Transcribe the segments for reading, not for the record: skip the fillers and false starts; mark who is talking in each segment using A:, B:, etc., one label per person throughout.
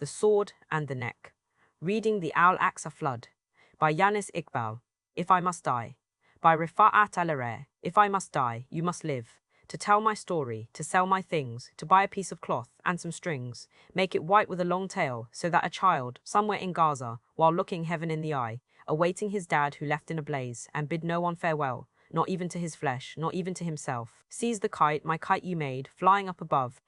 A: The Sword and the Neck. Reading the Al-Aqsa Flood by Yanis Iqbal. If I Must Die by Rifa'at al-Areh. If I must die, you must live. To tell my story, to sell my things, to buy a piece of cloth and some strings, make it white with a long tail, so that a child, somewhere in Gaza, while looking heaven in the eye, awaiting his dad who left in a blaze, and bid no one farewell, not even to his flesh, not even to himself, sees the kite, my kite you made, flying up above,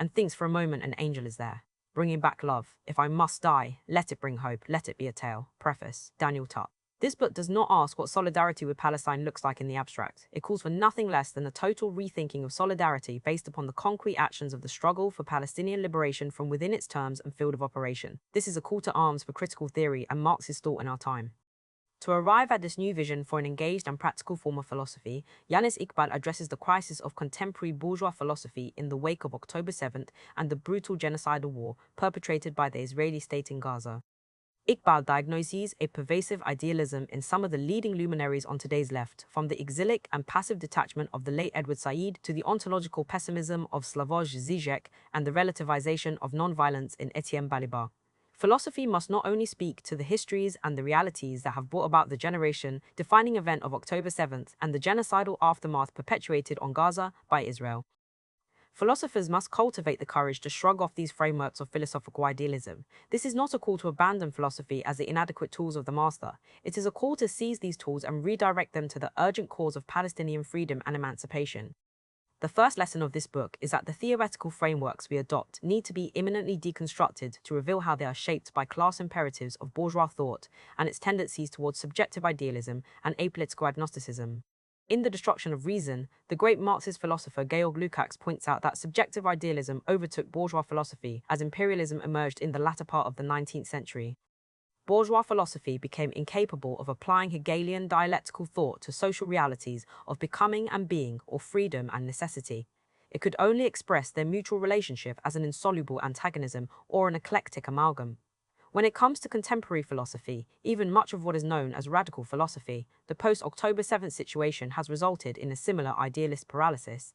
A: and thinks for a moment an angel is there, bringing back love. If I must die, let it bring hope, let it be a tale. Preface, Daniel Tutt. This book does not ask what solidarity with Palestine looks like in the abstract. It calls for nothing less than a total rethinking of solidarity based upon the concrete actions of the struggle for Palestinian liberation from within its terms and field of operation. This is a call to arms for critical theory and Marxist thought in our time. To arrive at this new vision for an engaged and practical form of philosophy, Yanis Iqbal addresses the crisis of contemporary bourgeois philosophy in the wake of October 7th and the brutal genocidal war perpetrated by the Israeli state in Gaza. Iqbal diagnoses a pervasive idealism in some of the leading luminaries on today's left, from the exilic and passive detachment of the late Edward Said to the ontological pessimism of Slavoj Žižek and the relativization of nonviolence in Etienne Balibar. Philosophy must not only speak to the histories and the realities that have brought about the generation-defining event of October 7th and the genocidal aftermath perpetuated on Gaza by Israel. Philosophers must cultivate the courage to shrug off these frameworks of philosophical idealism. This is not a call to abandon philosophy as the inadequate tools of the master. It is a call to seize these tools and redirect them to the urgent cause of Palestinian freedom and emancipation. The first lesson of this book is that the theoretical frameworks we adopt need to be imminently deconstructed to reveal how they are shaped by class imperatives of bourgeois thought and its tendencies towards subjective idealism and apolitical agnosticism. In The Destruction of Reason, the great Marxist philosopher Georg Lukács points out that subjective idealism overtook bourgeois philosophy as imperialism emerged in the latter part of the 19th century. Bourgeois philosophy became incapable of applying Hegelian dialectical thought to social realities of becoming and being, or freedom and necessity. It could only express their mutual relationship as an insoluble antagonism or an eclectic amalgam. When it comes to contemporary philosophy, even much of what is known as radical philosophy, the post-October 7th situation has resulted in a similar idealist paralysis.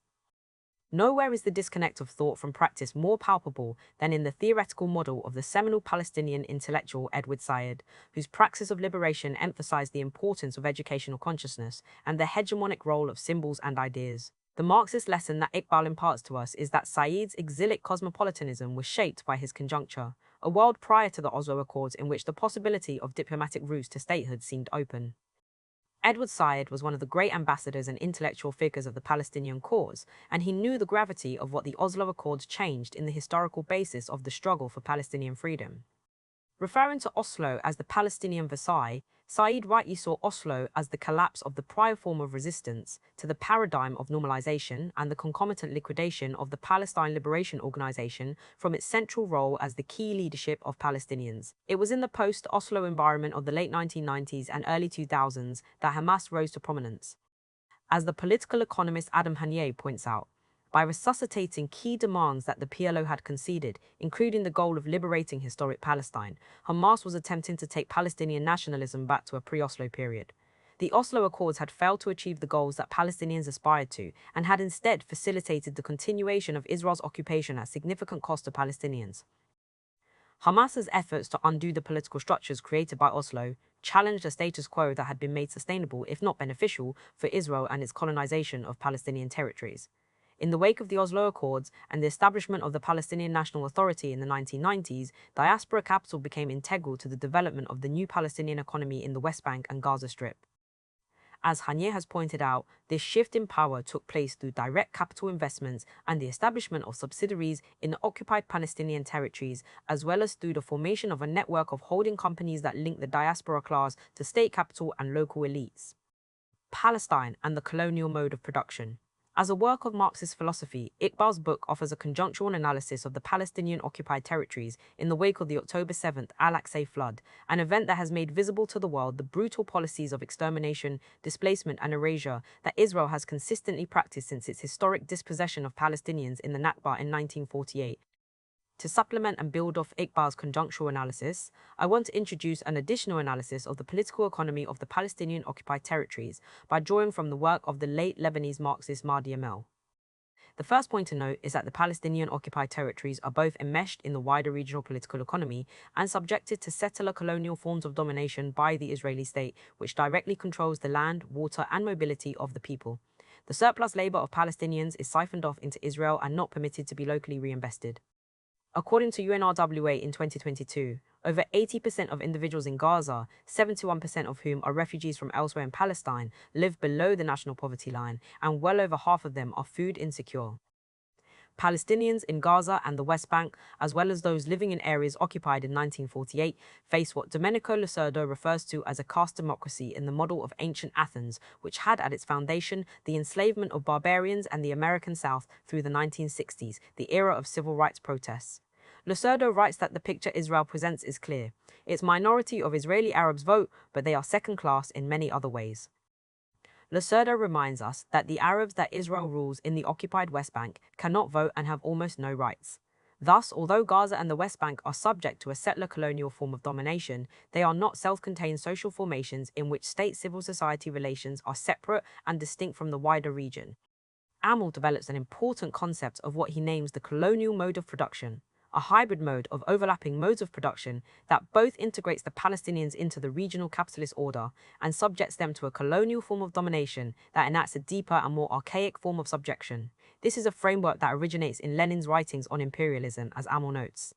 A: Nowhere is the disconnect of thought from practice more palpable than in the theoretical model of the seminal Palestinian intellectual Edward Said, whose praxis of liberation emphasized the importance of educational consciousness and the hegemonic role of symbols and ideas. The Marxist lesson that Iqbal imparts to us is that Said's exilic cosmopolitanism was shaped by his conjuncture, a world prior to the Oslo Accords in which the possibility of diplomatic routes to statehood seemed open. Edward Said was one of the great ambassadors and intellectual figures of the Palestinian cause, and he knew the gravity of what the Oslo Accords changed in the historical basis of the struggle for Palestinian freedom. Referring to Oslo as the Palestinian Versailles, Said rightly saw Oslo as the collapse of the prior form of resistance to the paradigm of normalization and the concomitant liquidation of the Palestine Liberation Organization from its central role as the key leadership of Palestinians. It was in the post-Oslo environment of the late 1990s and early 2000s that Hamas rose to prominence. As the political economist Adam Hanieh points out, by resuscitating key demands that the PLO had conceded, including the goal of liberating historic Palestine, Hamas was attempting to take Palestinian nationalism back to a pre-Oslo period. The Oslo Accords had failed to achieve the goals that Palestinians aspired to, and had instead facilitated the continuation of Israel's occupation at significant cost to Palestinians. Hamas's efforts to undo the political structures created by Oslo challenged a status quo that had been made sustainable, if not beneficial, for Israel and its colonization of Palestinian territories. In the wake of the Oslo Accords and the establishment of the Palestinian National Authority in the 1990s, diaspora capital became integral to the development of the new Palestinian economy in the West Bank and Gaza Strip. As Hanieh has pointed out, this shift in power took place through direct capital investments and the establishment of subsidiaries in the occupied Palestinian territories, as well as through the formation of a network of holding companies that link the diaspora class to state capital and local elites. Palestine and the colonial mode of production. As a work of Marxist philosophy, Iqbal's book offers a conjunctural analysis of the Palestinian occupied territories in the wake of the October 7th Al-Aqsa flood, an event that has made visible to the world the brutal policies of extermination, displacement, and erasure that Israel has consistently practiced since its historic dispossession of Palestinians in the Nakba in 1948. To supplement and build off Iqbal's conjunctural analysis, I want to introduce an additional analysis of the political economy of the Palestinian occupied territories by drawing from the work of the late Lebanese Marxist Mahdi Amel. The first point to note is that the Palestinian occupied territories are both enmeshed in the wider regional political economy and subjected to settler colonial forms of domination by the Israeli state, which directly controls the land, water, and mobility of the people. The surplus labor of Palestinians is siphoned off into Israel and not permitted to be locally reinvested. According to UNRWA in 2022, over 80% of individuals in Gaza, 71% of whom are refugees from elsewhere in Palestine, live below the national poverty line, and well over half of them are food insecure. Palestinians in Gaza and the West Bank, as well as those living in areas occupied in 1948, face what Domenico Lucerdo refers to as a caste democracy in the model of ancient Athens, which had at its foundation the enslavement of barbarians and the American South through the 1960s, the era of civil rights protests. Lucerdo writes that the picture Israel presents is clear. Its minority of Israeli Arabs vote, but they are second class in many other ways. Lucerdo reminds us that the Arabs that Israel rules in the occupied West Bank cannot vote and have almost no rights. Thus, although Gaza and the West Bank are subject to a settler colonial form of domination, they are not self-contained social formations in which state-civil society relations are separate and distinct from the wider region. Amal develops an important concept of what he names the colonial mode of production, a hybrid mode of overlapping modes of production that both integrates the Palestinians into the regional capitalist order and subjects them to a colonial form of domination that enacts a deeper and more archaic form of subjection. This is a framework that originates in Lenin's writings on imperialism, as Amal notes.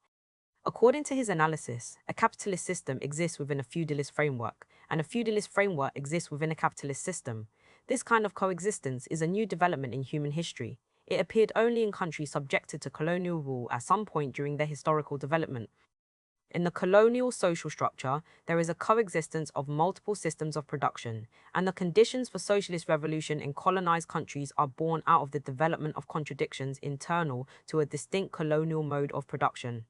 A: According to his analysis, a capitalist system exists within a feudalist framework, and a feudalist framework exists within a capitalist system. This kind of coexistence is a new development in human history. It appeared only in countries subjected to colonial rule at some point during their historical development. In the colonial social structure, there is a coexistence of multiple systems of production, and the conditions for socialist revolution in colonized countries are born out of the development of contradictions internal to a distinct colonial mode of production.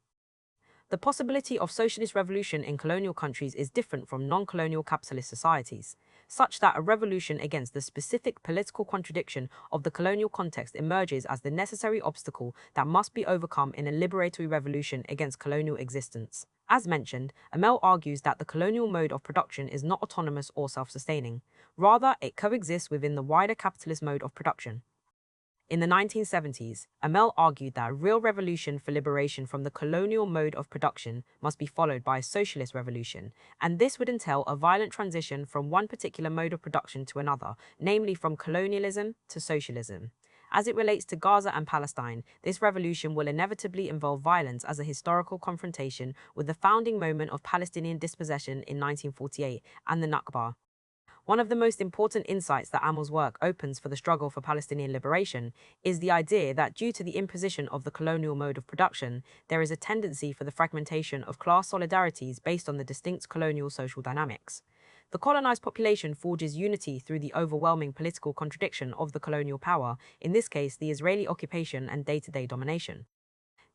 A: The possibility of socialist revolution in colonial countries is different from non-colonial capitalist societies, such that a revolution against the specific political contradiction of the colonial context emerges as the necessary obstacle that must be overcome in a liberatory revolution against colonial existence. As mentioned, Amel argues that the colonial mode of production is not autonomous or self-sustaining. Rather, it coexists within the wider capitalist mode of production. In the 1970s, Amel argued that a real revolution for liberation from the colonial mode of production must be followed by a socialist revolution, and this would entail a violent transition from one particular mode of production to another, namely from colonialism to socialism. As it relates to Gaza and Palestine, this revolution will inevitably involve violence as a historical confrontation with the founding moment of Palestinian dispossession in 1948 and the Nakba. One of the most important insights that Amal's work opens for the struggle for Palestinian liberation is the idea that due to the imposition of the colonial mode of production, there is a tendency for the fragmentation of class solidarities based on the distinct colonial social dynamics. The colonized population forges unity through the overwhelming political contradiction of the colonial power, in this case the Israeli occupation and day-to-day domination.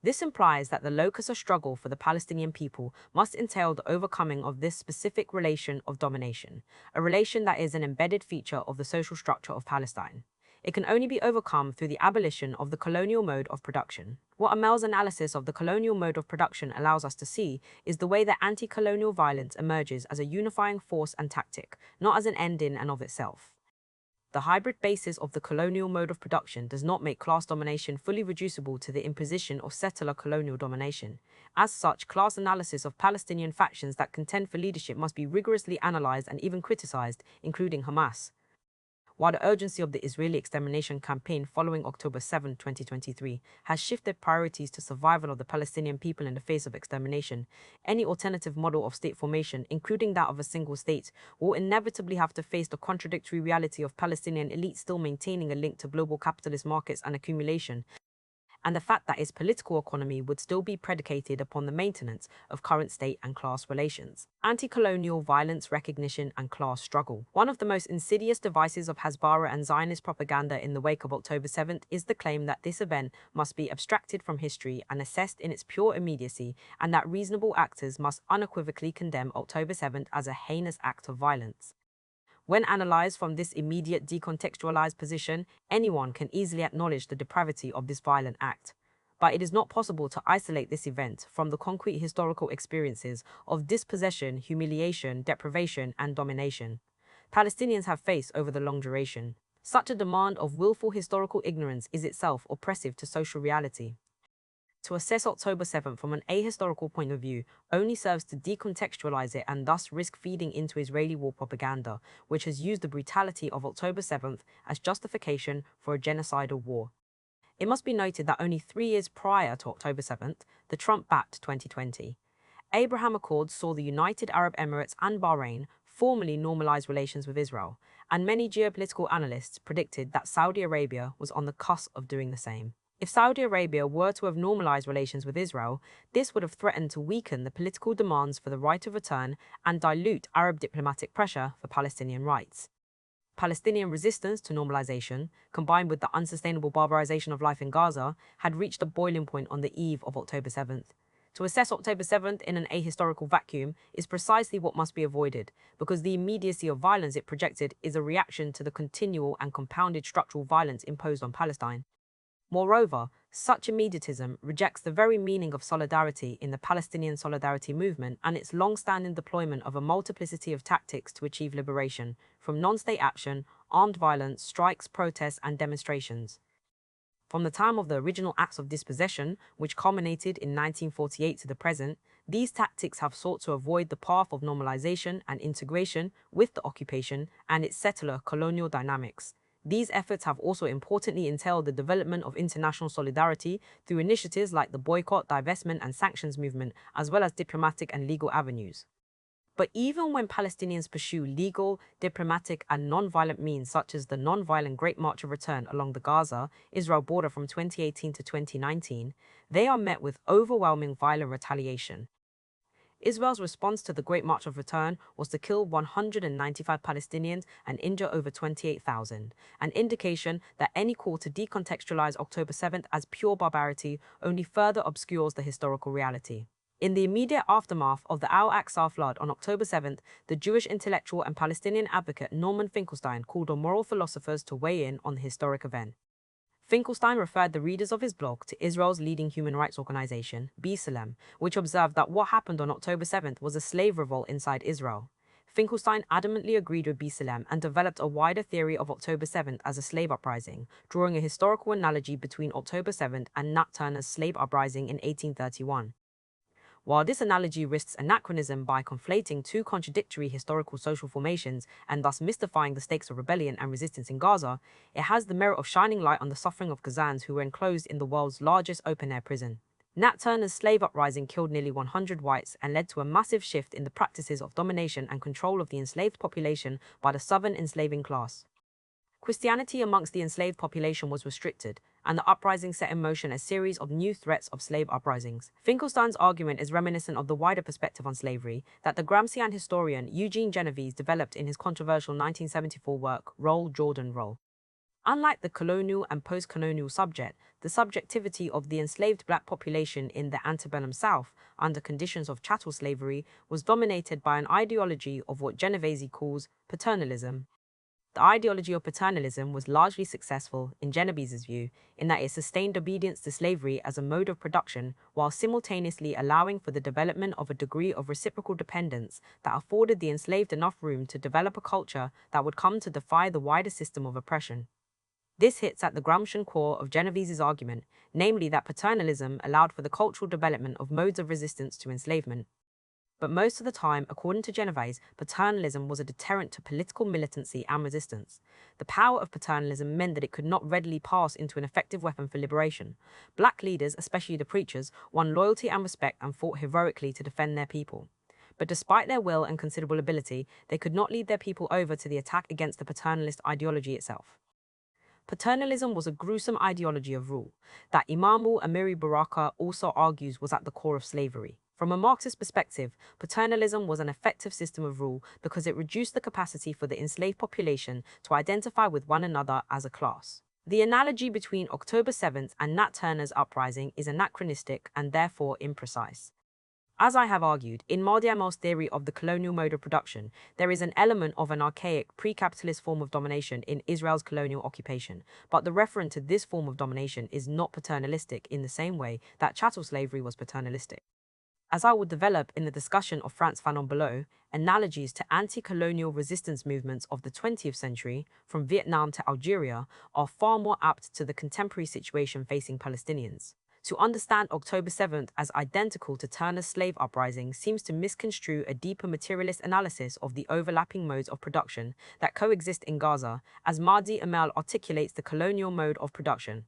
A: This implies that the locus of struggle for the Palestinian people must entail the overcoming of this specific relation of domination, a relation that is an embedded feature of the social structure of Palestine. It can only be overcome through the abolition of the colonial mode of production. What Amel's analysis of the colonial mode of production allows us to see is the way that anti-colonial violence emerges as a unifying force and tactic, not as an end in and of itself. The hybrid basis of the colonial mode of production does not make class domination fully reducible to the imposition of settler colonial domination. As such, class analysis of Palestinian factions that contend for leadership must be rigorously analyzed and even criticized, including Hamas. While the urgency of the Israeli extermination campaign following October 7, 2023, has shifted priorities to survival of the Palestinian people in the face of extermination, any alternative model of state formation, including that of a single state, will inevitably have to face the contradictory reality of Palestinian elites still maintaining a link to global capitalist markets and accumulation, and the fact that its political economy would still be predicated upon the maintenance of current state and class relations. Anti-colonial violence recognition and class struggle. One of the most insidious devices of Hasbara and Zionist propaganda in the wake of October 7th is the claim that this event must be abstracted from history and assessed in its pure immediacy, and that reasonable actors must unequivocally condemn October 7th as a heinous act of violence. When analyzed from this immediate decontextualized position, anyone can easily acknowledge the depravity of this violent act. But it is not possible to isolate this event from the concrete historical experiences of dispossession, humiliation, deprivation, and domination Palestinians have faced over the long duration. Such a demand of willful historical ignorance is itself oppressive to social reality. To assess October 7th from an ahistorical point of view only serves to decontextualize it and thus risk feeding into Israeli war propaganda, which has used the brutality of October 7th as justification for a genocidal war. It must be noted that only 3 years prior to October 7th, the Trump-backed 2020 Abraham Accords saw the United Arab Emirates and Bahrain formally normalize relations with Israel, and many geopolitical analysts predicted that Saudi Arabia was on the cusp of doing the same. If Saudi Arabia were to have normalized relations with Israel, this would have threatened to weaken the political demands for the right of return and dilute Arab diplomatic pressure for Palestinian rights. Palestinian resistance to normalization, combined with the unsustainable barbarization of life in Gaza, had reached a boiling point on the eve of October 7th. To assess October 7th in an ahistorical vacuum is precisely what must be avoided, because the immediacy of violence it projected is a reaction to the continual and compounded structural violence imposed on Palestine. Moreover, such immediatism rejects the very meaning of solidarity in the Palestinian solidarity movement and its long-standing deployment of a multiplicity of tactics to achieve liberation, from non-state action, armed violence, strikes, protests, and demonstrations. From the time of the original acts of dispossession, which culminated in 1948 to the present, these tactics have sought to avoid the path of normalization and integration with the occupation and its settler colonial dynamics. These efforts have also importantly entailed the development of international solidarity through initiatives like the boycott, divestment, and sanctions movement, as well as diplomatic and legal avenues. But even when Palestinians pursue legal, diplomatic, and non-violent means such as the non-violent Great March of Return along the Gaza-Israel border from 2018 to 2019, they are met with overwhelming violent retaliation. Israel's response to the Great March of Return was to kill 195 Palestinians and injure over 28,000, an indication that any call to decontextualize October 7th as pure barbarity only further obscures the historical reality. In the immediate aftermath of the Al-Aqsa flood on October 7th, the Jewish intellectual and Palestinian advocate Norman Finkelstein called on moral philosophers to weigh in on the historic event. Finkelstein referred the readers of his blog to Israel's leading human rights organization, B'Tselem, which observed that what happened on October 7th was a slave revolt inside Israel. Finkelstein adamantly agreed with B'Tselem and developed a wider theory of October 7th as a slave uprising, drawing a historical analogy between October 7th and Nat Turner's slave uprising in 1831. While this analogy risks anachronism by conflating two contradictory historical social formations and thus mystifying the stakes of rebellion and resistance in Gaza, it has the merit of shining light on the suffering of Gazans who were enclosed in the world's largest open-air prison. Nat Turner's slave uprising killed nearly 100 whites and led to a massive shift in the practices of domination and control of the enslaved population by the southern enslaving class. Christianity amongst the enslaved population was restricted, and the uprising set in motion a series of new threats of slave uprisings. Finkelstein's argument is reminiscent of the wider perspective on slavery that the Gramscian historian Eugene Genovese developed in his controversial 1974 work, Roll, Jordan, Roll. Unlike the colonial and post-colonial subject, the subjectivity of the enslaved black population in the antebellum South, under conditions of chattel slavery, was dominated by an ideology of what Genovese calls paternalism. The ideology of paternalism was largely successful, in Genovese's view, in that it sustained obedience to slavery as a mode of production while simultaneously allowing for the development of a degree of reciprocal dependence that afforded the enslaved enough room to develop a culture that would come to defy the wider system of oppression. This hits at the Gramscian core of Genovese's argument, namely that paternalism allowed for the cultural development of modes of resistance to enslavement. But most of the time, according to Genovese, paternalism was a deterrent to political militancy and resistance. The power of paternalism meant that it could not readily pass into an effective weapon for liberation. Black leaders, especially the preachers, won loyalty and respect and fought heroically to defend their people. But despite their will and considerable ability, they could not lead their people over to the attack against the paternalist ideology itself. Paternalism was a gruesome ideology of rule that Imam al-Amiri Baraka also argues was at the core of slavery. From a Marxist perspective, paternalism was an effective system of rule because it reduced the capacity for the enslaved population to identify with one another as a class. The analogy between October 7th and Nat Turner's uprising is anachronistic and therefore imprecise. As I have argued, in Mardiamel's theory of the colonial mode of production, there is an element of an archaic, pre-capitalist form of domination in Israel's colonial occupation, but the referent to this form of domination is not paternalistic in the same way that chattel slavery was paternalistic. As I will develop in the discussion of Frantz Fanon below, analogies to anti-colonial resistance movements of the 20th century, from Vietnam to Algeria, are far more apt to the contemporary situation facing Palestinians. To understand October 7th as identical to Turner's slave uprising seems to misconstrue a deeper materialist analysis of the overlapping modes of production that coexist in Gaza, as Mahdi Amel articulates the colonial mode of production.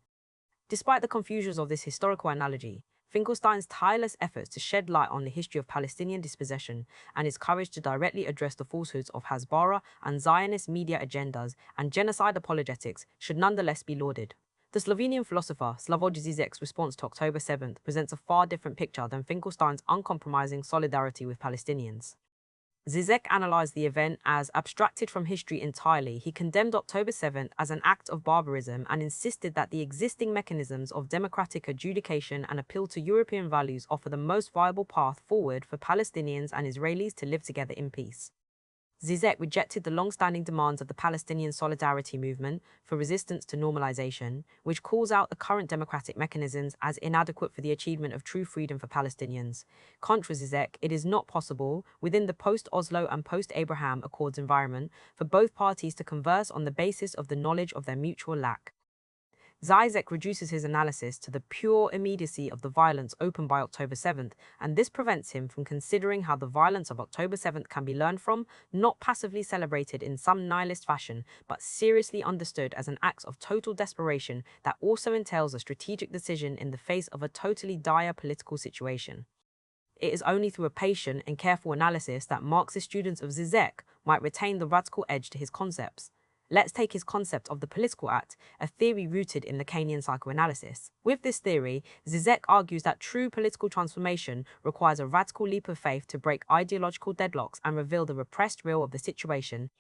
A: Despite the confusions of this historical analogy, Finkelstein's tireless efforts to shed light on the history of Palestinian dispossession and his courage to directly address the falsehoods of Hasbara and Zionist media agendas and genocide apologetics should nonetheless be lauded. The Slovenian philosopher Slavoj Zizek's response to October 7th presents a far different picture than Finkelstein's uncompromising solidarity with Palestinians. Zizek analyzed the event as abstracted from history entirely. He condemned October 7th as an act of barbarism and insisted that the existing mechanisms of democratic adjudication and appeal to European values offer the most viable path forward for Palestinians and Israelis to live together in peace. Zizek rejected the long-standing demands of the Palestinian Solidarity Movement for resistance to normalization, which calls out the current democratic mechanisms as inadequate for the achievement of true freedom for Palestinians. Contra Zizek, it is not possible, within the post-Oslo and post-Abraham Accords environment, for both parties to converse on the basis of the knowledge of their mutual lack. Zizek reduces his analysis to the pure immediacy of the violence opened by October 7th, and this prevents him from considering how the violence of October 7th can be learned from, not passively celebrated in some nihilist fashion, but seriously understood as an act of total desperation that also entails a strategic decision in the face of a totally dire political situation. It is only through a patient and careful analysis that Marxist students of Zizek might retain the radical edge to his concepts. Let's take his concept of the political act, a theory rooted in Lacanian psychoanalysis. With this theory, Zizek argues that true political transformation requires a radical leap of faith to break ideological deadlocks and reveal the repressed real of the situation.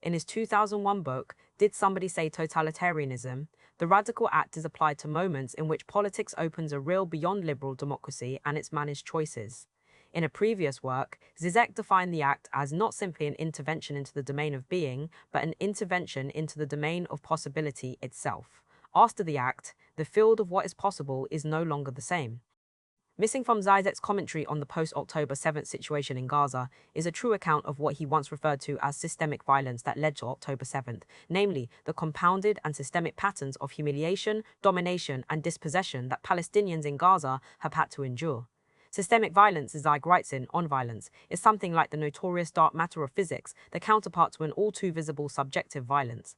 A: In his 2001 book, Did Somebody Say Totalitarianism?, the radical act is applied to moments in which politics opens a real beyond liberal democracy and its managed choices. In a previous work, Zizek defined the act as not simply an intervention into the domain of being, but an intervention into the domain of possibility itself. After the act, the field of what is possible is no longer the same. Missing from Zizek's commentary on the post-October 7th situation in Gaza is a true account of what he once referred to as systemic violence that led to October 7th, namely the compounded and systemic patterns of humiliation, domination, and dispossession that Palestinians in Gaza have had to endure. Systemic violence, as Zizek writes in On Violence, is something like the notorious dark matter of physics, the counterpart to an all too visible subjective violence.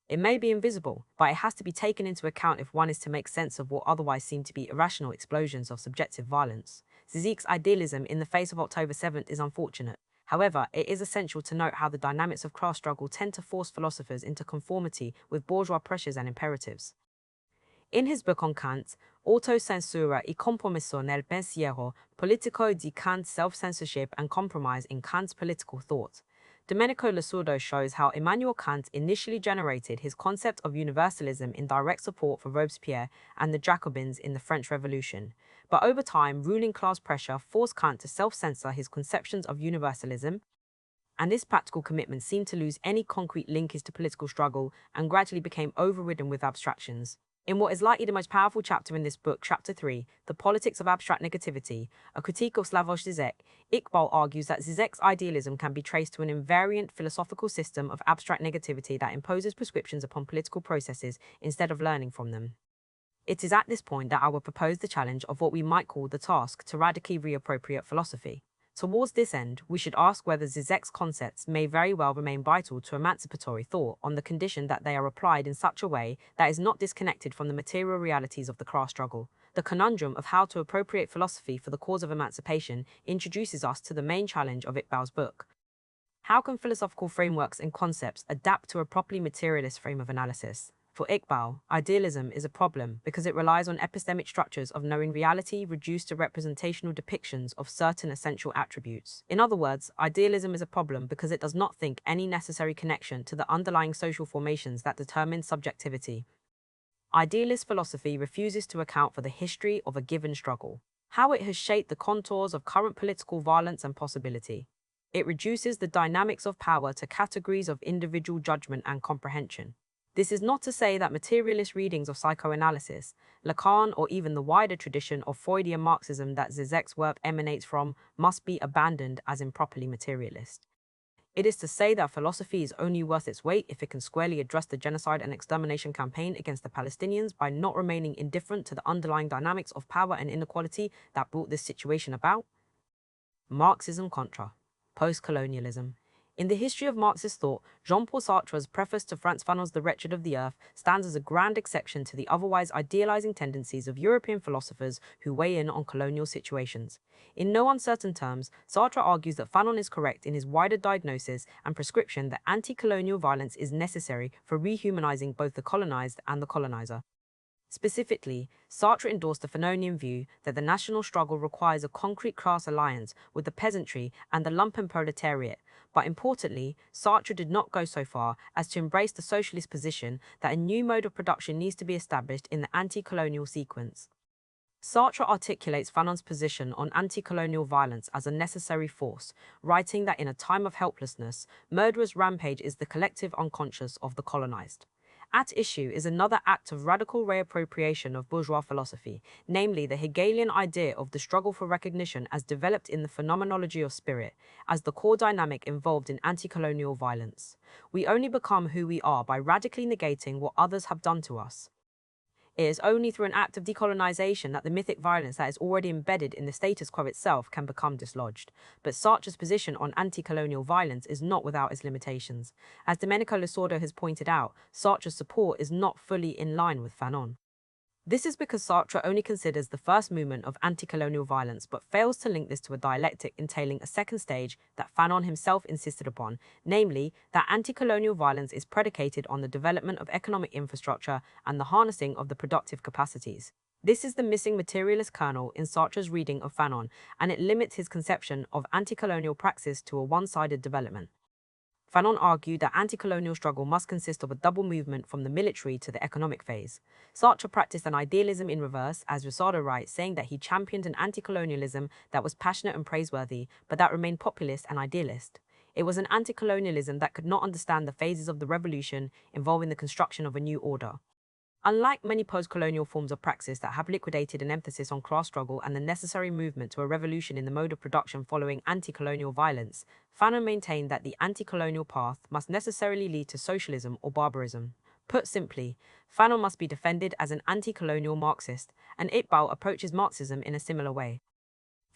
A: It may be invisible, but it has to be taken into account if one is to make sense of what otherwise seem to be irrational explosions of subjective violence. Zizek's idealism in the face of October 7th is unfortunate. However, it is essential to note how the dynamics of class struggle tend to force philosophers into conformity with bourgeois pressures and imperatives. In his book on Kant, Autocensura y compromiso nel pensiero politico di Kant, self-censorship and compromise in Kant's political thought, Domenico Lasordo shows how Immanuel Kant initially generated his concept of universalism in direct support for Robespierre and the Jacobins in the French Revolution. But over time, ruling class pressure forced Kant to self-censor his conceptions of universalism, and this practical commitment seemed to lose any concrete linkage to political struggle and gradually became overridden with abstractions. In what is likely the most powerful chapter in this book, Chapter 3, The Politics of Abstract Negativity, a critique of Slavoj Zizek, Iqbal argues that Zizek's idealism can be traced to an invariant philosophical system of abstract negativity that imposes prescriptions upon political processes instead of learning from them. It is at this point that I will propose the challenge of what we might call the task to radically reappropriate philosophy. Towards this end, we should ask whether Zizek's concepts may very well remain vital to emancipatory thought on the condition that they are applied in such a way that is not disconnected from the material realities of the class struggle. The conundrum of how to appropriate philosophy for the cause of emancipation introduces us to the main challenge of Iqbal's book. How can philosophical frameworks and concepts adapt to a properly materialist frame of analysis? For Iqbal, idealism is a problem because it relies on epistemic structures of knowing reality reduced to representational depictions of certain essential attributes. In other words, idealism is a problem because it does not think any necessary connection to the underlying social formations that determine subjectivity. Idealist philosophy refuses to account for the history of a given struggle, how it has shaped the contours of current political violence and possibility. It reduces the dynamics of power to categories of individual judgment and comprehension. This is not to say that materialist readings of psychoanalysis, Lacan, or even the wider tradition of Freudian Marxism that Zizek's work emanates from must be abandoned as improperly materialist. It is to say that philosophy is only worth its weight if it can squarely address the genocide and extermination campaign against the Palestinians by not remaining indifferent to the underlying dynamics of power and inequality that brought this situation about. Marxism contra post-colonialism. In the history of Marxist thought, Jean-Paul Sartre's preface to Frantz Fanon's The Wretched of the Earth stands as a grand exception to the otherwise idealizing tendencies of European philosophers who weigh in on colonial situations. In no uncertain terms, Sartre argues that Fanon is correct in his wider diagnosis and prescription that anti-colonial violence is necessary for rehumanizing both the colonized and the colonizer. Specifically, Sartre endorsed the Fanonian view that the national struggle requires a concrete class alliance with the peasantry and the lumpen proletariat, but importantly, Sartre did not go so far as to embrace the socialist position that a new mode of production needs to be established in the anti-colonial sequence. Sartre articulates Fanon's position on anti-colonial violence as a necessary force, writing that in a time of helplessness, murderous rampage is the collective unconscious of the colonized. At issue is another act of radical reappropriation of bourgeois philosophy, namely the Hegelian idea of the struggle for recognition as developed in the phenomenology of spirit, as the core dynamic involved in anti-colonial violence. We only become who we are by radically negating what others have done to us. It is only through an act of decolonization that the mythic violence that is already embedded in the status quo itself can become dislodged. But Sartre's position on anti-colonial violence is not without its limitations. As Domenico Losordo has pointed out, Sartre's support is not fully in line with Fanon. This is because Sartre only considers the first movement of anti-colonial violence but fails to link this to a dialectic entailing a second stage that Fanon himself insisted upon, namely that anti-colonial violence is predicated on the development of economic infrastructure and the harnessing of the productive capacities. This is the missing materialist kernel in Sartre's reading of Fanon, and it limits his conception of anti-colonial praxis to a one-sided development. Fanon argued that anti-colonial struggle must consist of a double movement from the military to the economic phase. Sartre practiced an idealism in reverse, as Rosado writes, saying that he championed an anti-colonialism that was passionate and praiseworthy, but that remained populist and idealist. It was an anti-colonialism that could not understand the phases of the revolution involving the construction of a new order. Unlike many post-colonial forms of praxis that have liquidated an emphasis on class struggle and the necessary movement to a revolution in the mode of production following anti-colonial violence, Fanon maintained that the anti-colonial path must necessarily lead to socialism or barbarism. Put simply, Fanon must be defended as an anti-colonial Marxist, and Iqbal approaches Marxism in a similar way.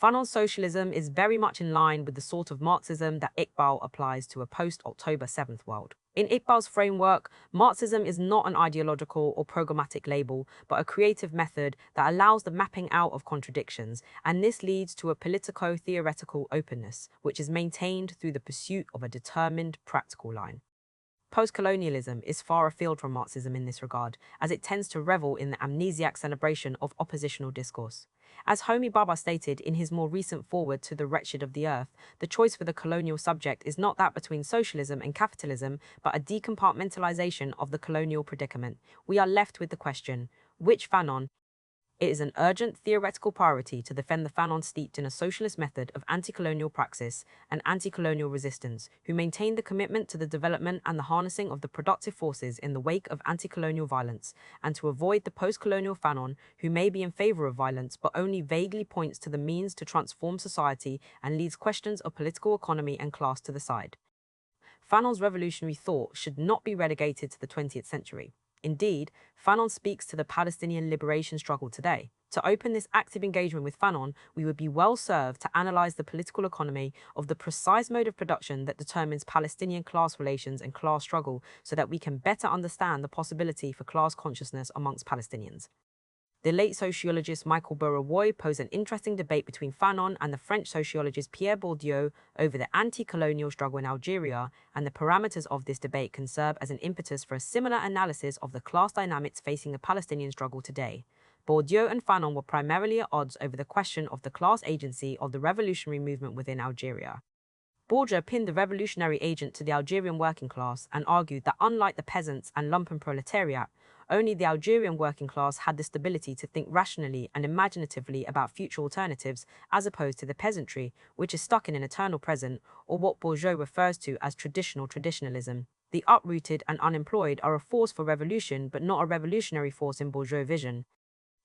A: Fanon's socialism is very much in line with the sort of Marxism that Iqbal applies to a post-October 7th world. In Iqbal's framework, Marxism is not an ideological or programmatic label, but a creative method that allows the mapping out of contradictions, and this leads to a politico-theoretical openness, which is maintained through the pursuit of a determined practical line. Post-colonialism is far afield from Marxism in this regard, as it tends to revel in the amnesiac celebration of oppositional discourse. As Homi Bhabha stated in his more recent foreword to The Wretched of the Earth, the choice for the colonial subject is not that between socialism and capitalism, but a decompartmentalization of the colonial predicament. We are left with the question, which Fanon? It is an urgent theoretical priority to defend the Fanon steeped in a socialist method of anti-colonial praxis and anti-colonial resistance, who maintain the commitment to the development and the harnessing of the productive forces in the wake of anti-colonial violence, and to avoid the post-colonial Fanon, who may be in favor of violence but only vaguely points to the means to transform society and leaves questions of political economy and class to the side. Fanon's revolutionary thought should not be relegated to the 20th century. Indeed, Fanon speaks to the Palestinian liberation struggle today. To open this active engagement with Fanon, we would be well served to analyze the political economy of the precise mode of production that determines Palestinian class relations and class struggle, so that we can better understand the possibility for class consciousness amongst Palestinians. The late sociologist Michael Burawoy posed an interesting debate between Fanon and the French sociologist Pierre Bourdieu over the anti-colonial struggle in Algeria, and the parameters of this debate can serve as an impetus for a similar analysis of the class dynamics facing the Palestinian struggle today. Bourdieu and Fanon were primarily at odds over the question of the class agency of the revolutionary movement within Algeria. Bourdieu pinned the revolutionary agent to the Algerian working class and argued that unlike the peasants and lumpen proletariat, only the Algerian working class had the stability to think rationally and imaginatively about future alternatives, as opposed to the peasantry, which is stuck in an eternal present, or what Bourdieu refers to as traditionalism. The uprooted and unemployed are a force for revolution, but not a revolutionary force in bourgeois vision.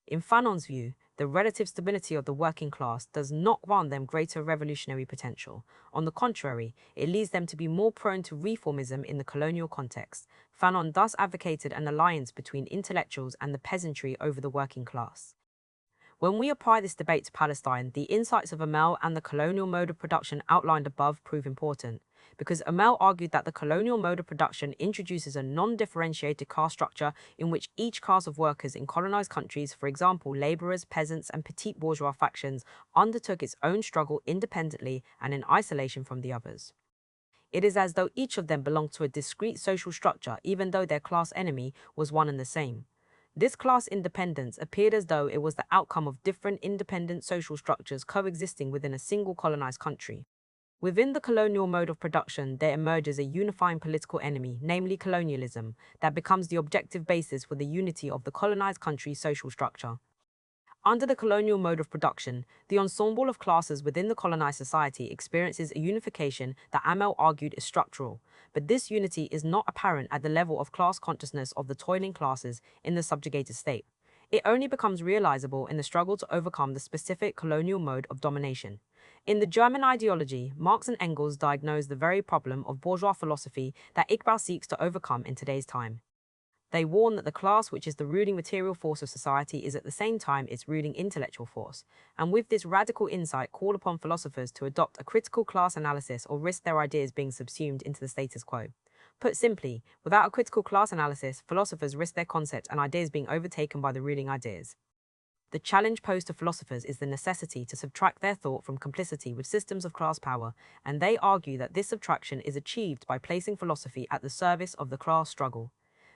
A: In Fanon's view, the relative stability of the working class does not grant them greater revolutionary potential. On the contrary, it leads them to be more prone to reformism in the colonial context. Fanon thus advocated an alliance between intellectuals and the peasantry over the working class. When we apply this debate to Palestine, the insights of Amel and the colonial mode of production outlined above prove important, because Amel argued that the colonial mode of production introduces a non-differentiated caste structure in which each class of workers in colonized countries, for example laborers, peasants, and petite bourgeois factions, undertook its own struggle independently and in isolation from the others. It is as though each of them belonged to a discrete social structure, even though their class enemy was one and the same. This class independence appeared as though it was the outcome of different independent social structures coexisting within a single colonized country. Within the colonial mode of production, there emerges a unifying political enemy, namely colonialism, that becomes the objective basis for the unity of the colonized country's social structure. Under the colonial mode of production, the ensemble of classes within the colonized society experiences a unification that Amel argued is structural, but this unity is not apparent at the level of class consciousness of the toiling classes in the subjugated state. It only becomes realizable in the struggle to overcome the specific colonial mode of domination. In the German ideology, Marx and Engels diagnose the very problem of bourgeois philosophy that Iqbal seeks to overcome in today's time. They warn that the class, which is the ruling material force of society, is at the same time its ruling intellectual force, and with this radical insight call upon philosophers to adopt a critical class analysis or risk their ideas being subsumed into the status quo. Put simply, without a critical class analysis, philosophers risk their concepts and ideas being overtaken by the ruling ideas. The challenge posed to philosophers is the necessity to subtract their thought from complicity with systems of class power, and they argue that this subtraction is achieved by placing philosophy at the service of the class struggle.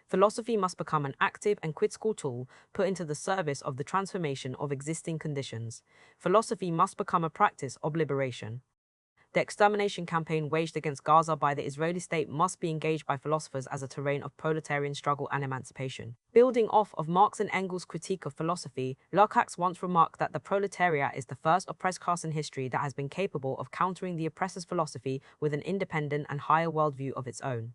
A: Philosophy must become an active and critical tool put into the service of the transformation of existing conditions. Philosophy must become a practice of liberation. The extermination campaign waged against Gaza by the Israeli state must be engaged by philosophers as a terrain of proletarian struggle and emancipation. Building off of Marx and Engels' critique of philosophy, Lukács once remarked that the proletariat is the first oppressed class in history that has been capable of countering the oppressor's philosophy with an independent and higher worldview of its own.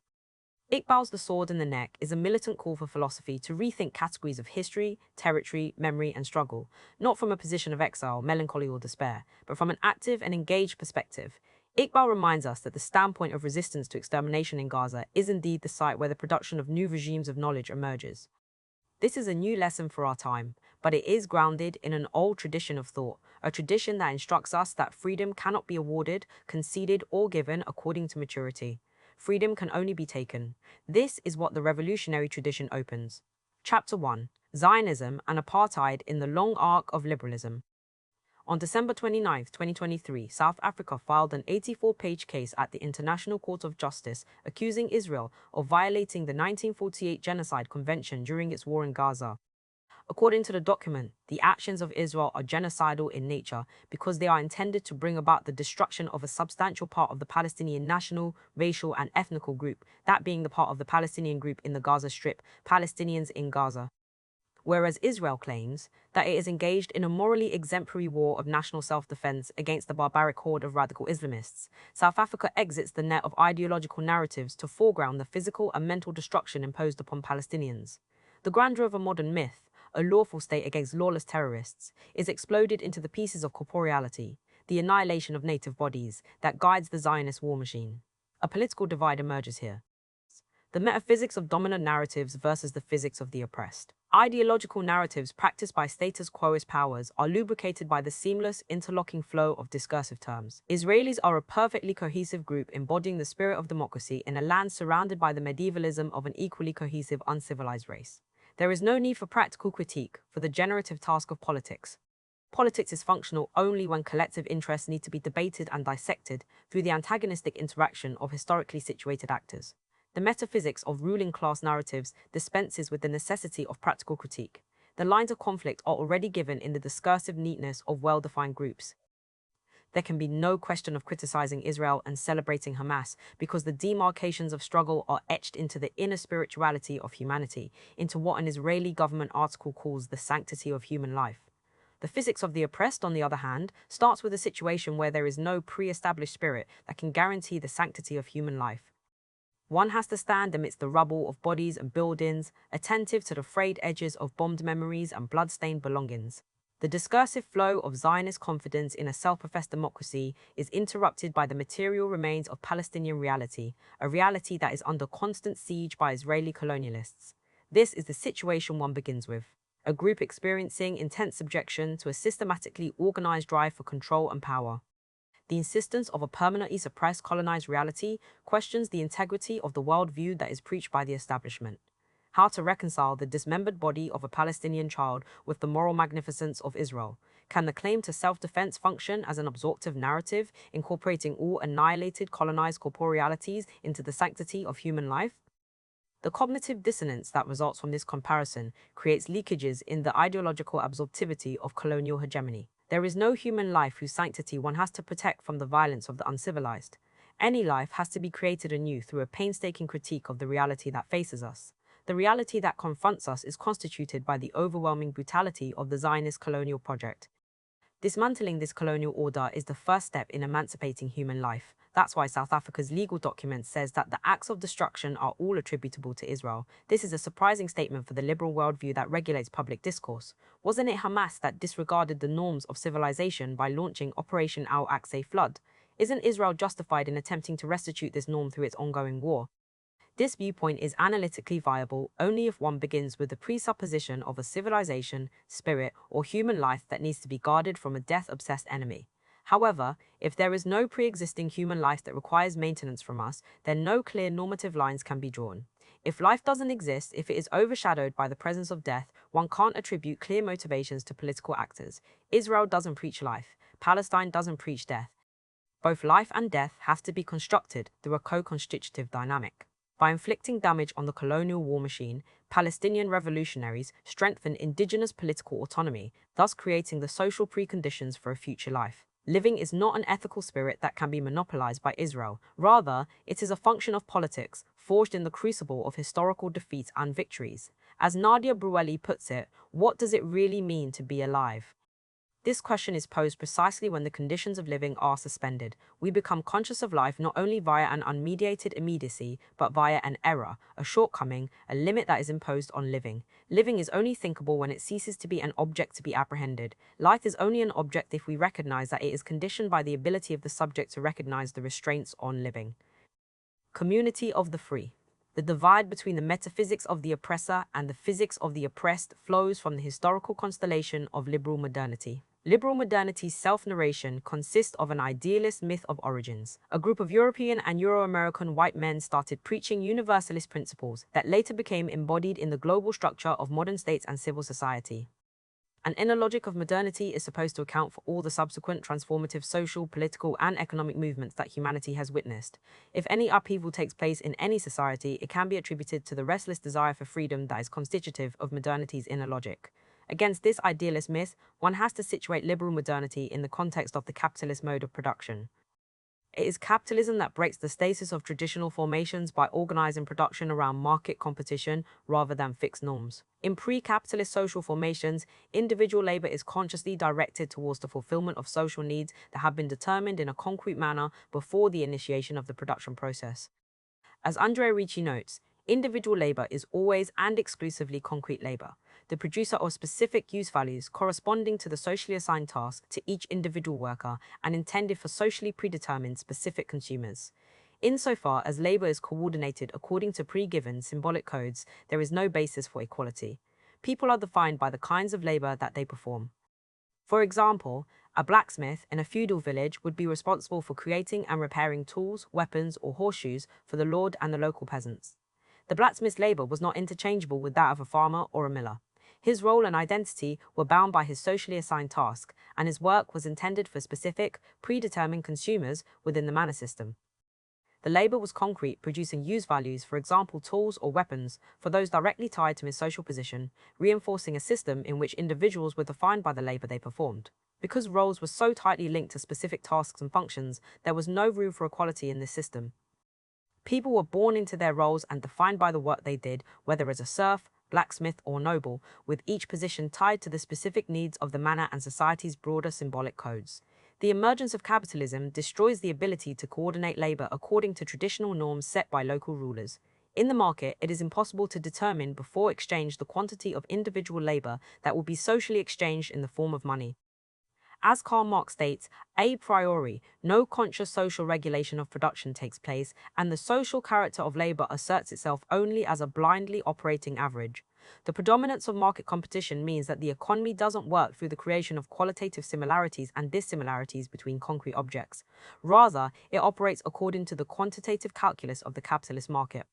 A: Iqbal's The Sword in the Neck is a militant call for philosophy to rethink categories of history, territory, memory, and struggle, not from a position of exile, melancholy, or despair, but from an active and engaged perspective. Iqbal reminds us that the standpoint of resistance to extermination in Gaza is indeed the site where the production of new regimes of knowledge emerges. This is a new lesson for our time, but it is grounded in an old tradition of thought, a tradition that instructs us that freedom cannot be awarded, conceded, or given according to maturity. Freedom can only be taken. This is what the revolutionary tradition opens. Chapter 1. Zionism and Apartheid in the Long Arc of Liberalism. On December 29, 2023, South Africa filed an 84-page case at the International Court of Justice accusing Israel of violating the 1948 Genocide Convention during its war in Gaza. According to the document, the actions of Israel are genocidal in nature because they are intended to bring about the destruction of a substantial part of the Palestinian national, racial, and ethnical group, that being the part of the Palestinian group in the Gaza Strip, Palestinians in Gaza. Whereas Israel claims that it is engaged in a morally exemplary war of national self-defense against the barbaric horde of radical Islamists, South Africa exits the net of ideological narratives to foreground the physical and mental destruction imposed upon Palestinians. The grandeur of a modern myth, a lawful state against lawless terrorists, is exploded into the pieces of corporeality, the annihilation of native bodies that guides the Zionist war machine. A political divide emerges here. The metaphysics of dominant narratives versus the physics of the oppressed. Ideological narratives practiced by status quoist powers are lubricated by the seamless, interlocking flow of discursive terms. Israelis are a perfectly cohesive group embodying the spirit of democracy in a land surrounded by the medievalism of an equally cohesive, uncivilized race. There is no need for practical critique for the generative task of politics. Politics is functional only when collective interests need to be debated and dissected through the antagonistic interaction of historically situated actors. The metaphysics of ruling class narratives dispenses with the necessity of practical critique. The lines of conflict are already given in the discursive neatness of well-defined groups. There can be no question of criticizing Israel and celebrating Hamas because the demarcations of struggle are etched into the inner spirituality of humanity, into what an Israeli government article calls the sanctity of human life. The physics of the oppressed, on the other hand, starts with a situation where there is no pre-established spirit that can guarantee the sanctity of human life. One has to stand amidst the rubble of bodies and buildings, attentive to the frayed edges of bombed memories and blood-stained belongings. The discursive flow of Zionist confidence in a self-professed democracy is interrupted by the material remains of Palestinian reality, a reality that is under constant siege by Israeli colonialists. This is the situation one begins with. A group experiencing intense subjection to a systematically organized drive for control and power. The insistence of a permanently suppressed colonized reality questions the integrity of the worldview that is preached by the establishment. How to reconcile the dismembered body of a Palestinian child with the moral magnificence of Israel? Can the claim to self-defense function as an absorptive narrative, incorporating all annihilated colonized corporealities into the sanctity of human life? The cognitive dissonance that results from this comparison creates leakages in the ideological absorptivity of colonial hegemony. There is no human life whose sanctity one has to protect from the violence of the uncivilized. Any life has to be created anew through a painstaking critique of the reality that faces us. The reality that confronts us is constituted by the overwhelming brutality of the Zionist colonial project. Dismantling this colonial order is the first step in emancipating human life. That's why South Africa's legal document says that the acts of destruction are all attributable to Israel. This is a surprising statement for the liberal worldview that regulates public discourse. Wasn't it Hamas that disregarded the norms of civilization by launching Operation Al-Aqsa Flood? Isn't Israel justified in attempting to restitute this norm through its ongoing war? This viewpoint is analytically viable only if one begins with the presupposition of a civilization, spirit, or human life that needs to be guarded from a death-obsessed enemy. However, if there is no pre-existing human life that requires maintenance from us, then no clear normative lines can be drawn. If life doesn't exist, if it is overshadowed by the presence of death, one can't attribute clear motivations to political actors. Israel doesn't preach life. Palestine doesn't preach death. Both life and death have to be constructed through a co-constitutive dynamic. By inflicting damage on the colonial war machine, Palestinian revolutionaries strengthen indigenous political autonomy, thus creating the social preconditions for a future life. Living is not an ethical spirit that can be monopolized by Israel. Rather, it is a function of politics, forged in the crucible of historical defeats and victories. As Nadia Broueli puts it, what does it really mean to be alive? This question is posed precisely when the conditions of living are suspended. We become conscious of life not only via an unmediated immediacy, but via an error, a shortcoming, a limit that is imposed on living. Living is only thinkable when it ceases to be an object to be apprehended. Life is only an object if we recognize that it is conditioned by the ability of the subject to recognize the restraints on living. Community of the free. The divide between the metaphysics of the oppressor and the physics of the oppressed flows from the historical constellation of liberal modernity. Liberal modernity's self-narration consists of an idealist myth of origins. A group of European and Euro-American white men started preaching universalist principles that later became embodied in the global structure of modern states and civil society. An inner logic of modernity is supposed to account for all the subsequent transformative social, political, and economic movements that humanity has witnessed. If any upheaval takes place in any society, it can be attributed to the restless desire for freedom that is constitutive of modernity's inner logic. Against this idealist myth, one has to situate liberal modernity in the context of the capitalist mode of production. It is capitalism that breaks the stasis of traditional formations by organizing production around market competition rather than fixed norms. In pre-capitalist social formations, individual labor is consciously directed towards the fulfillment of social needs that have been determined in a concrete manner before the initiation of the production process. As Andrea Ricci notes, individual labor is always and exclusively concrete labor, the producer of specific use values corresponding to the socially assigned task to each individual worker and intended for socially predetermined specific consumers. Insofar as labor is coordinated according to pre-given symbolic codes, there is no basis for equality. People are defined by the kinds of labor that they perform. For example, a blacksmith in a feudal village would be responsible for creating and repairing tools, weapons, or horseshoes for the lord and the local peasants. The blacksmith's labor was not interchangeable with that of a farmer or a miller. His role and identity were bound by his socially assigned task, and his work was intended for specific, predetermined consumers within the manor system. The labor was concrete, producing use values, for example tools or weapons, for those directly tied to his social position, reinforcing a system in which individuals were defined by the labor they performed. Because roles were so tightly linked to specific tasks and functions, there was no room for equality in this system. People were born into their roles and defined by the work they did, whether as a serf, blacksmith, or noble, with each position tied to the specific needs of the manor and society's broader symbolic codes. The emergence of capitalism destroys the ability to coordinate labor according to traditional norms set by local rulers. In the market, it is impossible to determine before exchange the quantity of individual labor that will be socially exchanged in the form of money. As Karl Marx states, a priori, no conscious social regulation of production takes place, and the social character of labor asserts itself only as a blindly operating average. The predominance of market competition means that the economy doesn't work through the creation of qualitative similarities and dissimilarities between concrete objects. Rather, it operates according to the quantitative calculus of the capitalist market.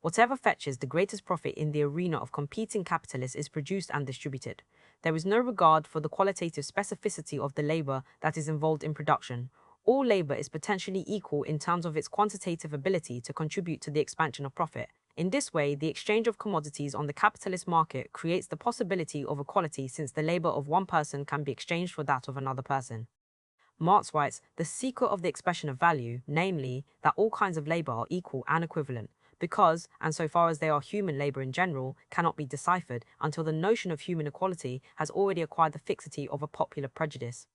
A: Whatever fetches the greatest profit in the arena of competing capitalists is produced and distributed. There is no regard for the qualitative specificity of the labor that is involved in production. All labor is potentially equal in terms of its quantitative ability to contribute to the expansion of profit. In this way, the exchange of commodities on the capitalist market creates the possibility of equality, since the labor of one person can be exchanged for that of another person. Marx writes, the secret of the expression of value, namely, that all kinds of labor are equal and equivalent, because, and so far as they are human labor in general, cannot be deciphered until the notion of human equality has already acquired the fixity of a popular prejudice.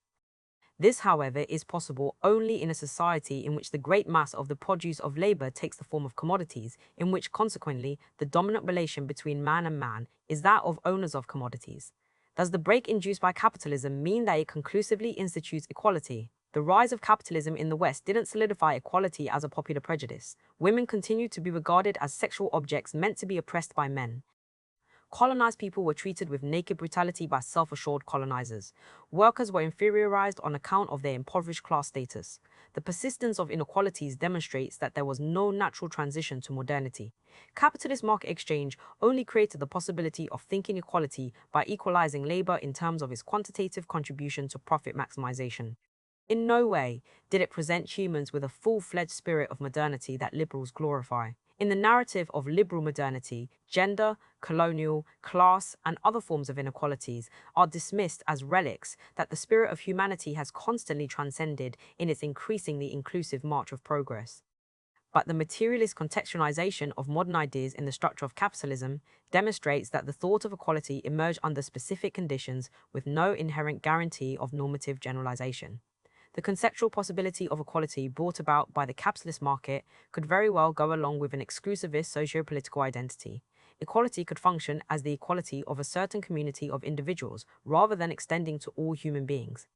A: This, however, is possible only in a society in which the great mass of the produce of labor takes the form of commodities, in which, consequently, the dominant relation between man and man is that of owners of commodities. Does the break induced by capitalism mean that it conclusively institutes equality? The rise of capitalism in the West didn't solidify equality as a popular prejudice. Women continued to be regarded as sexual objects meant to be oppressed by men. Colonized people were treated with naked brutality by self-assured colonizers. Workers were inferiorized on account of their impoverished class status. The persistence of inequalities demonstrates that there was no natural transition to modernity. Capitalist market exchange only created the possibility of thinking equality by equalizing labor in terms of its quantitative contribution to profit maximization. In no way did it present humans with a full-fledged spirit of modernity that liberals glorify. In the narrative of liberal modernity, gender, colonial, class, and other forms of inequalities are dismissed as relics that the spirit of humanity has constantly transcended in its increasingly inclusive march of progress. But the materialist contextualization of modern ideas in the structure of capitalism demonstrates that the thought of equality emerged under specific conditions with no inherent guarantee of normative generalization. The conceptual possibility of equality brought about by the capitalist market could very well go along with an exclusivist socio-political identity. Equality could function as the equality of a certain community of individuals rather than extending to all human beings.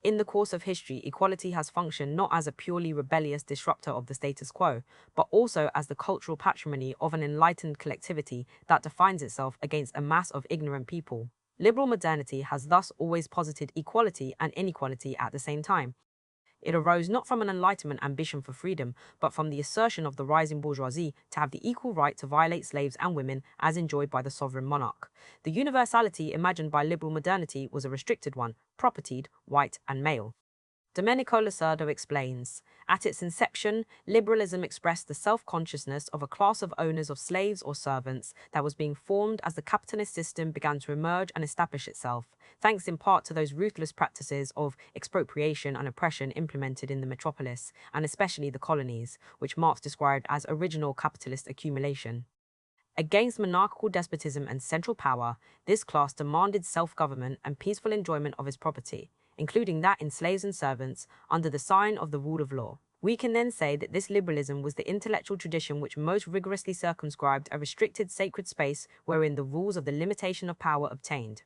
A: In the course of history, equality has functioned not as a purely rebellious disruptor of the status quo, but also as the cultural patrimony of an enlightened collectivity that defines itself against a mass of ignorant people. Liberal modernity has thus always posited equality and inequality at the same time. It arose not from an Enlightenment ambition for freedom, but from the assertion of the rising bourgeoisie to have the equal right to violate slaves and women as enjoyed by the sovereign monarch. The universality imagined by liberal modernity was a restricted one, propertied, white, and male. Domenico Lasardo explains, at its inception, liberalism expressed the self-consciousness of a class of owners of slaves or servants that was being formed as the capitalist system began to emerge and establish itself, thanks in part to those ruthless practices of expropriation and oppression implemented in the metropolis, and especially the colonies, which Marx described as original capitalist accumulation. Against monarchical despotism and central power, this class demanded self-government and peaceful enjoyment of its property, including that in slaves and servants, under the sign of the rule of law. We can then say that this liberalism was the intellectual tradition which most rigorously circumscribed a restricted sacred space wherein the rules of the limitation of power obtained.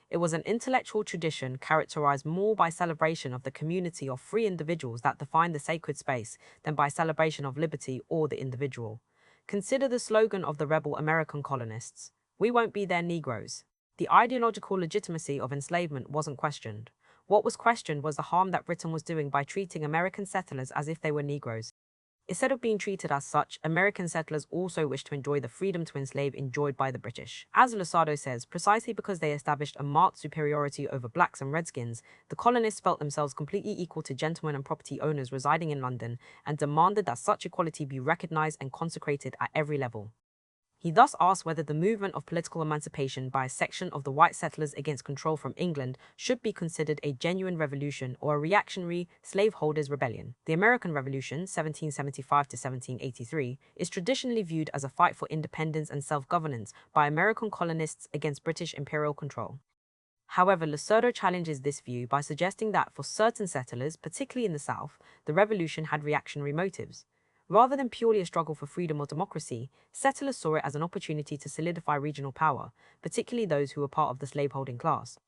A: It was an intellectual tradition characterized more by celebration of the community of free individuals that defined the sacred space than by celebration of liberty or the individual. Consider the slogan of the rebel American colonists, "We won't be their Negroes." The ideological legitimacy of enslavement wasn't questioned. What was questioned was the harm that Britain was doing by treating American settlers as if they were Negroes. Instead of being treated as such, American settlers also wished to enjoy the freedom to enslave enjoyed by the British. As Lasardo says, precisely because they established a marked superiority over blacks and redskins, the colonists felt themselves completely equal to gentlemen and property owners residing in London and demanded that such equality be recognized and consecrated at every level. He thus asked whether the movement of political emancipation by a section of the white settlers against control from England should be considered a genuine revolution or a reactionary slaveholders' rebellion. The American Revolution, 1775 to 1783, is traditionally viewed as a fight for independence and self-governance by American colonists against British imperial control. However, Lasotho challenges this view by suggesting that for certain settlers, particularly in the south, the revolution had reactionary motives. Rather than purely a struggle for freedom or democracy, settlers saw it as an opportunity to solidify regional power, particularly those who were part of the slaveholding class.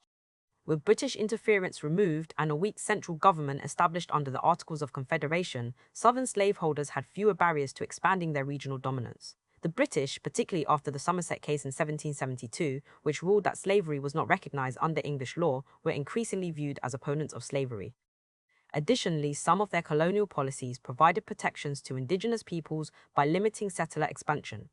A: With British interference removed and a weak central government established under the Articles of Confederation, southern slaveholders had fewer barriers to expanding their regional dominance. The British, particularly after the Somerset case in 1772, which ruled that slavery was not recognized under English law, were increasingly viewed as opponents of slavery. Additionally, some of their colonial policies provided protections to indigenous peoples by limiting settler expansion.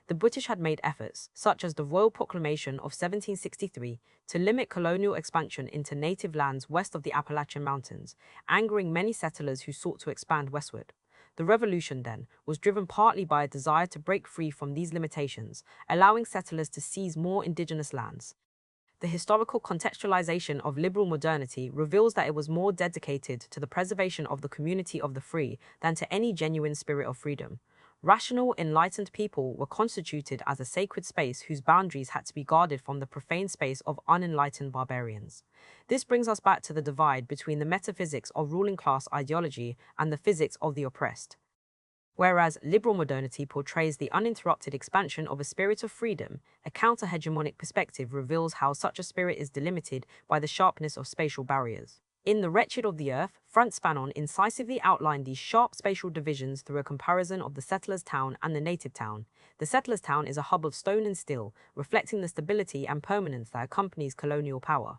A: The British had made efforts, such as the Royal Proclamation of 1763, to limit colonial expansion into native lands west of the Appalachian Mountains, angering many settlers who sought to expand westward. The revolution, then, was driven partly by a desire to break free from these limitations, allowing settlers to seize more indigenous lands. The historical contextualization of liberal modernity reveals that it was more dedicated to the preservation of the community of the free than to any genuine spirit of freedom. Rational, enlightened people were constituted as a sacred space whose boundaries had to be guarded from the profane space of unenlightened barbarians. This brings us back to the divide between the metaphysics of ruling class ideology and the physics of the oppressed. Whereas liberal modernity portrays the uninterrupted expansion of a spirit of freedom, a counter-hegemonic perspective reveals how such a spirit is delimited by the sharpness of spatial barriers. In The Wretched of the Earth, Frantz Fanon incisively outlined these sharp spatial divisions through a comparison of the settler's town and the native town. The settler's town is a hub of stone and steel, reflecting the stability and permanence that accompanies colonial power.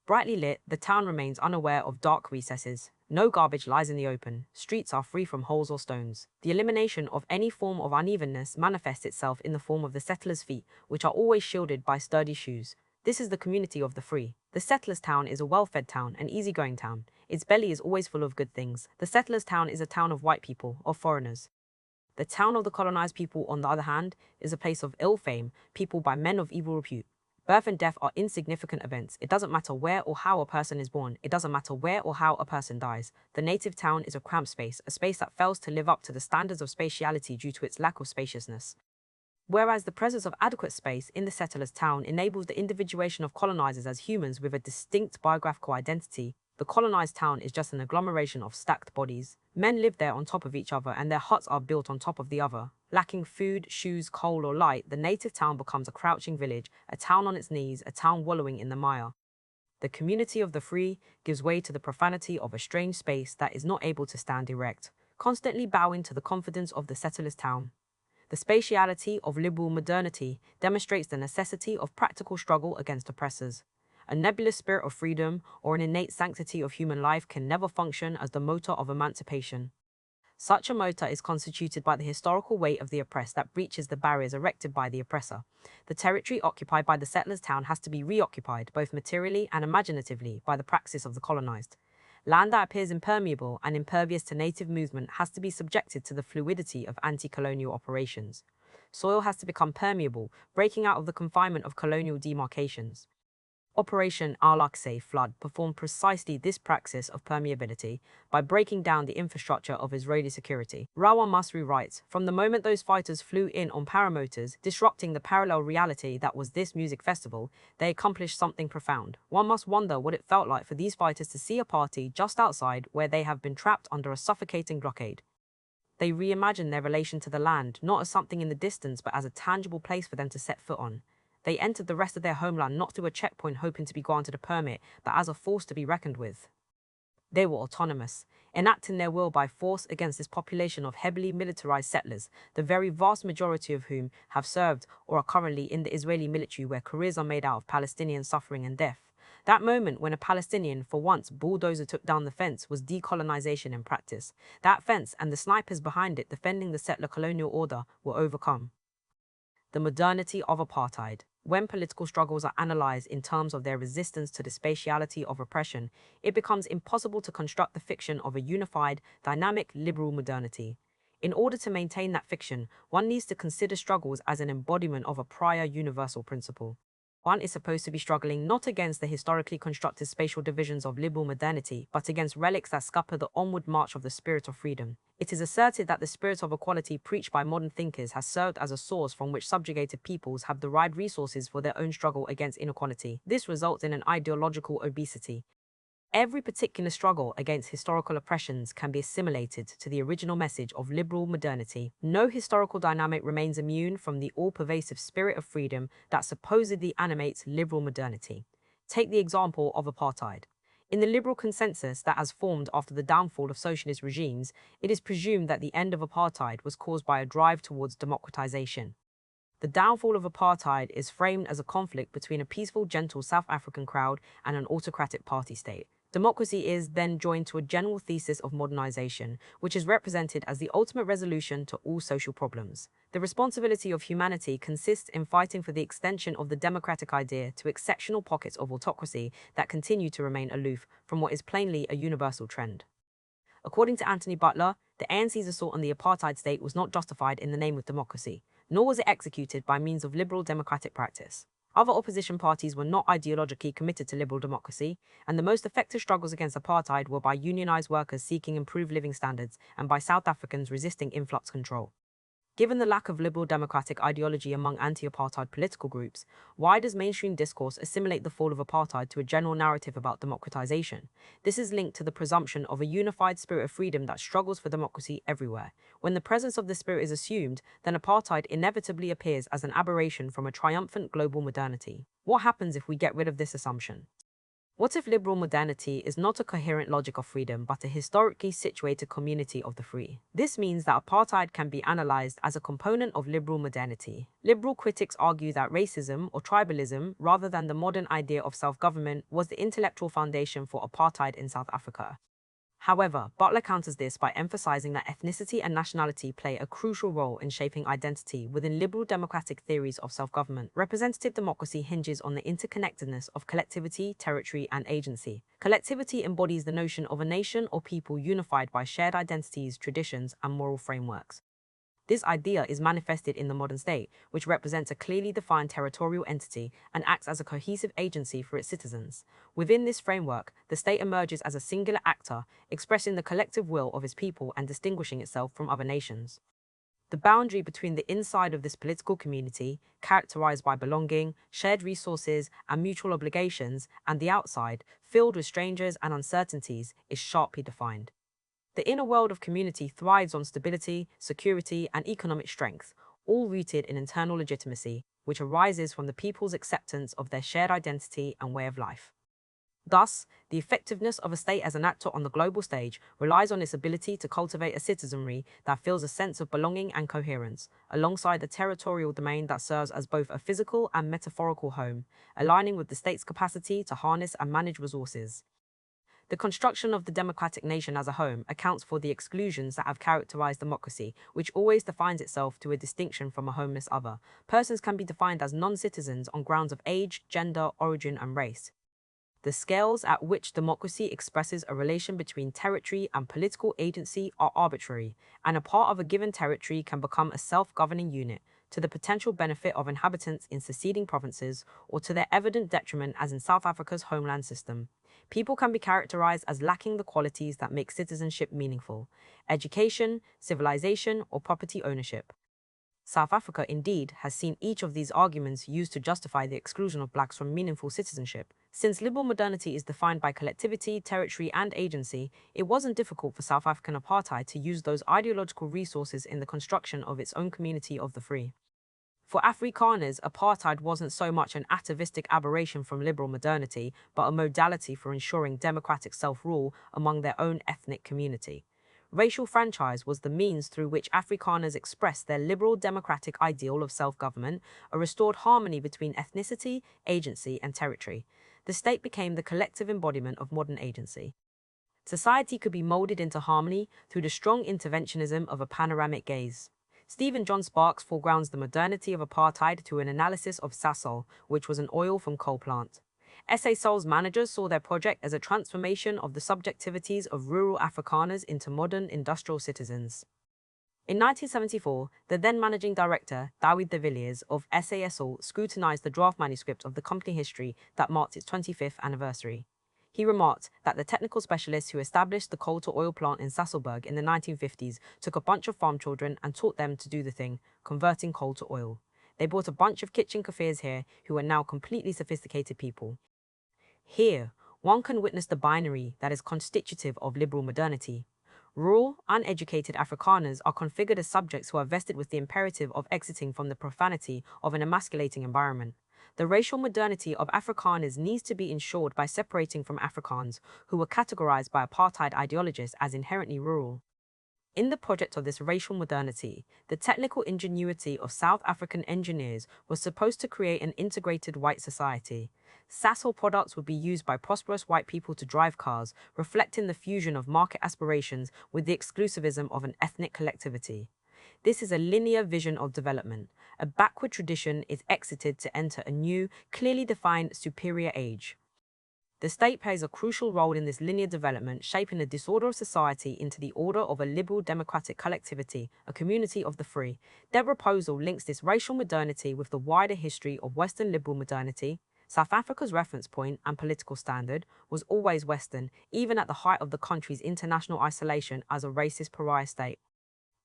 A: Brightly lit, the town remains unaware of dark recesses. No garbage lies in the open. Streets are free from holes or stones. The elimination of any form of unevenness manifests itself in the form of the settler's feet, which are always shielded by sturdy shoes. This is the community of the free. The settler's town is a well-fed town, an easygoing town. Its belly is always full of good things. The settler's town is a town of white people, of foreigners. The town of the colonized people, on the other hand, is a place of ill fame, peopled by men of evil repute. Birth and death are insignificant events. It doesn't matter where or how a person is born. It doesn't matter where or how a person dies. The native town is a cramped space, a space that fails to live up to the standards of spatiality due to its lack of spaciousness. Whereas the presence of adequate space in the settler's town enables the individuation of colonizers as humans with a distinct biographical identity, the colonized town is just an agglomeration of stacked bodies. Men live there on top of each other and their huts are built on top of the other. Lacking food, shoes, coal or light, the native town becomes a crouching village, a town on its knees, a town wallowing in the mire. The community of the free gives way to the profanity of a strange space that is not able to stand erect, constantly bowing to the confidence of the settler's town. The spatiality of liberal modernity demonstrates the necessity of practical struggle against oppressors. A nebulous spirit of freedom or an innate sanctity of human life can never function as the motor of emancipation. Such a motor is constituted by the historical weight of the oppressed that breaches the barriers erected by the oppressor. The territory occupied by the settler's town has to be reoccupied, both materially and imaginatively, by the praxis of the colonized. Land that appears impermeable and impervious to native movement has to be subjected to the fluidity of anti-colonial operations. Soil has to become permeable, breaking out of the confinement of colonial demarcations. Operation Al-Aqsa flood performed precisely this praxis of permeability by breaking down the infrastructure of Israeli security. Rawan Masri writes, from the moment those fighters flew in on paramotors, disrupting the parallel reality that was this music festival, they accomplished something profound. One must wonder what it felt like for these fighters to see a party just outside where they have been trapped under a suffocating blockade. They reimagined their relation to the land, not as something in the distance, but as a tangible place for them to set foot on. They entered the rest of their homeland not through a checkpoint hoping to be granted a permit, but as a force to be reckoned with. They were autonomous, enacting their will by force against this population of heavily militarized settlers, the very vast majority of whom have served or are currently in the Israeli military where careers are made out of Palestinian suffering and death. That moment when a Palestinian, for once, bulldozer took down the fence was decolonization in practice. That fence and the snipers behind it defending the settler colonial order were overcome. The modernity of apartheid. When political struggles are analyzed in terms of their resistance to the spatiality of oppression, it becomes impossible to construct the fiction of a unified, dynamic, liberal modernity. In order to maintain that fiction, one needs to consider struggles as an embodiment of a prior universal principle. One is supposed to be struggling not against the historically constructed spatial divisions of liberal modernity, but against relics that scupper the onward march of the spirit of freedom. It is asserted that the spirit of equality preached by modern thinkers has served as a source from which subjugated peoples have derived resources for their own struggle against inequality. This results in an ideological obesity. Every particular struggle against historical oppressions can be assimilated to the original message of liberal modernity. No historical dynamic remains immune from the all-pervasive spirit of freedom that supposedly animates liberal modernity. Take the example of apartheid. In the liberal consensus that has formed after the downfall of socialist regimes, it is presumed that the end of apartheid was caused by a drive towards democratization. The downfall of apartheid is framed as a conflict between a peaceful, gentle South African crowd and an autocratic party state. Democracy is then joined to a general thesis of modernization, which is represented as the ultimate resolution to all social problems. The responsibility of humanity consists in fighting for the extension of the democratic idea to exceptional pockets of autocracy that continue to remain aloof from what is plainly a universal trend. According to Anthony Butler, the ANC's assault on the apartheid state was not justified in the name of democracy, nor was it executed by means of liberal democratic practice. Other opposition parties were not ideologically committed to liberal democracy, and the most effective struggles against apartheid were by unionized workers seeking improved living standards and by South Africans resisting influx control. Given the lack of liberal democratic ideology among anti-apartheid political groups, why does mainstream discourse assimilate the fall of apartheid to a general narrative about democratization? This is linked to the presumption of a unified spirit of freedom that struggles for democracy everywhere. When the presence of this spirit is assumed, then apartheid inevitably appears as an aberration from a triumphant global modernity. What happens if we get rid of this assumption? What if liberal modernity is not a coherent logic of freedom, but a historically situated community of the free? This means that apartheid can be analyzed as a component of liberal modernity. Liberal critics argue that racism or tribalism, rather than the modern idea of self-government, was the intellectual foundation for apartheid in South Africa. However, Butler counters this by emphasizing that ethnicity and nationality play a crucial role in shaping identity within liberal democratic theories of self-government. Representative democracy hinges on the interconnectedness of collectivity, territory, and agency. Collectivity embodies the notion of a nation or people unified by shared identities, traditions, and moral frameworks. This idea is manifested in the modern state, which represents a clearly defined territorial entity and acts as a cohesive agency for its citizens. Within this framework, the state emerges as a singular actor, expressing the collective will of its people and distinguishing itself from other nations. The boundary between the inside of this political community, characterized by belonging, shared resources, and mutual obligations, and the outside, filled with strangers and uncertainties, is sharply defined. The inner world of community thrives on stability, security, and economic strength, all rooted in internal legitimacy, which arises from the people's acceptance of their shared identity and way of life. Thus, the effectiveness of a state as an actor on the global stage relies on its ability to cultivate a citizenry that feels a sense of belonging and coherence, alongside a territorial domain that serves as both a physical and metaphorical home, aligning with the state's capacity to harness and manage resources. The construction of the democratic nation as a home accounts for the exclusions that have characterized democracy, which always defines itself to a distinction from a homeless other. Persons can be defined as non-citizens on grounds of age, gender, origin, and race. The scales at which democracy expresses a relation between territory and political agency are arbitrary, and a part of a given territory can become a self-governing unit, to the potential benefit of inhabitants in seceding provinces or to their evident detriment as in South Africa's homeland system. People can be characterized as lacking the qualities that make citizenship meaningful: education, civilization, or property ownership. South Africa, indeed, has seen each of these arguments used to justify the exclusion of blacks from meaningful citizenship. Since liberal modernity is defined by collectivity, territory, and agency, it wasn't difficult for South African apartheid to use those ideological resources in the construction of its own community of the free. For Afrikaners, apartheid wasn't so much an atavistic aberration from liberal modernity, but a modality for ensuring democratic self-rule among their own ethnic community. Racial franchise was the means through which Afrikaners expressed their liberal democratic ideal of self-government, a restored harmony between ethnicity, agency, and territory. The state became the collective embodiment of modern agency. Society could be molded into harmony through the strong interventionism of a panoramic gaze. Stephen John Sparks foregrounds the modernity of apartheid through an analysis of Sasol, which was an oil from coal plant. Sasol's managers saw their project as a transformation of the subjectivities of rural Afrikaners into modern industrial citizens. In 1974, the then managing director, David de Villiers of Sasol, scrutinized the draft manuscript of the company history that marked its 25th anniversary. He remarked that the technical specialists who established the coal-to-oil plant in Sasselberg in the 1950s took a bunch of farm children and taught them to do the thing, converting coal to oil. They brought a bunch of kitchen Kafirs here who are now completely sophisticated people. Here, one can witness the binary that is constitutive of liberal modernity. Rural, uneducated Afrikaners are configured as subjects who are vested with the imperative of exiting from the profanity of an emasculating environment. The racial modernity of Afrikaners needs to be ensured by separating from Afrikaans, who were categorized by apartheid ideologists as inherently rural. In the project of this racial modernity, the technical ingenuity of South African engineers was supposed to create an integrated white society. Sasol products would be used by prosperous white people to drive cars, reflecting the fusion of market aspirations with the exclusivism of an ethnic collectivity. This is a linear vision of development. A backward tradition is exited to enter a new, clearly defined superior age. The state plays a crucial role in this linear development, shaping the disorder of society into the order of a liberal democratic collectivity, a community of the free. Their proposal links this racial modernity with the wider history of Western liberal modernity. South Africa's reference point and political standard was always Western, even at the height of the country's international isolation as a racist pariah state.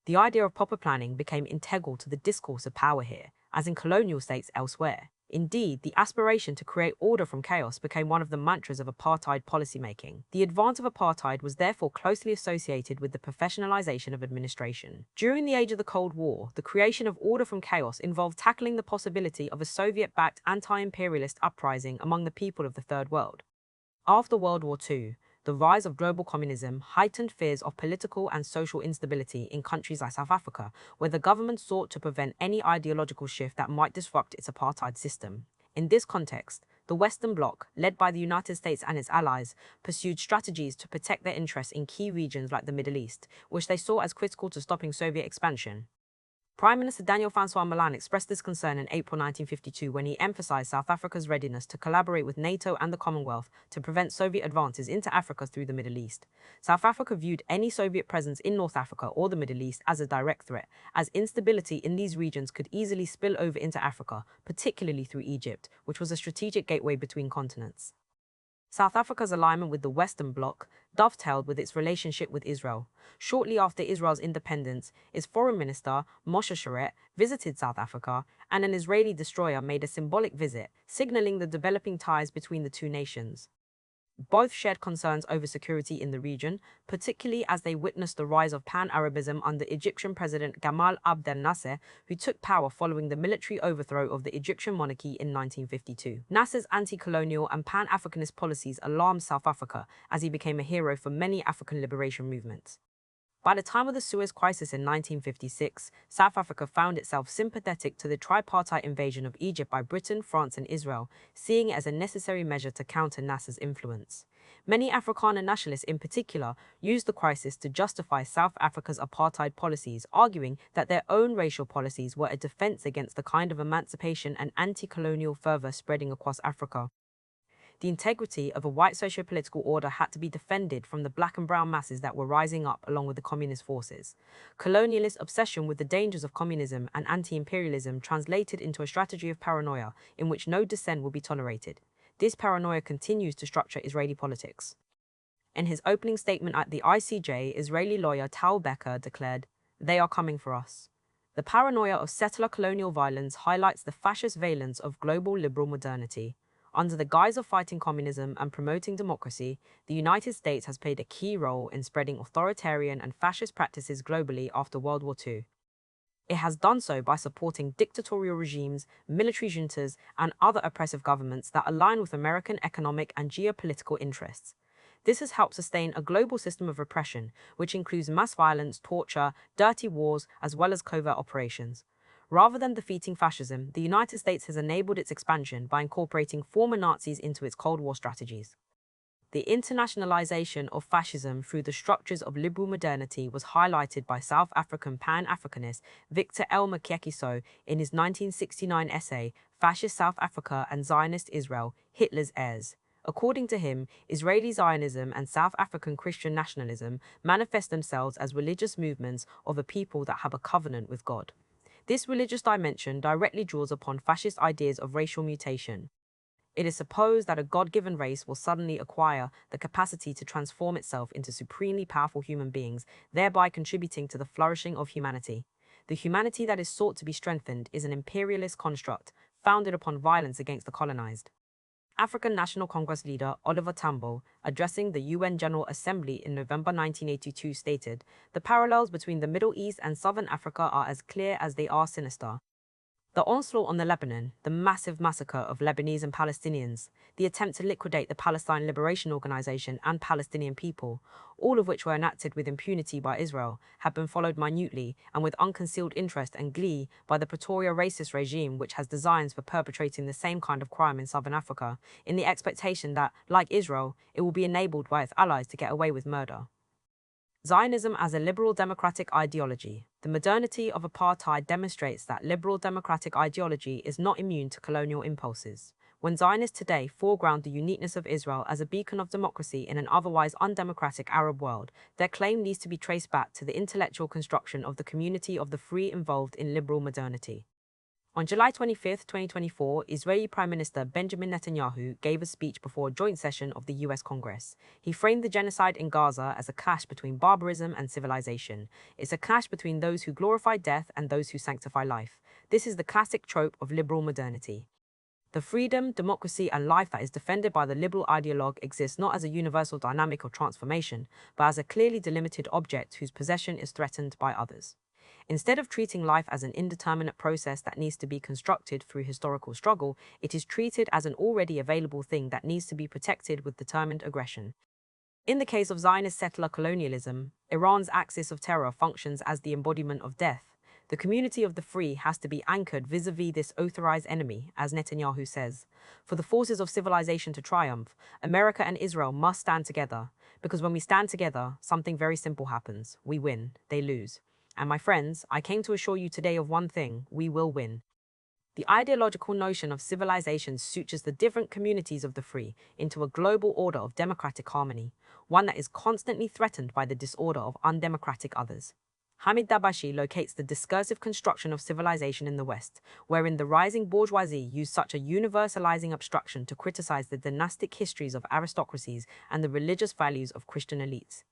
A: The idea of proper planning became integral to the discourse of power here, as in colonial states elsewhere. Indeed, the aspiration to create order from chaos became one of the mantras of apartheid policymaking. The advance of apartheid was therefore closely associated with the professionalization of administration. During the age of the Cold War, the creation of order from chaos involved tackling the possibility of a Soviet-backed anti-imperialist uprising among the people of the Third World. After World War II, the rise of global communism heightened fears of political and social instability in countries like South Africa, where the government sought to prevent any ideological shift that might disrupt its apartheid system. In this context, the Western Bloc, led by the United States and its allies, pursued strategies to protect their interests in key regions like the Middle East, which they saw as critical to stopping Soviet expansion. Prime Minister Daniel Francois Malan expressed this concern in April 1952 when he emphasized South Africa's readiness to collaborate with NATO and the Commonwealth to prevent Soviet advances into Africa through the Middle East. South Africa viewed any Soviet presence in North Africa or the Middle East as a direct threat, as instability in these regions could easily spill over into Africa, particularly through Egypt, which was a strategic gateway between continents. South Africa's alignment with the Western Bloc dovetailed with its relationship with Israel. Shortly after Israel's independence, its foreign minister, Moshe Sharett, visited South Africa, and an Israeli destroyer made a symbolic visit, signaling the developing ties between the two nations. Both shared concerns over security in the region, particularly as they witnessed the rise of pan-Arabism under Egyptian President Gamal Abdel Nasser, who took power following the military overthrow of the Egyptian monarchy in 1952. Nasser's anti-colonial and pan-Africanist policies alarmed South Africa, as he became a hero for many African liberation movements. By the time of the Suez Crisis in 1956, South Africa found itself sympathetic to the tripartite invasion of Egypt by Britain, France, and Israel, seeing it as a necessary measure to counter Nasser's influence. Many Afrikaner nationalists in particular used the crisis to justify South Africa's apartheid policies, arguing that their own racial policies were a defense against the kind of emancipation and anti-colonial fervor spreading across Africa. The integrity of a white socio-political order had to be defended from the black and brown masses that were rising up along with the communist forces. Colonialist obsession with the dangers of communism and anti-imperialism translated into a strategy of paranoia in which no dissent will be tolerated. This paranoia continues to structure Israeli politics. In his opening statement at the ICJ, Israeli lawyer Tal Becker declared, "They are coming for us." The paranoia of settler colonial violence highlights the fascist valence of global liberal modernity. Under the guise of fighting communism and promoting democracy, the United States has played a key role in spreading authoritarian and fascist practices globally after World War II. It has done so by supporting dictatorial regimes, military juntas, and other oppressive governments that align with American economic and geopolitical interests. This has helped sustain a global system of repression, which includes mass violence, torture, dirty wars, as well as covert operations. Rather than defeating fascism, the United States has enabled its expansion by incorporating former Nazis into its Cold War strategies. The internationalization of fascism through the structures of liberal modernity was highlighted by South African Pan-Africanist Victor L. Mkhiqiso in his 1969 essay, Fascist South Africa and Zionist Israel, Hitler's Heirs. According to him, Israeli Zionism and South African Christian nationalism manifest themselves as religious movements of a people that have a covenant with God. This religious dimension directly draws upon fascist ideas of racial mutation. It is supposed that a God-given race will suddenly acquire the capacity to transform itself into supremely powerful human beings, thereby contributing to the flourishing of humanity. The humanity that is sought to be strengthened is an imperialist construct, founded upon violence against the colonized. African National Congress leader Oliver Tambo, addressing the UN General Assembly in November 1982, stated, "The parallels between the Middle East and Southern Africa are as clear as they are sinister. The onslaught on the Lebanon, the massive massacre of Lebanese and Palestinians, the attempt to liquidate the Palestine Liberation Organization and Palestinian people, all of which were enacted with impunity by Israel, have been followed minutely and with unconcealed interest and glee by the Pretoria racist regime, which has designs for perpetrating the same kind of crime in Southern Africa, in the expectation that, like Israel, it will be enabled by its allies to get away with murder." Zionism as a liberal democratic ideology. The modernity of apartheid demonstrates that liberal democratic ideology is not immune to colonial impulses. When Zionists today foreground the uniqueness of Israel as a beacon of democracy in an otherwise undemocratic Arab world, their claim needs to be traced back to the intellectual construction of the community of the free involved in liberal modernity. On July 25, 2024, Israeli Prime Minister Benjamin Netanyahu gave a speech before a joint session of the US Congress. He framed the genocide in Gaza as a clash between barbarism and civilization. It's a clash between those who glorify death and those who sanctify life. This is the classic trope of liberal modernity. The freedom, democracy, and life that is defended by the liberal ideologue exists not as a universal dynamic of transformation, but as a clearly delimited object whose possession is threatened by others. Instead of treating life as an indeterminate process that needs to be constructed through historical struggle, it is treated as an already available thing that needs to be protected with determined aggression. In the case of Zionist settler colonialism, Iran's axis of terror functions as the embodiment of death. The community of the free has to be anchored vis-a-vis this authorized enemy, as Netanyahu says. For the forces of civilization to triumph, America and Israel must stand together, because when we stand together, something very simple happens. We win, they lose. And my friends, I came to assure you today of one thing: we will win. The ideological notion of civilization sutures the different communities of the free into a global order of democratic harmony, one that is constantly threatened by the disorder of undemocratic others. Hamid Dabashi locates the discursive construction of civilization in the West, wherein the rising bourgeoisie used such a universalizing abstraction to criticize the dynastic histories of aristocracies and the religious values of Christian elites.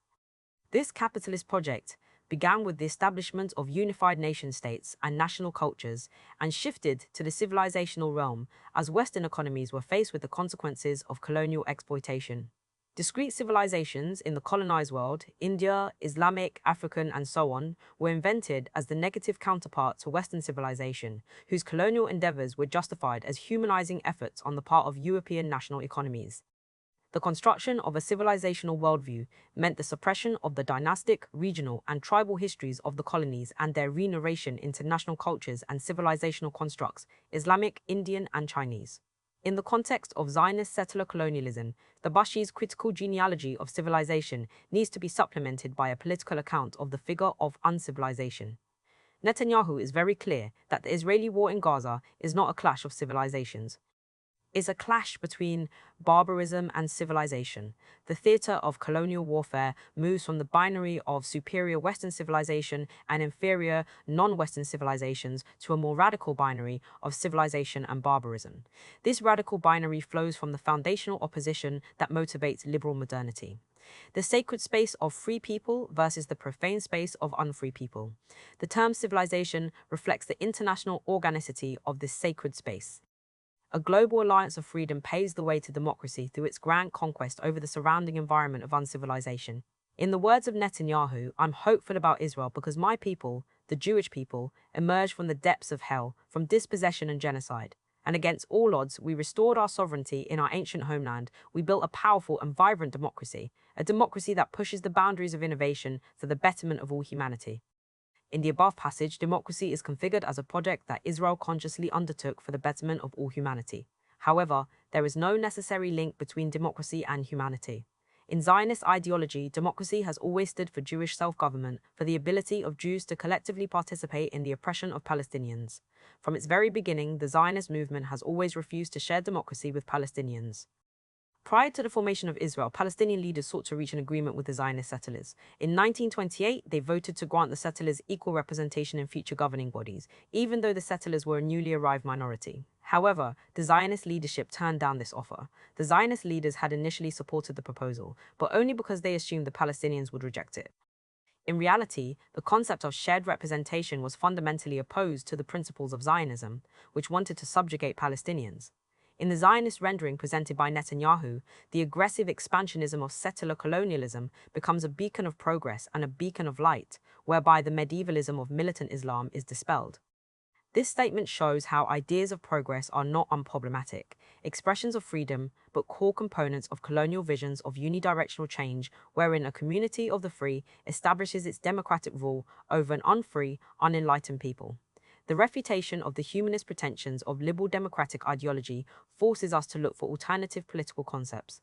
A: This capitalist project began with the establishment of unified nation-states and national cultures and shifted to the civilizational realm as Western economies were faced with the consequences of colonial exploitation. Discrete civilizations in the colonized world, India, Islamic, African, and so on, were invented as the negative counterpart to Western civilization, whose colonial endeavors were justified as humanizing efforts on the part of European national economies. The construction of a civilizational worldview meant the suppression of the dynastic, regional, and tribal histories of the colonies and their re-narration into national cultures and civilizational constructs, Islamic, Indian, and Chinese. In the context of Zionist settler colonialism, Dabashi's critical genealogy of civilization needs to be supplemented by a political account of the figure of uncivilization. Netanyahu is very clear that the Israeli war in Gaza is not a clash of civilizations. Is a clash between barbarism and civilization. The theater of colonial warfare moves from the binary of superior Western civilization and inferior non-Western civilizations to a more radical binary of civilization and barbarism. This radical binary flows from the foundational opposition that motivates liberal modernity. The sacred space of free people versus the profane space of unfree people. The term civilization reflects the international organicity of this sacred space. A global alliance of freedom paves the way to democracy through its grand conquest over the surrounding environment of uncivilization. In the words of Netanyahu, I'm hopeful about Israel because my people, the Jewish people, emerged from the depths of hell, from dispossession and genocide. And against all odds, we restored our sovereignty in our ancient homeland. We built a powerful and vibrant democracy, a democracy that pushes the boundaries of innovation for the betterment of all humanity. In the above passage, democracy is configured as a project that Israel consciously undertook for the betterment of all humanity. However, there is no necessary link between democracy and humanity. In Zionist ideology, democracy has always stood for Jewish self-government, for the ability of Jews to collectively participate in the oppression of Palestinians. From its very beginning, the Zionist movement has always refused to share democracy with Palestinians. Prior to the formation of Israel, Palestinian leaders sought to reach an agreement with the Zionist settlers. In 1928, they voted to grant the settlers equal representation in future governing bodies, even though the settlers were a newly arrived minority. However, the Zionist leadership turned down this offer. The Zionist leaders had initially supported the proposal, but only because they assumed the Palestinians would reject it. In reality, the concept of shared representation was fundamentally opposed to the principles of Zionism, which wanted to subjugate Palestinians. In the Zionist rendering presented by Netanyahu, the aggressive expansionism of settler colonialism becomes a beacon of progress and a beacon of light, whereby the medievalism of militant Islam is dispelled. This statement shows how ideas of progress are not unproblematic, expressions of freedom, but core components of colonial visions of unidirectional change, wherein a community of the free establishes its democratic rule over an unfree, unenlightened people. The refutation of the humanist pretensions of liberal democratic ideology forces us to look for alternative political concepts.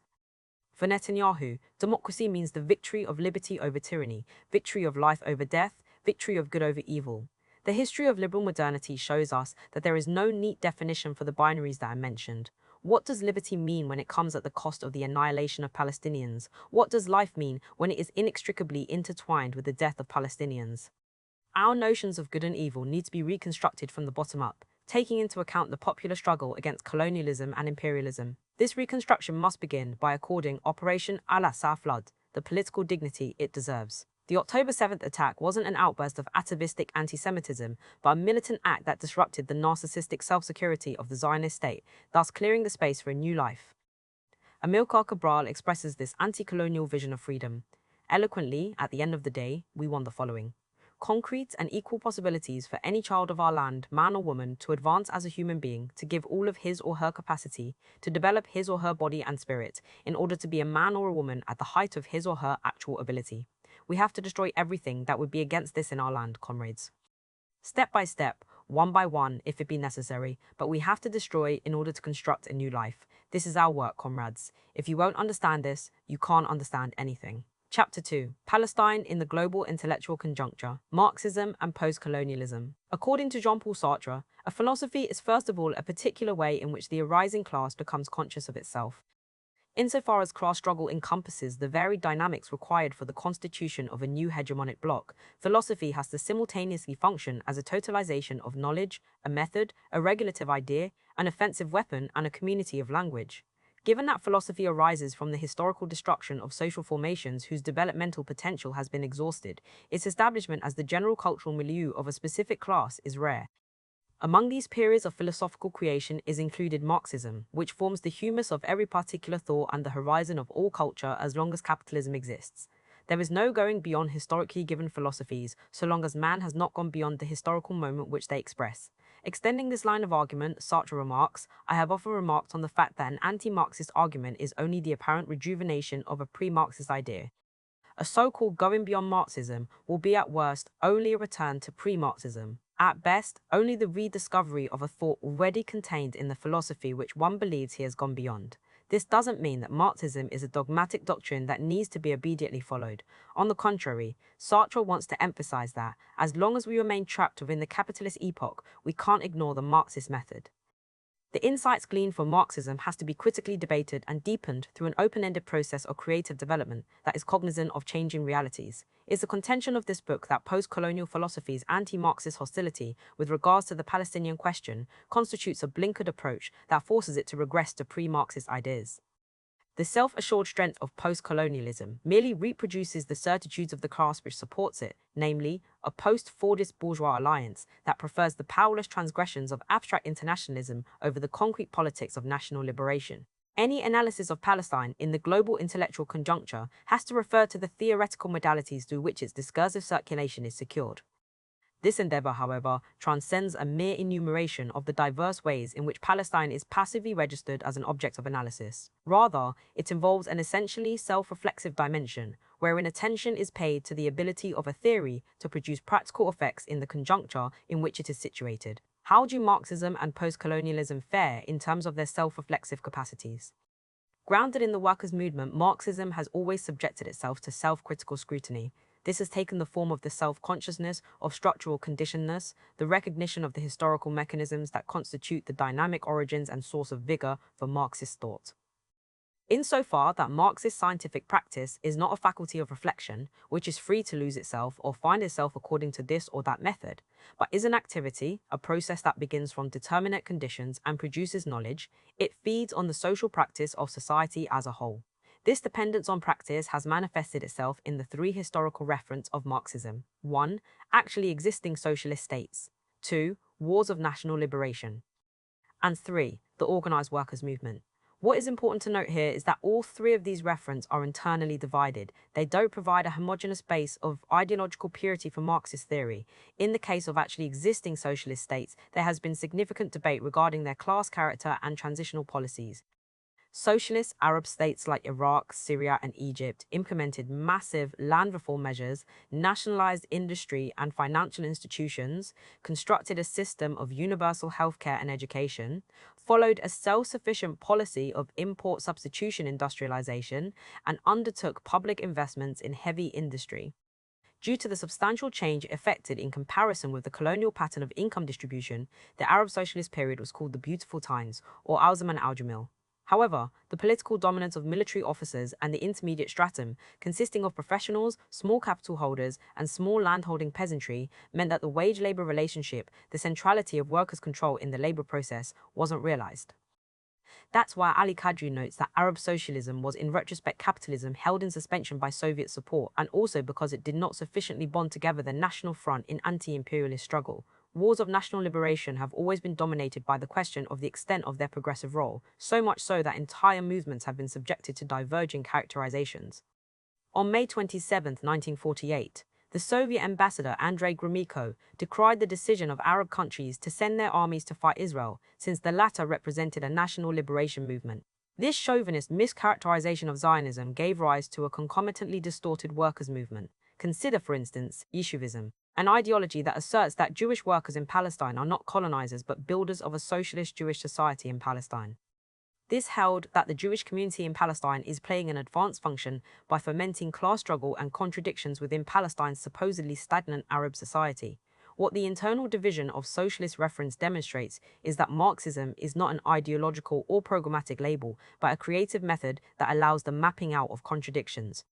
A: For Netanyahu, democracy means the victory of liberty over tyranny, victory of life over death, victory of good over evil. The history of liberal modernity shows us that there is no neat definition for the binaries that I mentioned. What does liberty mean when it comes at the cost of the annihilation of Palestinians? What does life mean when it is inextricably intertwined with the death of Palestinians? Our notions of good and evil need to be reconstructed from the bottom up, taking into account the popular struggle against colonialism and imperialism. This reconstruction must begin by according Operation Al-Aqsa flood the political dignity it deserves. The October 7th attack wasn't an outburst of atavistic anti-Semitism, but a militant act that disrupted the narcissistic self-security of the Zionist state, thus clearing the space for a new life. Amilcar Cabral expresses this anti-colonial vision of freedom. Eloquently, at the end of the day, we want the following: concrete and equal possibilities for any child of our land, man or woman, to advance as a human being, to give all of his or her capacity, to develop his or her body and spirit, in order to be a man or a woman at the height of his or her actual ability. We have to destroy everything that would be against this in our land, comrades. Step by step, one by one, if it be necessary, but we have to destroy in order to construct a new life. This is our work, comrades. If you won't understand this, you can't understand anything. Chapter 2. Palestine in the Global Intellectual Conjuncture, Marxism and Post-Colonialism. According to Jean-Paul Sartre, a philosophy is first of all a particular way in which the arising class becomes conscious of itself. Insofar as class struggle encompasses the varied dynamics required for the constitution of a new hegemonic bloc, philosophy has to simultaneously function as a totalization of knowledge, a method, a regulative idea, an offensive weapon, and a community of language. Given that philosophy arises from the historical destruction of social formations whose developmental potential has been exhausted, its establishment as the general cultural milieu of a specific class is rare. Among these periods of philosophical creation is included Marxism, which forms the humus of every particular thought and the horizon of all culture as long as capitalism exists. There is no going beyond historically given philosophies, so long as man has not gone beyond the historical moment which they express. Extending this line of argument, Sartre remarks, I have often remarked on the fact that an anti-Marxist argument is only the apparent rejuvenation of a pre-Marxist idea. A so-called going beyond Marxism will be at worst only a return to pre-Marxism. At best, only the rediscovery of a thought already contained in the philosophy which one believes he has gone beyond. This doesn't mean that Marxism is a dogmatic doctrine that needs to be obediently followed. On the contrary, Sartre wants to emphasize that, as long as we remain trapped within the capitalist epoch, we can't ignore the Marxist method. The insights gleaned from Marxism has to be critically debated and deepened through an open-ended process of creative development that is cognizant of changing realities. It's the contention of this book that post-colonial philosophy's anti-Marxist hostility with regards to the Palestinian question constitutes a blinkered approach that forces it to regress to pre-Marxist ideas. The self-assured strength of post-colonialism merely reproduces the certitudes of the class which supports it, namely, a post-Fordist bourgeois alliance that prefers the powerless transgressions of abstract internationalism over the concrete politics of national liberation. Any analysis of Palestine in the global intellectual conjuncture has to refer to the theoretical modalities through which its discursive circulation is secured. This endeavor, however, transcends a mere enumeration of the diverse ways in which Palestine is passively registered as an object of analysis. Rather, it involves an essentially self-reflexive dimension, wherein attention is paid to the ability of a theory to produce practical effects in the conjuncture in which it is situated. How do Marxism and post-colonialism fare in terms of their self-reflexive capacities? Grounded in the workers' movement, Marxism has always subjected itself to self-critical scrutiny. This has taken the form of the self-consciousness of structural conditionedness, the recognition of the historical mechanisms that constitute the dynamic origins and source of vigor for Marxist thought. insofar that Marxist scientific practice is not a faculty of reflection, which is free to lose itself or find itself according to this or that method, but is an activity, a process that begins from determinate conditions and produces knowledge. It feeds on the social practice of society as a whole. This dependence on practice has manifested itself in the three historical referents of Marxism. 1. Actually existing socialist states. 2. Wars of national liberation. And 3. The organized workers' movement. What is important to note here is that all three of these referents are internally divided. They don't provide a homogeneous base of ideological purity for Marxist theory. In the case of actually existing socialist states, there has been significant debate regarding their class character and transitional policies. Socialist Arab states like Iraq, Syria, and Egypt implemented massive land reform measures, nationalized industry and financial institutions, constructed a system of universal healthcare and education, followed a self-sufficient policy of import substitution industrialization, and undertook public investments in heavy industry. Due to the substantial change effected in comparison with the colonial pattern of income distribution, the Arab socialist period was called the Beautiful Times, or Al-Zaman al-Jamil. However, the political dominance of military officers and the intermediate stratum, consisting of professionals, small capital holders, and small landholding peasantry, meant that the wage-labor relationship, the centrality of workers' control in the labor process, wasn't realized. That's why Ali Qadri notes that Arab socialism was in retrospect capitalism held in suspension by Soviet support, and also because it did not sufficiently bond together the national front in anti-imperialist struggle. Wars of national liberation have always been dominated by the question of the extent of their progressive role, so much so that entire movements have been subjected to diverging characterizations. On May 27, 1948, the Soviet ambassador Andrei Gromyko decried the decision of Arab countries to send their armies to fight Israel, since the latter represented a national liberation movement. This chauvinist mischaracterization of Zionism gave rise to a concomitantly distorted workers' movement. Consider, for instance, Yeshuvism, an ideology that asserts that Jewish workers in Palestine are not colonizers but builders of a socialist Jewish society in Palestine. This held that the Jewish community in Palestine is playing an advanced function by fomenting class struggle and contradictions within Palestine's supposedly stagnant Arab society. What the internal division of socialist reference demonstrates is that Marxism is not an ideological or programmatic label, but a creative method that allows the mapping out of contradictions.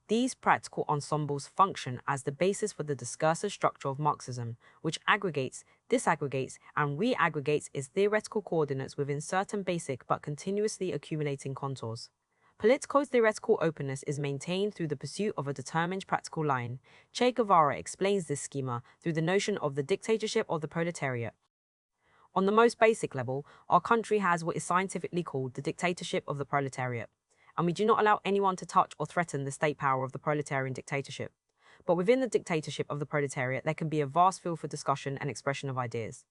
A: These practical ensembles function as the basis for the discursive structure of Marxism, which aggregates, disaggregates, and re-aggregates its theoretical coordinates within certain basic but continuously accumulating contours. Politico-theoretical openness is maintained through the pursuit of a determined practical line. Che Guevara explains this schema through the notion of the dictatorship of the proletariat. On the most basic level, our country has what is scientifically called the dictatorship of the proletariat, and we do not allow anyone to touch or threaten the state power of the proletarian dictatorship. But within the dictatorship of the proletariat, there can be a vast field for discussion and expression of ideas.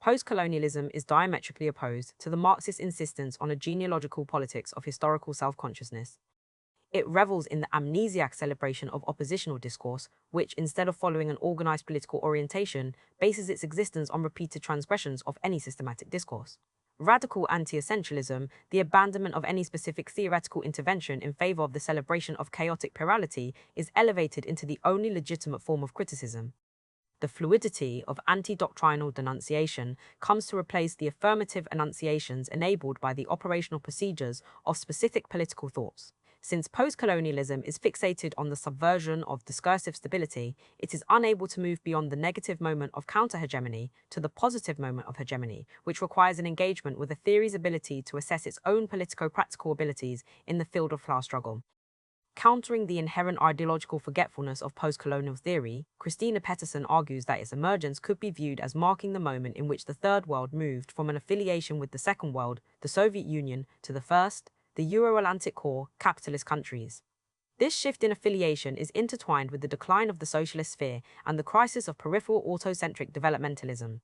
A: Post-colonialism is diametrically opposed to the Marxist insistence on a genealogical politics of historical self-consciousness. It revels in the amnesiac celebration of oppositional discourse, which, instead of following an organized political orientation, bases its existence on repeated transgressions of any systematic discourse. Radical anti-essentialism, the abandonment of any specific theoretical intervention in favor of the celebration of chaotic plurality, is elevated into the only legitimate form of criticism. The fluidity of anti-doctrinal denunciation comes to replace the affirmative enunciations enabled by the operational procedures of specific political thoughts. Since post-colonialism is fixated on the subversion of discursive stability, it is unable to move beyond the negative moment of counter-hegemony to the positive moment of hegemony, which requires an engagement with a theory's ability to assess its own politico-practical abilities in the field of class struggle. Countering the inherent ideological forgetfulness of post-colonial theory, Christina Petterson argues that its emergence could be viewed as marking the moment in which the Third World moved from an affiliation with the Second World, the Soviet Union, to the First, the Euro-Atlantic core, capitalist countries. This shift in affiliation is intertwined with the decline of the socialist sphere and the crisis of peripheral autocentric developmentalism.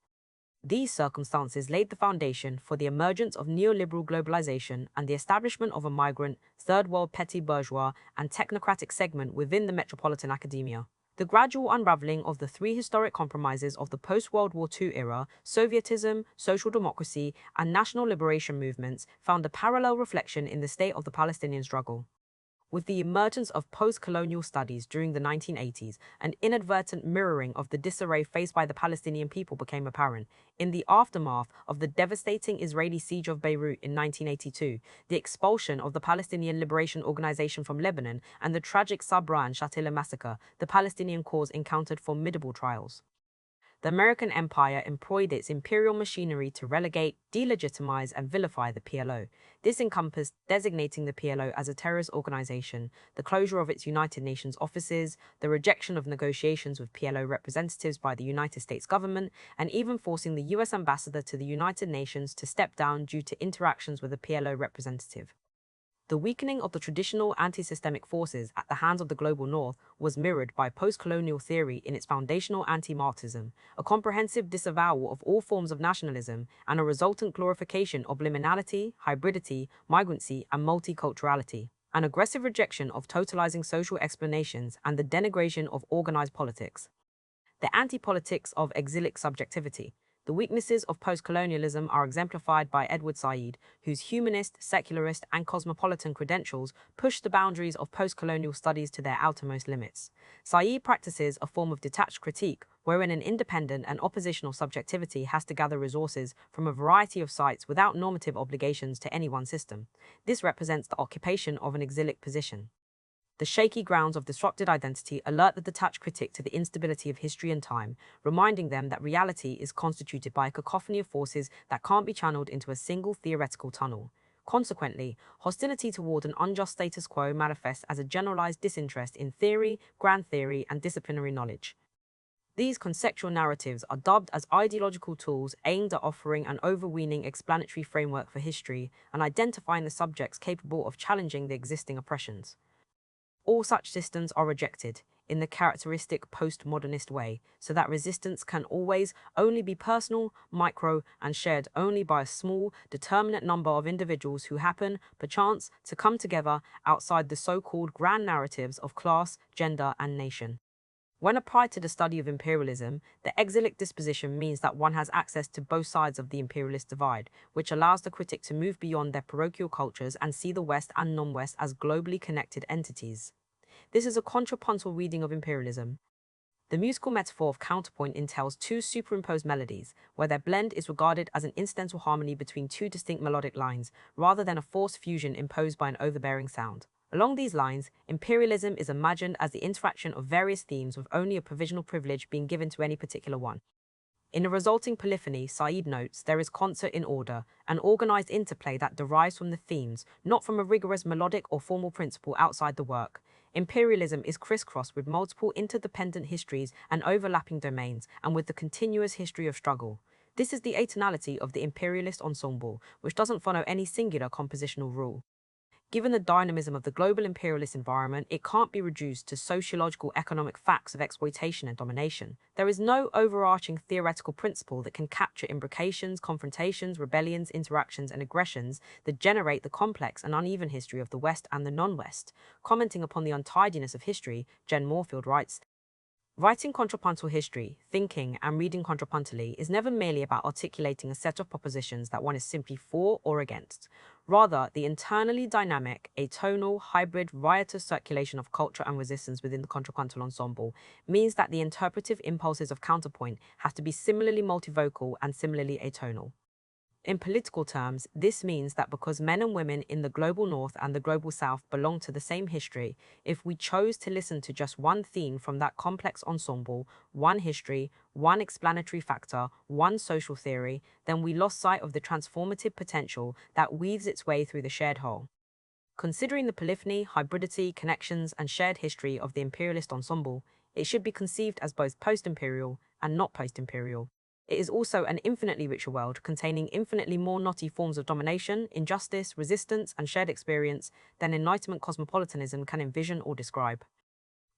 A: These circumstances laid the foundation for the emergence of neoliberal globalization and the establishment of a migrant, third world petty bourgeois and technocratic segment within the metropolitan academia. The gradual unraveling of the three historic compromises of the post-World War II era, Sovietism, social democracy, and national liberation movements, found a parallel reflection in the state of the Palestinian struggle. With the emergence of post-colonial studies during the 1980s, an inadvertent mirroring of the disarray faced by the Palestinian people became apparent. In the aftermath of the devastating Israeli siege of Beirut in 1982, the expulsion of the Palestinian Liberation Organization from Lebanon, and the tragic Sabra and Shatila massacre, the Palestinian cause encountered formidable trials. The American empire employed its imperial machinery to relegate, delegitimize, and vilify the PLO. This encompassed designating the PLO as a terrorist organization, the closure of its United Nations offices, the rejection of negotiations with PLO representatives by the United States government, and even forcing the US ambassador to the United Nations to step down due to interactions with a PLO representative. The weakening of the traditional anti-systemic forces at the hands of the global north was mirrored by post-colonial theory in its foundational anti-Marxism, a comprehensive disavowal of all forms of nationalism, and a resultant glorification of liminality, hybridity, migrancy, and multiculturality, an aggressive rejection of totalizing social explanations and the denigration of organized politics. The anti-politics of exilic subjectivity. The weaknesses of post-colonialism are exemplified by Edward Said, whose humanist, secularist, and cosmopolitan credentials push the boundaries of post-colonial studies to their outermost limits. Said practices a form of detached critique, wherein an independent and oppositional subjectivity has to gather resources from a variety of sites without normative obligations to any one system. This represents the occupation of an exilic position. The shaky grounds of disrupted identity alert the detached critic to the instability of history and time, reminding them that reality is constituted by a cacophony of forces that can't be channeled into a single theoretical tunnel. Consequently, hostility toward an unjust status quo manifests as a generalized disinterest in theory, grand theory, and disciplinary knowledge. These conceptual narratives are dubbed as ideological tools aimed at offering an overweening explanatory framework for history and identifying the subjects capable of challenging the existing oppressions. All such systems are rejected in the characteristic postmodernist way, so that resistance can always only be personal, micro, and shared only by a small, determinate number of individuals who happen, perchance, to come together outside the so-called grand narratives of class, gender, and nation. When applied to the study of imperialism, the exilic disposition means that one has access to both sides of the imperialist divide, which allows the critic to move beyond their parochial cultures and see the West and non-West as globally connected entities. This is a contrapuntal reading of imperialism. The musical metaphor of counterpoint entails two superimposed melodies, where their blend is regarded as an incidental harmony between two distinct melodic lines, rather than a forced fusion imposed by an overbearing sound. Along these lines, imperialism is imagined as the interaction of various themes with only a provisional privilege being given to any particular one. In the resulting polyphony, Said notes, there is concert in order, an organized interplay that derives from the themes, not from a rigorous melodic or formal principle outside the work. Imperialism is crisscrossed with multiple interdependent histories and overlapping domains, and with the continuous history of struggle. This is the atonality of the imperialist ensemble, which doesn't follow any singular compositional rule. Given the dynamism of the global imperialist environment, it can't be reduced to sociological economic facts of exploitation and domination. There is no overarching theoretical principle that can capture imbrications, confrontations, rebellions, interactions, and aggressions that generate the complex and uneven history of the West and the non-West. Commenting upon the untidiness of history, Jen Moorfield writes, writing contrapuntal history, thinking, and reading contrapuntally is never merely about articulating a set of propositions that one is simply for or against. Rather, the internally dynamic, atonal, hybrid, riotous circulation of culture and resistance within the contrapuntal ensemble means that the interpretive impulses of counterpoint have to be similarly multivocal and similarly atonal. In political terms, this means that because men and women in the global north and the global south belong to the same history, if we chose to listen to just one theme from that complex ensemble, one history, one explanatory factor, one social theory, then we lost sight of the transformative potential that weaves its way through the shared whole. Considering the polyphony, hybridity, connections, and shared history of the imperialist ensemble, it should be conceived as both post-imperial and not post-imperial. It is also an infinitely richer world containing infinitely more knotty forms of domination, injustice, resistance, and shared experience than Enlightenment cosmopolitanism can envision or describe.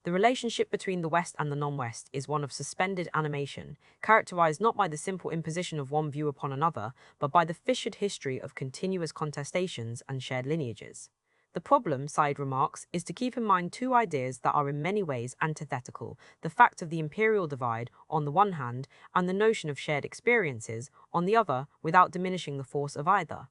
A: The relationship between the West and the non-West is one of suspended animation, characterized not by the simple imposition of one view upon another, but by the fissured history of continuous contestations and shared lineages. The problem, Said remarks, is to keep in mind two ideas that are in many ways antithetical: the fact of the imperial divide, on the one hand, and the notion of shared experiences, on the other, without diminishing the force of either.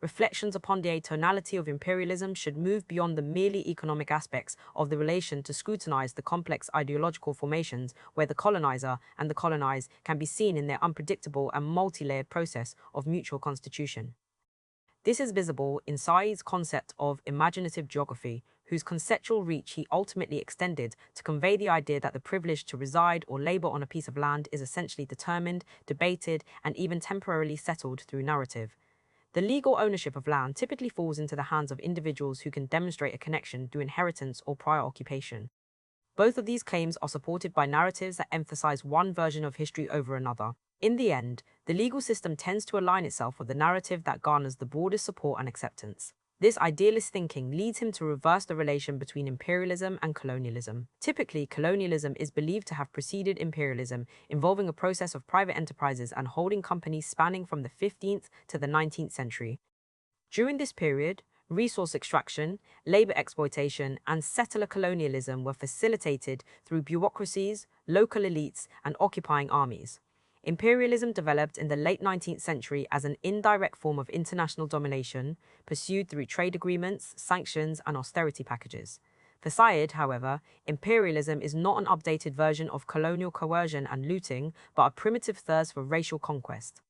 A: reflections upon the atonality of imperialism should move beyond the merely economic aspects of the relation to scrutinize the complex ideological formations where the colonizer and the colonized can be seen in their unpredictable and multi-layered process of mutual constitution. This is visible in Said's concept of imaginative geography, whose conceptual reach he ultimately extended to convey the idea that the privilege to reside or labor on a piece of land is essentially determined, debated, and even temporarily settled through narrative. The legal ownership of land typically falls into the hands of individuals who can demonstrate a connection through inheritance or prior occupation. Both of these claims are supported by narratives that emphasize one version of history over another. In the end, the legal system tends to align itself with the narrative that garners the broadest support and acceptance. This idealist thinking leads him to reverse the relation between imperialism and colonialism. Typically, colonialism is believed to have preceded imperialism, involving a process of private enterprises and holding companies spanning from the 15th to the 19th century. During this period, resource extraction, labor exploitation, and settler colonialism were facilitated through bureaucracies, local elites, and occupying armies. Imperialism developed in the late 19th century as an indirect form of international domination, pursued through trade agreements, sanctions, and austerity packages. For Said, however, imperialism is not an updated version of colonial coercion and looting, but a primitive thirst for racial conquest.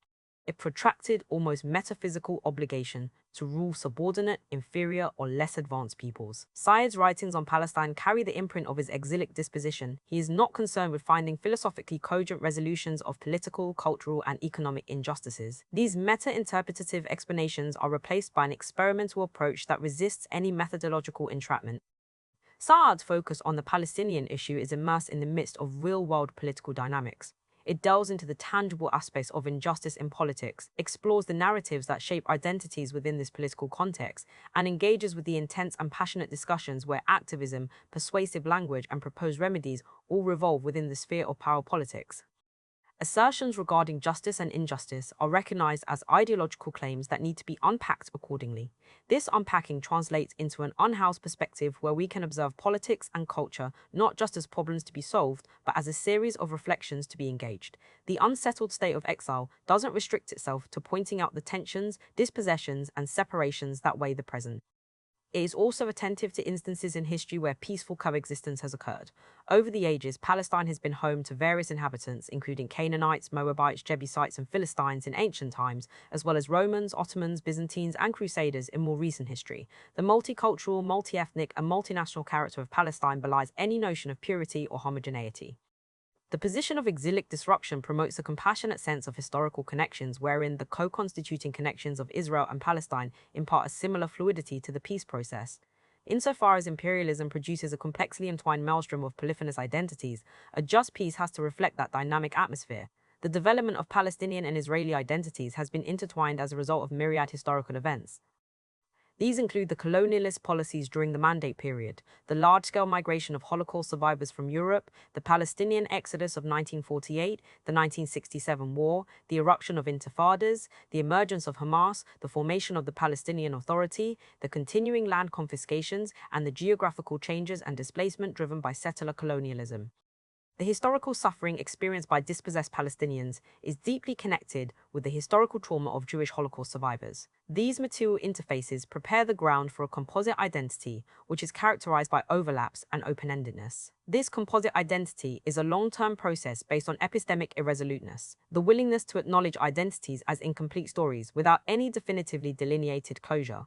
A: A protracted, almost metaphysical obligation to rule subordinate, inferior, or less advanced peoples. Said's writings on Palestine carry the imprint of his exilic disposition. He is not concerned with finding philosophically cogent resolutions of political, cultural, and economic injustices. These meta-interpretative explanations are replaced by an experimental approach that resists any methodological entrapment. Saad's focus on the Palestinian issue is immersed in the midst of real-world political dynamics. It delves into the tangible aspects of injustice in politics, explores the narratives that shape identities within this political context, and engages with the intense and passionate discussions where activism, persuasive language, and proposed remedies all revolve within the sphere of power politics. Assertions regarding justice and injustice are recognized as ideological claims that need to be unpacked accordingly. This unpacking translates into an unhoused perspective where we can observe politics and culture not just as problems to be solved, but as a series of reflections to be engaged. The unsettled state of exile doesn't restrict itself to pointing out the tensions, dispossessions, and separations that weigh the present. It is also attentive to instances in history where peaceful coexistence has occurred. Over the ages, Palestine has been home to various inhabitants, including Canaanites, Moabites, Jebusites, and Philistines in ancient times, as well as Romans, Ottomans, Byzantines, and Crusaders in more recent history. The multicultural, multi-ethnic, and multinational character of Palestine belies any notion of purity or homogeneity. The position of exilic disruption promotes a compassionate sense of historical connections wherein the co-constituting connections of Israel and Palestine impart a similar fluidity to the peace process. Insofar as imperialism produces a complexly entwined maelstrom of polyphonous identities, a just peace has to reflect that dynamic atmosphere. The development of Palestinian and Israeli identities has been intertwined as a result of myriad historical events. These include the colonialist policies during the Mandate period, the large-scale migration of Holocaust survivors from Europe, the Palestinian exodus of 1948, the 1967 war, the eruption of intifadas, the emergence of Hamas, the formation of the Palestinian Authority, the continuing land confiscations, and the geographical changes and displacement driven by settler colonialism. The historical suffering experienced by dispossessed Palestinians is deeply connected with the historical trauma of Jewish Holocaust survivors. These material interfaces prepare the ground for a composite identity, which is characterized by overlaps and open-endedness. This composite identity is a long-term process based on epistemic irresoluteness, the willingness to acknowledge identities as incomplete stories without any definitively delineated closure.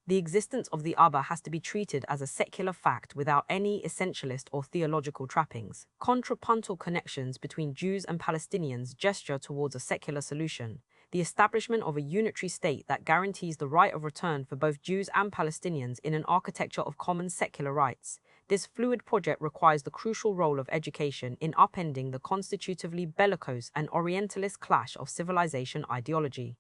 A: The existence of the other has to be treated as a secular fact without any essentialist or theological trappings. Contrapuntal connections between Jews and Palestinians gesture towards a secular solution, the establishment of a unitary state that guarantees the right of return for both Jews and Palestinians in an architecture of common secular rights. This fluid project requires the crucial role of education in upending the constitutively bellicose and Orientalist clash of civilization ideology.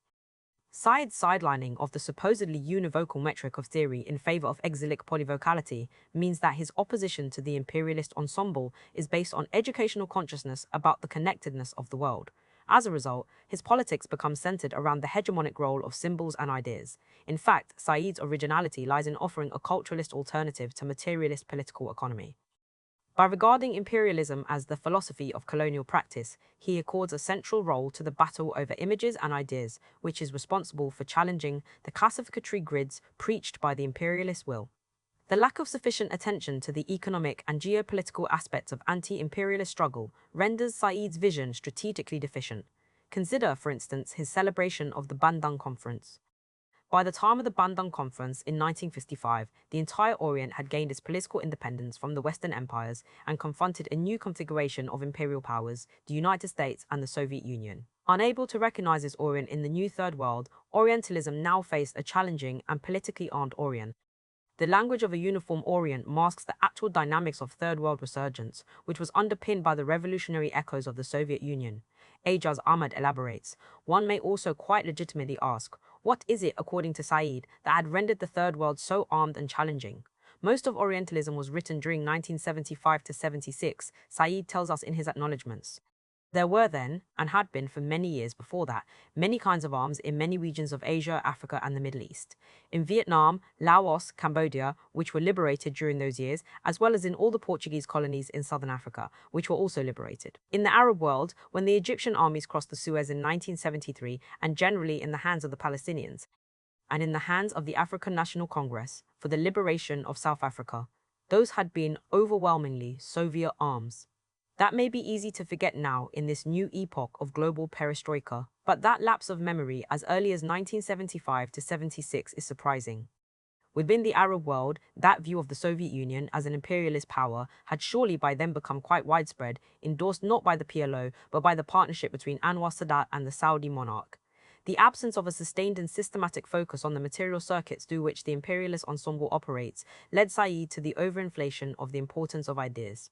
A: Said's sidelining of the supposedly univocal metric of theory in favor of exilic polyvocality means that his opposition to the imperialist ensemble is based on educational consciousness about the connectedness of the world. As a result, his politics become centered around the hegemonic role of symbols and ideas. In fact, Said's originality lies in offering a culturalist alternative to materialist political economy. By regarding imperialism as the philosophy of colonial practice, he accords a central role to the battle over images and ideas, which is responsible for challenging the classificatory grids preached by the imperialist will. The lack of sufficient attention to the economic and geopolitical aspects of anti-imperialist struggle renders Said's vision strategically deficient. Consider, for instance, his celebration of the Bandung Conference. By the time of the Bandung Conference in 1955, the entire Orient had gained its political independence from the Western empires and confronted a new configuration of imperial powers, the United States and the Soviet Union. Unable to recognize its Orient in the new Third World, Orientalism now faced a challenging and politically armed Orient. The language of a uniform Orient masks the actual dynamics of Third World resurgence, which was underpinned by the revolutionary echoes of the Soviet Union. Ajaz Ahmad elaborates, one may also quite legitimately ask, what is it, according to Said, that had rendered the Third World so armed and challenging? Most of Orientalism was written during 1975 to 76, Said tells us in his acknowledgements. There were then, and had been for many years before that, many kinds of arms in many regions of Asia, Africa, and the Middle East. In Vietnam, Laos, Cambodia, which were liberated during those years, as well as in all the Portuguese colonies in southern Africa, which were also liberated. In the Arab world, when the Egyptian armies crossed the Suez in 1973, and generally in the hands of the Palestinians, and in the hands of the African National Congress for the liberation of South Africa, those had been overwhelmingly Soviet arms. That may be easy to forget now in this new epoch of global perestroika, but that lapse of memory as early as 1975 to 76 is surprising. Within the Arab world, that view of the Soviet Union as an imperialist power had surely by then become quite widespread, endorsed not by the PLO, but by the partnership between Anwar Sadat and the Saudi monarch. The absence of a sustained and systematic focus on the material circuits through which the imperialist ensemble operates led Said to the overinflation of the importance of ideas.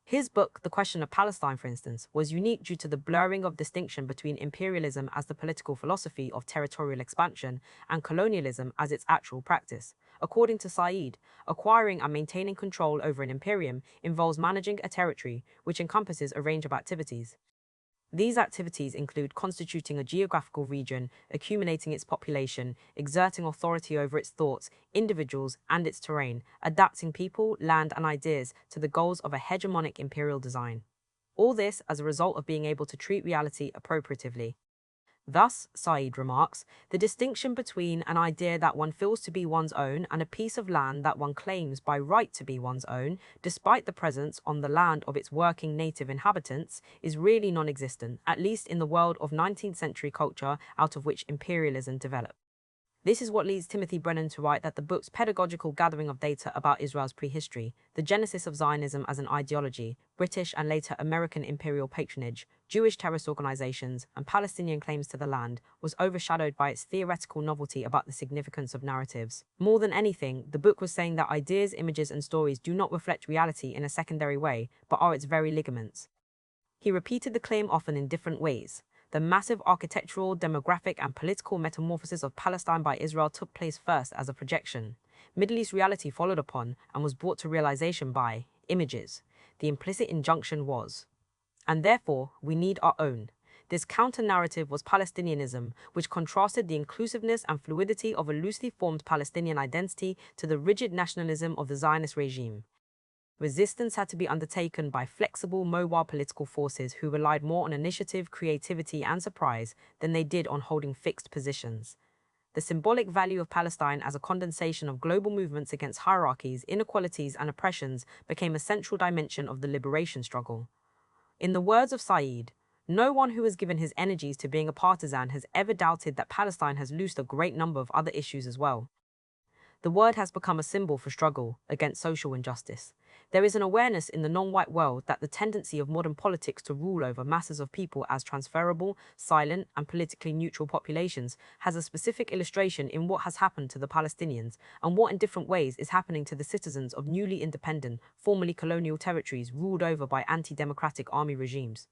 A: His book, The Question of Palestine, for instance, was unique due to the blurring of distinction between imperialism as the political philosophy of territorial expansion and colonialism as its actual practice. According to Said, acquiring and maintaining control over an imperium involves managing a territory, which encompasses a range of activities. These activities include constituting a geographical region, accumulating its population, exerting authority over its thoughts, individuals, and its terrain, adapting people, land, and ideas to the goals of a hegemonic imperial design. All this as a result of being able to treat reality appropriatively. Thus, Said remarks, the distinction between an idea that one feels to be one's own and a piece of land that one claims by right to be one's own, despite the presence on the land of its working native inhabitants, is really non-existent, at least in the world of 19th century culture out of which imperialism developed. This is what leads Timothy Brennan to write that the book's pedagogical gathering of data about Israel's prehistory, the genesis of Zionism as an ideology, British and later American imperial patronage, Jewish terrorist organizations, and Palestinian claims to the land, was overshadowed by its theoretical novelty about the significance of narratives. More than anything, the book was saying that ideas, images, and stories do not reflect reality in a secondary way, but are its very ligaments. He repeated the claim often in different ways. The massive architectural, demographic, and political metamorphosis of Palestine by Israel took place first as a projection. Middle East reality followed upon and was brought to realization by images. The implicit injunction was, and therefore we need our own. This counter-narrative was Palestinianism, which contrasted the inclusiveness and fluidity of a loosely formed Palestinian identity to the rigid nationalism of the Zionist regime. Resistance had to be undertaken by flexible, mobile political forces who relied more on initiative, creativity, and surprise than they did on holding fixed positions. The symbolic value of Palestine as a condensation of global movements against hierarchies, inequalities, and oppressions became a central dimension of the liberation struggle. In the words of Said, no one who has given his energies to being a partisan has ever doubted that Palestine has loosed a great number of other issues as well. The word has become a symbol for struggle against social injustice. There is an awareness in the non-white world that the tendency of modern politics to rule over masses of people as transferable, silent, and politically neutral populations has a specific illustration in what has happened to the Palestinians and what in different ways is happening to the citizens of newly independent, formerly colonial territories ruled over by anti-democratic army regimes.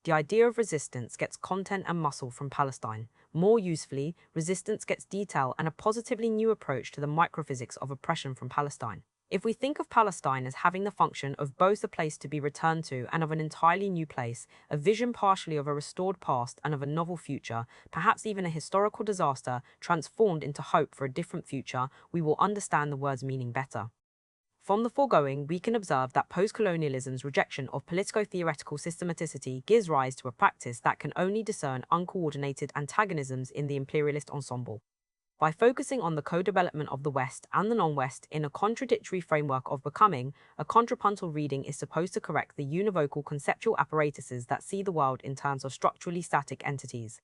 A: The idea of resistance gets content and muscle from Palestine. More usefully, resistance gets detail and a positively new approach to the microphysics of oppression from Palestine. If we think of Palestine as having the function of both a place to be returned to and of an entirely new place, a vision partially of a restored past and of a novel future, perhaps even a historical disaster transformed into hope for a different future, we will understand the word's meaning better. From the foregoing, we can observe that post-colonialism's rejection of politico-theoretical systematicity gives rise to a practice that can only discern uncoordinated antagonisms in the imperialist ensemble. By focusing on the co-development of the West and the non-West in a contradictory framework of becoming, a contrapuntal reading is supposed to correct the univocal conceptual apparatuses that see the world in terms of structurally static entities.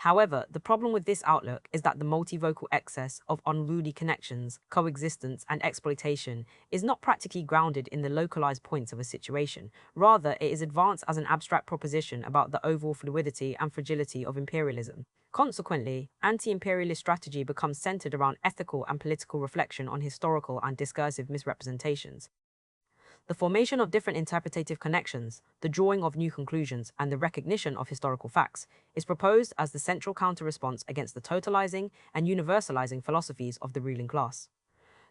A: However, the problem with this outlook is that the multivocal excess of unruly connections, coexistence, and exploitation is not practically grounded in the localized points of a situation. Rather, it is advanced as an abstract proposition about the overall fluidity and fragility of imperialism. Consequently, anti-imperialist strategy becomes centered around ethical and political reflection on historical and discursive misrepresentations. The formation of different interpretative connections, the drawing of new conclusions, and the recognition of historical facts is proposed as the central counter-response against the totalizing and universalizing philosophies of the ruling class.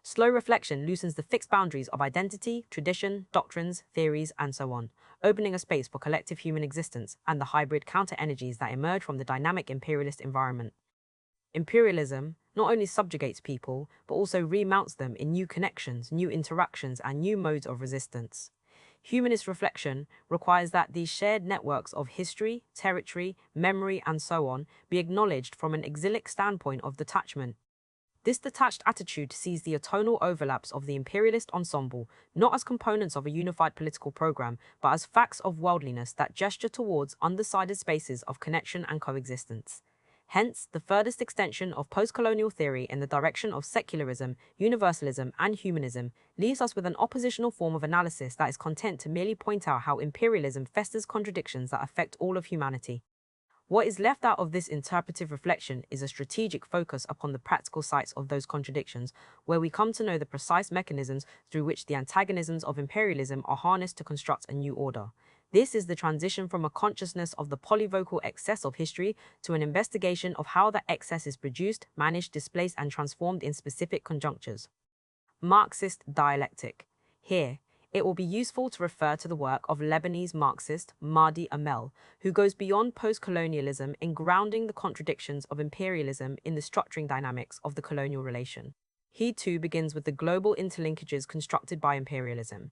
A: Slow reflection loosens the fixed boundaries of identity, tradition, doctrines, theories, and so on, opening a space for collective human existence and the hybrid counter-energies that emerge from the dynamic imperialist environment. Imperialism not only subjugates people, but also remounts them in new connections, new interactions, and new modes of resistance. Humanist reflection requires that these shared networks of history, territory, memory, and so on be acknowledged from an exilic standpoint of detachment. This detached attitude sees the atonal overlaps of the imperialist ensemble not as components of a unified political program, but as facts of worldliness that gesture towards undecided spaces of connection and coexistence. Hence, the furthest extension of post-colonial theory in the direction of secularism, universalism, and humanism leaves us with an oppositional form of analysis that is content to merely point out how imperialism festers contradictions that affect all of humanity. What is left out of this interpretive reflection is a strategic focus upon the practical sites of those contradictions, where we come to know the precise mechanisms through which the antagonisms of imperialism are harnessed to construct a new order. This is the transition from a consciousness of the polyvocal excess of history to an investigation of how that excess is produced, managed, displaced, and transformed in specific conjunctures. Marxist dialectic. Here, it will be useful to refer to the work of Lebanese Marxist Mahdi Amel, who goes beyond post-colonialism in grounding the contradictions of imperialism in the structuring dynamics of the colonial relation. He too begins with the global interlinkages constructed by imperialism.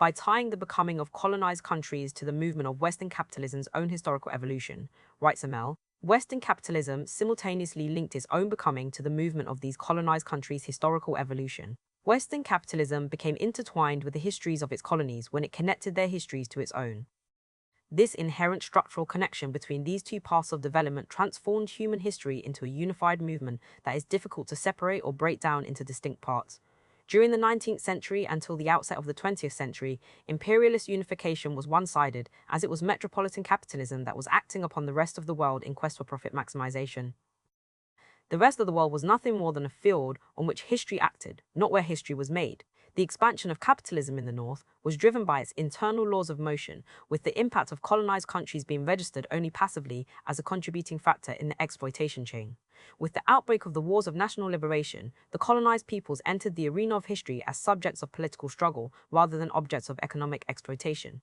A: By tying the becoming of colonized countries to the movement of Western capitalism's own historical evolution, writes Amel, Western capitalism simultaneously linked its own becoming to the movement of these colonized countries' historical evolution. Western capitalism became intertwined with the histories of its colonies when it connected their histories to its own. This inherent structural connection between these two paths of development transformed human history into a unified movement that is difficult to separate or break down into distinct parts. During the 19th century until the outset of the 20th century, imperialist unification was one-sided, as it was metropolitan capitalism that was acting upon the rest of the world in quest for profit maximization. The rest of the world was nothing more than a field on which history acted, not where history was made. The expansion of capitalism in the North was driven by its internal laws of motion, with the impact of colonized countries being registered only passively as a contributing factor in the exploitation chain. With the outbreak of the wars of national liberation, the colonized peoples entered the arena of history as subjects of political struggle rather than objects of economic exploitation.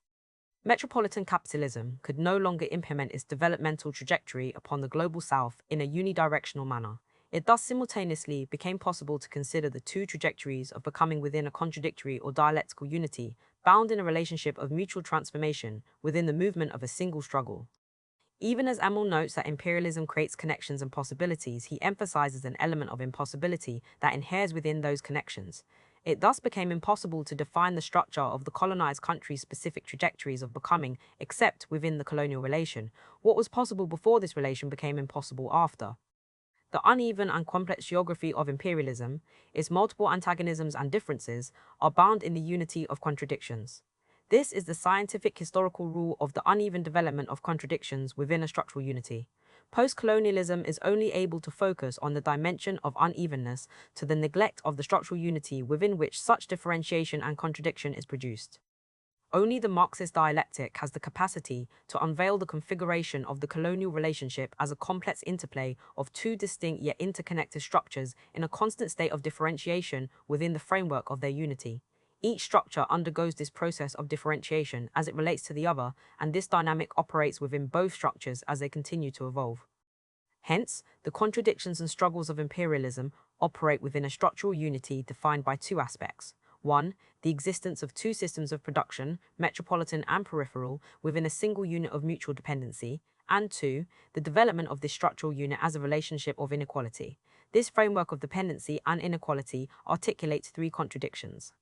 A: Metropolitan capitalism could no longer implement its developmental trajectory upon the global south in a unidirectional manner. It thus simultaneously became possible to consider the two trajectories of becoming within a contradictory or dialectical unity, bound in a relationship of mutual transformation within the movement of a single struggle. Even as Amel notes that imperialism creates connections and possibilities, he emphasizes an element of impossibility that inheres within those connections. It thus became impossible to define the structure of the colonized country's specific trajectories of becoming except within the colonial relation. What was possible before this relation became impossible after. The uneven and complex geography of imperialism, its multiple antagonisms and differences, are bound in the unity of contradictions. This is the scientific historical rule of the uneven development of contradictions within a structural unity. Post-colonialism is only able to focus on the dimension of unevenness to the neglect of the structural unity within which such differentiation and contradiction is produced. Only the Marxist dialectic has the capacity to unveil the configuration of the colonial relationship as a complex interplay of two distinct yet interconnected structures in a constant state of differentiation within the framework of their unity. Each structure undergoes this process of differentiation as it relates to the other, and this dynamic operates within both structures as they continue to evolve. Hence, the contradictions and struggles of imperialism operate within a structural unity defined by two aspects. 1. The existence of two systems of production, metropolitan and peripheral, within a single unit of mutual dependency, and 2. The development of this structural unit as a relationship of inequality. This framework of dependency and inequality articulates three contradictions.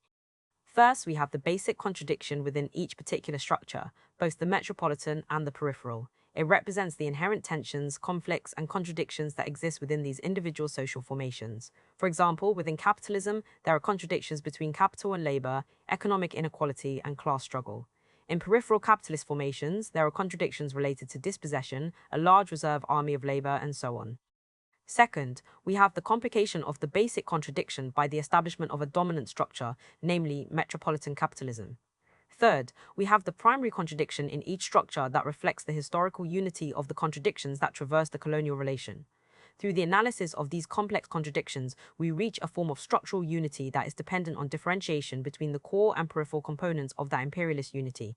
A: First, we have the basic contradiction within each particular structure, both the metropolitan and the peripheral. It represents the inherent tensions, conflicts, and contradictions that exist within these individual social formations. For example, within capitalism, there are contradictions between capital and labor, economic inequality, and class struggle. In peripheral capitalist formations, there are contradictions related to dispossession, a large reserve army of labor, and so on. Second, we have the complication of the basic contradiction by the establishment of a dominant structure, namely metropolitan capitalism. Third, we have the primary contradiction in each structure that reflects the historical unity of the contradictions that traverse the colonial relation. Through the analysis of these complex contradictions, we reach a form of structural unity that is dependent on differentiation between the core and peripheral components of that imperialist unity.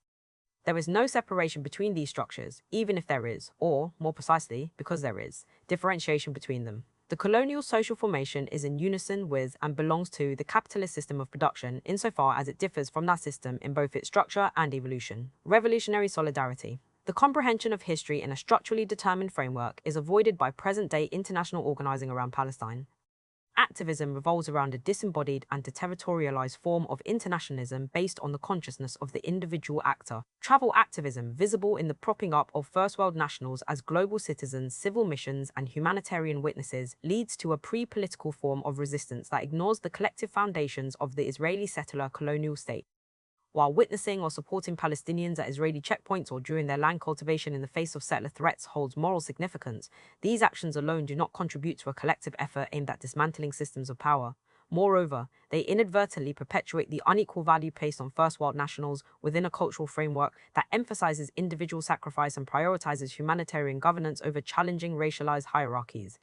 A: There is no separation between these structures, even if there is, or, more precisely, because there is, differentiation between them. The colonial social formation is in unison with and belongs to the capitalist system of production insofar as it differs from that system in both its structure and evolution. Revolutionary solidarity. The comprehension of history in a structurally determined framework is avoided by present-day international organizing around Palestine. Activism revolves around a disembodied and deterritorialized form of internationalism based on the consciousness of the individual actor. Travel activism, visible in the propping up of first world nationals as global citizens, civil missions, and humanitarian witnesses, leads to a pre-political form of resistance that ignores the collective foundations of the Israeli settler colonial state. While witnessing or supporting Palestinians at Israeli checkpoints or during their land cultivation in the face of settler threats holds moral significance, these actions alone do not contribute to a collective effort aimed at dismantling systems of power. Moreover, they inadvertently perpetuate the unequal value placed on first world nationals within a cultural framework that emphasizes individual sacrifice and prioritizes humanitarian governance over challenging racialized hierarchies.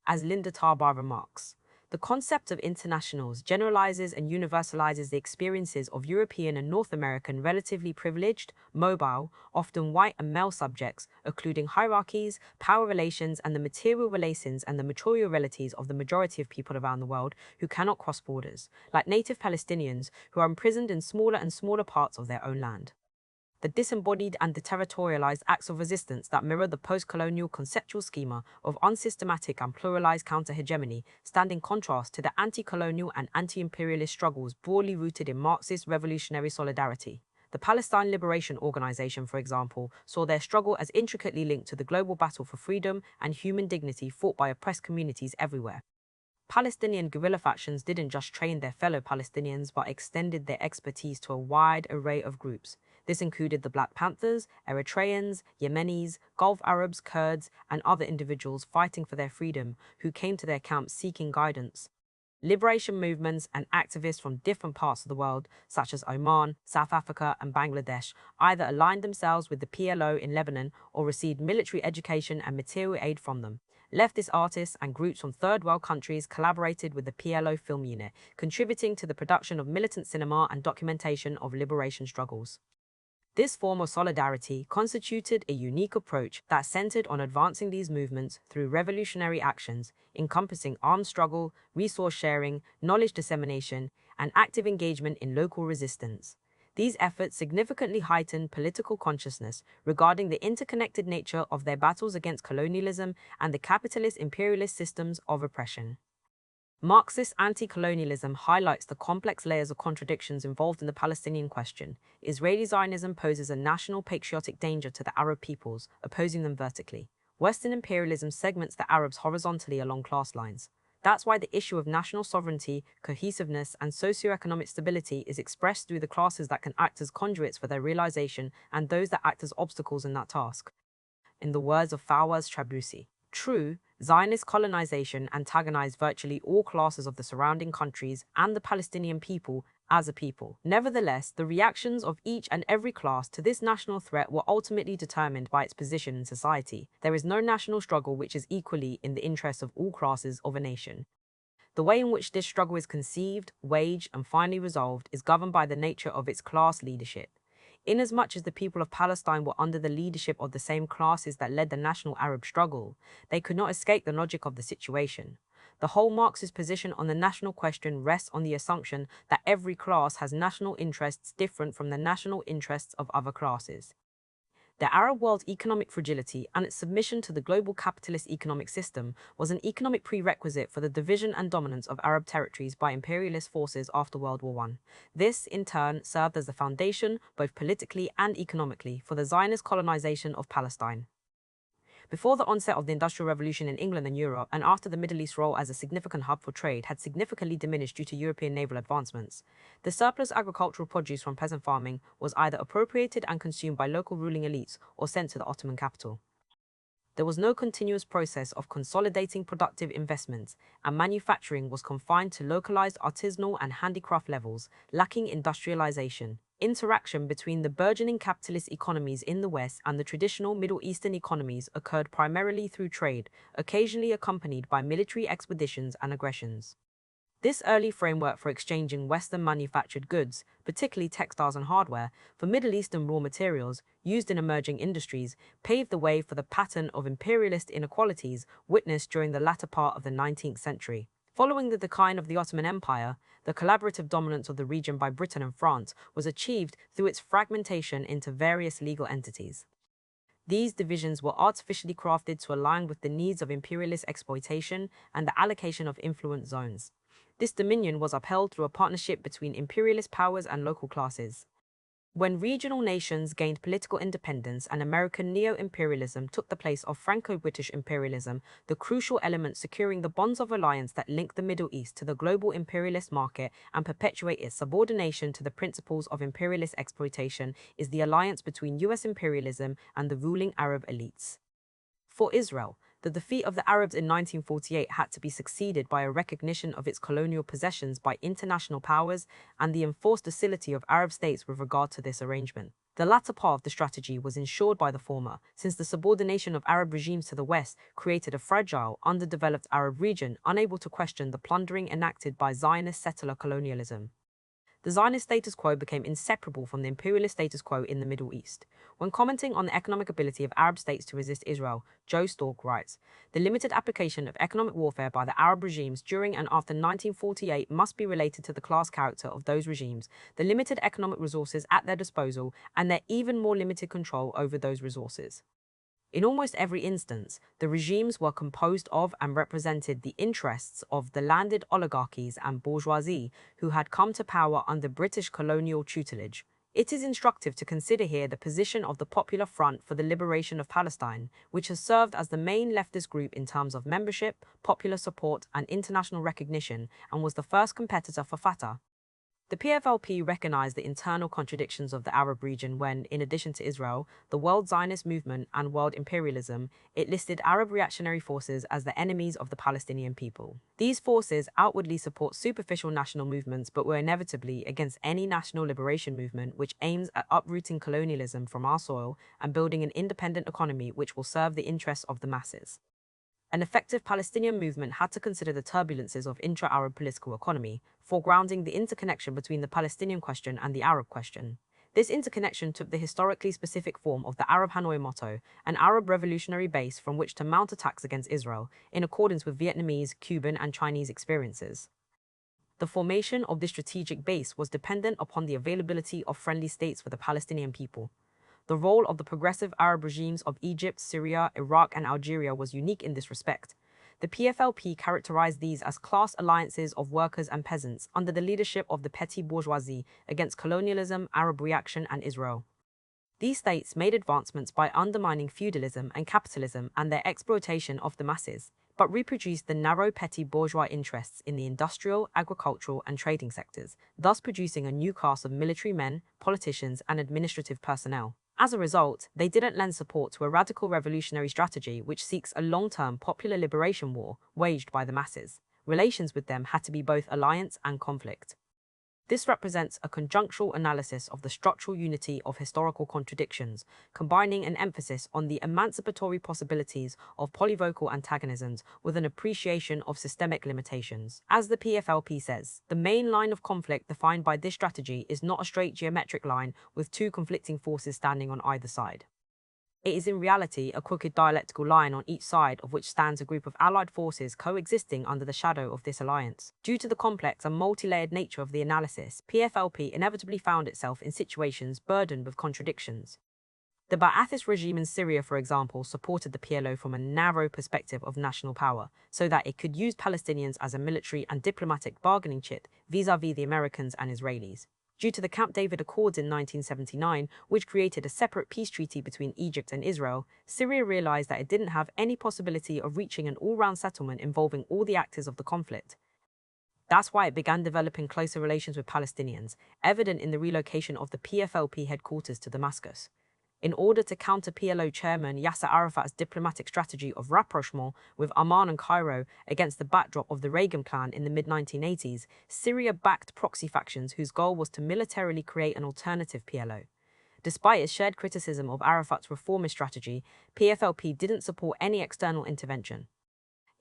A: As Linda Tarbar remarks, the concept of internationals generalizes and universalizes the experiences of European and North American relatively privileged, mobile, often white and male subjects, occluding hierarchies, power relations, and the material relations and the material realities of the majority of people around the world who cannot cross borders, like native Palestinians who are imprisoned in smaller and smaller parts of their own land. The disembodied and deterritorialized acts of resistance that mirror the post-colonial conceptual schema of unsystematic and pluralized counter-hegemony stand in contrast to the anti-colonial and anti-imperialist struggles broadly rooted in Marxist revolutionary solidarity. The Palestine Liberation Organization, for example, saw their struggle as intricately linked to the global battle for freedom and human dignity fought by oppressed communities everywhere. Palestinian guerrilla factions didn't just train their fellow Palestinians but extended their expertise to a wide array of groups. This included the Black Panthers, Eritreans, Yemenis, Gulf Arabs, Kurds, and other individuals fighting for their freedom who came to their camps seeking guidance. Liberation movements and activists from different parts of the world, such as Oman, South Africa, and Bangladesh, either aligned themselves with the PLO in Lebanon or received military education and material aid from them. Leftist artists and groups from third world countries collaborated with the PLO film unit, contributing to the production of militant cinema and documentation of liberation struggles. This form of solidarity constituted a unique approach that centered on advancing these movements through revolutionary actions, encompassing armed struggle, resource sharing, knowledge dissemination, and active engagement in local resistance. These efforts significantly heightened political consciousness regarding the interconnected nature of their battles against colonialism and the capitalist imperialist systems of oppression. Marxist anti-colonialism highlights the complex layers of contradictions involved in the Palestinian question. Israeli Zionism poses a national patriotic danger to the Arab peoples, opposing them vertically. Western imperialism segments the Arabs horizontally along class lines. That's why the issue of national sovereignty, cohesiveness, and socioeconomic stability is expressed through the classes that can act as conduits for their realization and those that act as obstacles in that task. In the words of Fawaz Trablusi, true, Zionist colonization antagonized virtually all classes of the surrounding countries and the Palestinian people as a people. Nevertheless, the reactions of each and every class to this national threat were ultimately determined by its position in society. There is no national struggle which is equally in the interest of all classes of a nation. The way in which this struggle is conceived, waged, and finally resolved is governed by the nature of its class leadership. Inasmuch as the people of Palestine were under the leadership of the same classes that led the national Arab struggle, they could not escape the logic of the situation. The whole Marxist position on the national question rests on the assumption that every class has national interests different from the national interests of other classes. The Arab world's economic fragility and its submission to the global capitalist economic system was an economic prerequisite for the division and dominance of Arab territories by imperialist forces after World War I. This, in turn, served as the foundation, both politically and economically, for the Zionist colonization of Palestine. Before the onset of the Industrial Revolution in England and Europe, and after the Middle East's role as a significant hub for trade had significantly diminished due to European naval advancements, the surplus agricultural produce from peasant farming was either appropriated and consumed by local ruling elites or sent to the Ottoman capital. There was no continuous process of consolidating productive investments, and manufacturing was confined to localized artisanal and handicraft levels, lacking industrialization. Interaction between the burgeoning capitalist economies in the West and the traditional Middle Eastern economies occurred primarily through trade, occasionally accompanied by military expeditions and aggressions. This early framework for exchanging Western manufactured goods, particularly textiles and hardware, for Middle Eastern raw materials used in emerging industries, paved the way for the pattern of imperialist inequalities witnessed during the latter part of the 19th century. Following the decline of the Ottoman Empire, the collaborative dominance of the region by Britain and France was achieved through its fragmentation into various legal entities. These divisions were artificially crafted to align with the needs of imperialist exploitation and the allocation of influence zones. This dominion was upheld through a partnership between imperialist powers and local classes. When regional nations gained political independence and American neo-imperialism took the place of Franco-British imperialism, the crucial element securing the bonds of alliance that link the Middle East to the global imperialist market and perpetuate its subordination to the principles of imperialist exploitation is the alliance between US imperialism and the ruling Arab elites. For Israel, the defeat of the Arabs in 1948 had to be succeeded by a recognition of its colonial possessions by international powers and the enforced docility of Arab states with regard to this arrangement. The latter part of the strategy was ensured by the former, since the subordination of Arab regimes to the West created a fragile, underdeveloped Arab region unable to question the plundering enacted by Zionist settler colonialism. The Zionist status quo became inseparable from the imperialist status quo in the Middle East. When commenting on the economic ability of Arab states to resist Israel, Joe Stork writes, "The limited application of economic warfare by the Arab regimes during and after 1948 must be related to the class character of those regimes, the limited economic resources at their disposal, and their even more limited control over those resources." In almost every instance, the regimes were composed of and represented the interests of the landed oligarchies and bourgeoisie who had come to power under British colonial tutelage. It is instructive to consider here the position of the Popular Front for the Liberation of Palestine, which has served as the main leftist group in terms of membership, popular support, and international recognition, and was the first competitor for Fatah. The PFLP recognized the internal contradictions of the Arab region when, in addition to Israel, the World Zionist Movement and world imperialism, it listed Arab reactionary forces as the enemies of the Palestinian people. These forces outwardly support superficial national movements but were inevitably against any national liberation movement which aims at uprooting colonialism from our soil and building an independent economy which will serve the interests of the masses. An effective Palestinian movement had to consider the turbulences of intra-Arab political economy, foregrounding the interconnection between the Palestinian question and the Arab question. This interconnection took the historically specific form of the Arab Hanoi motto, an Arab revolutionary base from which to mount attacks against Israel, in accordance with Vietnamese, Cuban, and Chinese experiences. The formation of this strategic base was dependent upon the availability of friendly states for the Palestinian people. The role of the progressive Arab regimes of Egypt, Syria, Iraq, and Algeria was unique in this respect. The PFLP characterized these as class alliances of workers and peasants under the leadership of the petty bourgeoisie against colonialism, Arab reaction, and Israel. These states made advancements by undermining feudalism and capitalism and their exploitation of the masses, but reproduced the narrow petty bourgeois interests in the industrial, agricultural, and trading sectors, thus producing a new class of military men, politicians, and administrative personnel. As a result, they didn't lend support to a radical revolutionary strategy which seeks a long-term popular liberation war waged by the masses. Relations with them had to be both alliance and conflict. This represents a conjunctural analysis of the structural unity of historical contradictions, combining an emphasis on the emancipatory possibilities of polyvocal antagonisms with an appreciation of systemic limitations. As the PFLP says, the main line of conflict defined by this strategy is not a straight geometric line with two conflicting forces standing on either side. It is in reality a crooked dialectical line on each side of which stands a group of allied forces coexisting under the shadow of this alliance. Due to the complex and multi-layered nature of the analysis, PFLP inevitably found itself in situations burdened with contradictions. The Ba'athist regime in Syria, for example, supported the PLO from a narrow perspective of national power, so that it could use Palestinians as a military and diplomatic bargaining chip vis-à-vis the Americans and Israelis. Due to the Camp David Accords in 1979, which created a separate peace treaty between Egypt and Israel, Syria realized that it didn't have any possibility of reaching an all-round settlement involving all the actors of the conflict. That's why it began developing closer relations with Palestinians, evident in the relocation of the PFLP headquarters to Damascus. In order to counter PLO chairman Yasser Arafat's diplomatic strategy of rapprochement with Amman and Cairo against the backdrop of the Reagan plan in the mid-1980s, Syria backed proxy factions whose goal was to militarily create an alternative PLO. Despite its shared criticism of Arafat's reformist strategy, PFLP didn't support any external intervention.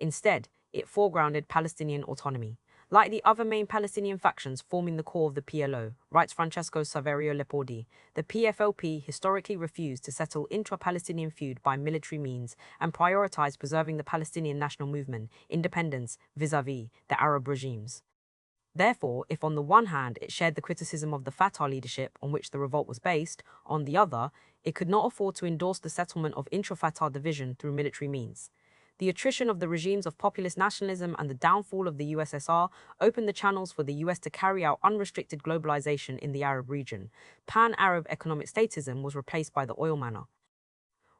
A: Instead, it foregrounded Palestinian autonomy. Like the other main Palestinian factions forming the core of the PLO, writes Francesco Saverio Lepordi, the PFLP historically refused to settle intra-Palestinian feud by military means and prioritized preserving the Palestinian national movement, independence, vis-à-vis the Arab regimes. Therefore, if on the one hand it shared the criticism of the Fatah leadership on which the revolt was based, on the other, it could not afford to endorse the settlement of intra-Fatah division through military means. The attrition of the regimes of populist nationalism and the downfall of the USSR opened the channels for the US to carry out unrestricted globalization in the Arab region. Pan-Arab economic statism was replaced by the oil manor.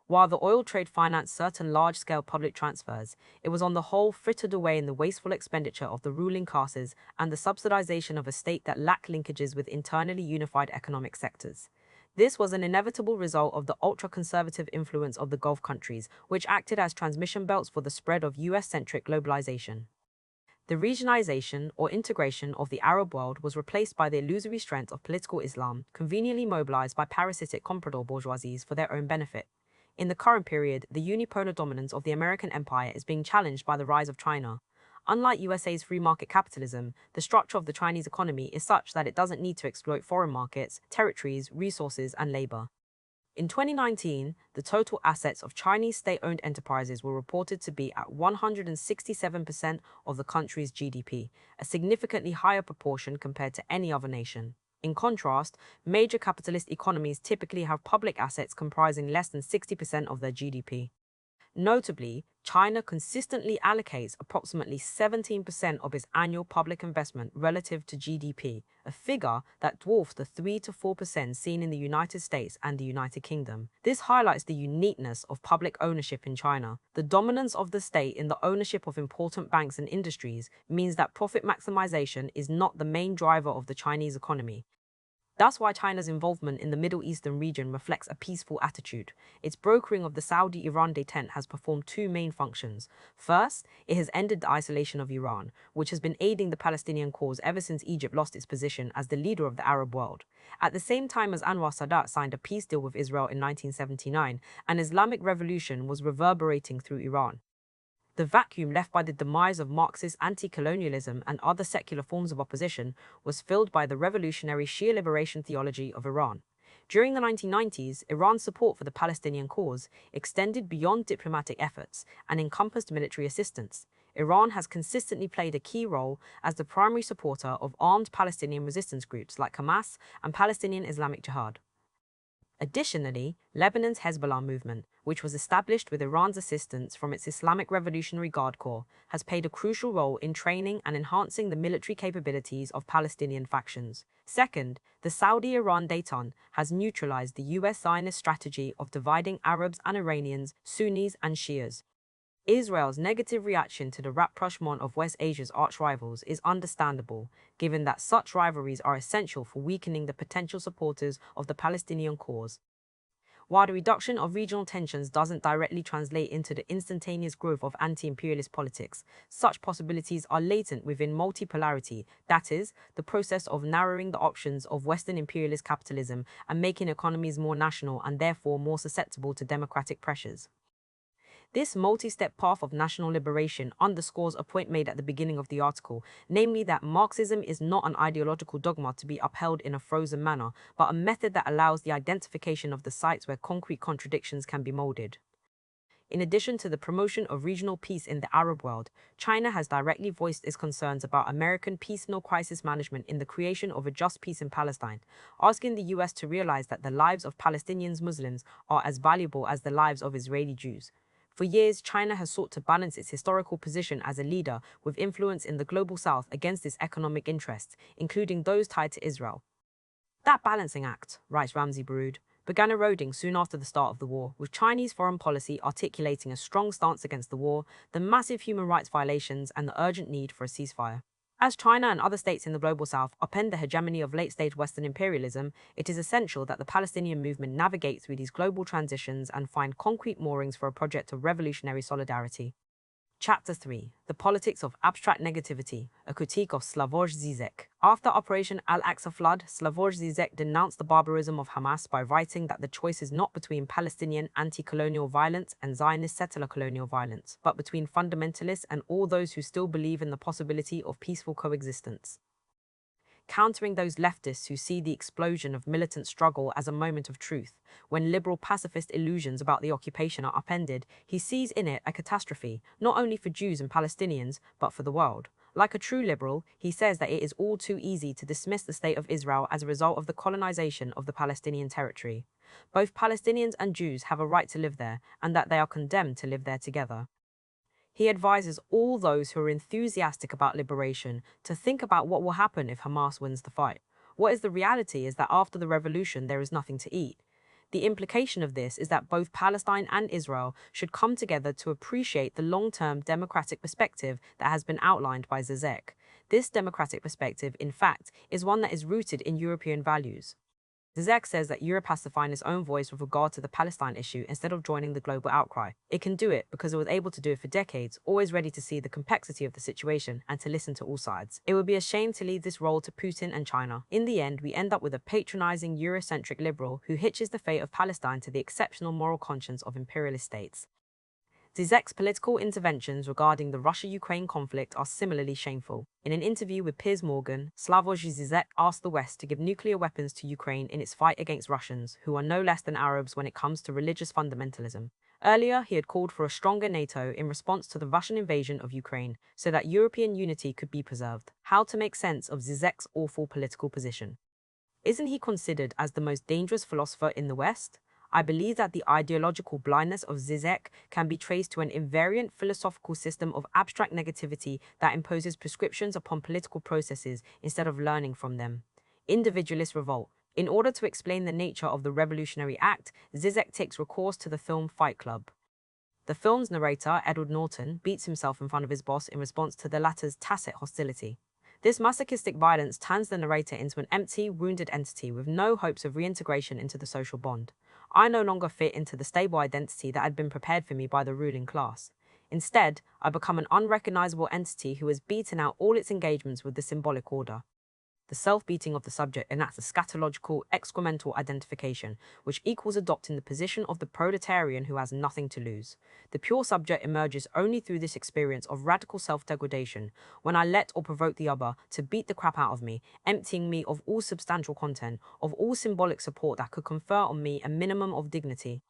A: While the oil trade financed certain large-scale public transfers, it was on the whole frittered away in the wasteful expenditure of the ruling classes and the subsidization of a state that lacked linkages with internally unified economic sectors. This was an inevitable result of the ultra-conservative influence of the Gulf countries, which acted as transmission belts for the spread of US-centric globalization. The regionalization or integration of the Arab world was replaced by the illusory strength of political Islam, conveniently mobilized by parasitic comprador bourgeoisies for their own benefit. In the current period, the unipolar dominance of the American empire is being challenged by the rise of China. Unlike USA's free market capitalism, the structure of the Chinese economy is such that it doesn't need to exploit foreign markets, territories, resources, and labor. In 2019, the total assets of Chinese state-owned enterprises were reported to be at 167% of the country's GDP, a significantly higher proportion compared to any other nation. In contrast, major capitalist economies typically have public assets comprising less than 60% of their GDP. Notably, China consistently allocates approximately 17% of its annual public investment relative to GDP, a figure that dwarfs the 3 to 4% seen in the United States and the United Kingdom. This highlights the uniqueness of public ownership in China. The dominance of the state in the ownership of important banks and industries means that profit maximization is not the main driver of the Chinese economy. That's why China's involvement in the Middle Eastern region reflects a peaceful attitude. Its brokering of the Saudi-Iran detente has performed two main functions. First, it has ended the isolation of Iran, which has been aiding the Palestinian cause ever since Egypt lost its position as the leader of the Arab world. At the same time as Anwar Sadat signed a peace deal with Israel in 1979, an Islamic revolution was reverberating through Iran. The vacuum left by the demise of Marxist anti-colonialism and other secular forms of opposition was filled by the revolutionary Shia liberation theology of Iran. During the 1990s, Iran's support for the Palestinian cause extended beyond diplomatic efforts and encompassed military assistance. Iran has consistently played a key role as the primary supporter of armed Palestinian resistance groups like Hamas and Palestinian Islamic Jihad. Additionally, Lebanon's Hezbollah movement, which was established with Iran's assistance from its Islamic Revolutionary Guard Corps, has played a crucial role in training and enhancing the military capabilities of Palestinian factions. Second, the Saudi-Iran détente has neutralized the US Zionist strategy of dividing Arabs and Iranians, Sunnis and Shias. Israel's negative reaction to the rapprochement of West Asia's arch-rivals is understandable, given that such rivalries are essential for weakening the potential supporters of the Palestinian cause. While the reduction of regional tensions doesn't directly translate into the instantaneous growth of anti-imperialist politics, such possibilities are latent within multipolarity, that is, the process of narrowing the options of Western imperialist capitalism and making economies more national and therefore more susceptible to democratic pressures. This multi-step path of national liberation underscores a point made at the beginning of the article, namely that Marxism is not an ideological dogma to be upheld in a frozen manner, but a method that allows the identification of the sites where concrete contradictions can be molded. In addition to the promotion of regional peace in the Arab world, China has directly voiced its concerns about American piecemeal crisis management in the creation of a just peace in Palestine, asking the US to realize that the lives of Palestinian Muslims are as valuable as the lives of Israeli Jews. For years, China has sought to balance its historical position as a leader with influence in the global south against its economic interests, including those tied to Israel. That balancing act, writes Ramzi Baroud, began eroding soon after the start of the war, with Chinese foreign policy articulating a strong stance against the war, the massive human rights violations, and the urgent need for a ceasefire. As China and other states in the global south upend the hegemony of late-stage Western imperialism, it is essential that the Palestinian movement navigate through these global transitions and find concrete moorings for a project of revolutionary solidarity. Chapter 3. The Politics of Abstract Negativity, a Critique of Slavoj Zizek. After Operation Al-Aqsa Flood, Slavoj Zizek denounced the barbarism of Hamas by writing that the choice is not between Palestinian anti-colonial violence and Zionist settler colonial violence, but between fundamentalists and all those who still believe in the possibility of peaceful coexistence. Countering those leftists who see the explosion of militant struggle as a moment of truth, when liberal pacifist illusions about the occupation are upended, he sees in it a catastrophe, not only for Jews and Palestinians, but for the world. Like a true liberal, he says that it is all too easy to dismiss the state of Israel as a result of the colonization of the Palestinian territory. Both Palestinians and Jews have a right to live there, and that they are condemned to live there together. He advises all those who are enthusiastic about liberation to think about what will happen if Hamas wins the fight. What is the reality is that after the revolution there is nothing to eat. The implication of this is that both Palestine and Israel should come together to appreciate the long-term democratic perspective that has been outlined by Zizek. This democratic perspective, in fact, is one that is rooted in European values. Zizek says that Europe has to find its own voice with regard to the Palestine issue instead of joining the global outcry. It can do it because it was able to do it for decades, always ready to see the complexity of the situation and to listen to all sides. It would be a shame to leave this role to Putin and China. In the end, we end up with a patronizing Eurocentric liberal who hitches the fate of Palestine to the exceptional moral conscience of imperialist states. Zizek's political interventions regarding the Russia-Ukraine conflict are similarly shameful. In an interview with Piers Morgan, Slavoj Zizek asked the West to give nuclear weapons to Ukraine in its fight against Russians, who are no less than Arabs when it comes to religious fundamentalism. Earlier, he had called for a stronger NATO in response to the Russian invasion of Ukraine, so that European unity could be preserved. How to make sense of Zizek's awful political position? Isn't he considered as the most dangerous philosopher in the West? I believe that the ideological blindness of Zizek can be traced to an invariant philosophical system of abstract negativity that imposes prescriptions upon political processes instead of learning from them. Individualist revolt. In order to explain the nature of the revolutionary act, Zizek takes recourse to the film Fight Club. The film's narrator, Edward Norton, beats himself in front of his boss in response to the latter's tacit hostility. This masochistic violence turns the narrator into an empty, wounded entity with no hopes of reintegration into the social bond. I no longer fit into the stable identity that had been prepared for me by the ruling class. Instead, I become an unrecognizable entity who has beaten out all its engagements with the symbolic order. The self-beating of the subject enacts a scatological, excremental identification, which equals adopting the position of the proletarian who has nothing to lose. The pure subject emerges only through this experience of radical self-degradation, when I let or provoke the other to beat the crap out of me, emptying me of all substantial content, of all symbolic support that could confer on me a minimum of dignity.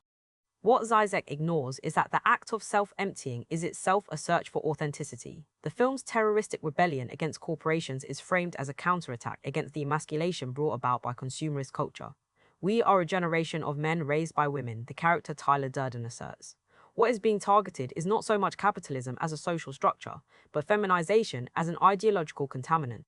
A: What Zizek ignores is that the act of self-emptying is itself a search for authenticity. The film's terroristic rebellion against corporations is framed as a counterattack against the emasculation brought about by consumerist culture. We are a generation of men raised by women, the character Tyler Durden asserts. What is being targeted is not so much capitalism as a social structure, but feminization as an ideological contaminant.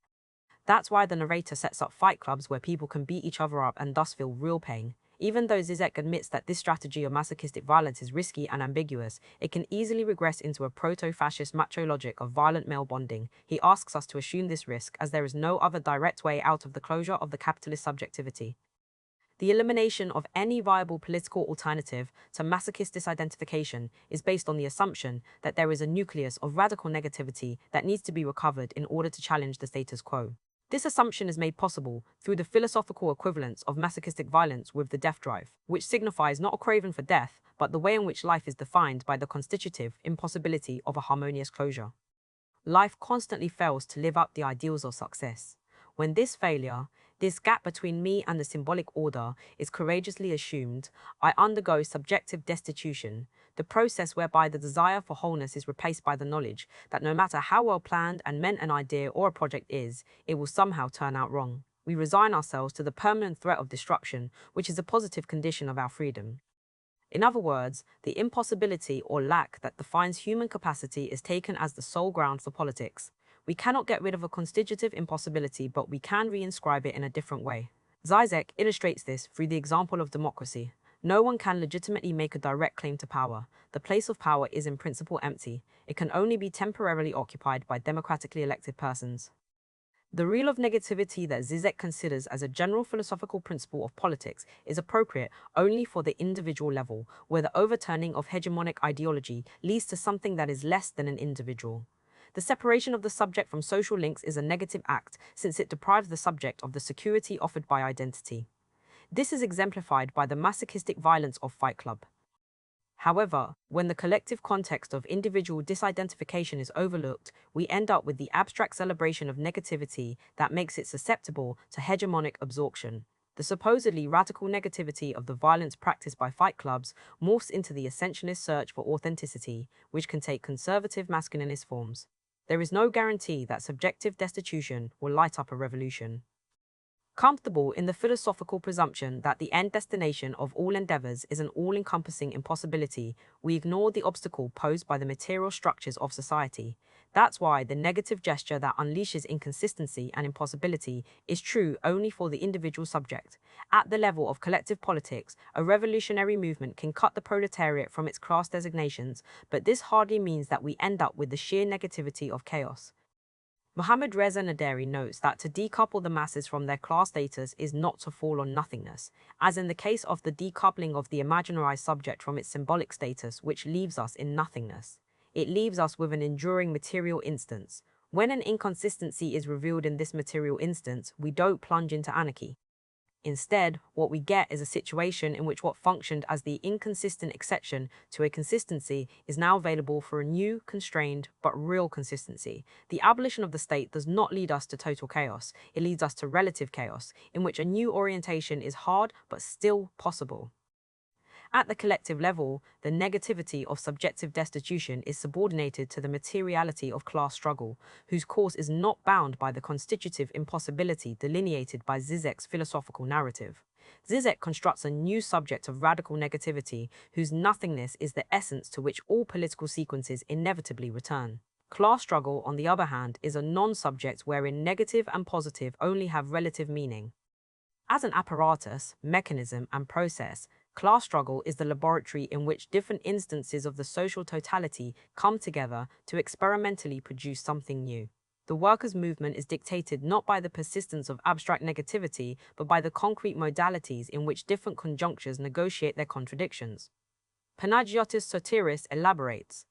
A: That's why the narrator sets up fight clubs where people can beat each other up and thus feel real pain. Even though Zizek admits that this strategy of masochistic violence is risky and ambiguous, it can easily regress into a proto-fascist macho logic of violent male bonding. He asks us to assume this risk as there is no other direct way out of the closure of the capitalist subjectivity. The elimination of any viable political alternative to masochist disidentification is based on the assumption that there is a nucleus of radical negativity that needs to be recovered in order to challenge the status quo. This assumption is made possible through the philosophical equivalence of masochistic violence with the death drive, which signifies not a craving for death, but the way in which life is defined by the constitutive impossibility of a harmonious closure. Life constantly fails to live up the ideals of success. When this failure, this gap between me and the symbolic order, is courageously assumed, I undergo subjective destitution, the process whereby the desire for wholeness is replaced by the knowledge that no matter how well planned and meant an idea or a project is, it will somehow turn out wrong. We resign ourselves to the permanent threat of destruction, which is a positive condition of our freedom. In other words, the impossibility or lack that defines human capacity is taken as the sole ground for politics. We cannot get rid of a constitutive impossibility, but we can reinscribe it in a different way. Zizek illustrates this through the example of democracy. No one can legitimately make a direct claim to power. The place of power is in principle empty. It can only be temporarily occupied by democratically elected persons. The rule of negativity that Zizek considers as a general philosophical principle of politics is appropriate only for the individual level, where the overturning of hegemonic ideology leads to something that is less than an individual. The separation of the subject from social links is a negative act, since it deprives the subject of the security offered by identity. This is exemplified by the masochistic violence of Fight Club. However, when the collective context of individual disidentification is overlooked, we end up with the abstract celebration of negativity that makes it susceptible to hegemonic absorption. The supposedly radical negativity of the violence practiced by fight clubs morphs into the essentialist search for authenticity, which can take conservative masculinist forms. There is no guarantee that subjective destitution will light up a revolution. Comfortable in the philosophical presumption that the end destination of all endeavors is an all-encompassing impossibility, we ignore the obstacle posed by the material structures of society. That's why the negative gesture that unleashes inconsistency and impossibility is true only for the individual subject. At the level of collective politics, a revolutionary movement can cut the proletariat from its class designations, but this hardly means that we end up with the sheer negativity of chaos. Mohammad Reza Naderi notes that to decouple the masses from their class status is not to fall on nothingness, as in the case of the decoupling of the imaginarized subject from its symbolic status, which leaves us in nothingness. It leaves us with an enduring material instance. When an inconsistency is revealed in this material instance, we don't plunge into anarchy. Instead, what we get is a situation in which what functioned as the inconsistent exception to a consistency is now available for a new, constrained, but real consistency. The abolition of the state does not lead us to total chaos. It leads us to relative chaos, in which a new orientation is hard but still possible. At the collective level, the negativity of subjective destitution is subordinated to the materiality of class struggle, whose course is not bound by the constitutive impossibility delineated by Zizek's philosophical narrative. Zizek constructs a new subject of radical negativity, whose nothingness is the essence to which all political sequences inevitably return. Class struggle, on the other hand, is a non-subject wherein negative and positive only have relative meaning. As an apparatus, mechanism, and process, class struggle is the laboratory in which different instances of the social totality come together to experimentally produce something new. The workers' movement is dictated not by the persistence of abstract negativity, but by the concrete modalities in which different conjunctures negotiate their contradictions. Panagiotis Sotiris elaborates.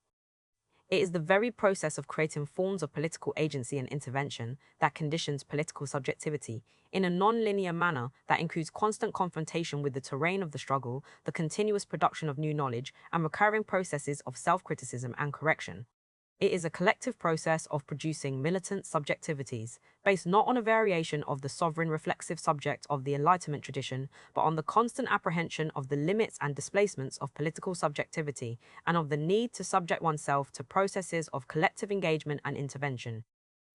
A: It is the very process of creating forms of political agency and intervention that conditions political subjectivity in a non-linear manner that includes constant confrontation with the terrain of the struggle, the continuous production of new knowledge, and recurring processes of self-criticism and correction. It is a collective process of producing militant subjectivities, based not on a variation of the sovereign reflexive subject of the Enlightenment tradition, but on the constant apprehension of the limits and displacements of political subjectivity, and of the need to subject oneself to processes of collective engagement and intervention.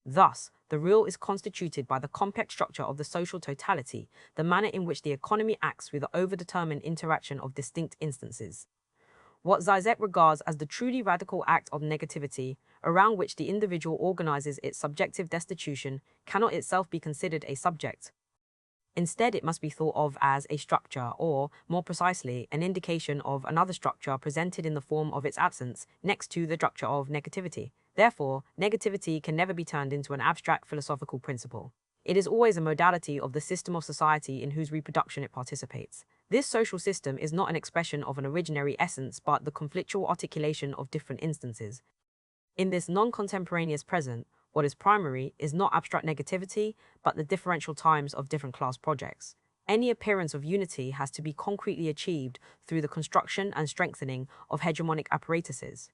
A: Thus, the real is constituted by the complex structure of the social totality, the manner in which the economy acts through the overdetermined interaction of distinct instances. What Zizek regards as the truly radical act of negativity, around which the individual organizes its subjective destitution, cannot itself be considered a subject. Instead, it must be thought of as a structure, or, more precisely, an indication of another structure presented in the form of its absence next to the structure of negativity. Therefore, negativity can never be turned into an abstract philosophical principle. It is always a modality of the system of society in whose reproduction it participates. This social system is not an expression of an originary essence, but the conflictual articulation of different instances. In this non-contemporaneous present, What is primary is not abstract negativity, but the differential times of different class projects. Any appearance of unity has to be concretely achieved through the construction and strengthening of hegemonic apparatuses.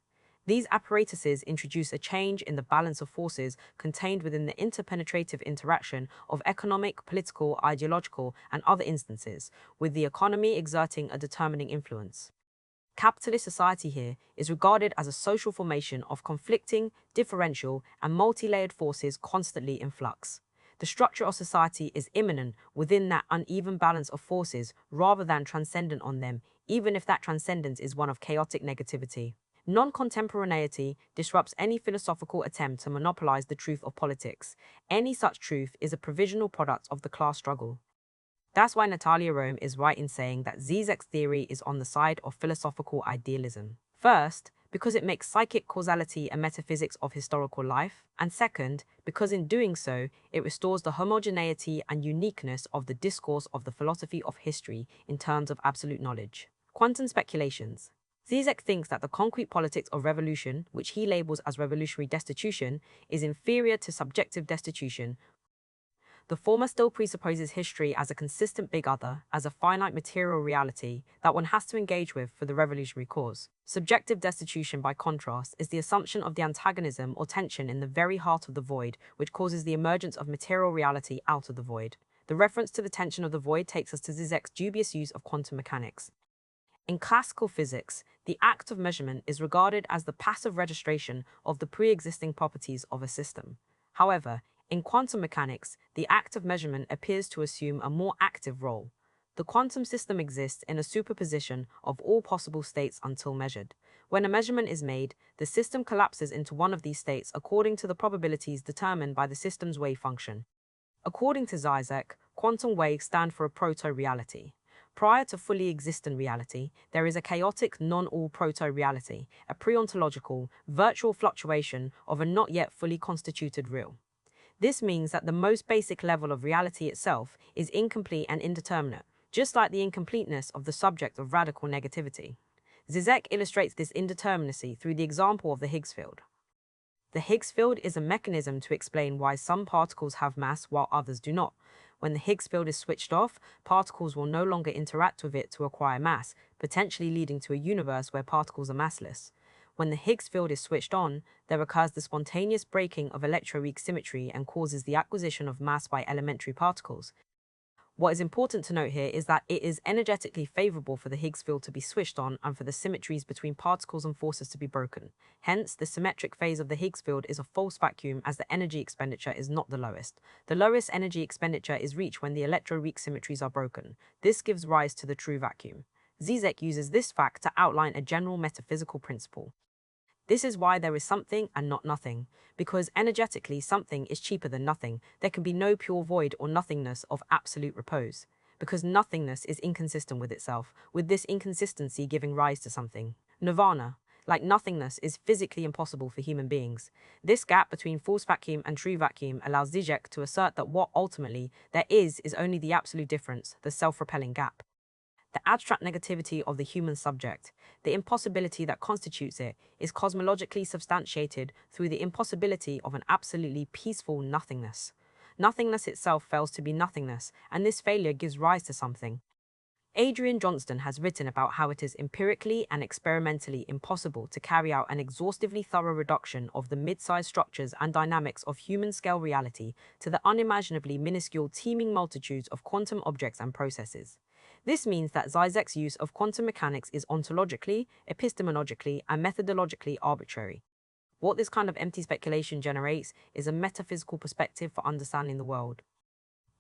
A: These apparatuses introduce a change in the balance of forces contained within the interpenetrative interaction of economic, political, ideological, and other instances, with the economy exerting a determining influence. Capitalist society here is regarded as a social formation of conflicting, differential, and multi-layered forces constantly in flux. The structure of society is immanent within that uneven balance of forces rather than transcendent on them, even if that transcendence is one of chaotic negativity. Non-contemporaneity disrupts any philosophical attempt to monopolize the truth of politics. Any such truth is a provisional product of the class struggle. That's why Natalia Rome is right in saying that Zizek's theory is on the side of philosophical idealism. First, because it makes psychic causality a metaphysics of historical life, and second, because in doing so, it restores the homogeneity and uniqueness of the discourse of the philosophy of history in terms of absolute knowledge. Quantum speculations. Zizek thinks that the concrete politics of revolution, which he labels as revolutionary destitution, is inferior to subjective destitution. The former still presupposes history as a consistent big other, as a finite material reality that one has to engage with for the revolutionary cause. Subjective destitution, by contrast, is the assumption of the antagonism or tension in the very heart of the void, which causes the emergence of material reality out of the void. The reference to the tension of the void takes us to Zizek's dubious use of quantum mechanics. In classical physics, the act of measurement is regarded as the passive registration of the pre-existing properties of a system. However, in quantum mechanics, the act of measurement appears to assume a more active role. The quantum system exists in a superposition of all possible states until measured. When a measurement is made, the system collapses into one of these states according to the probabilities determined by the system's wave function. According to Zizek, quantum waves stand for a proto-reality. Prior to fully existent reality, there is a chaotic non-all proto-reality, a pre-ontological, virtual fluctuation of a not yet fully constituted real. This means that the most basic level of reality itself is incomplete and indeterminate, just like the incompleteness of the subject of radical negativity. Zizek illustrates this indeterminacy through the example of the Higgs field. The Higgs field is a mechanism to explain why some particles have mass while others do not. When the Higgs field is switched off, particles will no longer interact with it to acquire mass, potentially leading to a universe where particles are massless. When the Higgs field is switched on, there occurs the spontaneous breaking of electroweak symmetry and causes the acquisition of mass by elementary particles. What is important to note here is that it is energetically favorable for the Higgs field to be switched on and for the symmetries between particles and forces to be broken. Hence, the symmetric phase of the Higgs field is a false vacuum as the energy expenditure is not the lowest. The lowest energy expenditure is reached when the electroweak symmetries are broken. This gives rise to the true vacuum. Zizek uses this fact to outline a general metaphysical principle. This is why there is something and not nothing, because energetically something is cheaper than nothing. There can be no pure void or nothingness of absolute repose, because nothingness is inconsistent with itself, with this inconsistency giving rise to something. Nirvana, like nothingness, is physically impossible for human beings. This gap between false vacuum and true vacuum allows Zizek to assert that what ultimately there is only the absolute difference, the self-repelling gap. The abstract negativity of the human subject, the impossibility that constitutes it, is cosmologically substantiated through the impossibility of an absolutely peaceful nothingness. Nothingness itself fails to be nothingness, and this failure gives rise to something. Adrian Johnston has written about how it is empirically and experimentally impossible to carry out an exhaustively thorough reduction of the mid-sized structures and dynamics of human-scale reality to the unimaginably minuscule teeming multitudes of quantum objects and processes. This means that Zizek's use of quantum mechanics is ontologically, epistemologically, and methodologically arbitrary. What this kind of empty speculation generates is a metaphysical perspective for understanding the world.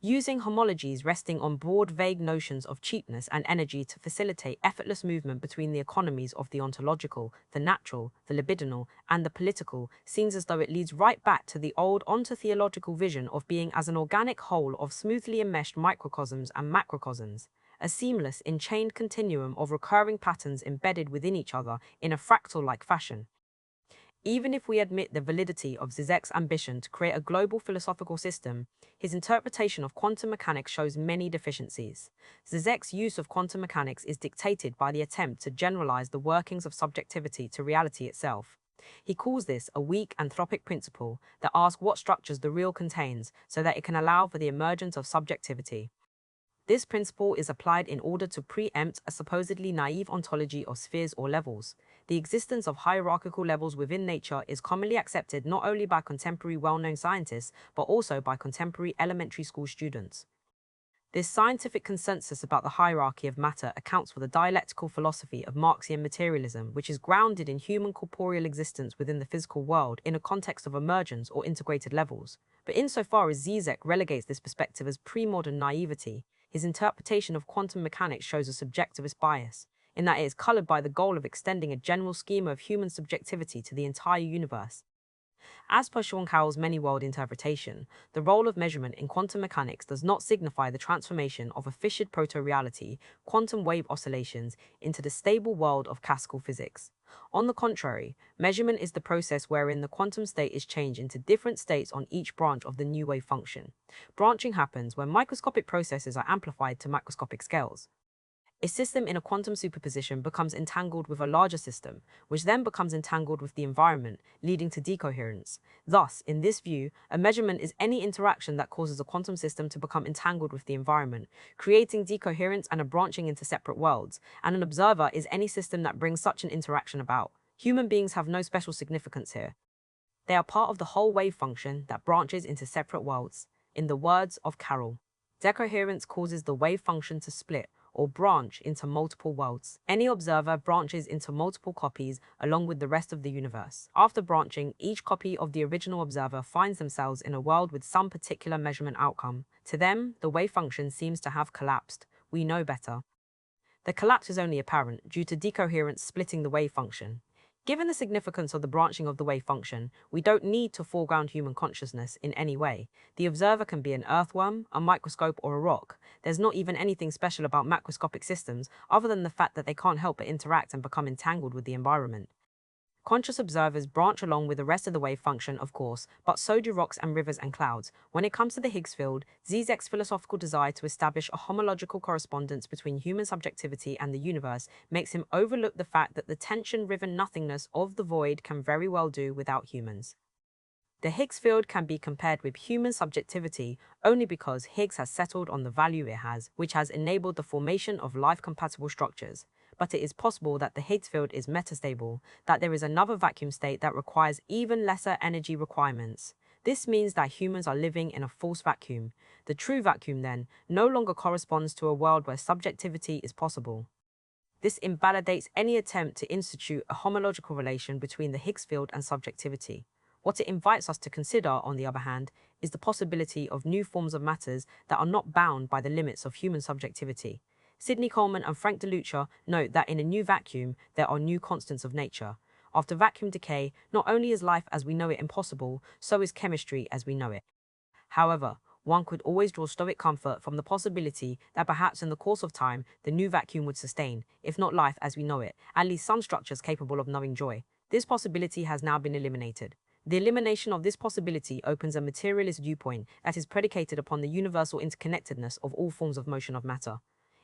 A: Using homologies resting on broad, vague notions of cheapness and energy to facilitate effortless movement between the economies of the ontological, the natural, the libidinal, and the political seems as though it leads right back to the old ontotheological vision of being as an organic whole of smoothly enmeshed microcosms and macrocosms, a seamless, enchained continuum of recurring patterns embedded within each other in a fractal-like fashion. Even if we admit the validity of Zizek's ambition to create a global philosophical system, his interpretation of quantum mechanics shows many deficiencies. Zizek's use of quantum mechanics is dictated by the attempt to generalize the workings of subjectivity to reality itself. He calls this a weak anthropic principle that asks what structures the real contains so that it can allow for the emergence of subjectivity. This principle is applied in order to preempt a supposedly naive ontology of spheres or levels. The existence of hierarchical levels within nature is commonly accepted not only by contemporary well-known scientists, but also by contemporary elementary school students. This scientific consensus about the hierarchy of matter accounts for the dialectical philosophy of Marxian materialism, which is grounded in human corporeal existence within the physical world in a context of emergence or integrated levels. But insofar as Zizek relegates this perspective as pre-modern naivety, his interpretation of quantum mechanics shows a subjectivist bias, in that it is colored by the goal of extending a general schema of human subjectivity to the entire universe. As per Schwankau's many-world interpretation, the role of measurement in quantum mechanics does not signify the transformation of a fissured proto-reality, quantum wave oscillations, into the stable world of classical physics. On the contrary, measurement is the process wherein the quantum state is changed into different states on each branch of the new wave function. Branching happens when microscopic processes are amplified to macroscopic scales. A system in a quantum superposition becomes entangled with a larger system, which then becomes entangled with the environment, leading to decoherence. Thus, in this view, a measurement is any interaction that causes a quantum system to become entangled with the environment, creating decoherence and a branching into separate worlds, and an observer is any system that brings such an interaction about. Human beings have no special significance here. They are part of the whole wave function that branches into separate worlds. In the words of Carroll, decoherence causes the wave function to split, or branch into multiple worlds. Any observer branches into multiple copies along with the rest of the universe. After branching, each copy of the original observer finds themselves in a world with some particular measurement outcome. To them, the wave function seems to have collapsed. We know better. The collapse is only apparent due to decoherence splitting the wave function. Given the significance of the branching of the wave function, we don't need to foreground human consciousness in any way. The observer can be an earthworm, a microscope, or a rock. There's not even anything special about macroscopic systems other than the fact that they can't help but interact and become entangled with the environment. Conscious observers branch along with the rest of the wave function, of course, but so do rocks and rivers and clouds. When it comes to the Higgs field, Zizek's philosophical desire to establish a homological correspondence between human subjectivity and the universe makes him overlook the fact that the tension-riven nothingness of the void can very well do without humans. The Higgs field can be compared with human subjectivity only because Higgs has settled on the value it has, which has enabled the formation of life-compatible structures. But it is possible that the Higgs field is metastable, that there is another vacuum state that requires even lesser energy requirements. This means that humans are living in a false vacuum. The true vacuum, then, no longer corresponds to a world where subjectivity is possible. This invalidates any attempt to institute a homological relation between the Higgs field and subjectivity. What it invites us to consider, on the other hand, is the possibility of new forms of matters that are not bound by the limits of human subjectivity. Sidney Coleman and Frank DeLucia note that in a new vacuum, there are new constants of nature. After vacuum decay, not only is life as we know it impossible, so is chemistry as we know it. However, one could always draw stoic comfort from the possibility that perhaps in the course of time, the new vacuum would sustain, if not life as we know it, at least some structures capable of knowing joy. This possibility has now been eliminated. The elimination of this possibility opens a materialist viewpoint that is predicated upon the universal interconnectedness of all forms of motion of matter.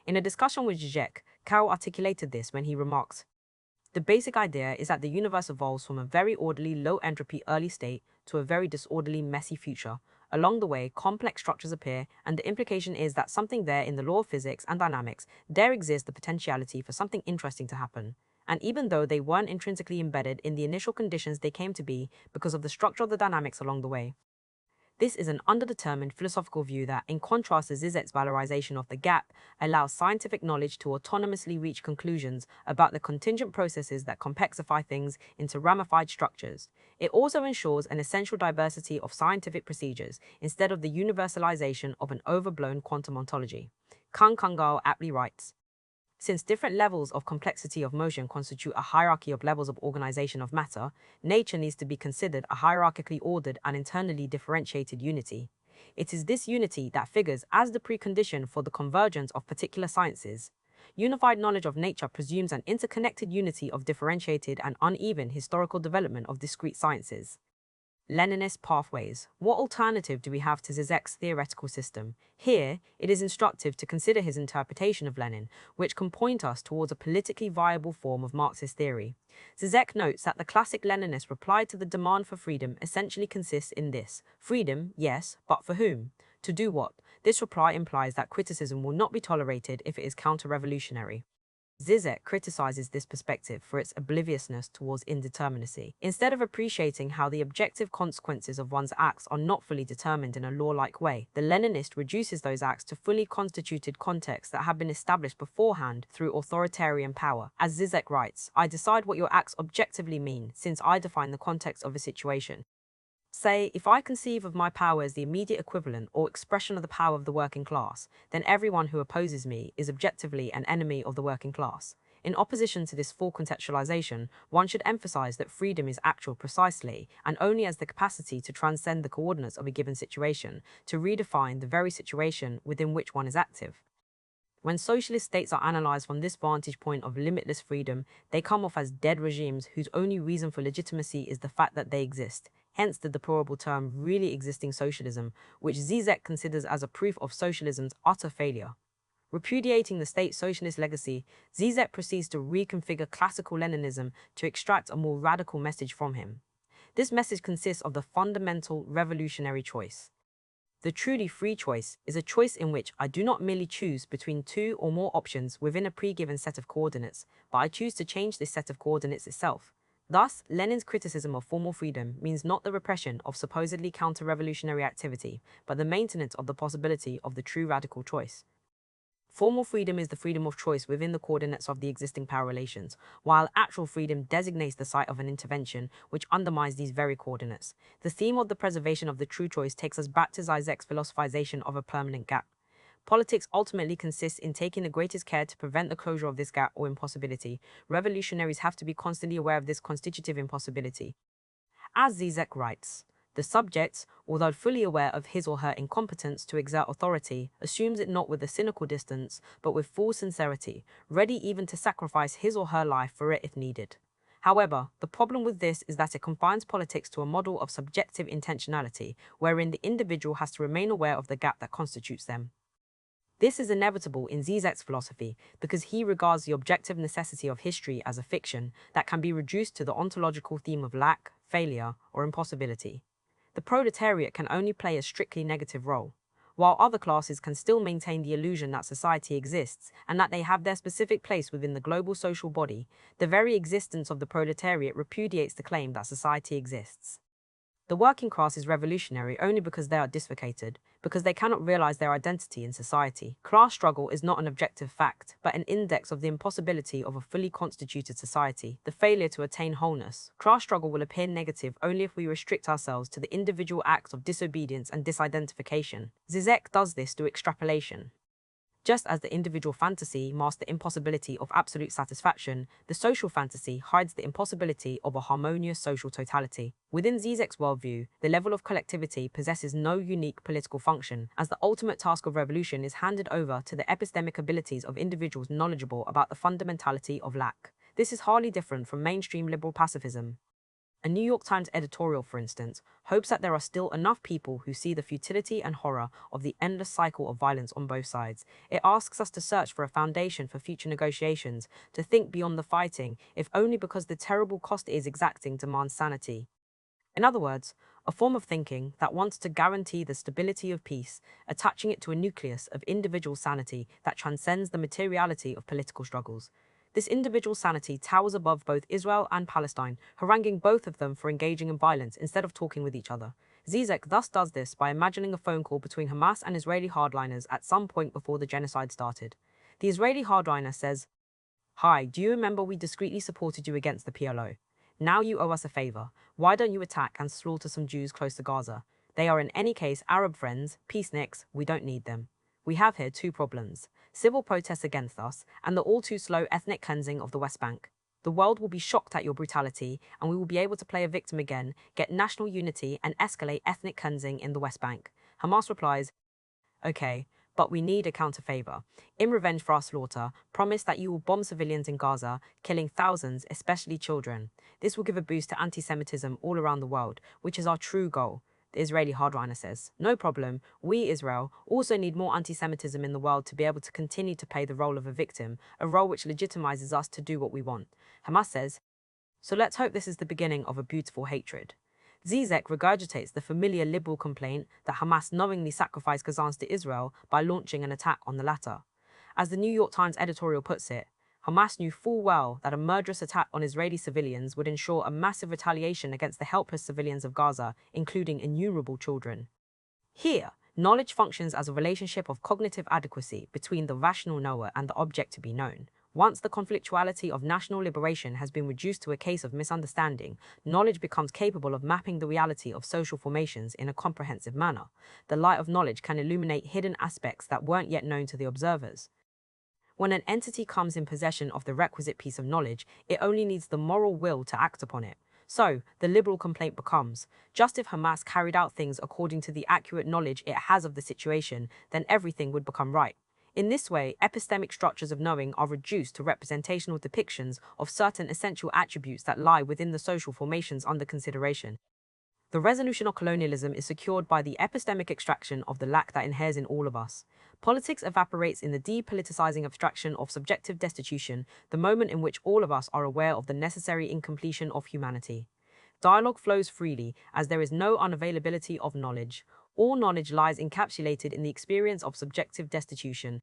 A: In a discussion with Zizek, Carroll articulated this when he remarked, "The basic idea is that the universe evolves from a very orderly, low-entropy early state to a very disorderly, messy future. Along the way, complex structures appear, and the implication is that something there in the law of physics and dynamics, there exists the potentiality for something interesting to happen. And even though they weren't intrinsically embedded in the initial conditions, they came to be because of the structure of the dynamics along the way." This is an underdetermined philosophical view that, in contrast to Zizek's valorization of the gap, allows scientific knowledge to autonomously reach conclusions about the contingent processes that complexify things into ramified structures. It also ensures an essential diversity of scientific procedures instead of the universalization of an overblown quantum ontology. Kang Kangal aptly writes, "Since different levels of complexity of motion constitute a hierarchy of levels of organization of matter, nature needs to be considered a hierarchically ordered and internally differentiated unity. It is this unity that figures as the precondition for the convergence of particular sciences. Unified knowledge of nature presumes an interconnected unity of differentiated and uneven historical development of discrete sciences." Leninist pathways. What alternative do we have to Zizek's theoretical system? Here, it is instructive to consider his interpretation of Lenin, which can point us towards a politically viable form of Marxist theory. Zizek notes that the classic Leninist reply to the demand for freedom essentially consists in this: freedom, yes, but for whom? To do what? This reply implies that criticism will not be tolerated if it is counter-revolutionary. Zizek criticizes this perspective for its obliviousness towards indeterminacy. Instead of appreciating how the objective consequences of one's acts are not fully determined in a law-like way, the Leninist reduces those acts to fully constituted contexts that have been established beforehand through authoritarian power. As Zizek writes, I decide what your acts objectively mean, since I define the context of a situation. Say, if I conceive of my power as the immediate equivalent or expression of the power of the working class, then everyone who opposes me is objectively an enemy of the working class. In opposition to this full contextualization, one should emphasize that freedom is actual precisely and only as the capacity to transcend the coordinates of a given situation, to redefine the very situation within which one is active. When socialist states are analyzed from this vantage point of limitless freedom, they come off as dead regimes whose only reason for legitimacy is the fact that they exist. Hence the deplorable term really existing socialism, which Zizek considers as a proof of socialism's utter failure. Repudiating the state socialist legacy, Zizek proceeds to reconfigure classical Leninism to extract a more radical message from him. This message consists of the fundamental revolutionary choice. The truly free choice is a choice in which I do not merely choose between two or more options within a pre-given set of coordinates, but I choose to change this set of coordinates itself. Thus, Lenin's criticism of formal freedom means not the repression of supposedly counter-revolutionary activity, but the maintenance of the possibility of the true radical choice. Formal freedom is the freedom of choice within the coordinates of the existing power relations, while actual freedom designates the site of an intervention which undermines these very coordinates. The theme of the preservation of the true choice takes us back to Zizek's philosophization of a permanent gap. Politics ultimately consists in taking the greatest care to prevent the closure of this gap or impossibility. Revolutionaries have to be constantly aware of this constitutive impossibility. As Zizek writes, the subject, although fully aware of his or her incompetence to exert authority, assumes it not with a cynical distance, but with full sincerity, ready even to sacrifice his or her life for it if needed. However, the problem with this is that it confines politics to a model of subjective intentionality, wherein the individual has to remain aware of the gap that constitutes them. This is inevitable in Zizek's philosophy because he regards the objective necessity of history as a fiction that can be reduced to the ontological theme of lack, failure, or impossibility. The proletariat can only play a strictly negative role, while other classes can still maintain the illusion that society exists and that they have their specific place within the global social body. The very existence of the proletariat repudiates the claim that society exists. The working class is revolutionary only because they are dislocated, because they cannot realize their identity in society. Class struggle is not an objective fact, but an index of the impossibility of a fully constituted society, the failure to attain wholeness. Class struggle will appear negative only if we restrict ourselves to the individual acts of disobedience and disidentification. Zizek does this through extrapolation. Just as the individual fantasy masks the impossibility of absolute satisfaction, the social fantasy hides the impossibility of a harmonious social totality. Within Zizek's worldview, the level of collectivity possesses no unique political function, as the ultimate task of revolution is handed over to the epistemic abilities of individuals knowledgeable about the fundamentality of lack. This is hardly different from mainstream liberal pacifism. A New York Times editorial, for instance, hopes that there are still enough people who see the futility and horror of the endless cycle of violence on both sides. It asks us to search for a foundation for future negotiations, to think beyond the fighting, if only because the terrible cost it is exacting demands sanity. In other words, a form of thinking that wants to guarantee the stability of peace, attaching it to a nucleus of individual sanity that transcends the materiality of political struggles. This individual sanity towers above both Israel and Palestine, haranguing both of them for engaging in violence instead of talking with each other. Zizek thus does this by imagining a phone call between Hamas and Israeli hardliners at some point before the genocide started. The Israeli hardliner says, "Hi, do you remember we discreetly supported you against the PLO? Now you owe us a favor. Why don't you attack and slaughter some Jews close to Gaza? They are in any case Arab friends, peaceniks, we don't need them. We have here two problems: civil protests against us and the all-too-slow ethnic cleansing of the West Bank. The world will be shocked at your brutality, and we will be able to play a victim again, get national unity, and escalate ethnic cleansing in the West Bank." Hamas replies, "Okay, but we need a counterfavor. In revenge for our slaughter, promise that you will bomb civilians in Gaza, killing thousands, especially children. This will give a boost to anti-Semitism all around the world, which is our true goal. The Israeli hardliner says, no problem, we, Israel, also need more anti-Semitism in the world to be able to continue to play the role of a victim, a role which legitimizes us to do what we want. Hamas says, so let's hope this is the beginning of a beautiful hatred. Zizek regurgitates the familiar liberal complaint that Hamas knowingly sacrificed Gazans to Israel by launching an attack on the latter. As the New York Times editorial puts it, Hamas knew full well that a murderous attack on Israeli civilians would ensure a massive retaliation against the helpless civilians of Gaza, including innumerable children. Here, knowledge functions as a relationship of cognitive adequacy between the rational knower and the object to be known. Once the conflictuality of national liberation has been reduced to a case of misunderstanding, knowledge becomes capable of mapping the reality of social formations in a comprehensive manner. The light of knowledge can illuminate hidden aspects that weren't yet known to the observers. When an entity comes in possession of the requisite piece of knowledge, it only needs the moral will to act upon it. So, the liberal complaint becomes, just if Hamas carried out things according to the accurate knowledge it has of the situation, then everything would become right. In this way, epistemic structures of knowing are reduced to representational depictions of certain essential attributes that lie within the social formations under consideration. The resolution of colonialism is secured by the epistemic extraction of the lack that inheres in all of us. Politics evaporates in the depoliticizing abstraction of subjective destitution, the moment in which all of us are aware of the necessary incompletion of humanity. Dialogue flows freely, as there is no unavailability of knowledge. All knowledge lies encapsulated in the experience of subjective destitution.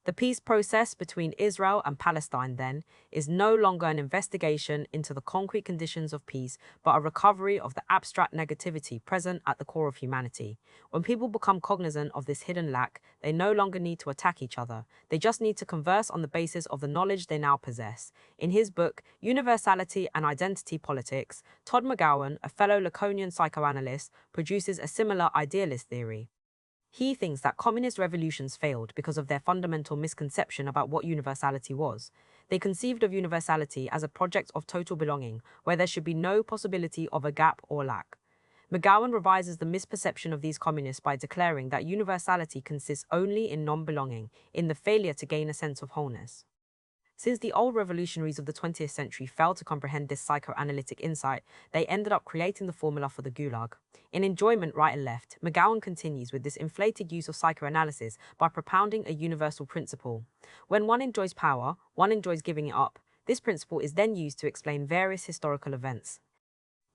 A: The peace process between Israel and Palestine, then, is no longer an investigation into the concrete conditions of peace, but a recovery of the abstract negativity present at the core of humanity. When people become cognizant of this hidden lack, they no longer need to attack each other. They just need to converse on the basis of the knowledge they now possess. In his book, Universality and Identity Politics, Todd McGowan, a fellow Lacanian psychoanalyst, produces a similar idealist theory. He thinks that communist revolutions failed because of their fundamental misconception about what universality was. They conceived of universality as a project of total belonging, where there should be no possibility of a gap or lack. McGowan revises the misperception of these communists by declaring that universality consists only in non-belonging, in the failure to gain a sense of wholeness. Since the old revolutionaries of the 20th century failed to comprehend this psychoanalytic insight, they ended up creating the formula for the Gulag. In Enjoyment, Right and Left, McGowan continues with this inflated use of psychoanalysis by propounding a universal principle. When one enjoys power, one enjoys giving it up. This principle is then used to explain various historical events.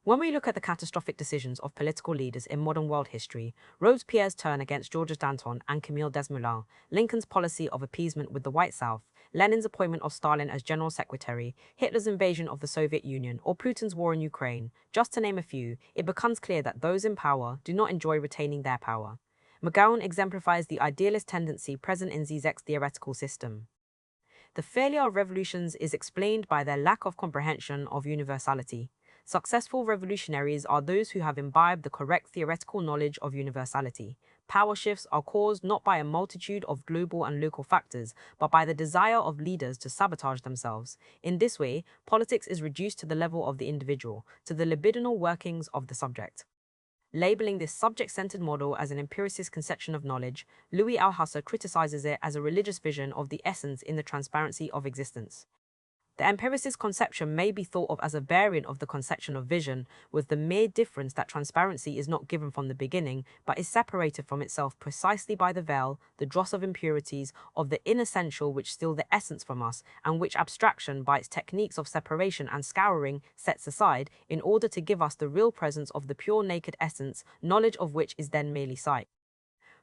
A: When we look at the catastrophic decisions of political leaders in modern world history, Robespierre's turn against Georges Danton and Camille Desmoulins, Lincoln's policy of appeasement with the White South, Lenin's appointment of Stalin as general secretary, Hitler's invasion of the Soviet Union, or Putin's war in Ukraine, just to name a few, it becomes clear that those in power do not enjoy retaining their power. McGowan exemplifies the idealist tendency present in Zizek's theoretical system. The failure of revolutions is explained by their lack of comprehension of universality. Successful revolutionaries are those who have imbibed the correct theoretical knowledge of universality. Power shifts are caused not by a multitude of global and local factors, but by the desire of leaders to sabotage themselves. In this way, politics is reduced to the level of the individual, to the libidinal workings of the subject. Labeling this subject-centered model as an empiricist conception of knowledge, Louis Althusser criticizes it as a religious vision of the essence in the transparency of existence. The empiricist conception may be thought of as a variant of the conception of vision, with the mere difference that transparency is not given from the beginning, but is separated from itself precisely by the veil, the dross of impurities, of the inessential which steal the essence from us, and which abstraction, by its techniques of separation and scouring, sets aside, in order to give us the real presence of the pure naked essence, knowledge of which is then merely sight.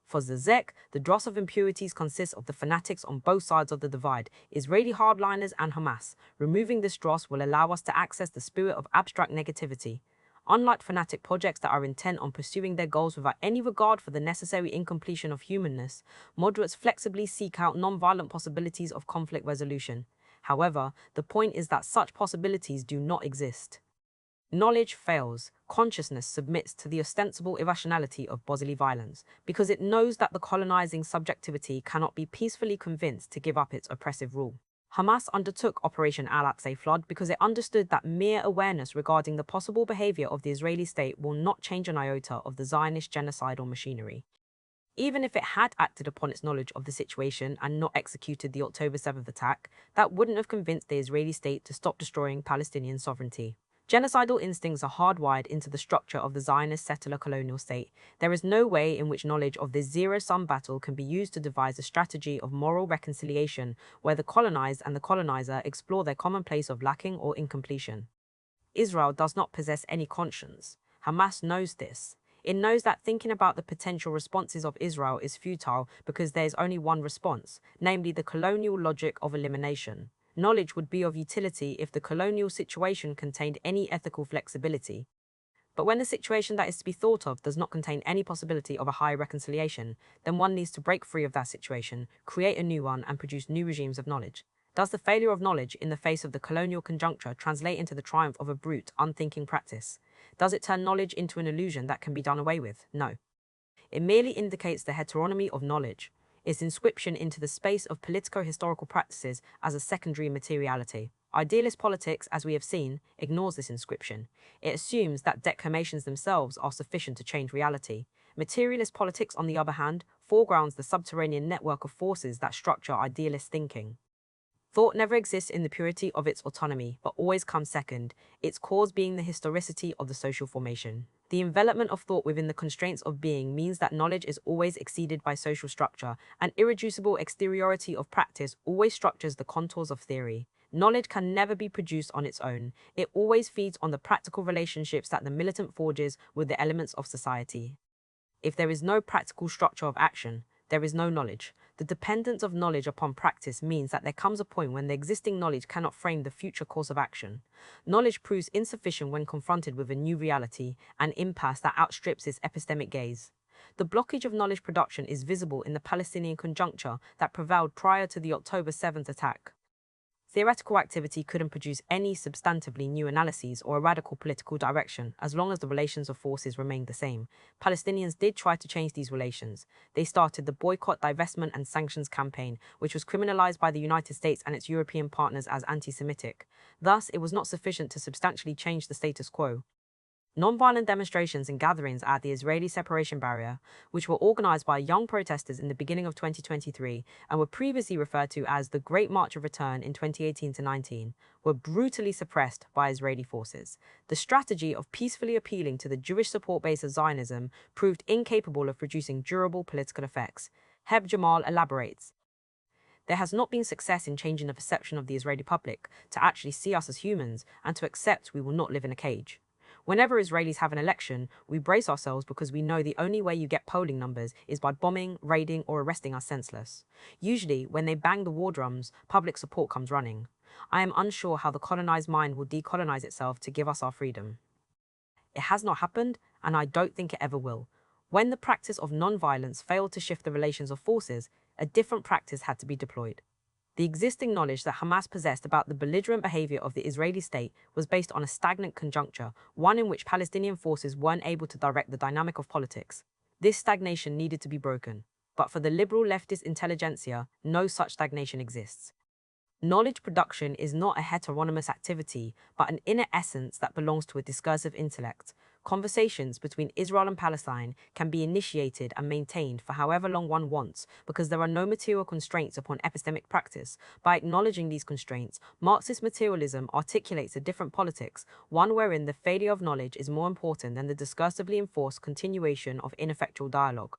A: For Zizek, the dross of impurities consists of the fanatics on both sides of the divide, Israeli hardliners and Hamas. Removing this dross will allow us to access the spirit of abstract negativity. Unlike fanatic projects that are intent on pursuing their goals without any regard for the necessary incompletion of humanness, moderates flexibly seek out non-violent possibilities of conflict resolution. However, the point is that such possibilities do not exist. Knowledge fails, consciousness submits to the ostensible irrationality of bodily violence, because it knows that the colonizing subjectivity cannot be peacefully convinced to give up its oppressive rule. Hamas undertook Operation Al-Aqsa Flood because it understood that mere awareness regarding the possible behavior of the Israeli state will not change an iota of the Zionist genocidal machinery. Even if it had acted upon its knowledge of the situation and not executed the October 7th attack, that wouldn't have convinced the Israeli state to stop destroying Palestinian sovereignty. Genocidal instincts are hardwired into the structure of the Zionist settler colonial state. There is no way in which knowledge of this zero-sum battle can be used to devise a strategy of moral reconciliation where the colonized and the colonizer explore their common place of lacking or incompletion. Israel does not possess any conscience. Hamas knows this. It knows that thinking about the potential responses of Israel is futile because there is only one response, namely the colonial logic of elimination. Knowledge would be of utility if the colonial situation contained any ethical flexibility. But when the situation that is to be thought of does not contain any possibility of a high reconciliation, then one needs to break free of that situation, create a new one, and produce new regimes of knowledge. Does the failure of knowledge in the face of the colonial conjuncture translate into the triumph of a brute, unthinking practice? Does it turn knowledge into an illusion that can be done away with? No. It merely indicates the heteronomy of knowledge, its inscription into the space of politico-historical practices as a secondary materiality. Idealist politics, as we have seen, ignores this inscription. It assumes that declamations themselves are sufficient to change reality. Materialist politics, on the other hand, foregrounds the subterranean network of forces that structure idealist thinking. Thought never exists in the purity of its autonomy, but always comes second, its cause being the historicity of the social formation. The envelopment of thought within the constraints of being means that knowledge is always exceeded by social structure, and irreducible exteriority of practice always structures the contours of theory. Knowledge can never be produced on its own. It always feeds on the practical relationships that the militant forges with the elements of society. If there is no practical structure of action, there is no knowledge. The dependence of knowledge upon practice means that there comes a point when the existing knowledge cannot frame the future course of action. Knowledge proves insufficient when confronted with a new reality, an impasse that outstrips its epistemic gaze. The blockage of knowledge production is visible in the Palestinian conjuncture that prevailed prior to the October 7th attack. Theoretical activity couldn't produce any substantively new analyses or a radical political direction as long as the relations of forces remained the same. Palestinians did try to change these relations. They started the boycott, divestment, and sanctions campaign, which was criminalized by the United States and its European partners as anti-Semitic. Thus, it was not sufficient to substantially change the status quo. Non-violent demonstrations and gatherings at the Israeli separation barrier, which were organized by young protesters in the beginning of 2023 and were previously referred to as the Great March of Return in 2018-19, were brutally suppressed by Israeli forces. The strategy of peacefully appealing to the Jewish support base of Zionism proved incapable of producing durable political effects. Heb Jamal elaborates. There has not been success in changing the perception of the Israeli public to actually see us as humans and to accept we will not live in a cage. Whenever Israelis have an election, we brace ourselves because we know the only way you get polling numbers is by bombing, raiding, or arresting us senseless. Usually, when they bang the war drums, public support comes running. I am unsure how the colonized mind will decolonize itself to give us our freedom. It has not happened, and I don't think it ever will. When the practice of non-violence failed to shift the relations of forces, a different practice had to be deployed. The existing knowledge that Hamas possessed about the belligerent behavior of the Israeli state was based on a stagnant conjuncture, one in which Palestinian forces weren't able to direct the dynamic of politics. This stagnation needed to be broken, but for the liberal leftist intelligentsia, no such stagnation exists. Knowledge production is not a heteronymous activity, but an inner essence that belongs to a discursive intellect. Conversations between Israel and Palestine can be initiated and maintained for however long one wants because there are no material constraints upon epistemic practice. By acknowledging these constraints, Marxist materialism articulates a different politics, one wherein the failure of knowledge is more important than the discursively enforced continuation of ineffectual dialogue.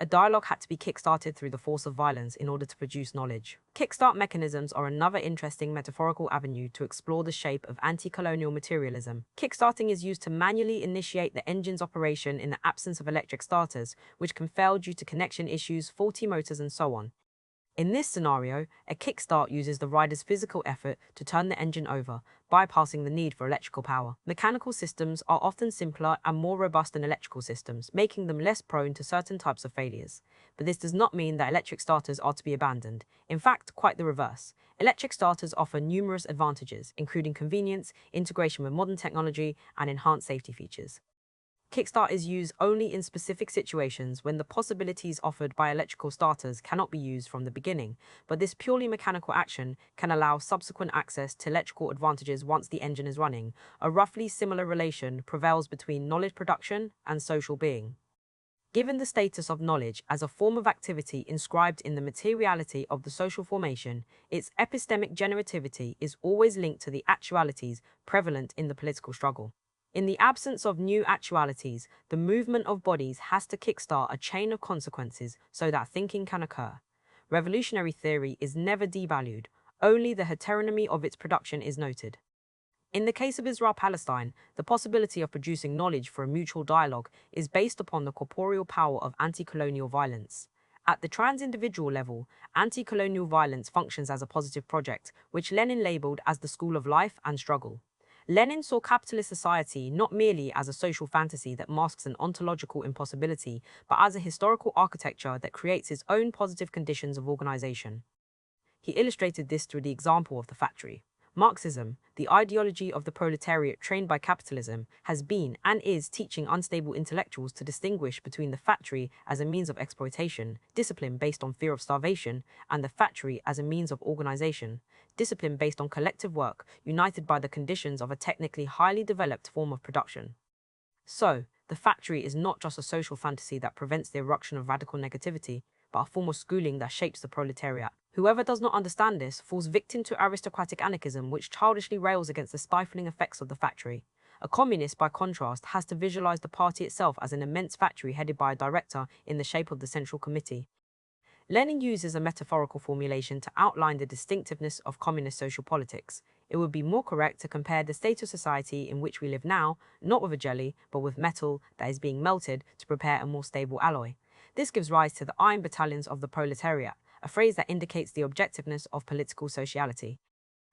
A: A dialogue had to be kickstarted through the force of violence in order to produce knowledge. Kickstart mechanisms are another interesting metaphorical avenue to explore the shape of anti-colonial materialism. Kickstarting is used to manually initiate the engine's operation in the absence of electric starters, which can fail due to connection issues, faulty motors, and so on. In this scenario, a kickstart uses the rider's physical effort to turn the engine over, bypassing the need for electrical power. Mechanical systems are often simpler and more robust than electrical systems, making them less prone to certain types of failures. But this does not mean that electric starters are to be abandoned. In fact, quite the reverse. Electric starters offer numerous advantages, including convenience, integration with modern technology, and enhanced safety features. Kickstart is used only in specific situations when the possibilities offered by electrical starters cannot be used from the beginning, but this purely mechanical action can allow subsequent access to electrical advantages once the engine is running. A roughly similar relation prevails between knowledge production and social being. Given the status of knowledge as a form of activity inscribed in the materiality of the social formation, its epistemic generativity is always linked to the actualities prevalent in the political struggle. In the absence of new actualities, the movement of bodies has to kickstart a chain of consequences so that thinking can occur. Revolutionary theory is never devalued, only the heteronomy of its production is noted. In the case of Israel-Palestine, the possibility of producing knowledge for a mutual dialogue is based upon the corporeal power of anti-colonial violence. At the trans-individual level, anti-colonial violence functions as a positive project, which Lenin labeled as the school of life and struggle. Lenin saw capitalist society not merely as a social fantasy that masks an ontological impossibility, but as a historical architecture that creates its own positive conditions of organization. He illustrated this through the example of the factory. Marxism, the ideology of the proletariat trained by capitalism, has been and is teaching unstable intellectuals to distinguish between the factory as a means of exploitation, discipline based on fear of starvation, and the factory as a means of organization, discipline based on collective work, united by the conditions of a technically highly developed form of production. So, the factory is not just a social fantasy that prevents the eruption of radical negativity, but a form of schooling that shapes the proletariat. Whoever does not understand this falls victim to aristocratic anarchism, which childishly rails against the stifling effects of the factory. A communist, by contrast, has to visualize the party itself as an immense factory headed by a director in the shape of the Central Committee. Lenin uses a metaphorical formulation to outline the distinctiveness of communist social politics. It would be more correct to compare the state of society in which we live now, not with a jelly, but with metal that is being melted to prepare a more stable alloy. This gives rise to the iron battalions of the proletariat, a phrase that indicates the objectiveness of political sociality.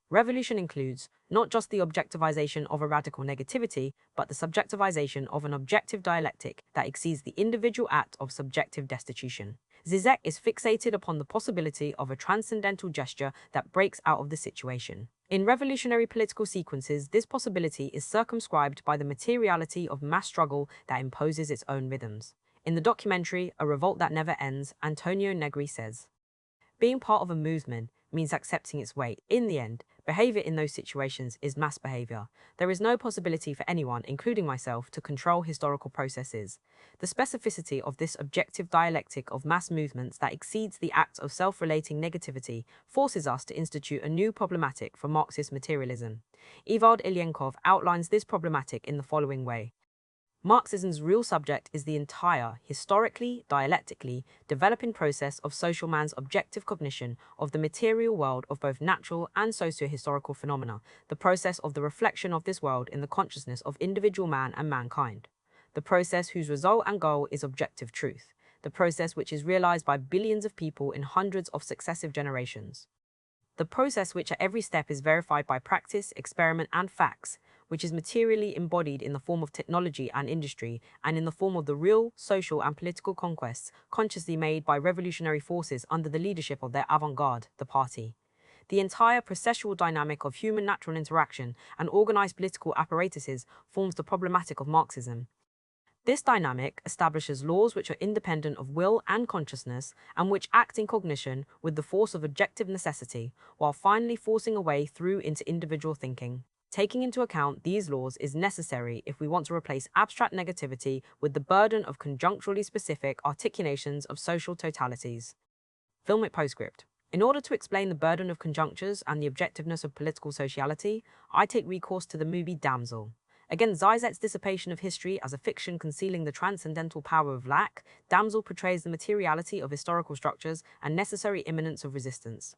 A: Revolution includes not just the objectivization of a radical negativity, but the subjectivization of an objective dialectic that exceeds the individual act of subjective destitution. Zizek is fixated upon the possibility of a transcendental gesture that breaks out of the situation. In revolutionary political sequences, this possibility is circumscribed by the materiality of mass struggle that imposes its own rhythms. In the documentary, A Revolt That Never Ends, Antonio Negri says, "Being part of a movement means accepting its weight. In the end, behavior in those situations is mass behavior. There is no possibility for anyone, including myself, to control historical processes. The specificity of this objective dialectic of mass movements that exceeds the act of self-relating negativity forces us to institute a new problematic for Marxist materialism." Ewald Ilyenkov outlines this problematic in the following way. Marxism's real subject is the entire, historically, dialectically, developing process of social man's objective cognition of the material world of both natural and socio-historical phenomena, the process of the reflection of this world in the consciousness of individual man and mankind. The process whose result and goal is objective truth, the process which is realized by billions of people in hundreds of successive generations. The process which at every step is verified by practice, experiment, and facts, which is materially embodied in the form of technology and industry, and in the form of the real, social, and political conquests consciously made by revolutionary forces under the leadership of their avant-garde, the party. The entire processual dynamic of human natural interaction and organized political apparatuses forms the problematic of Marxism. This dynamic establishes laws which are independent of will and consciousness, and which act in cognition with the force of objective necessity, while finally forcing a way through into individual thinking. Taking into account these laws is necessary if we want to replace abstract negativity with the burden of conjuncturally specific articulations of social totalities. Filmic postscript. In order to explain the burden of conjunctures and the objectiveness of political sociality, I take recourse to the movie Damsel. Again, Zizek's dissipation of history as a fiction concealing the transcendental power of lack, Damsel portrays the materiality of historical structures and necessary imminence of resistance.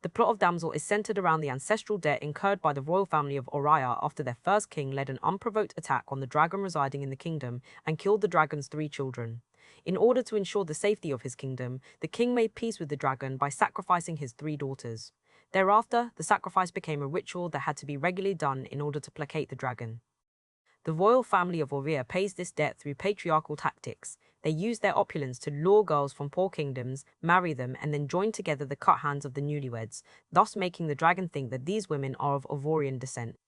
A: The plot of Damsel is centered around the ancestral debt incurred by the royal family of Oriya after their first king led an unprovoked attack on the dragon residing in the kingdom and killed the dragon's 3 children. In order to ensure the safety of his kingdom, the king made peace with the dragon by sacrificing his 3 daughters. Thereafter, the sacrifice became a ritual that had to be regularly done in order to placate the dragon. The royal family of Oriya pays this debt through patriarchal tactics. They use their opulence to lure girls from poor kingdoms, marry them, and then join together the cut hands of the newlyweds, thus making the dragon think that these women are of Ivorian descent.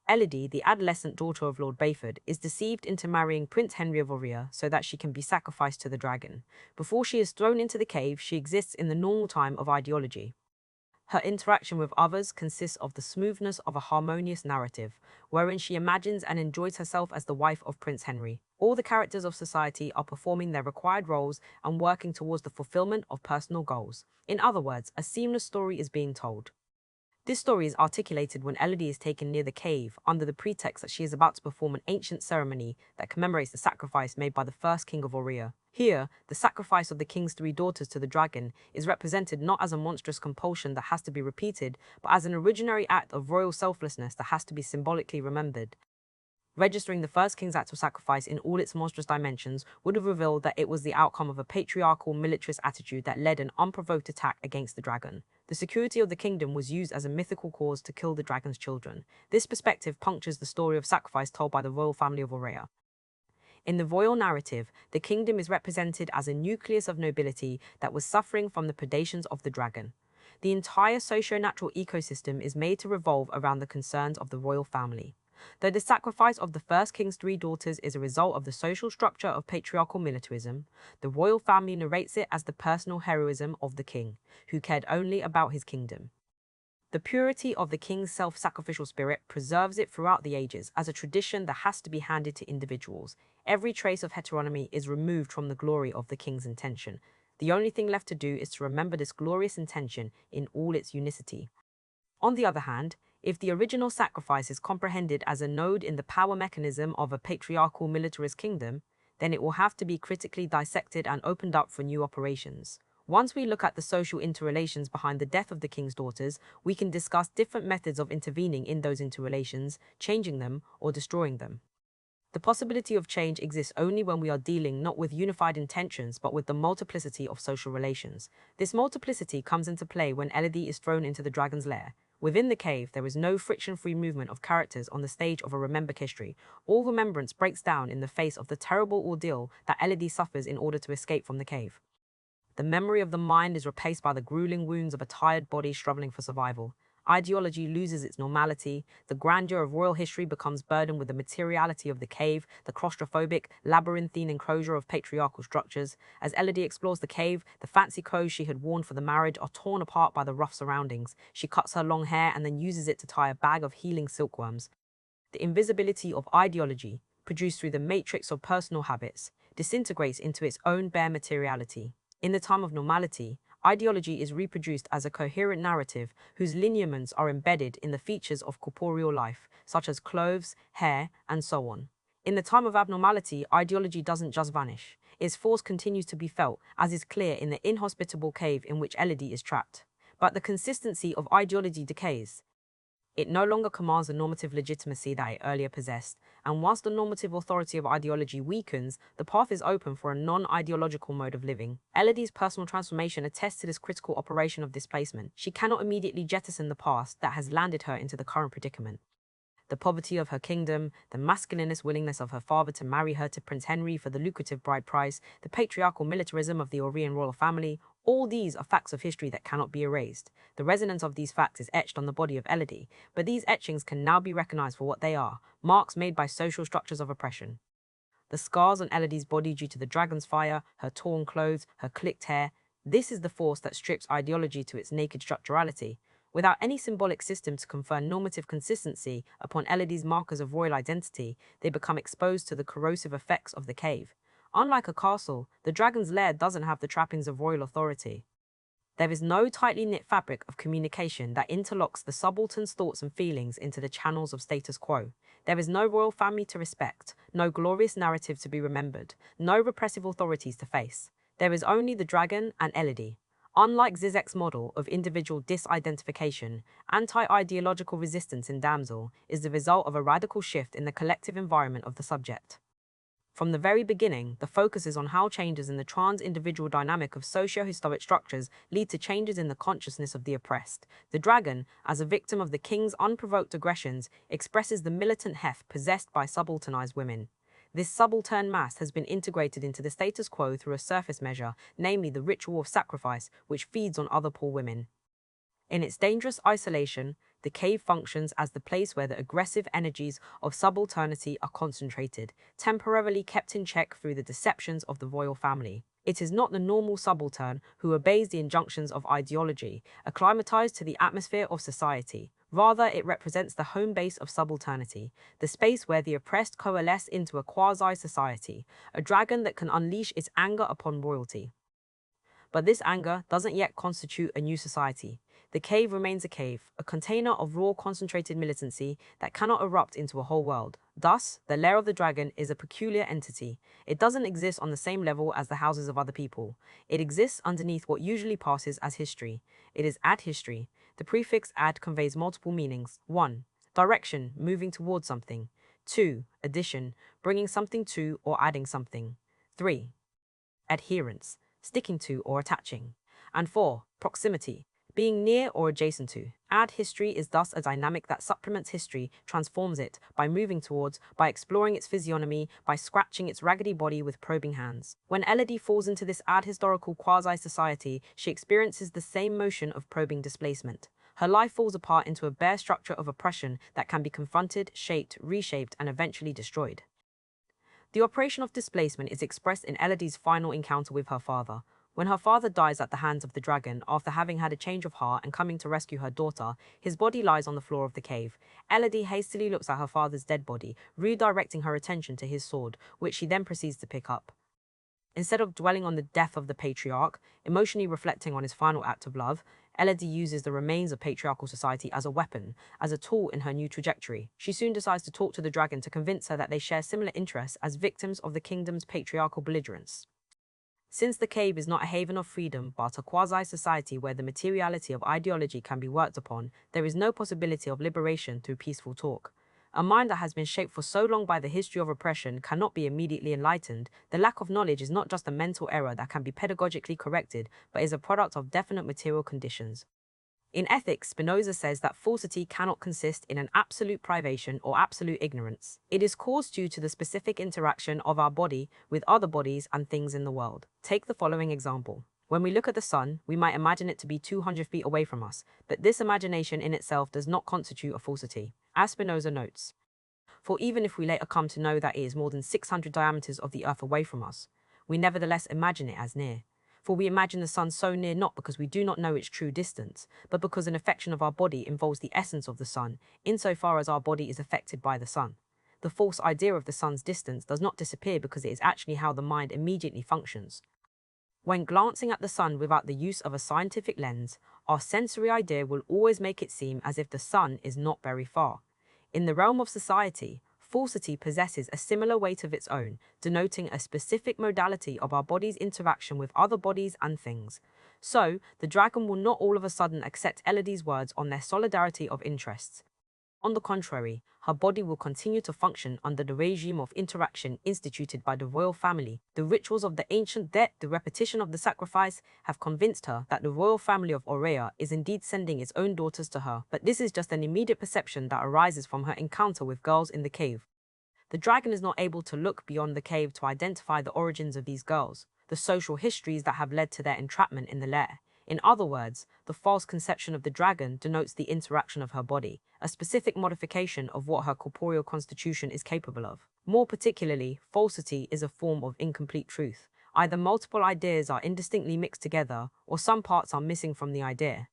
A: Elodie, the adolescent daughter of Lord Bayford, is deceived into marrying Prince Henry of Oriya so that she can be sacrificed to the dragon. Before she is thrown into the cave, she exists in the normal time of ideology. Her interaction with others consists of the smoothness of a harmonious narrative, wherein she imagines and enjoys herself as the wife of Prince Henry. All the characters of society are performing their required roles and working towards the fulfillment of personal goals. In other words, a seamless story is being told. This story is articulated when Elodie is taken near the cave under the pretext that she is about to perform an ancient ceremony that commemorates the sacrifice made by the first king of Aurea. Here, the sacrifice of the king's three daughters to the dragon is represented not as a monstrous compulsion that has to be repeated, but as an originary act of royal selflessness that has to be symbolically remembered. Registering the first king's act of sacrifice in all its monstrous dimensions would have revealed that it was the outcome of a patriarchal militarist attitude that led an unprovoked attack against the dragon. The security of the kingdom was used as a mythical cause to kill the dragon's children. This perspective punctures the story of sacrifice told by the royal family of Aurea. In the royal narrative, the kingdom is represented as a nucleus of nobility that was suffering from the predations of the dragon. The entire socio-natural ecosystem is made to revolve around the concerns of the royal family. Though the sacrifice of the first king's three daughters is a result of the social structure of patriarchal militarism, the royal family narrates it as the personal heroism of the king, who cared only about his kingdom. The purity of the king's self-sacrificial spirit preserves it throughout the ages as a tradition that has to be handed to individuals. Every trace of heteronomy is removed from the glory of the king's intention. The only thing left to do is to remember this glorious intention in all its unicity. On the other hand, if the original sacrifice is comprehended as a node in the power mechanism of a patriarchal militarist kingdom, then it will have to be critically dissected and opened up for new operations. Once we look at the social interrelations behind the death of the king's daughters, we can discuss different methods of intervening in those interrelations, changing them or destroying them. The possibility of change exists only when we are dealing not with unified intentions but with the multiplicity of social relations. This multiplicity comes into play when Elodie is thrown into the dragon's lair. Within the cave, there is no friction-free movement of characters on the stage of a remembered history. All remembrance breaks down in the face of the terrible ordeal that Elodie suffers in order to escape from the cave. The memory of the mind is replaced by the grueling wounds of a tired body struggling for survival. Ideology loses its normality, the grandeur of royal history becomes burdened with the materiality of the cave, the claustrophobic, labyrinthine enclosure of patriarchal structures. As Elodie explores the cave, the fancy clothes she had worn for the marriage are torn apart by the rough surroundings. She cuts her long hair and then uses it to tie a bag of healing silkworms. The invisibility of ideology, produced through the matrix of personal habits, disintegrates into its own bare materiality. In the time of normality, ideology is reproduced as a coherent narrative whose lineaments are embedded in the features of corporeal life, such as clothes, hair, and so on. In the time of abnormality, ideology doesn't just vanish. Its force continues to be felt, as is clear in the inhospitable cave in which Elodie is trapped. But the consistency of ideology decays. It no longer commands the normative legitimacy that it earlier possessed, and whilst the normative authority of ideology weakens, the path is open for a non-ideological mode of living. Elodie's personal transformation attests to this critical operation of displacement. She cannot immediately jettison the past that has landed her into the current predicament. The poverty of her kingdom, the masculinist willingness of her father to marry her to Prince Henry for the lucrative bride price, the patriarchal militarism of the Aurean royal family, all these are facts of history that cannot be erased. The resonance of these facts is etched on the body of Elodie, but these etchings can now be recognized for what they are, marks made by social structures of oppression. The scars on Elodie's body due to the dragon's fire, her torn clothes, her clipped hair, this is the force that strips ideology to its naked structurality. Without any symbolic system to confer normative consistency upon Elodie's markers of royal identity, they become exposed to the corrosive effects of the cave. Unlike a castle, the dragon's lair doesn't have the trappings of royal authority. There is no tightly knit fabric of communication that interlocks the subaltern's thoughts and feelings into the channels of status quo. There is no royal family to respect, no glorious narrative to be remembered, no repressive authorities to face. There is only the dragon and Elodie. Unlike Zizek's model of individual disidentification, anti-ideological resistance in Damsel is the result of a radical shift in the collective environment of the subject. From the very beginning, the focus is on how changes in the trans-individual dynamic of socio-historic structures lead to changes in the consciousness of the oppressed. The dragon, as a victim of the king's unprovoked aggressions, expresses the militant heft possessed by subalternized women. This subaltern mass has been integrated into the status quo through a surface measure, namely the ritual of sacrifice, which feeds on other poor women. In its dangerous isolation, the cave functions as the place where the aggressive energies of subalternity are concentrated, temporarily kept in check through the deceptions of the royal family. It is not the normal subaltern who obeys the injunctions of ideology, acclimatized to the atmosphere of society. Rather, it represents the home base of subalternity, the space where the oppressed coalesce into a quasi-society, a dragon that can unleash its anger upon royalty. But this anger doesn't yet constitute a new society. The cave remains a cave, a container of raw concentrated militancy that cannot erupt into a whole world. Thus, the lair of the dragon is a peculiar entity. It doesn't exist on the same level as the houses of other people. It exists underneath what usually passes as history. It is ad history. The prefix ad conveys multiple meanings. 1. Direction, moving towards something. 2. Addition, bringing something to or adding something. 3. Adherence, sticking to or attaching. And 4. Proximity, being near or adjacent to. Ad history is thus a dynamic that supplements history, transforms it, by moving towards, by exploring its physiognomy, by scratching its raggedy body with probing hands. When Elodie falls into this ad historical quasi-society, she experiences the same motion of probing displacement. Her life falls apart into a bare structure of oppression that can be confronted, shaped, reshaped, and eventually destroyed. The operation of displacement is expressed in Elodie's final encounter with her father. When her father dies at the hands of the dragon, after having had a change of heart and coming to rescue her daughter, his body lies on the floor of the cave. Elodie hastily looks at her father's dead body, redirecting her attention to his sword, which she then proceeds to pick up. Instead of dwelling on the death of the patriarch, emotionally reflecting on his final act of love, Elodie uses the remains of patriarchal society as a weapon, as a tool in her new trajectory. She soon decides to talk to the dragon to convince her that they share similar interests as victims of the kingdom's patriarchal belligerence. Since the cave is not a haven of freedom, but a quasi-society where the materiality of ideology can be worked upon, there is no possibility of liberation through peaceful talk. A mind that has been shaped for so long by the history of oppression cannot be immediately enlightened. The lack of knowledge is not just a mental error that can be pedagogically corrected, but is a product of definite material conditions. In ethics, Spinoza says that falsity cannot consist in an absolute privation or absolute ignorance. It is caused due to the specific interaction of our body with other bodies and things in the world. Take the following example. When we look at the sun, we might imagine it to be 200 feet away from us, but this imagination in itself does not constitute a falsity. As Spinoza notes, for even if we later come to know that it is more than 600 diameters of the earth away from us, we nevertheless imagine it as near. For we imagine the sun so near not because we do not know its true distance, but because an affection of our body involves the essence of the sun, insofar as our body is affected by the sun. The false idea of the sun's distance does not disappear because it is actually how the mind immediately functions. When glancing at the sun without the use of a scientific lens, our sensory idea will always make it seem as if the sun is not very far. In the realm of society, falsity possesses a similar weight of its own, denoting a specific modality of our body's interaction with other bodies and things. So, the dragon will not all of a sudden accept Elodie's words on their solidarity of interests. On the contrary, her body will continue to function under the regime of interaction instituted by the royal family. The rituals of the ancient debt, the repetition of the sacrifice, have convinced her that the royal family of Aurea is indeed sending its own daughters to her, but this is just an immediate perception that arises from her encounter with girls in the cave. The dragon is not able to look beyond the cave to identify the origins of these girls, the social histories that have led to their entrapment in the lair. In other words, the false conception of the dragon denotes the interaction of her body, a specific modification of what her corporeal constitution is capable of. More particularly, falsity is a form of incomplete truth. Either multiple ideas are indistinctly mixed together, or some parts are missing from the idea.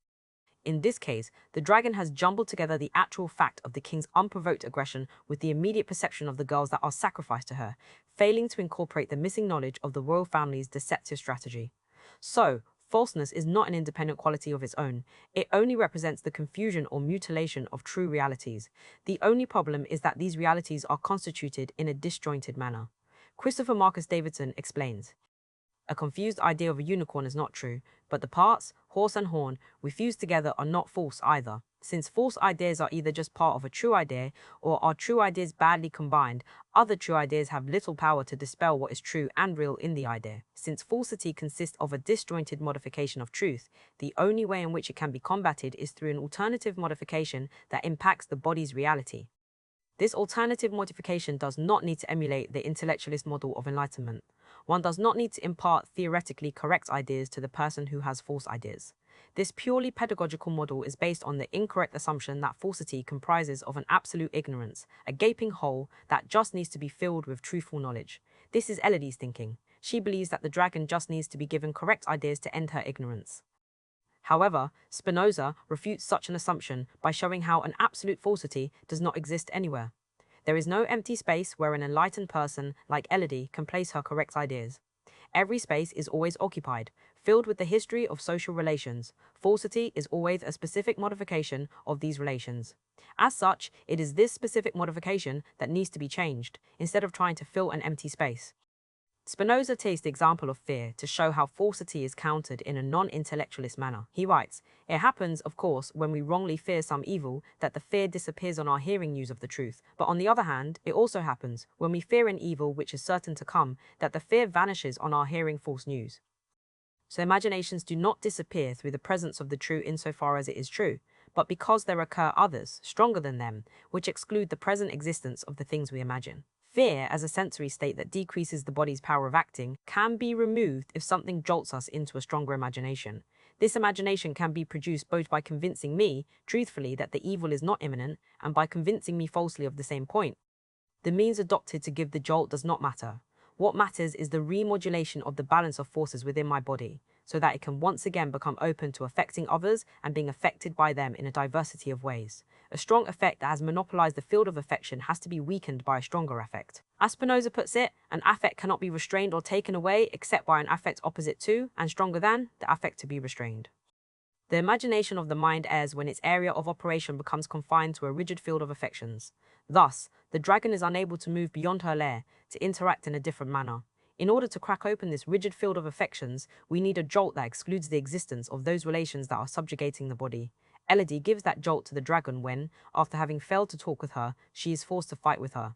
A: In this case, the dragon has jumbled together the actual fact of the king's unprovoked aggression with the immediate perception of the girls that are sacrificed to her, failing to incorporate the missing knowledge of the royal family's deceptive strategy. So, falseness is not an independent quality of its own. It only represents the confusion or mutilation of true realities. The only problem is that these realities are constituted in a disjointed manner. Christopher Marcus Davidson explains, a confused idea of a unicorn is not true, but the parts, horse and horn, we fuse together are not false either. Since false ideas are either just part of a true idea, or are true ideas badly combined, other true ideas have little power to dispel what is true and real in the idea. Since falsity consists of a disjointed modification of truth, the only way in which it can be combated is through an alternative modification that impacts the body's reality. This alternative modification does not need to emulate the intellectualist model of enlightenment. One does not need to impart theoretically correct ideas to the person who has false ideas. This purely pedagogical model is based on the incorrect assumption that falsity comprises of an absolute ignorance, a gaping hole that just needs to be filled with truthful knowledge. This is Elodie's thinking. She believes that the dragon just needs to be given correct ideas to end her ignorance. However, Spinoza refutes such an assumption by showing how an absolute falsity does not exist anywhere. There is no empty space where an enlightened person like Elodie can place her correct ideas. Every space is always occupied, filled with the history of social relations. Falsity is always a specific modification of these relations. As such, it is this specific modification that needs to be changed, instead of trying to fill an empty space. Spinoza takes the example of fear to show how falsity is countered in a non-intellectualist manner. He writes, "It happens, of course, when we wrongly fear some evil, that the fear disappears on our hearing news of the truth. But on the other hand, it also happens, when we fear an evil which is certain to come, that the fear vanishes on our hearing false news." So imaginations do not disappear through the presence of the true insofar as it is true, but because there occur others, stronger than them, which exclude the present existence of the things we imagine. Fear, as a sensory state that decreases the body's power of acting, can be removed if something jolts us into a stronger imagination. This imagination can be produced both by convincing me, truthfully, that the evil is not imminent, and by convincing me falsely of the same point. The means adopted to give the jolt does not matter. What matters is the remodulation of the balance of forces within my body, so that it can once again become open to affecting others and being affected by them in a diversity of ways. A strong affect that has monopolized the field of affection has to be weakened by a stronger affect. As Spinoza puts it, an affect cannot be restrained or taken away except by an affect opposite to, and stronger than, the affect to be restrained. The imagination of the mind errs when its area of operation becomes confined to a rigid field of affections. Thus, the dragon is unable to move beyond her lair, to interact in a different manner. In order to crack open this rigid field of affections, we need a jolt that excludes the existence of those relations that are subjugating the body. Elodie gives that jolt to the dragon when, after having failed to talk with her, she is forced to fight with her.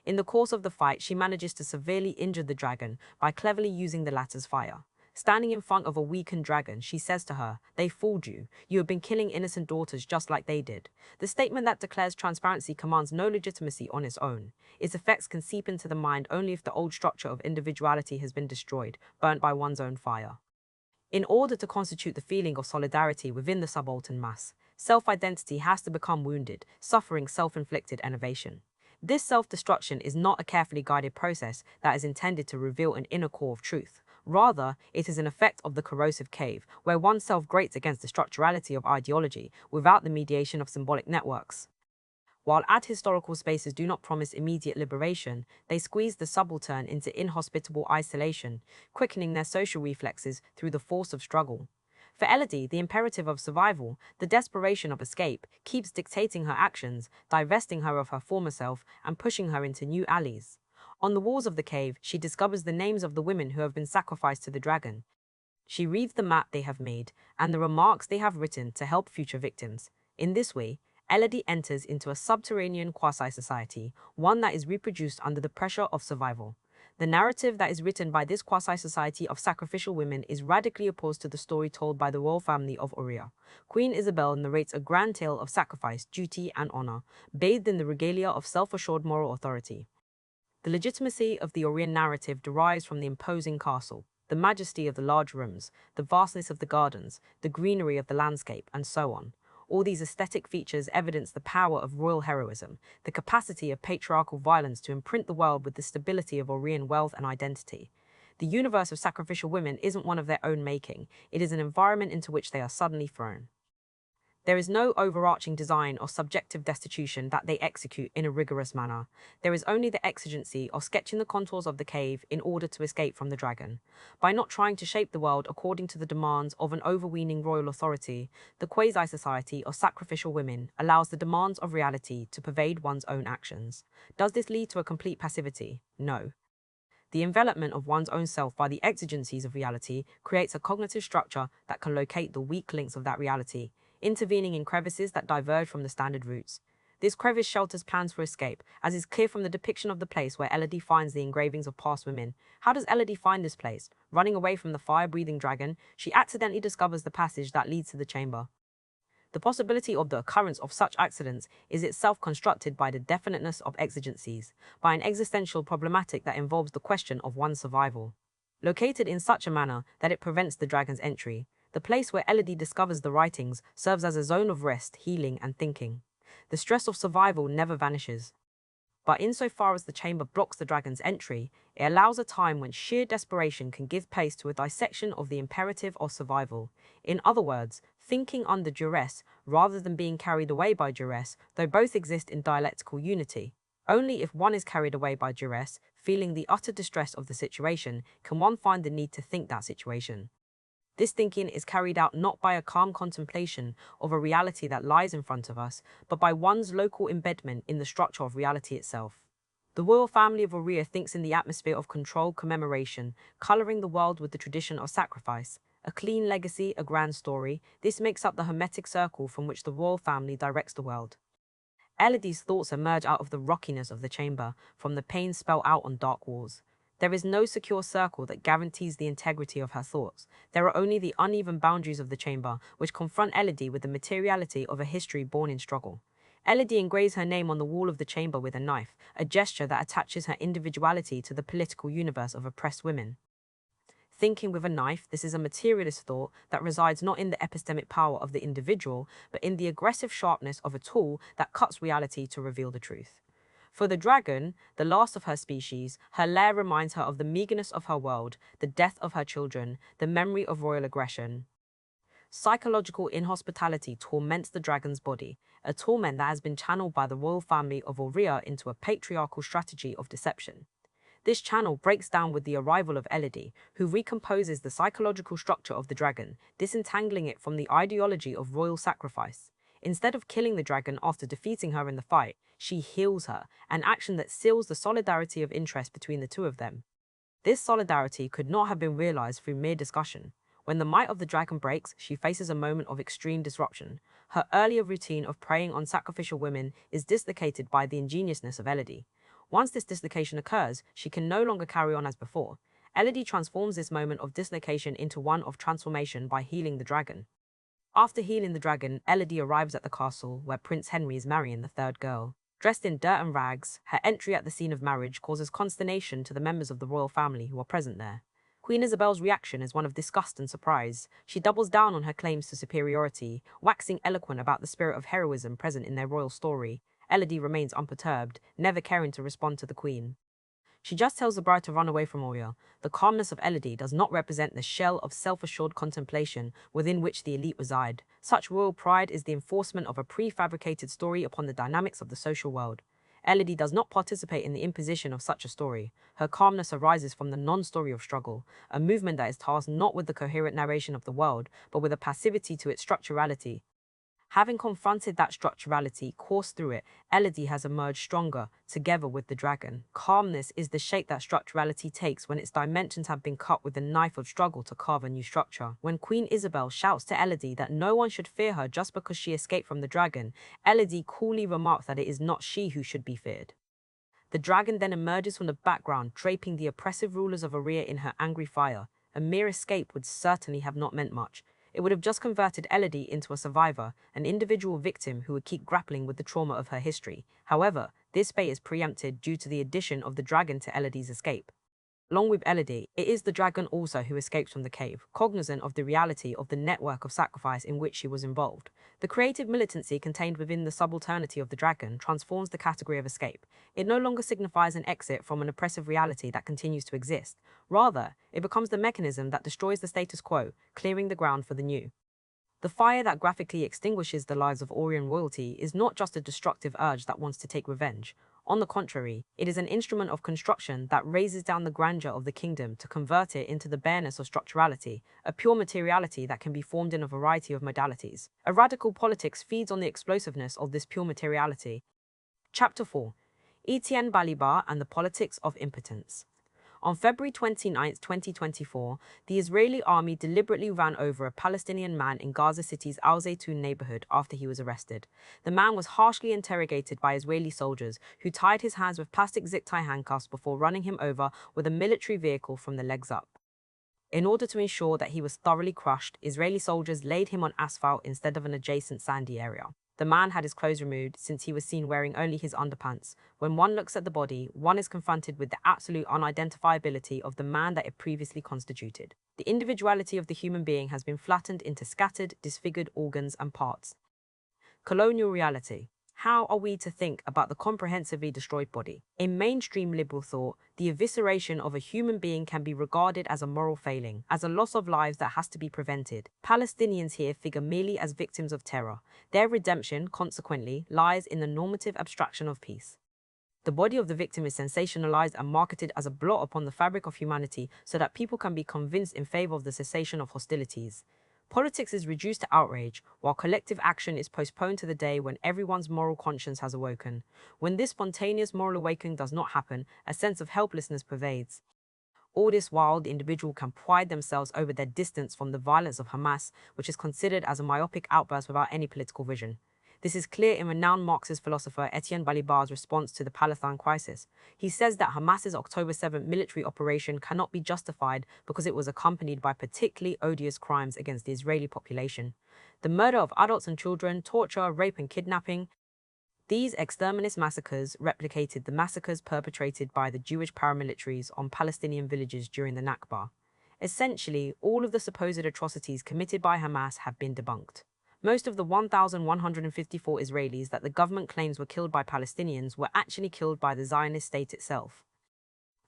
A: In the course of the fight, she manages to severely injure the dragon by cleverly using the latter's fire. Standing in front of a weakened dragon, she says to her, "They fooled you. You have been killing innocent daughters just like they did." The statement that declares transparency commands no legitimacy on its own. Its effects can seep into the mind only if the old structure of individuality has been destroyed, burnt by one's own fire. In order to constitute the feeling of solidarity within the subaltern mass, self-identity has to become wounded, suffering self-inflicted enervation. This self-destruction is not a carefully guided process that is intended to reveal an inner core of truth. Rather, it is an effect of the corrosive cave, where oneself grates against the structurality of ideology without the mediation of symbolic networks. While ad-historical spaces do not promise immediate liberation, they squeeze the subaltern into inhospitable isolation, quickening their social reflexes through the force of struggle. For Elodie, the imperative of survival, the desperation of escape, keeps dictating her actions, divesting her of her former self, and pushing her into new alleys. On the walls of the cave, she discovers the names of the women who have been sacrificed to the dragon. She reads the map they have made and the remarks they have written to help future victims. In this way, Elodie enters into a subterranean quasi-society, one that is reproduced under the pressure of survival. The narrative that is written by this quasi-society of sacrificial women is radically opposed to the story told by the royal family of Aurea. Queen Isabel narrates a grand tale of sacrifice, duty, and honor, bathed in the regalia of self-assured moral authority. The legitimacy of the Aurean narrative derives from the imposing castle, the majesty of the large rooms, the vastness of the gardens, the greenery of the landscape, and so on. All these aesthetic features evidence the power of royal heroism, the capacity of patriarchal violence to imprint the world with the stability of Aurean wealth and identity. The universe of sacrificial women isn't one of their own making, it is an environment into which they are suddenly thrown. There is no overarching design or subjective destitution that they execute in a rigorous manner. There is only the exigency of sketching the contours of the cave in order to escape from the dragon. By not trying to shape the world according to the demands of an overweening royal authority, the quasi-society of sacrificial women allows the demands of reality to pervade one's own actions. Does this lead to a complete passivity? No. The envelopment of one's own self by the exigencies of reality creates a cognitive structure that can locate the weak links of that reality, intervening in crevices that diverge from the standard routes. This crevice shelters plans for escape, as is clear from the depiction of the place where Elodie finds the engravings of past women. How does Elodie find this place? Running away from the fire-breathing dragon, she accidentally discovers the passage that leads to the chamber. The possibility of the occurrence of such accidents is itself constructed by the definiteness of exigencies, by an existential problematic that involves the question of one's survival. Located in such a manner that it prevents the dragon's entry, the place where Elodie discovers the writings serves as a zone of rest, healing, and thinking. The stress of survival never vanishes. But insofar as the chamber blocks the dragon's entry, it allows a time when sheer desperation can give place to a dissection of the imperative of survival. In other words, thinking under duress rather than being carried away by duress, though both exist in dialectical unity. Only if one is carried away by duress, feeling the utter distress of the situation, can one find the need to think that situation. This thinking is carried out not by a calm contemplation of a reality that lies in front of us, but by one's local embedment in the structure of reality itself. The royal family of Aurea thinks in the atmosphere of controlled commemoration, colouring the world with the tradition of sacrifice. A clean legacy, a grand story, this makes up the hermetic circle from which the royal family directs the world. Elodie's thoughts emerge out of the rockiness of the chamber, from the pain spelled out on dark walls. There is no secure circle that guarantees the integrity of her thoughts. There are only the uneven boundaries of the chamber, which confront Elodie with the materiality of a history born in struggle. Elodie engraves her name on the wall of the chamber with a knife, a gesture that attaches her individuality to the political universe of oppressed women. Thinking with a knife, this is a materialist thought that resides not in the epistemic power of the individual, but in the aggressive sharpness of a tool that cuts reality to reveal the truth. For the dragon, the last of her species, her lair reminds her of the meagerness of her world, the death of her children, the memory of royal aggression. Psychological inhospitality torments the dragon's body, a torment that has been channeled by the royal family of Aurea into a patriarchal strategy of deception. This channel breaks down with the arrival of Elodie, who recomposes the psychological structure of the dragon, disentangling it from the ideology of royal sacrifice. Instead of killing the dragon after defeating her in the fight, she heals her, an action that seals the solidarity of interest between the two of them. This solidarity could not have been realized through mere discussion. When the might of the dragon breaks, she faces a moment of extreme disruption. Her earlier routine of preying on sacrificial women is dislocated by the ingeniousness of Elodie. Once this dislocation occurs, she can no longer carry on as before. Elodie transforms this moment of dislocation into one of transformation by healing the dragon. After healing the dragon, Elodie arrives at the castle where Prince Henry is marrying the third girl. Dressed in dirt and rags, her entry at the scene of marriage causes consternation to the members of the royal family who are present there. Queen Isabel's reaction is one of disgust and surprise. She doubles down on her claims to superiority, waxing eloquent about the spirit of heroism present in their royal story. Elodie remains unperturbed, never caring to respond to the queen. She just tells the bride to run away from Aurea. The calmness of Elodie does not represent the shell of self-assured contemplation within which the elite reside. Such royal pride is the enforcement of a prefabricated story upon the dynamics of the social world. Elodie does not participate in the imposition of such a story. Her calmness arises from the non-story of struggle, a movement that is tasked not with the coherent narration of the world, but with a passivity to its structurality. Having confronted that structurality, coursed through it, Elodie has emerged stronger, together with the dragon. Calmness is the shape that structurality takes when its dimensions have been cut with the knife of struggle to carve a new structure. When Queen Isabel shouts to Elodie that no one should fear her just because she escaped from the dragon, Elodie coolly remarks that it is not she who should be feared. The dragon then emerges from the background, draping the oppressive rulers of Aurea in her angry fire. A mere escape would certainly have not meant much. It would have just converted Elodie into a survivor, an individual victim who would keep grappling with the trauma of her history. However, this fate is preempted due to the addition of the dragon to Elodie's escape. Along with Elodie, it is the dragon also who escapes from the cave, cognizant of the reality of the network of sacrifice in which she was involved. The creative militancy contained within the subalternity of the dragon transforms the category of escape. It no longer signifies an exit from an oppressive reality that continues to exist. Rather, it becomes the mechanism that destroys the status quo, clearing the ground for the new. The fire that graphically extinguishes the lives of Aurean royalty is not just a destructive urge that wants to take revenge. On the contrary, it is an instrument of construction that raises down the grandeur of the kingdom to convert it into the bareness of structurality, a pure materiality that can be formed in a variety of modalities. A radical politics feeds on the explosiveness of this pure materiality. Chapter 4. Etienne Balibar and the Politics of Impotence. On February 29, 2024, the Israeli army deliberately ran over a Palestinian man in Gaza City's Al Zaytun neighborhood after he was arrested. The man was harshly interrogated by Israeli soldiers who tied his hands with plastic zip-tie handcuffs before running him over with a military vehicle from the legs up. In order to ensure that he was thoroughly crushed, Israeli soldiers laid him on asphalt instead of an adjacent sandy area. The man had his clothes removed since he was seen wearing only his underpants. When one looks at the body, one is confronted with the absolute unidentifiability of the man that it previously constituted. The individuality of the human being has been flattened into scattered, disfigured organs and parts. Colonial reality. How are we to think about the comprehensively destroyed body? In mainstream liberal thought, the evisceration of a human being can be regarded as a moral failing, as a loss of lives that has to be prevented. Palestinians here figure merely as victims of terror. Their redemption, consequently, lies in the normative abstraction of peace. The body of the victim is sensationalized and marketed as a blot upon the fabric of humanity so that people can be convinced in favor of the cessation of hostilities. Politics is reduced to outrage, while collective action is postponed to the day when everyone's moral conscience has awoken. When this spontaneous moral awakening does not happen, a sense of helplessness pervades. All this while, the individual can pride themselves over their distance from the violence of Hamas, which is considered as a myopic outburst without any political vision. This is clear in renowned Marxist philosopher Etienne Balibar's response to the Palestine crisis. He says that Hamas's October 7th military operation cannot be justified because it was accompanied by particularly odious crimes against the Israeli population. The murder of adults and children, torture, rape and kidnapping. These exterminist massacres replicated the massacres perpetrated by the Jewish paramilitaries on Palestinian villages during the Nakba. Essentially, all of the supposed atrocities committed by Hamas have been debunked. Most of the 1,154 Israelis that the government claims were killed by Palestinians were actually killed by the Zionist state itself.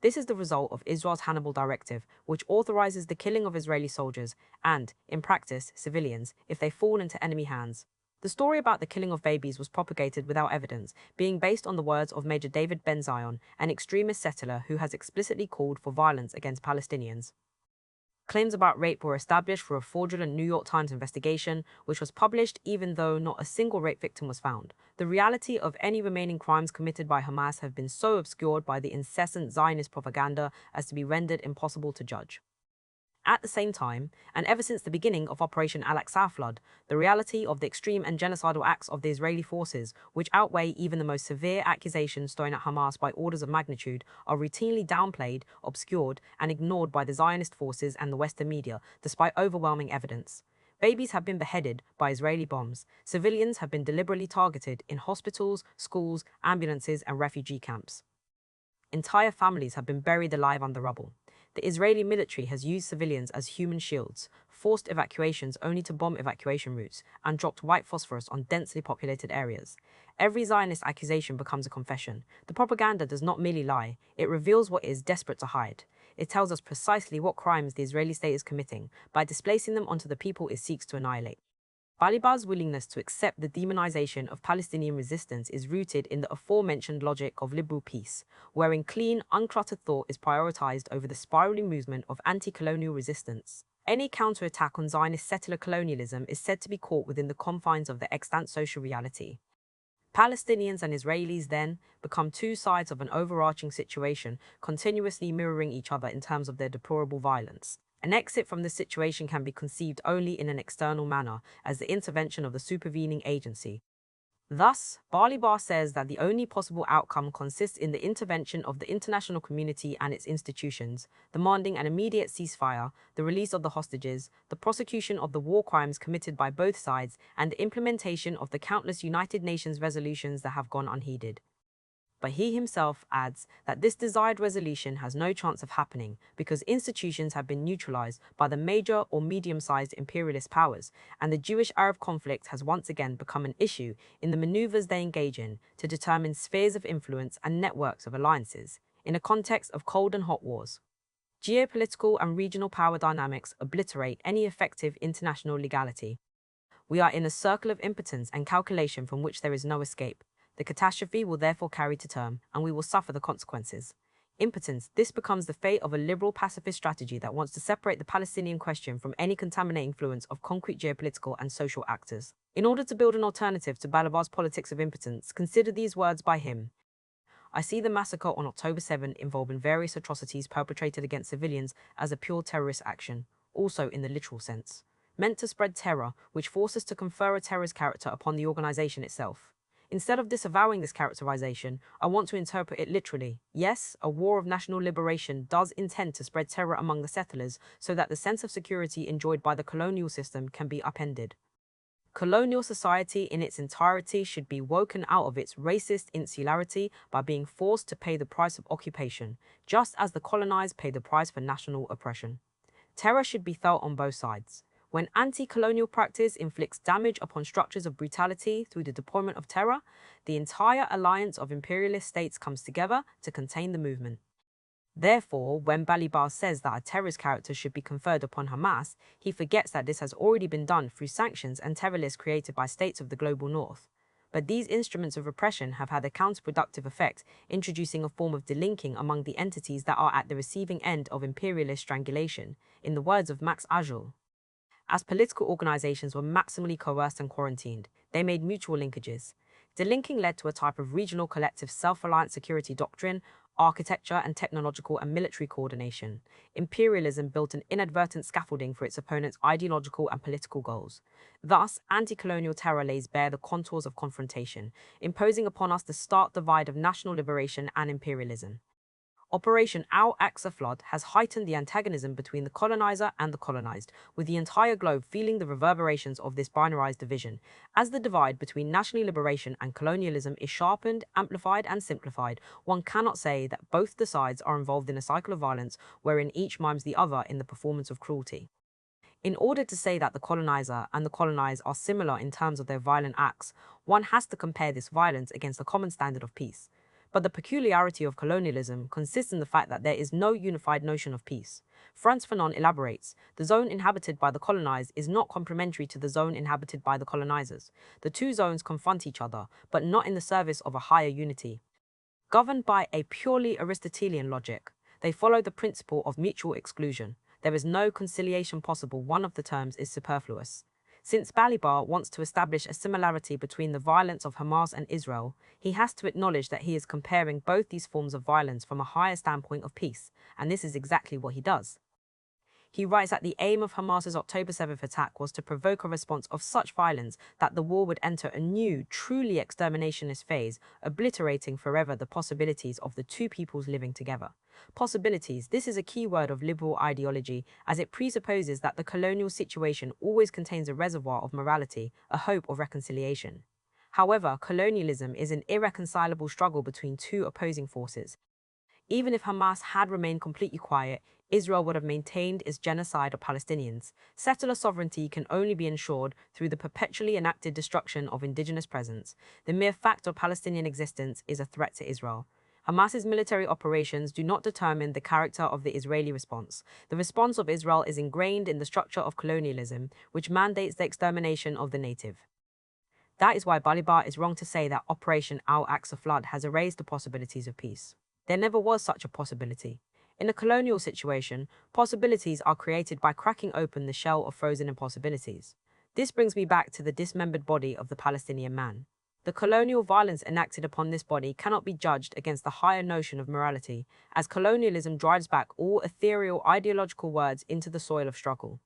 A: This is the result of Israel's Hannibal Directive, which authorizes the killing of Israeli soldiers and, in practice, civilians, if they fall into enemy hands. The story about the killing of babies was propagated without evidence, being based on the words of Major David Ben-Zion, an extremist settler who has explicitly called for violence against Palestinians. Claims about rape were established through a fraudulent New York Times investigation, which was published even though not a single rape victim was found. The reality of any remaining crimes committed by Hamas have been so obscured by the incessant Zionist propaganda as to be rendered impossible to judge. At the same time, and ever since the beginning of Operation Al-Aqsa Flood, the reality of the extreme and genocidal acts of the Israeli forces, which outweigh even the most severe accusations thrown at Hamas by orders of magnitude, are routinely downplayed, obscured, and ignored by the Zionist forces and the Western media, despite overwhelming evidence. Babies have been beheaded by Israeli bombs. Civilians have been deliberately targeted in hospitals, schools, ambulances, and refugee camps. Entire families have been buried alive under rubble. The Israeli military has used civilians as human shields, forced evacuations only to bomb evacuation routes, and dropped white phosphorus on densely populated areas. Every Zionist accusation becomes a confession. The propaganda does not merely lie, it reveals what it is desperate to hide. It tells us precisely what crimes the Israeli state is committing by displacing them onto the people it seeks to annihilate. Balibar's willingness to accept the demonization of Palestinian resistance is rooted in the aforementioned logic of liberal peace, wherein clean, uncluttered thought is prioritized over the spiraling movement of anti-colonial resistance. Any counterattack on Zionist settler colonialism is said to be caught within the confines of the extant social reality. Palestinians and Israelis then become two sides of an overarching situation, continuously mirroring each other in terms of their deplorable violence. An exit from this situation can be conceived only in an external manner, as the intervention of the supervening agency. Thus, Balibar says that the only possible outcome consists in the intervention of the international community and its institutions, demanding an immediate ceasefire, the release of the hostages, the prosecution of the war crimes committed by both sides, and the implementation of the countless United Nations resolutions that have gone unheeded. But he himself adds that this desired resolution has no chance of happening because institutions have been neutralized by the major or medium-sized imperialist powers, and the Jewish-Arab conflict has once again become an issue in the maneuvers they engage in to determine spheres of influence and networks of alliances, in a context of cold and hot wars. Geopolitical and regional power dynamics obliterate any effective international legality. We are in a circle of impotence and calculation from which there is no escape. The catastrophe will therefore carry to term, and we will suffer the consequences. Impotence, this becomes the fate of a liberal pacifist strategy that wants to separate the Palestinian question from any contaminating influence of concrete geopolitical and social actors. In order to build an alternative to Balibar's politics of impotence, consider these words by him. I see the massacre on October 7 involving various atrocities perpetrated against civilians as a pure terrorist action, also in the literal sense, meant to spread terror, which forces to confer a terrorist character upon the organization itself. Instead of disavowing this characterization, I want to interpret it literally. Yes, a war of national liberation does intend to spread terror among the settlers so that the sense of security enjoyed by the colonial system can be upended. Colonial society in its entirety should be woken out of its racist insularity by being forced to pay the price of occupation, just as the colonized pay the price for national oppression. Terror should be felt on both sides. When anti-colonial practice inflicts damage upon structures of brutality through the deployment of terror, the entire alliance of imperialist states comes together to contain the movement. Therefore, when Balibar says that a terrorist character should be conferred upon Hamas, he forgets that this has already been done through sanctions and terror lists created by states of the global north. But these instruments of repression have had a counterproductive effect, introducing a form of delinking among the entities that are at the receiving end of imperialist strangulation, in the words of Max Ajul. As political organizations were maximally coerced and quarantined, they made mutual linkages. Delinking led to a type of regional collective self-reliant security doctrine, architecture, and technological and military coordination. Imperialism built an inadvertent scaffolding for its opponents' ideological and political goals. Thus, anti-colonial terror lays bare the contours of confrontation, imposing upon us the stark divide of national liberation and imperialism. Operation Al-Aqsa Flood has heightened the antagonism between the colonizer and the colonized, with the entire globe feeling the reverberations of this binarized division. As the divide between national liberation and colonialism is sharpened, amplified, and simplified, one cannot say that both the sides are involved in a cycle of violence wherein each mimes the other in the performance of cruelty. In order to say that the colonizer and the colonized are similar in terms of their violent acts, one has to compare this violence against a common standard of peace. But the peculiarity of colonialism consists in the fact that there is no unified notion of peace. Frantz Fanon elaborates, the zone inhabited by the colonized is not complementary to the zone inhabited by the colonizers. The two zones confront each other, but not in the service of a higher unity. Governed by a purely Aristotelian logic, they follow the principle of mutual exclusion. There is no conciliation possible. One of the terms is superfluous. Since Balibar wants to establish a similarity between the violence of Hamas and Israel, he has to acknowledge that he is comparing both these forms of violence from a higher standpoint of peace, and this is exactly what he does. He writes that the aim of Hamas's October 7th attack was to provoke a response of such violence that the war would enter a new, truly exterminationist phase, obliterating forever the possibilities of the two peoples living together. Possibilities. This is a key word of liberal ideology, as it presupposes that the colonial situation always contains a reservoir of morality, a hope of reconciliation. However, colonialism is an irreconcilable struggle between two opposing forces. Even if Hamas had remained completely quiet, Israel would have maintained its genocide of Palestinians. Settler sovereignty can only be ensured through the perpetually enacted destruction of indigenous presence. The mere fact of Palestinian existence is a threat to Israel. Hamas's military operations do not determine the character of the Israeli response. The response of Israel is ingrained in the structure of colonialism, which mandates the extermination of the native. That is why Balibar is wrong to say that Operation Al-Aqsa Flood has erased the possibilities of peace. There never was such a possibility. In a colonial situation, possibilities are created by cracking open the shell of frozen impossibilities. This brings me back to the dismembered body of the Palestinian man. The colonial violence enacted upon this body cannot be judged against the higher notion of morality, as colonialism drives back all ethereal ideological words into the soil of struggle.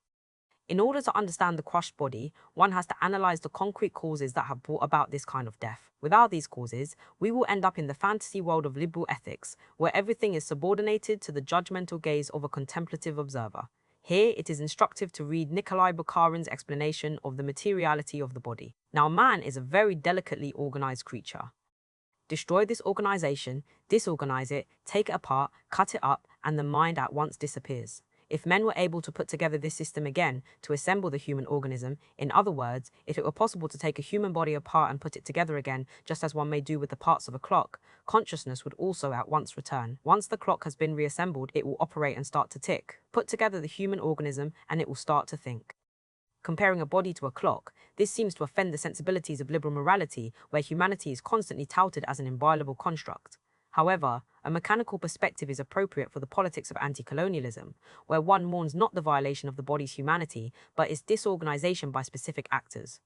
A: In order to understand the crushed body, one has to analyze the concrete causes that have brought about this kind of death. Without these causes, we will end up in the fantasy world of liberal ethics, where everything is subordinated to the judgmental gaze of a contemplative observer. Here, it is instructive to read Nikolai Bukharin's explanation of the materiality of the body. Now, man is a very delicately organized creature. Destroy this organization, disorganize it, take it apart, cut it up, and the mind at once disappears. If men were able to put together this system again to assemble the human organism, in other words, if it were possible to take a human body apart and put it together again, just as one may do with the parts of a clock, consciousness would also at once return. Once the clock has been reassembled, it will operate and start to tick. Put together the human organism and it will start to think. Comparing a body to a clock, this seems to offend the sensibilities of liberal morality, where humanity is constantly touted as an inviolable construct. However, a mechanical perspective is appropriate for the politics of anti-colonialism, where one mourns not the violation of the body's humanity, but its disorganization by specific actors.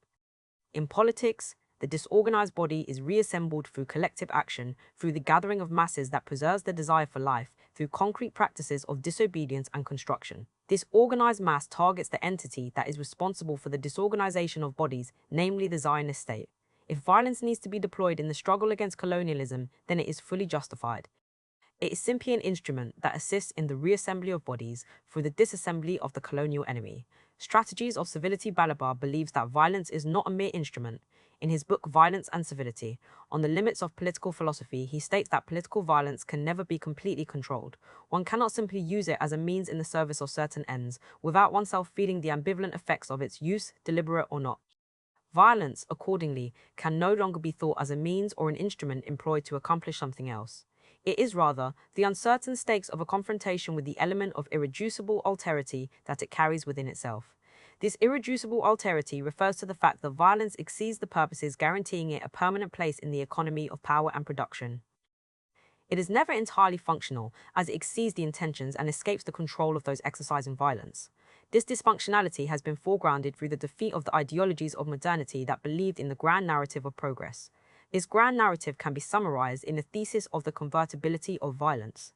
A: In politics, the disorganized body is reassembled through collective action, through the gathering of masses that preserves the desire for life, through concrete practices of disobedience and construction. This organized mass targets the entity that is responsible for the disorganization of bodies, namely the Zionist state. If violence needs to be deployed in the struggle against colonialism, then it is fully justified. It is simply an instrument that assists in the reassembly of bodies through the disassembly of the colonial enemy. Strategies of Civility Balibar believes that violence is not a mere instrument. In his book Violence and Civility, On the Limits of Political Philosophy, he states that political violence can never be completely controlled. One cannot simply use it as a means in the service of certain ends, without oneself feeling the ambivalent effects of its use, deliberate or not. Violence, accordingly, can no longer be thought as a means or an instrument employed to accomplish something else. It is rather the uncertain stakes of a confrontation with the element of irreducible alterity that it carries within itself. This irreducible alterity refers to the fact that violence exceeds the purposes guaranteeing it a permanent place in the economy of power and production. It is never entirely functional, as it exceeds the intentions and escapes the control of those exercising violence. This dysfunctionality has been foregrounded through the defeat of the ideologies of modernity that believed in the grand narrative of progress. This grand narrative can be summarized in the thesis of the convertibility of violence.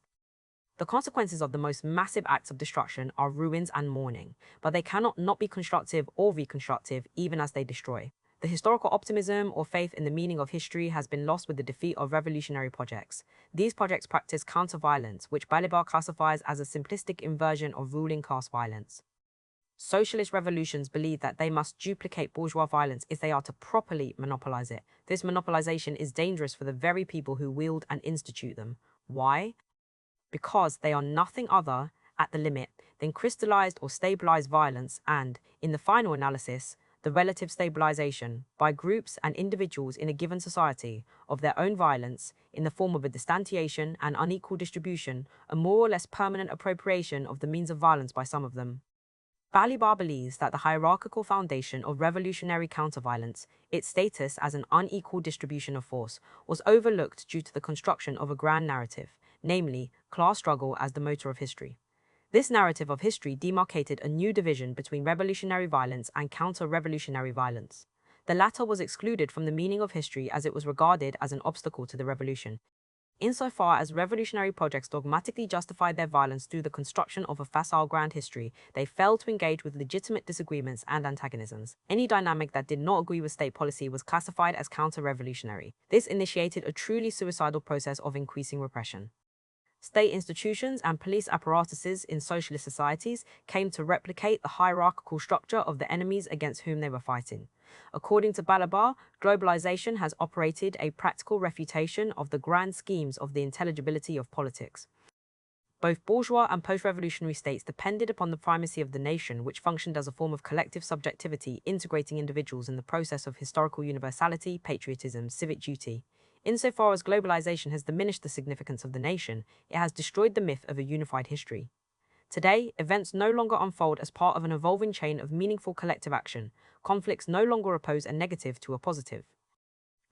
A: The consequences of the most massive acts of destruction are ruins and mourning, but they cannot not be constructive or reconstructive even as they destroy. The historical optimism or faith in the meaning of history has been lost with the defeat of revolutionary projects. These projects practice counter-violence, which Balibar classifies as a simplistic inversion of ruling class violence. Socialist revolutions believe that they must duplicate bourgeois violence if they are to properly monopolize it. This monopolization is dangerous for the very people who wield and institute them. Why? Because they are nothing other, at the limit, than crystallized or stabilized violence and, in the final analysis, the relative stabilization, by groups and individuals in a given society, of their own violence, in the form of a distantiation and unequal distribution, a more or less permanent appropriation of the means of violence by some of them. Balibar believes that the hierarchical foundation of revolutionary counterviolence, its status as an unequal distribution of force, was overlooked due to the construction of a grand narrative, namely, class struggle as the motor of history. This narrative of history demarcated a new division between revolutionary violence and counter-revolutionary violence. The latter was excluded from the meaning of history as it was regarded as an obstacle to the revolution. Insofar as revolutionary projects dogmatically justified their violence through the construction of a facile grand history, they failed to engage with legitimate disagreements and antagonisms. Any dynamic that did not agree with state policy was classified as counter-revolutionary. This initiated a truly suicidal process of increasing repression. State institutions and police apparatuses in socialist societies came to replicate the hierarchical structure of the enemies against whom they were fighting. According to Balibar, globalization has operated a practical refutation of the grand schemes of the intelligibility of politics. Both bourgeois and post-revolutionary states depended upon the primacy of the nation, which functioned as a form of collective subjectivity, integrating individuals in the process of historical universality, patriotism, civic duty. Insofar as globalization has diminished the significance of the nation, it has destroyed the myth of a unified history. Today, events no longer unfold as part of an evolving chain of meaningful collective action. Conflicts no longer oppose a negative to a positive.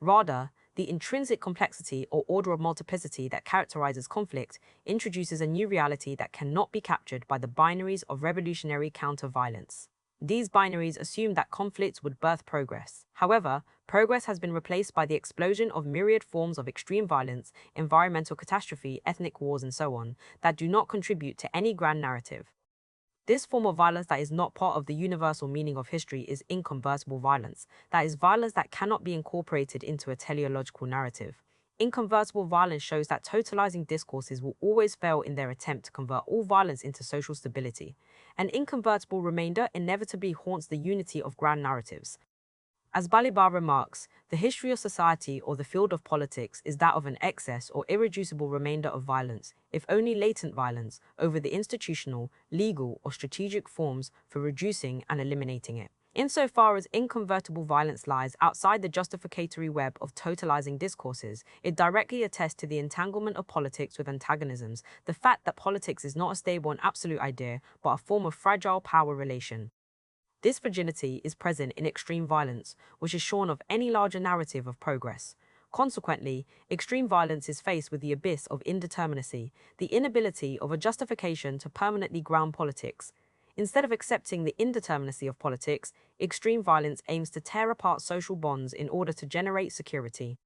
A: Rather, the intrinsic complexity or order of multiplicity that characterizes conflict introduces a new reality that cannot be captured by the binaries of revolutionary counter-violence. These binaries assume that conflicts would birth progress. However, progress has been replaced by the explosion of myriad forms of extreme violence, environmental catastrophe, ethnic wars, and so on, that do not contribute to any grand narrative. This form of violence that is not part of the universal meaning of history is inconvertible violence. That is violence that cannot be incorporated into a teleological narrative. Inconvertible violence shows that totalizing discourses will always fail in their attempt to convert all violence into social stability. An inconvertible remainder inevitably haunts the unity of grand narratives. As Balibar remarks, the history of society or the field of politics is that of an excess or irreducible remainder of violence, if only latent violence, over the institutional, legal, or strategic forms for reducing and eliminating it. Insofar as inconvertible violence lies outside the justificatory web of totalizing discourses, it directly attests to the entanglement of politics with antagonisms, the fact that politics is not a stable and absolute idea, but a form of fragile power relation. This fragility is present in extreme violence, which is shorn of any larger narrative of progress. Consequently, extreme violence is faced with the abyss of indeterminacy, the inability of a justification to permanently ground politics. Instead of accepting the indeterminacy of politics, extreme violence aims to tear apart social bonds in order to generate security.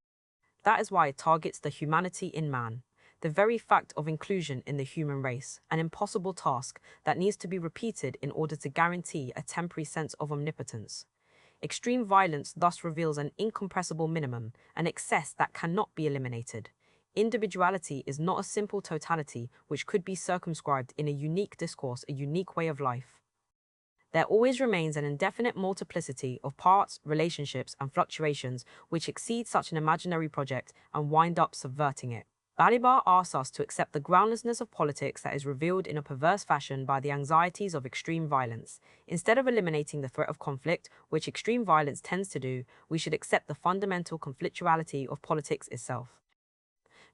A: That is why it targets the humanity in man, the very fact of inclusion in the human race, an impossible task that needs to be repeated in order to guarantee a temporary sense of omnipotence. Extreme violence thus reveals an incompressible minimum, an excess that cannot be eliminated. Individuality is not a simple totality which could be circumscribed in a unique discourse, a unique way of life. There always remains an indefinite multiplicity of parts, relationships, and fluctuations which exceed such an imaginary project and wind up subverting it. Balibar asks us to accept the groundlessness of politics that is revealed in a perverse fashion by the anxieties of extreme violence. Instead of eliminating the threat of conflict, which extreme violence tends to do, we should accept the fundamental conflictuality of politics itself.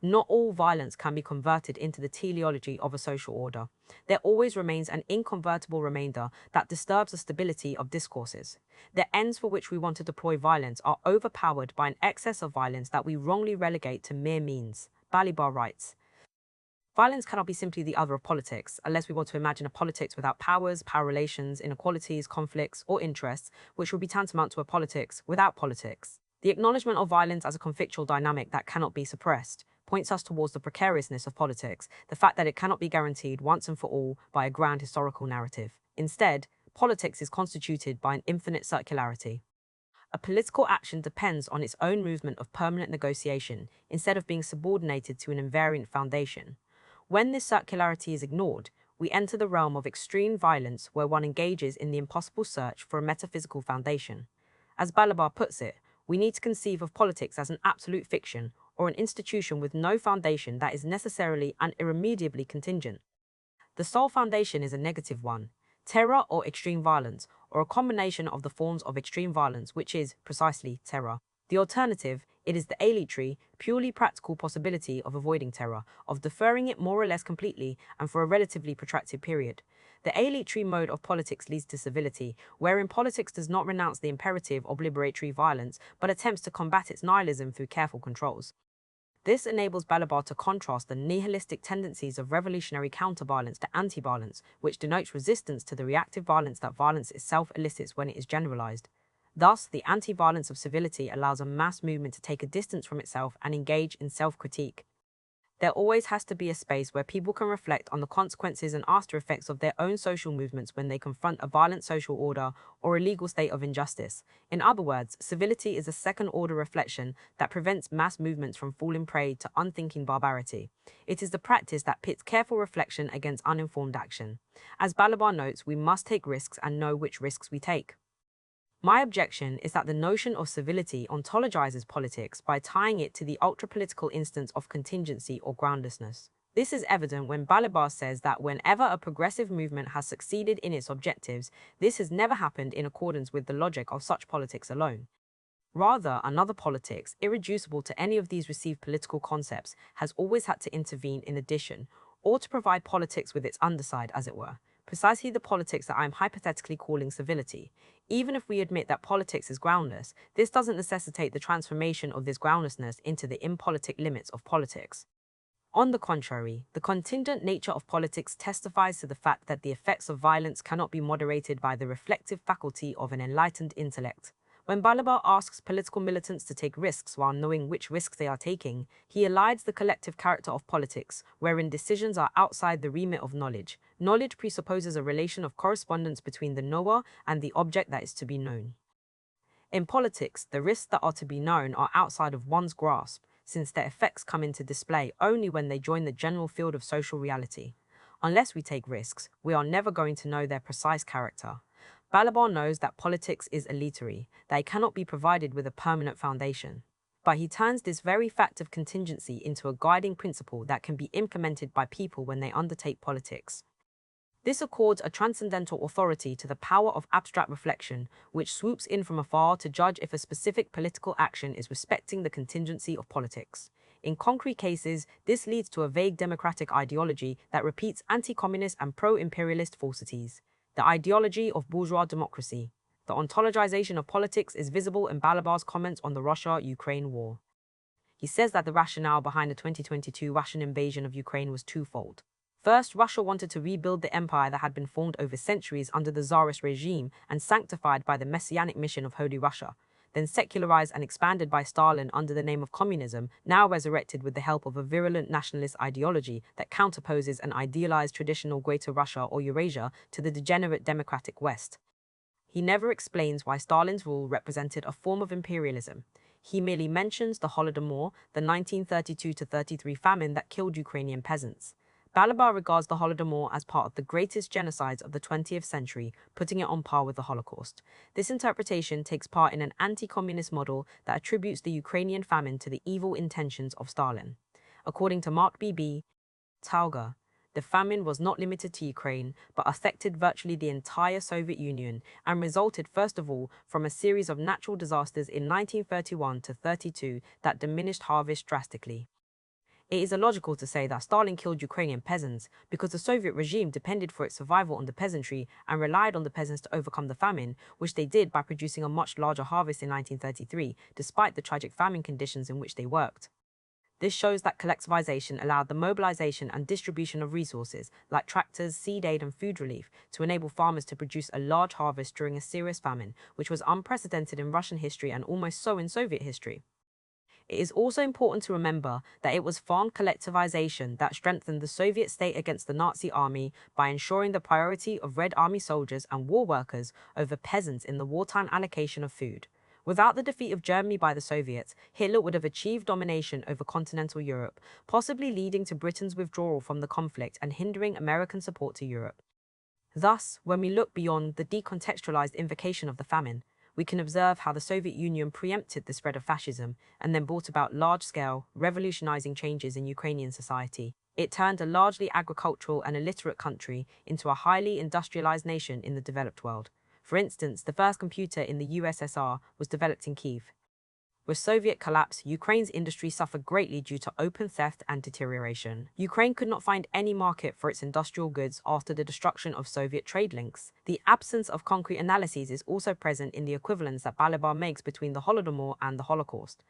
A: Not all violence can be converted into the teleology of a social order. There always remains an inconvertible remainder that disturbs the stability of discourses. The ends for which we want to deploy violence are overpowered by an excess of violence that we wrongly relegate to mere means. Balibar writes, violence cannot be simply the other of politics, unless we want to imagine a politics without powers, power relations, inequalities, conflicts, or interests, which would be tantamount to a politics without politics. The acknowledgement of violence as a conflictual dynamic that cannot be suppressed points us towards the precariousness of politics, the fact that it cannot be guaranteed once and for all by a grand historical narrative. Instead, politics is constituted by an infinite circularity. A political action depends on its own movement of permanent negotiation instead of being subordinated to an invariant foundation. When this circularity is ignored, we enter the realm of extreme violence where one engages in the impossible search for a metaphysical foundation. As Balibar puts it, we need to conceive of politics as an absolute fiction or an institution with no foundation that is necessarily and irremediably contingent. The sole foundation is a negative one, terror or extreme violence, or a combination of the forms of extreme violence, which is, precisely, terror. The alternative, it is the aleatory, purely practical possibility of avoiding terror, of deferring it more or less completely and for a relatively protracted period. The aleatory mode of politics leads to civility, wherein politics does not renounce the imperative of liberatory violence, but attempts to combat its nihilism through careful controls. This enables Balibar to contrast the nihilistic tendencies of revolutionary counter-violence to anti-violence, which denotes resistance to the reactive violence that violence itself elicits when it is generalized. Thus, the anti-violence of civility allows a mass movement to take a distance from itself and engage in self-critique. There always has to be a space where people can reflect on the consequences and after effects of their own social movements when they confront a violent social order or a legal state of injustice. In other words, civility is a second-order reflection that prevents mass movements from falling prey to unthinking barbarity. It is the practice that pits careful reflection against uninformed action. As Balibar notes, we must take risks and know which risks we take. My objection is that the notion of civility ontologizes politics by tying it to the ultra-political instance of contingency or groundlessness. This is evident when Balibar says that whenever a progressive movement has succeeded in its objectives, this has never happened in accordance with the logic of such politics alone. Rather, another politics, irreducible to any of these received political concepts, has always had to intervene in addition, or to provide politics with its underside, as it were. Precisely the politics that I am hypothetically calling civility. Even if we admit that politics is groundless, this doesn't necessitate the transformation of this groundlessness into the impolitic limits of politics. On the contrary, the contingent nature of politics testifies to the fact that the effects of violence cannot be moderated by the reflective faculty of an enlightened intellect. When Balibar asks political militants to take risks while knowing which risks they are taking, he elides the collective character of politics, wherein decisions are outside the remit of knowledge. Knowledge presupposes a relation of correspondence between the knower and the object that is to be known. In politics, the risks that are to be known are outside of one's grasp, since their effects come into display only when they join the general field of social reality. Unless we take risks, we are never going to know their precise character. Balibar knows that politics is aleatory, that it cannot be provided with a permanent foundation. But he turns this very fact of contingency into a guiding principle that can be implemented by people when they undertake politics. This accords a transcendental authority to the power of abstract reflection, which swoops in from afar to judge if a specific political action is respecting the contingency of politics. In concrete cases, this leads to a vague democratic ideology that repeats anti-communist and pro-imperialist falsities. The ideology of bourgeois democracy. The ontologization of politics is visible in Balibar's comments on the Russia-Ukraine war. He says that the rationale behind the 2022 Russian invasion of Ukraine was twofold. First, Russia wanted to rebuild the empire that had been formed over centuries under the Tsarist regime and sanctified by the messianic mission of Holy Russia, then secularized and expanded by Stalin under the name of communism, now resurrected with the help of a virulent nationalist ideology that counterposes an idealized traditional Greater Russia or Eurasia to the degenerate democratic West. He never explains why Stalin's rule represented a form of imperialism. He merely mentions the Holodomor, the 1932-33 famine that killed Ukrainian peasants. Balibar regards the Holodomor as part of the greatest genocides of the 20th century, putting it on par with the Holocaust. This interpretation takes part in an anti-communist model that attributes the Ukrainian famine to the evil intentions of Stalin. According to Mark B.B. Tauger, the famine was not limited to Ukraine, but affected virtually the entire Soviet Union and resulted first of all from a series of natural disasters in 1931 to 32 that diminished harvest drastically. It is illogical to say that Stalin killed Ukrainian peasants because the Soviet regime depended for its survival on the peasantry and relied on the peasants to overcome the famine, which they did by producing a much larger harvest in 1933, despite the tragic famine conditions in which they worked. This shows that collectivization allowed the mobilization and distribution of resources, like tractors, seed aid, and food relief, to enable farmers to produce a large harvest during a serious famine, which was unprecedented in Russian history and almost so in Soviet history. It is also important to remember that it was farm collectivization that strengthened the Soviet state against the Nazi army by ensuring the priority of Red Army soldiers and war workers over peasants in the wartime allocation of food. Without the defeat of Germany by the Soviets, Hitler would have achieved domination over continental Europe, possibly leading to Britain's withdrawal from the conflict and hindering American support to Europe. Thus, when we look beyond the decontextualized invocation of the famine, we can observe how the Soviet Union preempted the spread of fascism and then brought about large-scale, revolutionizing changes in Ukrainian society. It turned a largely agricultural and illiterate country into a highly industrialized nation in the developed world. For instance, the first computer in the USSR was developed in Kyiv. With Soviet collapse, Ukraine's industry suffered greatly due to open theft and deterioration. Ukraine could not find any market for its industrial goods after the destruction of Soviet trade links. The absence of concrete analyses is also present in the equivalence that Balibar makes between the Holodomor and the Holocaust.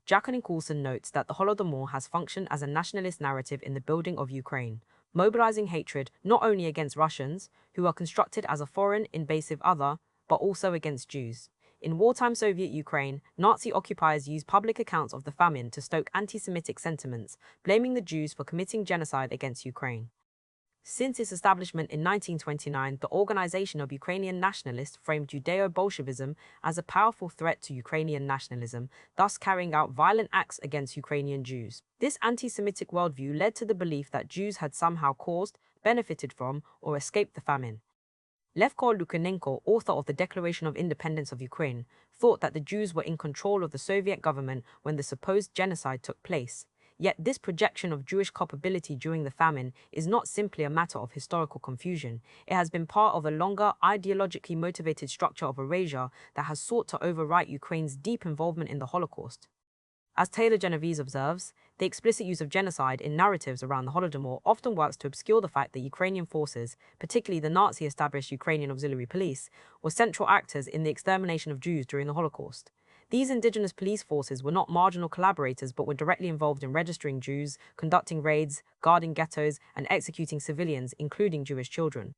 A: Jacqueline Coulson notes that the Holodomor has functioned as a nationalist narrative in the building of Ukraine, mobilizing hatred not only against Russians, who are constructed as a foreign, invasive other, but also against Jews. In wartime Soviet Ukraine, Nazi occupiers used public accounts of the famine to stoke anti-Semitic sentiments, blaming the Jews for committing genocide against Ukraine. Since its establishment in 1929, the Organization of Ukrainian Nationalists framed Judeo-Bolshevism as a powerful threat to Ukrainian nationalism, thus carrying out violent acts against Ukrainian Jews. This anti-Semitic worldview led to the belief that Jews had somehow caused, benefited from, or escaped the famine. Levko Lukashenko, author of the Declaration of Independence of Ukraine, thought that the Jews were in control of the Soviet government when the supposed genocide took place. Yet this projection of Jewish culpability during the famine is not simply a matter of historical confusion. It has been part of a longer, ideologically motivated structure of erasure that has sought to overwrite Ukraine's deep involvement in the Holocaust. As Taylor Genovese observes, the explicit use of genocide in narratives around the Holodomor often works to obscure the fact that Ukrainian forces, particularly the Nazi-established Ukrainian Auxiliary Police, were central actors in the extermination of Jews during the Holocaust. These indigenous police forces were not marginal collaborators but were directly involved in registering Jews, conducting raids, guarding ghettos, and executing civilians, including Jewish children.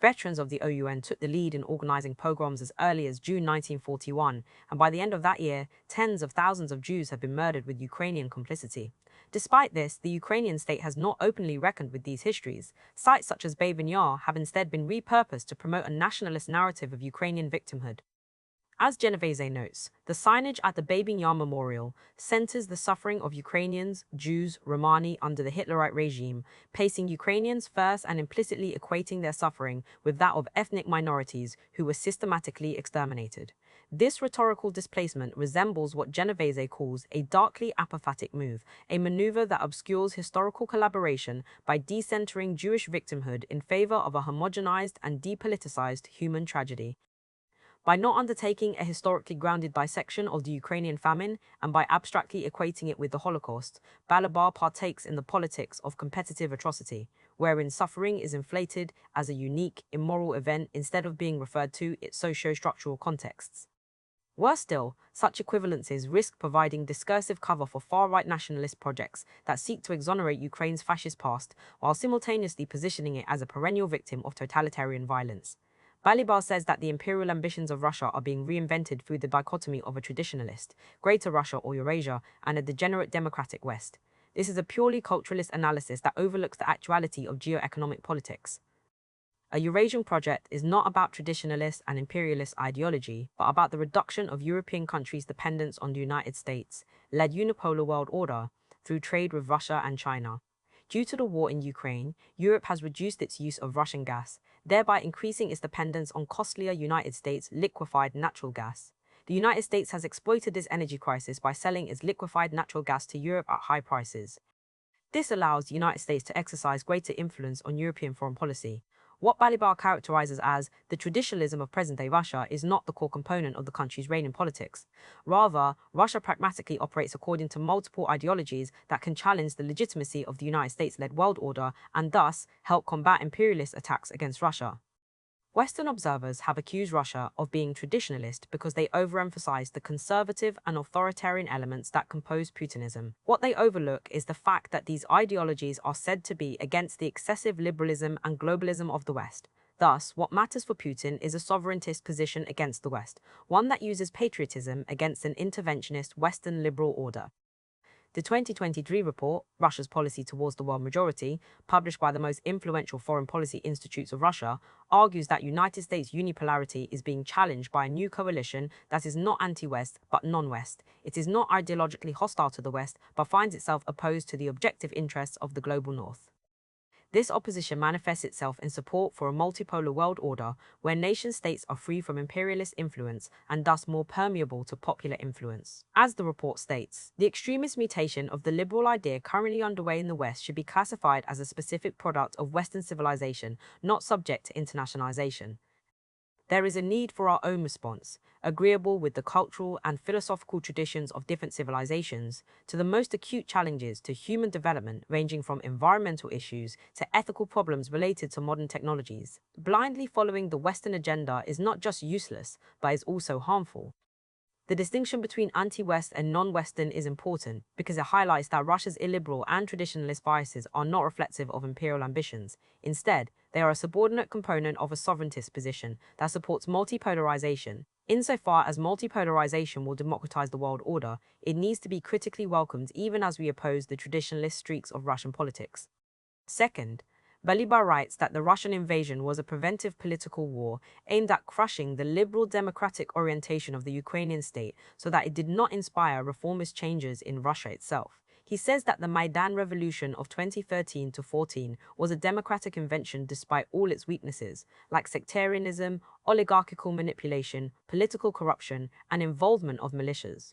A: Veterans of the OUN took the lead in organizing pogroms as early as June 1941, and by the end of that year, tens of thousands of Jews have been murdered with Ukrainian complicity. Despite this, the Ukrainian state has not openly reckoned with these histories. Sites such as Babyn Yar have instead been repurposed to promote a nationalist narrative of Ukrainian victimhood. As Genovese notes, the signage at the Babyn Yar Memorial centers the suffering of Ukrainians, Jews, Romani under the Hitlerite regime, placing Ukrainians first and implicitly equating their suffering with that of ethnic minorities who were systematically exterminated. This rhetorical displacement resembles what Genovese calls a darkly apophatic move, a maneuver that obscures historical collaboration by decentering Jewish victimhood in favor of a homogenized and depoliticized human tragedy. By not undertaking a historically grounded dissection of the Ukrainian famine and by abstractly equating it with the Holocaust, Balibar partakes in the politics of competitive atrocity, wherein suffering is inflated as a unique, immoral event instead of being referred to its socio-structural contexts. Worse still, such equivalences risk providing discursive cover for far-right nationalist projects that seek to exonerate Ukraine's fascist past while simultaneously positioning it as a perennial victim of totalitarian violence. Balibar says that the imperial ambitions of Russia are being reinvented through the dichotomy of a traditionalist, Greater Russia or Eurasia, and a degenerate democratic West. This is a purely culturalist analysis that overlooks the actuality of geoeconomic politics. A Eurasian project is not about traditionalist and imperialist ideology, but about the reduction of European countries' dependence on the United States-led unipolar world order through trade with Russia and China. Due to the war in Ukraine, Europe has reduced its use of Russian gas, thereby increasing its dependence on costlier United States liquefied natural gas. The United States has exploited this energy crisis by selling its liquefied natural gas to Europe at high prices. This allows the United States to exercise greater influence on European foreign policy. What Balibar characterizes as the traditionalism of present-day Russia is not the core component of the country's reigning politics. Rather, Russia pragmatically operates according to multiple ideologies that can challenge the legitimacy of the United States-led world order and thus help combat imperialist attacks against Russia. Western observers have accused Russia of being traditionalist because they overemphasize the conservative and authoritarian elements that compose Putinism. What they overlook is the fact that these ideologies are said to be against the excessive liberalism and globalism of the West. Thus, what matters for Putin is a sovereigntist position against the West, one that uses patriotism against an interventionist Western liberal order. The 2023 report, Russia's Policy Towards the World Majority, published by the most influential foreign policy institutes of Russia, argues that United States unipolarity is being challenged by a new coalition that is not anti-West but non-West. It is not ideologically hostile to the West but finds itself opposed to the objective interests of the global North. This opposition manifests itself in support for a multipolar world order where nation-states are free from imperialist influence and thus more permeable to popular influence. As the report states, the extremist mutation of the liberal idea currently underway in the West should be classified as a specific product of Western civilization, not subject to internationalization. There is a need for our own response, agreeable with the cultural and philosophical traditions of different civilizations, to the most acute challenges to human development ranging from environmental issues to ethical problems related to modern technologies. Blindly following the Western agenda is not just useless, but is also harmful. The distinction between anti-West and non-Western is important because it highlights that Russia's illiberal and traditionalist biases are not reflective of imperial ambitions. Instead, they are a subordinate component of a sovereigntist position that supports multipolarization. Insofar as multipolarization will democratize the world order, it needs to be critically welcomed even as we oppose the traditionalist streaks of Russian politics. Second, Balibar writes that the Russian invasion was a preventive political war aimed at crushing the liberal democratic orientation of the Ukrainian state so that it did not inspire reformist changes in Russia itself. He says that the Maidan Revolution of 2013 to 14 was a democratic invention despite all its weaknesses, like sectarianism, oligarchical manipulation, political corruption, and involvement of militias.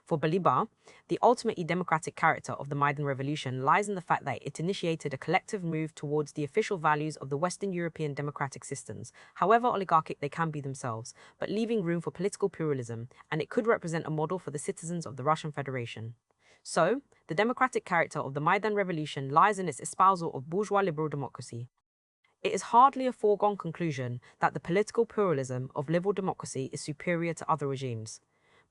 A: For Balibar, the ultimately democratic character of the Maidan Revolution lies in the fact that it initiated a collective move towards the official values of the Western European democratic systems, however oligarchic they can be themselves, but leaving room for political pluralism, and it could represent a model for the citizens of the Russian Federation. So, the democratic character of the Maidan Revolution lies in its espousal of bourgeois liberal democracy. It is hardly a foregone conclusion that the political pluralism of liberal democracy is superior to other regimes.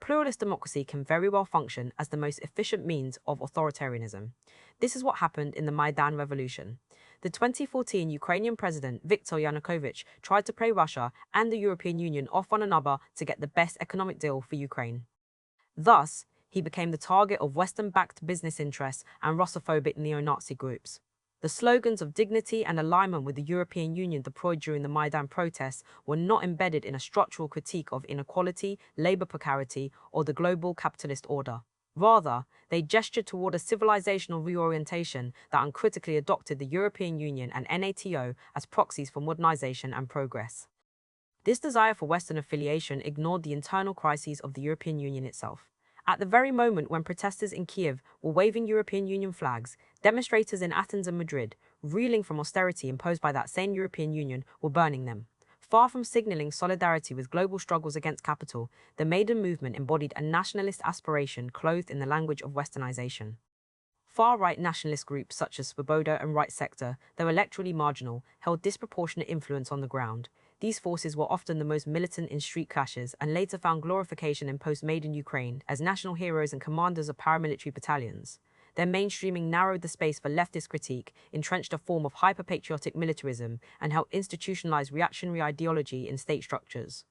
A: Pluralist democracy can very well function as the most efficient means of authoritarianism. This is what happened in the Maidan Revolution. The 2014 Ukrainian president Viktor Yanukovych tried to play Russia and the European Union off one another to get the best economic deal for Ukraine. Thus, he became the target of Western-backed business interests and Russophobic neo-Nazi groups. The slogans of dignity and alignment with the European Union deployed during the Maidan protests were not embedded in a structural critique of inequality, labor precarity, or the global capitalist order. Rather, they gestured toward a civilizational reorientation that uncritically adopted the European Union and NATO as proxies for modernization and progress. This desire for Western affiliation ignored the internal crises of the European Union itself. At the very moment when protesters in Kiev were waving European Union flags, demonstrators in Athens and Madrid, reeling from austerity imposed by that same European Union, were burning them. Far from signaling solidarity with global struggles against capital, the Maidan movement embodied a nationalist aspiration clothed in the language of westernization. Far-right nationalist groups such as Svoboda and Right Sector, though electorally marginal, held disproportionate influence on the ground. These forces were often the most militant in street clashes and later found glorification in post-Maidan Ukraine as national heroes and commanders of paramilitary battalions. Their mainstreaming narrowed the space for leftist critique, entrenched a form of hyper-patriotic militarism, and helped institutionalize reactionary ideology in state structures.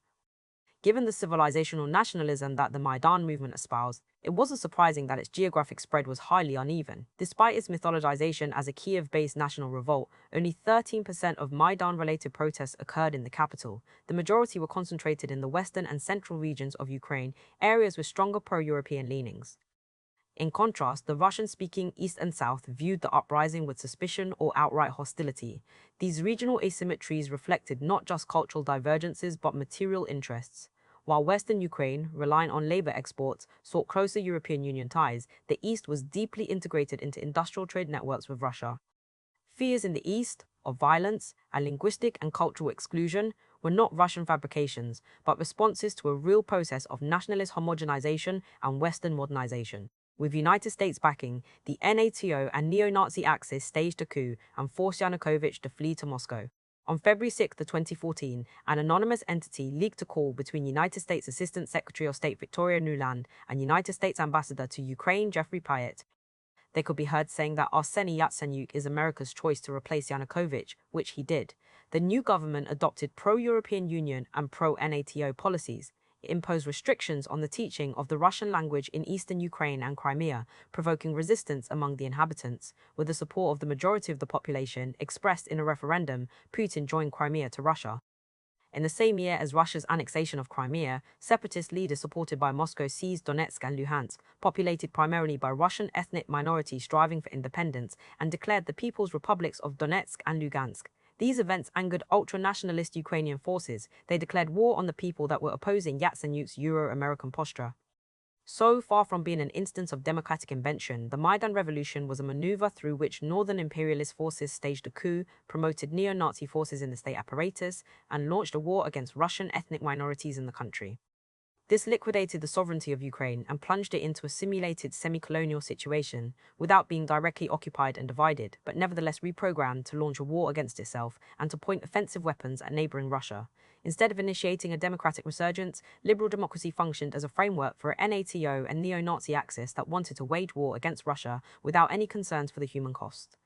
A: Given the civilizational nationalism that the Maidan movement espoused, it wasn't surprising that its geographic spread was highly uneven. Despite its mythologization as a Kiev-based national revolt, only 13% of Maidan-related protests occurred in the capital. The majority were concentrated in the western and central regions of Ukraine, areas with stronger pro-European leanings. In contrast, the Russian-speaking East and South viewed the uprising with suspicion or outright hostility. These regional asymmetries reflected not just cultural divergences but material interests. While Western Ukraine, relying on labor exports, sought closer European Union ties, the East was deeply integrated into industrial trade networks with Russia. Fears in the East of violence and linguistic and cultural exclusion were not Russian fabrications, but responses to a real process of nationalist homogenization and Western modernization. With United States backing, the NATO and neo-Nazi axis staged a coup and forced Yanukovych to flee to Moscow. On February 6, 2014, an anonymous entity leaked a call between United States Assistant Secretary of State Victoria Nuland and United States Ambassador to Ukraine Jeffrey Pyatt. They could be heard saying that Arseniy Yatsenyuk is America's choice to replace Yanukovych, which he did. The new government adopted pro-European Union and pro-NATO policies. It imposed restrictions on the teaching of the Russian language in eastern Ukraine and Crimea, provoking resistance among the inhabitants. With the support of the majority of the population expressed in a referendum, Putin joined Crimea to Russia. In the same year as Russia's annexation of Crimea, separatist leaders supported by Moscow seized Donetsk and Luhansk, populated primarily by Russian ethnic minorities striving for independence, and declared the People's Republics of Donetsk and Lugansk. These events angered ultra-nationalist Ukrainian forces. They declared war on the people that were opposing Yatsenyuk's Euro-American posture. So far from being an instance of democratic invention, the Maidan Revolution was a maneuver through which northern imperialist forces staged a coup, promoted neo-Nazi forces in the state apparatus, and launched a war against Russian ethnic minorities in the country. This liquidated the sovereignty of Ukraine and plunged it into a simulated semi-colonial situation without being directly occupied and divided, but nevertheless reprogrammed to launch a war against itself and to point offensive weapons at neighboring Russia. Instead of initiating a democratic resurgence, liberal democracy functioned as a framework for a NATO and neo-Nazi axis that wanted to wage war against Russia without any concerns for the human cost.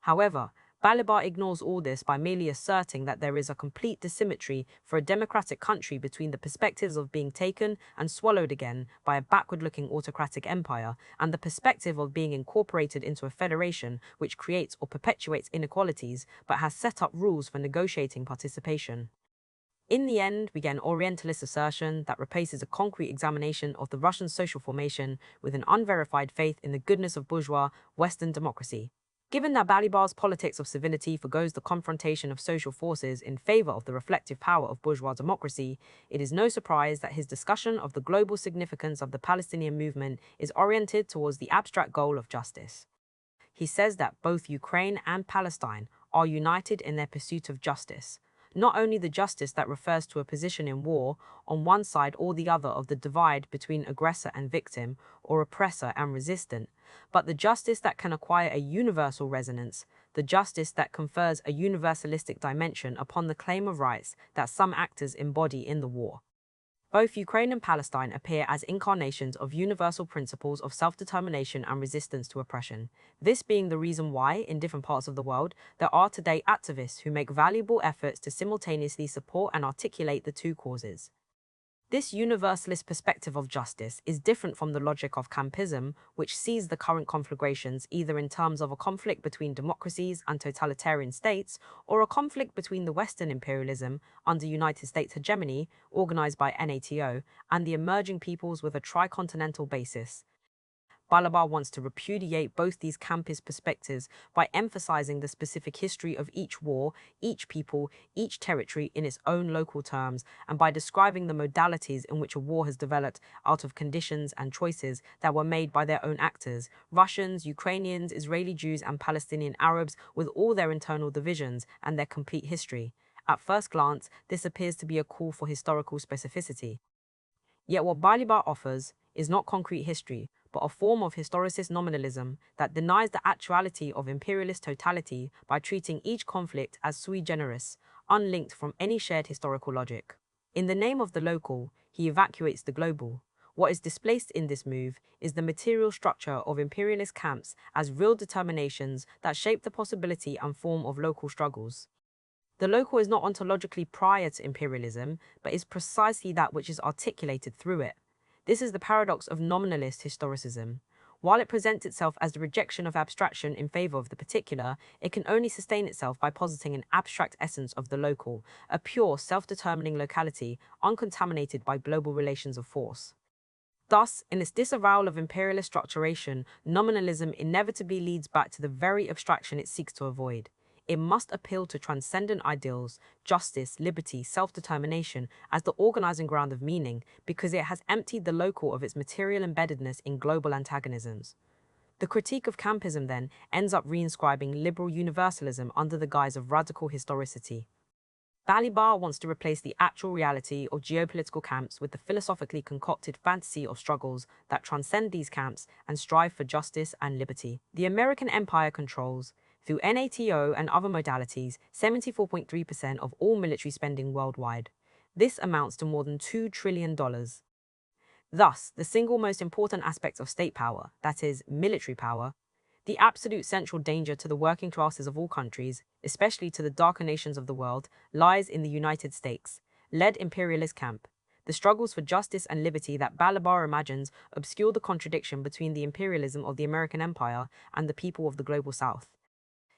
A: However, Balibar ignores all this by merely asserting that there is a complete dissymmetry for a democratic country between the perspectives of being taken and swallowed again by a backward-looking autocratic empire and the perspective of being incorporated into a federation which creates or perpetuates inequalities but has set up rules for negotiating participation. In the end, we get an Orientalist assertion that replaces a concrete examination of the Russian social formation with an unverified faith in the goodness of bourgeois Western democracy. Given that Balibar's politics of civility forgoes the confrontation of social forces in favor of the reflective power of bourgeois democracy, it is no surprise that his discussion of the global significance of the Palestinian movement is oriented towards the abstract goal of justice. He says that both Ukraine and Palestine are united in their pursuit of justice, not only the justice that refers to a position in war on one side or the other of the divide between aggressor and victim or oppressor and resistant, but the justice that can acquire a universal resonance, the justice that confers a universalistic dimension upon the claim of rights that some actors embody in the war. Both Ukraine and Palestine appear as incarnations of universal principles of self-determination and resistance to oppression, this being the reason why, in different parts of the world, there are today activists who make valuable efforts to simultaneously support and articulate the two causes. This universalist perspective of justice is different from the logic of campism, which sees the current conflagrations either in terms of a conflict between democracies and totalitarian states, or a conflict between the Western imperialism under United States hegemony, organized by NATO, and the emerging peoples with a tricontinental basis. Balibar wants to repudiate both these campist perspectives by emphasizing the specific history of each war, each people, each territory in its own local terms, and by describing the modalities in which a war has developed out of conditions and choices that were made by their own actors, Russians, Ukrainians, Israeli Jews, and Palestinian Arabs, with all their internal divisions and their complete history. At first glance, this appears to be a call for historical specificity. Yet what Balibar offers is not concrete history, but a form of historicist nominalism that denies the actuality of imperialist totality by treating each conflict as sui generis, unlinked from any shared historical logic. In the name of the local, he evacuates the global. What is displaced in this move is the material structure of imperialist camps as real determinations that shape the possibility and form of local struggles. The local is not ontologically prior to imperialism, but is precisely that which is articulated through it. This is the paradox of nominalist historicism. While it presents itself as the rejection of abstraction in favor of the particular, it can only sustain itself by positing an abstract essence of the local, a pure, self-determining locality, uncontaminated by global relations of force. Thus, in its disavowal of imperialist structuration, nominalism inevitably leads back to the very abstraction it seeks to avoid. It must appeal to transcendent ideals, justice, liberty, self-determination as the organizing ground of meaning, because it has emptied the local of its material embeddedness in global antagonisms. The critique of campism, then, ends up reinscribing liberal universalism under the guise of radical historicity. Balibar wants to replace the actual reality of geopolitical camps with the philosophically concocted fantasy of struggles that transcend these camps and strive for justice and liberty. The American empire controls, through NATO and other modalities, 74.3% of all military spending worldwide. This amounts to more than $2 trillion. Thus, the single most important aspect of state power, that is, military power, the absolute central danger to the working classes of all countries, especially to the darker nations of the world, lies in the United States, led imperialist camp. The struggles for justice and liberty that Balibar imagines obscure the contradiction between the imperialism of the American empire and the people of the global South.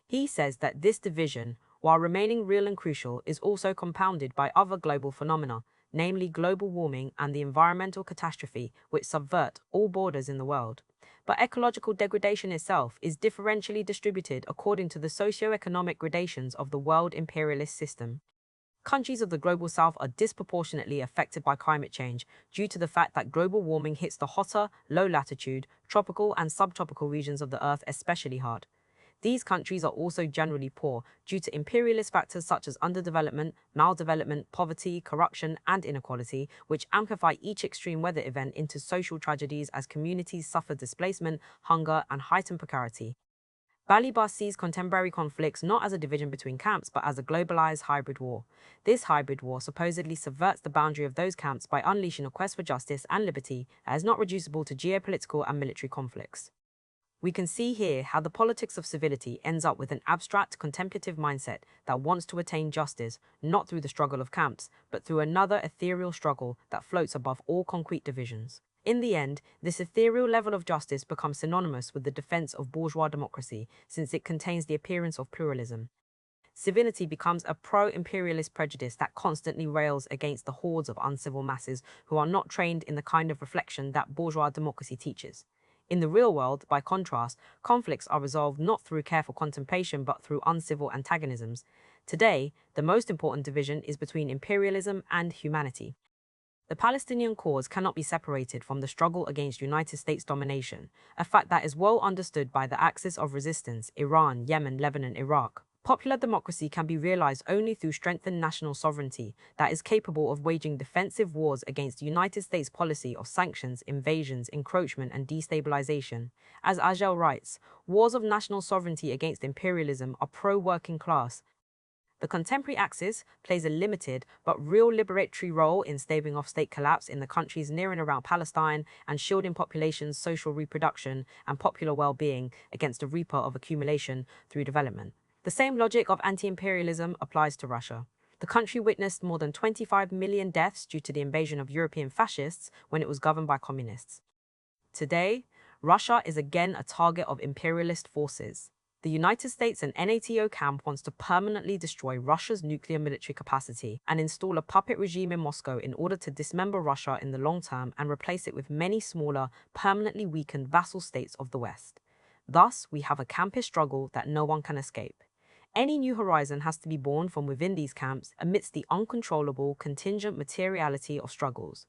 A: He says that this division, while remaining real and crucial, is also compounded by other global phenomena, namely global warming and the environmental catastrophe, which subvert all borders in the world. But ecological degradation itself is differentially distributed according to the socio-economic gradations of the world imperialist system. Countries of the global south are disproportionately affected by climate change due to the fact that global warming hits the hotter, low-latitude, tropical and subtropical regions of the Earth especially hard. These countries are also generally poor due to imperialist factors such as underdevelopment, maldevelopment, poverty, corruption, and inequality, which amplify each extreme weather event into social tragedies as communities suffer displacement, hunger, and heightened precarity. Balibar sees contemporary conflicts not as a division between camps, but as a globalized hybrid war. This hybrid war supposedly subverts the boundary of those camps by unleashing a quest for justice and liberty that is not reducible to geopolitical and military conflicts. We can see here how the politics of civility ends up with an abstract, contemplative mindset that wants to attain justice, not through the struggle of camps, but through another ethereal struggle that floats above all concrete divisions. In the end, this ethereal level of justice becomes synonymous with the defense of bourgeois democracy, since it contains the appearance of pluralism. Civility becomes a pro-imperialist prejudice that constantly rails against the hordes of uncivil masses who are not trained in the kind of reflection that bourgeois democracy teaches. In the real world, by contrast, conflicts are resolved not through careful contemplation but through uncivil antagonisms. Today, the most important division is between imperialism and humanity. The Palestinian cause cannot be separated from the struggle against United States domination, a fact that is well understood by the axis of resistance: Iran, Yemen, Lebanon, Iraq. Popular democracy can be realized only through strengthened national sovereignty that is capable of waging defensive wars against the United States' policy of sanctions, invasions, encroachment, and destabilization. As Agel writes, wars of national sovereignty against imperialism are pro-working class. The contemporary axis plays a limited but real liberatory role in staving off state collapse in the countries near and around Palestine and shielding populations' social reproduction and popular well-being against the reaper of accumulation through development. The same logic of anti-imperialism applies to Russia. The country witnessed more than 25 million deaths due to the invasion of European fascists when it was governed by communists. Today, Russia is again a target of imperialist forces. The United States and NATO camp wants to permanently destroy Russia's nuclear military capacity and install a puppet regime in Moscow in order to dismember Russia in the long term and replace it with many smaller, permanently weakened vassal states of the West. Thus, we have a campist struggle that no one can escape. Any new horizon has to be born from within these camps amidst the uncontrollable, contingent materiality of struggles.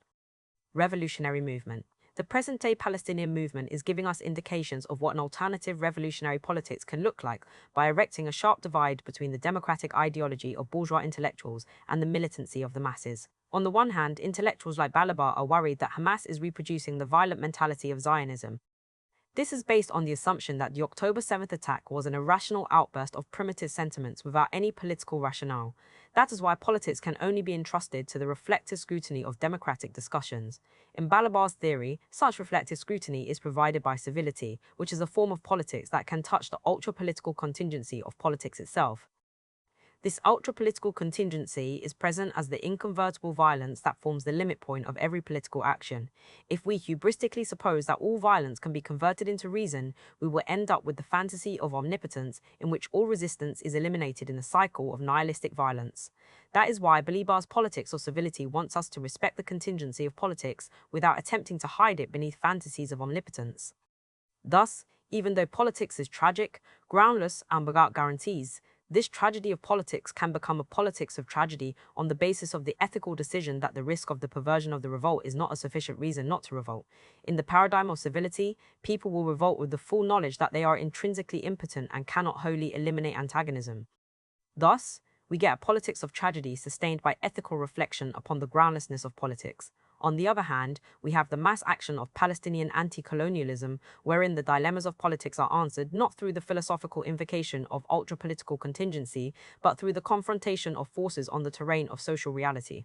A: Revolutionary movement. The present-day Palestinian movement is giving us indications of what an alternative revolutionary politics can look like by erecting a sharp divide between the democratic ideology of bourgeois intellectuals and the militancy of the masses. On the one hand, intellectuals like Balibar are worried that Hamas is reproducing the violent mentality of Zionism. This is based on the assumption that the October 7th attack was an irrational outburst of primitive sentiments without any political rationale. That is why politics can only be entrusted to the reflective scrutiny of democratic discussions. In Balibar's theory, such reflective scrutiny is provided by civility, which is a form of politics that can touch the ultra-political contingency of politics itself. This ultra-political contingency is present as the inconvertible violence that forms the limit point of every political action. If we hubristically suppose that all violence can be converted into reason, we will end up with the fantasy of omnipotence in which all resistance is eliminated in a cycle of nihilistic violence. That is why Balibar's Politics or Civility wants us to respect the contingency of politics without attempting to hide it beneath fantasies of omnipotence. Thus, even though politics is tragic, groundless, and without guarantees, this tragedy of politics can become a politics of tragedy on the basis of the ethical decision that the risk of the perversion of the revolt is not a sufficient reason not to revolt. In the paradigm of civility, people will revolt with the full knowledge that they are intrinsically impotent and cannot wholly eliminate antagonism. Thus, we get a politics of tragedy sustained by ethical reflection upon the groundlessness of politics. On the other hand, we have the mass action of Palestinian anti-colonialism, wherein the dilemmas of politics are answered not through the philosophical invocation of ultra-political contingency, but through the confrontation of forces on the terrain of social reality.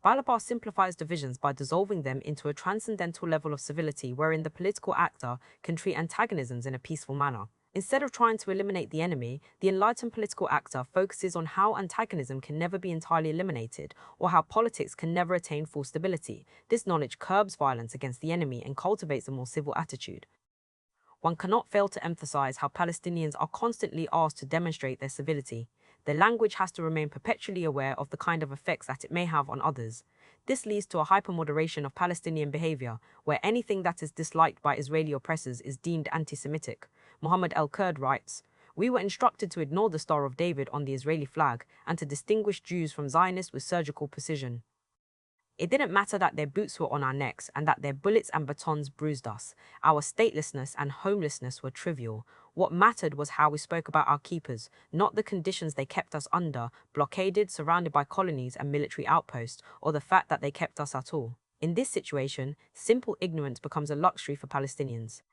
A: Balibar simplifies divisions by dissolving them into a transcendental level of civility wherein the political actor can treat antagonisms in a peaceful manner. Instead of trying to eliminate the enemy, the enlightened political actor focuses on how antagonism can never be entirely eliminated, or how politics can never attain full stability. This knowledge curbs violence against the enemy and cultivates a more civil attitude. One cannot fail to emphasize how Palestinians are constantly asked to demonstrate their civility. Their language has to remain perpetually aware of the kind of effects that it may have on others. This leads to a hypermoderation of Palestinian behavior, where anything that is disliked by Israeli oppressors is deemed anti-Semitic. Muhammad al-Kurd writes, "We were instructed to ignore the Star of David on the Israeli flag and to distinguish Jews from Zionists with surgical precision. It didn't matter that their boots were on our necks and that their bullets and batons bruised us. Our statelessness and homelessness were trivial. What mattered was how we spoke about our keepers, not the conditions they kept us under, blockaded, surrounded by colonies and military outposts, or the fact that they kept us at all." In this situation, simple ignorance becomes a luxury for Palestinians.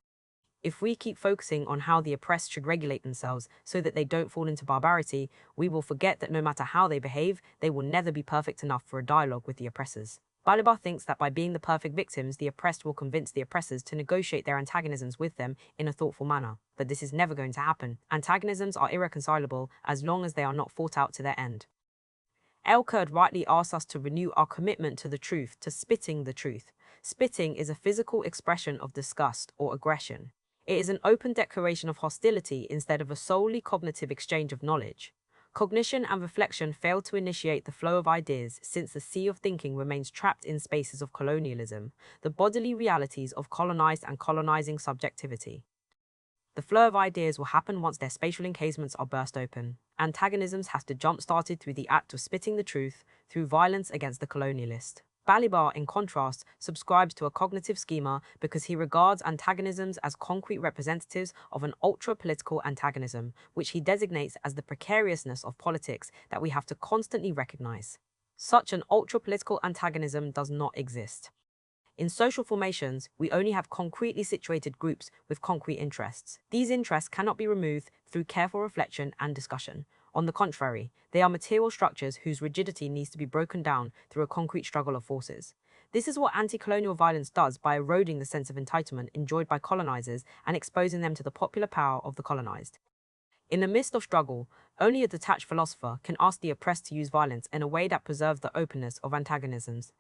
A: If we keep focusing on how the oppressed should regulate themselves so that they don't fall into barbarity, we will forget that no matter how they behave, they will never be perfect enough for a dialogue with the oppressors. Balibar thinks that by being the perfect victims, the oppressed will convince the oppressors to negotiate their antagonisms with them in a thoughtful manner. But this is never going to happen. Antagonisms are irreconcilable as long as they are not fought out to their end. El-Kurd rightly asks us to renew our commitment to the truth, to spitting the truth. Spitting is a physical expression of disgust or aggression. It is an open declaration of hostility instead of a solely cognitive exchange of knowledge. Cognition and reflection fail to initiate the flow of ideas since the sea of thinking remains trapped in spaces of colonialism, the bodily realities of colonized and colonizing subjectivity. The flow of ideas will happen once their spatial encasements are burst open. Antagonisms has to jump-started through the act of spitting the truth, through violence against the colonialist. Balibar, in contrast, subscribes to a cognitive schema because he regards antagonisms as concrete representatives of an ultra-political antagonism, which he designates as the precariousness of politics that we have to constantly recognize. Such an ultra-political antagonism does not exist. In social formations, we only have concretely situated groups with concrete interests. These interests cannot be removed through careful reflection and discussion. On the contrary, they are material structures whose rigidity needs to be broken down through a concrete struggle of forces. This is what anti-colonial violence does by eroding the sense of entitlement enjoyed by colonizers and exposing them to the popular power of the colonized. In the midst of struggle, only a detached philosopher can ask the oppressed to use violence in a way that preserves the openness of antagonisms.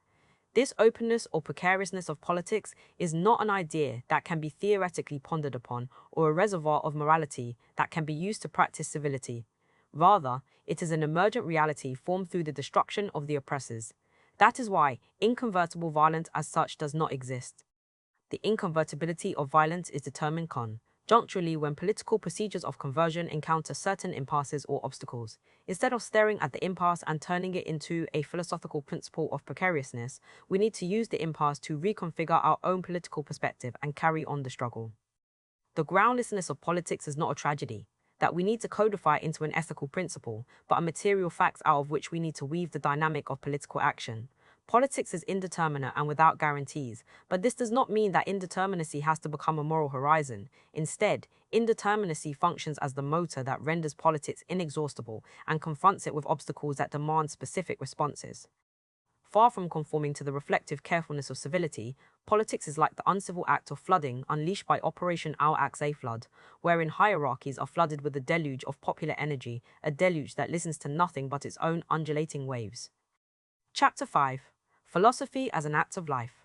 A: This openness or precariousness of politics is not an idea that can be theoretically pondered upon or a reservoir of morality that can be used to practice civility. Rather, it is an emergent reality formed through the destruction of the oppressors. That is why inconvertible violence as such does not exist. The inconvertibility of violence is determined conjuncturally when political procedures of conversion encounter certain impasses or obstacles. Instead of staring at the impasse and turning it into a philosophical principle of precariousness, we need to use the impasse to reconfigure our own political perspective and carry on the struggle. The groundlessness of politics is not a tragedy that we need to codify into an ethical principle, but a material fact out of which we need to weave the dynamic of political action. Politics is indeterminate and without guarantees, but this does not mean that indeterminacy has to become a moral horizon. Instead, indeterminacy functions as the motor that renders politics inexhaustible and confronts it with obstacles that demand specific responses. Far from conforming to the reflective carefulness of civility, politics is like the uncivil act of flooding unleashed by Operation Al-Aqsa Flood, wherein hierarchies are flooded with a deluge of popular energy, a deluge that listens to nothing but its own undulating waves. Chapter 5. Philosophy as an Act of Life.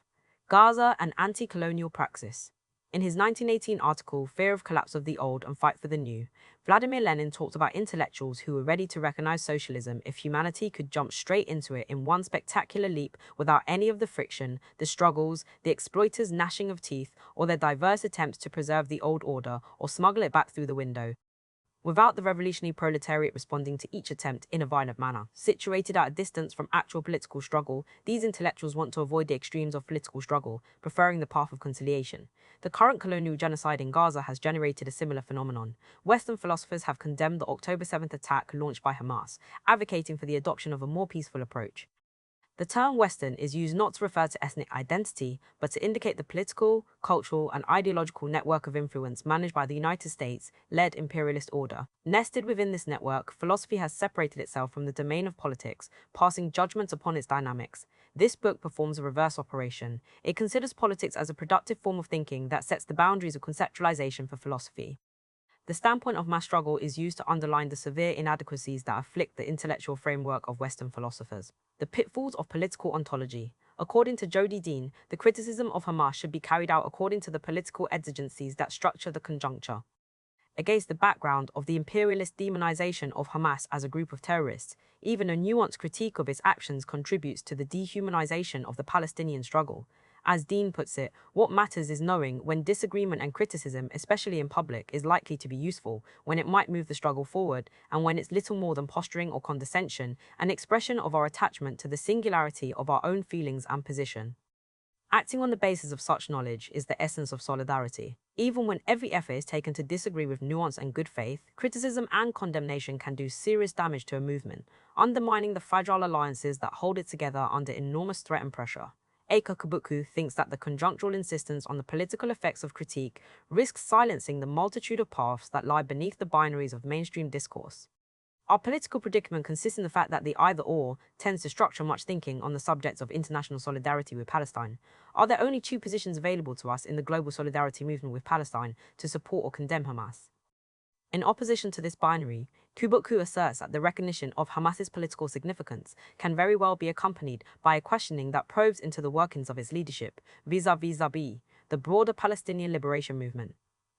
A: Gaza and Anti-Colonial Praxis. In his 1918 article, Fear of Collapse of the Old and Fight for the New, Vladimir Lenin talked about intellectuals who were ready to recognize socialism if humanity could jump straight into it in one spectacular leap without any of the friction, the struggles, the exploiters' gnashing of teeth, or their diverse attempts to preserve the old order or smuggle it back through the window. Without the revolutionary proletariat responding to each attempt in a violent manner. Situated at a distance from actual political struggle, these intellectuals want to avoid the extremes of political struggle, preferring the path of conciliation. The current colonial genocide in Gaza has generated a similar phenomenon. Western philosophers have condemned the October 7th attack launched by Hamas, advocating for the adoption of a more peaceful approach. The term Western is used not to refer to ethnic identity, but to indicate the political, cultural, and ideological network of influence managed by the United States-led imperialist order. Nested within this network, philosophy has separated itself from the domain of politics, passing judgment upon its dynamics. This book performs a reverse operation. It considers politics as a productive form of thinking that sets the boundaries of conceptualization for philosophy. The standpoint of mass struggle is used to underline the severe inadequacies that afflict the intellectual framework of Western philosophers. The pitfalls of political ontology. According to Jody Dean, the criticism of Hamas should be carried out according to the political exigencies that structure the conjuncture. Against the background of the imperialist demonization of Hamas as a group of terrorists, even a nuanced critique of its actions contributes to the dehumanization of the Palestinian struggle. As Dean puts it, what matters is knowing when disagreement and criticism, especially in public, is likely to be useful, when it might move the struggle forward, and when it's little more than posturing or condescension, an expression of our attachment to the singularity of our own feelings and position. Acting on the basis of such knowledge is the essence of solidarity. Even when every effort is taken to disagree with nuance and good faith, criticism and condemnation can do serious damage to a movement, undermining the fragile alliances that hold it together under enormous threat and pressure. Eika Kabuku thinks that the conjunctural insistence on the political effects of critique risks silencing the multitude of paths that lie beneath the binaries of mainstream discourse. Our political predicament consists in the fact that the either-or tends to structure much thinking on the subjects of international solidarity with Palestine. Are there only two positions available to us in the global solidarity movement with Palestine to support or condemn Hamas? In opposition to this binary, Kubotku asserts that the recognition of Hamas's political significance can very well be accompanied by a questioning that probes into the workings of its leadership, vis-a-vis the broader Palestinian liberation movement.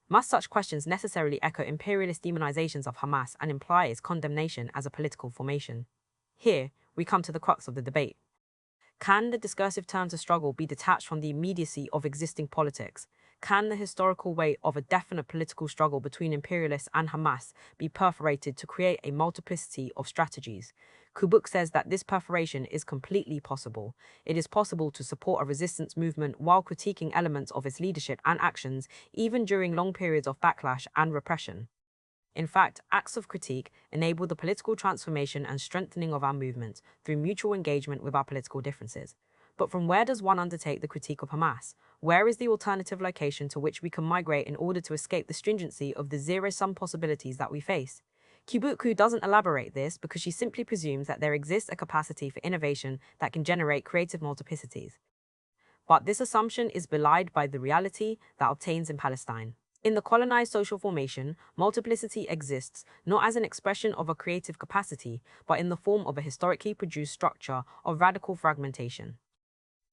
A: Must such questions necessarily echo imperialist demonizations of Hamas and imply its condemnation as a political formation? Here, we come to the crux of the debate. Can the discursive terms of struggle be detached from the immediacy of existing politics? Can the historical weight of a definite political struggle between imperialists and Hamas be perforated to create a multiplicity of strategies? Kubuk says that this perforation is completely possible. It is possible to support a resistance movement while critiquing elements of its leadership and actions, even during long periods of backlash and repression. In fact, acts of critique enable the political transformation and strengthening of our movement through mutual engagement with our political differences. But from where does one undertake the critique of Hamas? Where is the alternative location to which we can migrate in order to escape the stringency of the zero-sum possibilities that we face? Kibuku doesn't elaborate this because she simply presumes that there exists a capacity for innovation that can generate creative multiplicities. But this assumption is belied by the reality that obtains in Palestine. In the colonized social formation, multiplicity exists not as an expression of a creative capacity, but in the form of a historically produced structure of radical fragmentation.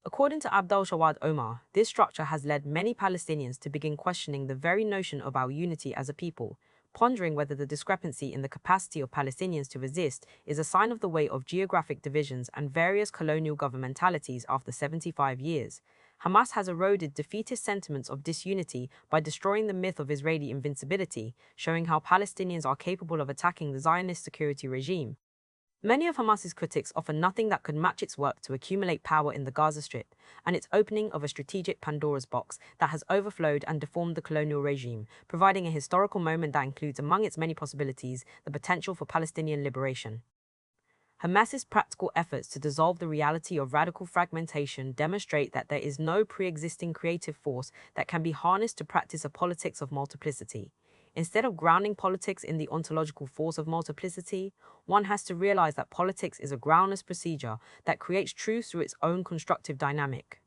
A: According to Abdul Shawad Omar, this structure has led many Palestinians to begin questioning the very notion of our unity as a people, pondering whether the discrepancy in the capacity of Palestinians to resist is a sign of the weight of geographic divisions and various colonial governmentalities after 75 years. Hamas has eroded defeatist sentiments of disunity by destroying the myth of Israeli invincibility, showing how Palestinians are capable of attacking the Zionist security regime. Many of Hamas's critics offer nothing that could match its work to accumulate power in the Gaza Strip, and its opening of a strategic Pandora's box that has overflowed and deformed the colonial regime, providing a historical moment that includes among its many possibilities the potential for Palestinian liberation. Hamas's practical efforts to dissolve the reality of radical fragmentation demonstrate that there is no pre-existing creative force that can be harnessed to practice a politics of multiplicity. Instead of grounding politics in the ontological force of multiplicity, one has to realize that politics is a groundless procedure that creates truth through its own constructive dynamic.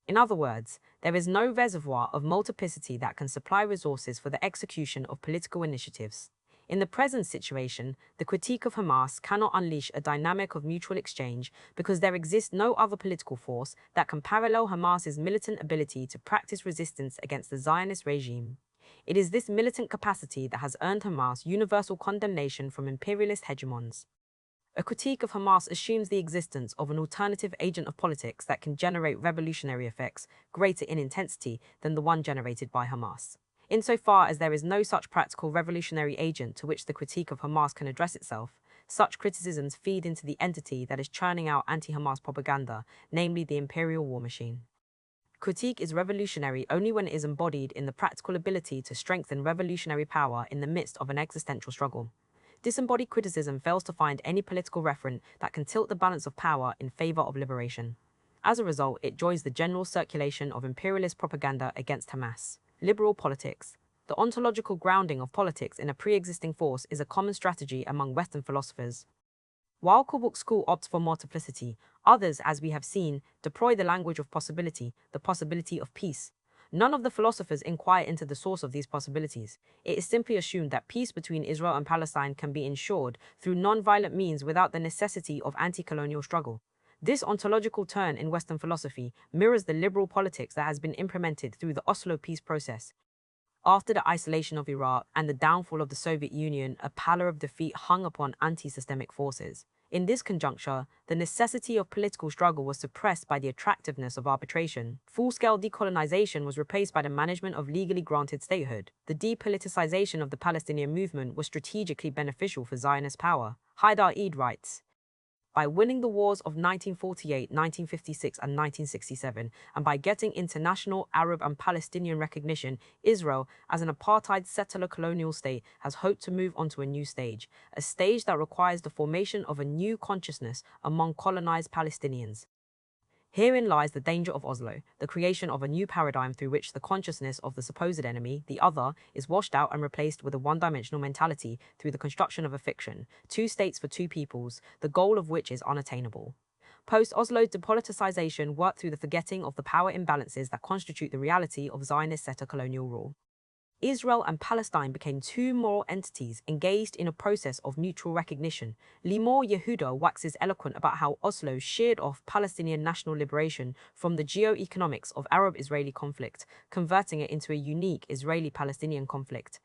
A: In other words, there is no reservoir of multiplicity that can supply resources for the execution of political initiatives. In the present situation, the critique of Hamas cannot unleash a dynamic of mutual exchange because there exists no other political force that can parallel Hamas's militant ability to practice resistance against the Zionist regime. It is this militant capacity that has earned Hamas universal condemnation from imperialist hegemons. A critique of Hamas assumes the existence of an alternative agent of politics that can generate revolutionary effects greater in intensity than the one generated by Hamas. Insofar as there is no such practical revolutionary agent to which the critique of Hamas can address itself, such criticisms feed into the entity that is churning out anti-Hamas propaganda, namely the imperial war machine. Critique is revolutionary only when it is embodied in the practical ability to strengthen revolutionary power in the midst of an existential struggle. Disembodied criticism fails to find any political referent that can tilt the balance of power in favor of liberation. As a result, it joins the general circulation of imperialist propaganda against Hamas. Liberal politics. The ontological grounding of politics in a pre-existing force is a common strategy among Western philosophers. While Coburg School opts for multiplicity, others, as we have seen, deploy the language of possibility, the possibility of peace. None of the philosophers inquire into the source of these possibilities. It is simply assumed that peace between Israel and Palestine can be ensured through non-violent means without the necessity of anti-colonial struggle. This ontological turn in Western philosophy mirrors the liberal politics that has been implemented through the Oslo peace process. After the isolation of Iraq and the downfall of the Soviet Union, a pallor of defeat hung upon anti-systemic forces. In this conjuncture, the necessity of political struggle was suppressed by the attractiveness of arbitration. Full-scale decolonization was replaced by the management of legally granted statehood. The depoliticization of the Palestinian movement was strategically beneficial for Zionist power. Haidar Eid writes, by winning the wars of 1948, 1956, and 1967, and by getting international Arab and Palestinian recognition, Israel, as an apartheid settler colonial state, has hoped to move onto a new stage, a stage that requires the formation of a new consciousness among colonized Palestinians. Herein lies the danger of Oslo, the creation of a new paradigm through which the consciousness of the supposed enemy, the other, is washed out and replaced with a one-dimensional mentality through the construction of a fiction, two states for two peoples, the goal of which is unattainable. Post-Oslo depoliticization worked through the forgetting of the power imbalances that constitute the reality of Zionist settler colonial rule. Israel and Palestine became two moral entities engaged in a process of mutual recognition. Limor Yehuda waxes eloquent about how Oslo sheared off Palestinian national liberation from the geo-economics of Arab-Israeli conflict, converting it into a unique Israeli-Palestinian conflict.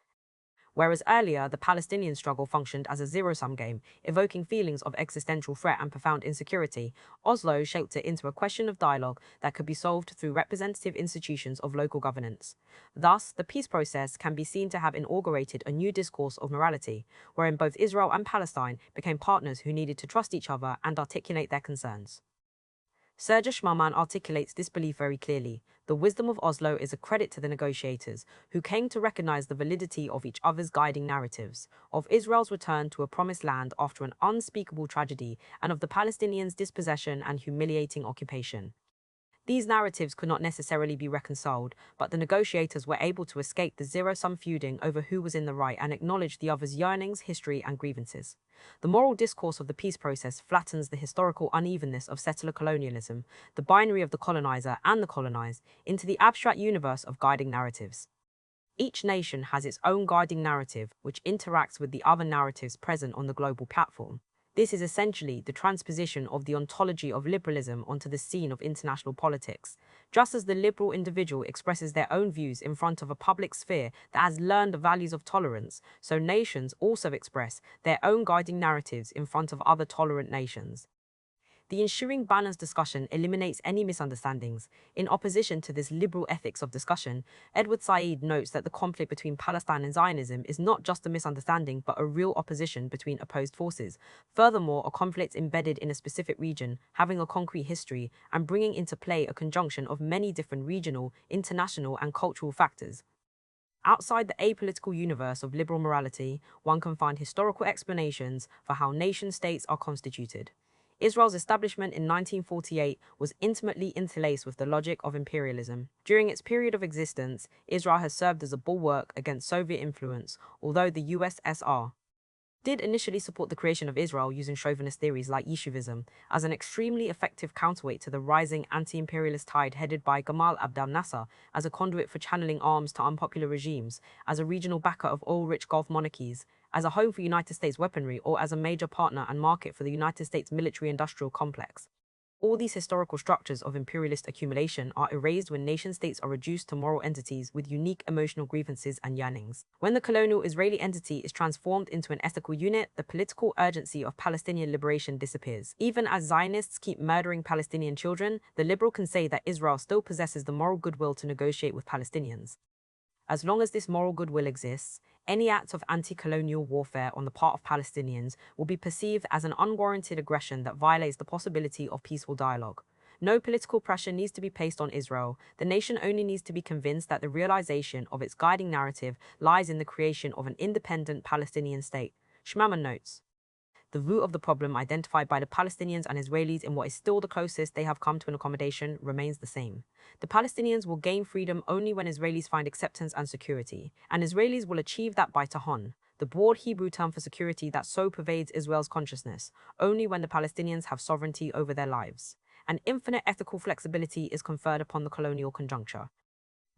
A: Whereas earlier, the Palestinian struggle functioned as a zero-sum game, evoking feelings of existential threat and profound insecurity, Oslo shaped it into a question of dialogue that could be solved through representative institutions of local governance. Thus, the peace process can be seen to have inaugurated a new discourse of morality, wherein both Israel and Palestine became partners who needed to trust each other and articulate their concerns. Serge Schmarman articulates this belief very clearly. The wisdom of Oslo is a credit to the negotiators, who came to recognize the validity of each other's guiding narratives, of Israel's return to a promised land after an unspeakable tragedy, and of the Palestinians' dispossession and humiliating occupation. These narratives could not necessarily be reconciled, but the negotiators were able to escape the zero-sum feuding over who was in the right and acknowledge the other's yearnings, history, and grievances. The moral discourse of the peace process flattens the historical unevenness of settler colonialism, the binary of the colonizer and the colonized, into the abstract universe of guiding narratives. Each nation has its own guiding narrative, which interacts with the other narratives present on the global platform. This is essentially the transposition of the ontology of liberalism onto the scene of international politics. Just as the liberal individual expresses their own views in front of a public sphere that has learned the values of tolerance, so nations also express their own guiding narratives in front of other tolerant nations. The ensuing balanced discussion eliminates any misunderstandings. In opposition to this liberal ethics of discussion, Edward Said notes that the conflict between Palestine and Zionism is not just a misunderstanding but a real opposition between opposed forces. Furthermore, a conflict embedded in a specific region, having a concrete history, and bringing into play a conjunction of many different regional, international, and cultural factors. Outside the apolitical universe of liberal morality, one can find historical explanations for how nation-states are constituted. Israel's establishment in 1948 was intimately interlaced with the logic of imperialism. During its period of existence, Israel has served as a bulwark against Soviet influence, although the USSR did initially support the creation of Israel using chauvinist theories like Yeshuvism as an extremely effective counterweight to the rising anti-imperialist tide headed by Gamal Abdel Nasser as a conduit for channeling arms to unpopular regimes, as a regional backer of oil-rich Gulf monarchies, as a home for United States weaponry, or as a major partner and market for the United States military-industrial complex. All these historical structures of imperialist accumulation are erased when nation-states are reduced to moral entities with unique emotional grievances and yearnings. When the colonial Israeli entity is transformed into an ethical unit, the political urgency of Palestinian liberation disappears. Even as Zionists keep murdering Palestinian children, the liberal can say that Israel still possesses the moral goodwill to negotiate with Palestinians. As long as this moral goodwill exists, any act of anti-colonial warfare on the part of Palestinians will be perceived as an unwarranted aggression that violates the possibility of peaceful dialogue. No political pressure needs to be placed on Israel. The nation only needs to be convinced that the realization of its guiding narrative lies in the creation of an independent Palestinian state. Schmaman notes. The root of the problem identified by the Palestinians and Israelis in what is still the closest they have come to an accommodation remains the same. The Palestinians will gain freedom only when Israelis find acceptance and security, and Israelis will achieve that by tahon, the broad Hebrew term for security that so pervades Israel's consciousness, only when the Palestinians have sovereignty over their lives. An infinite ethical flexibility is conferred upon the colonial conjuncture.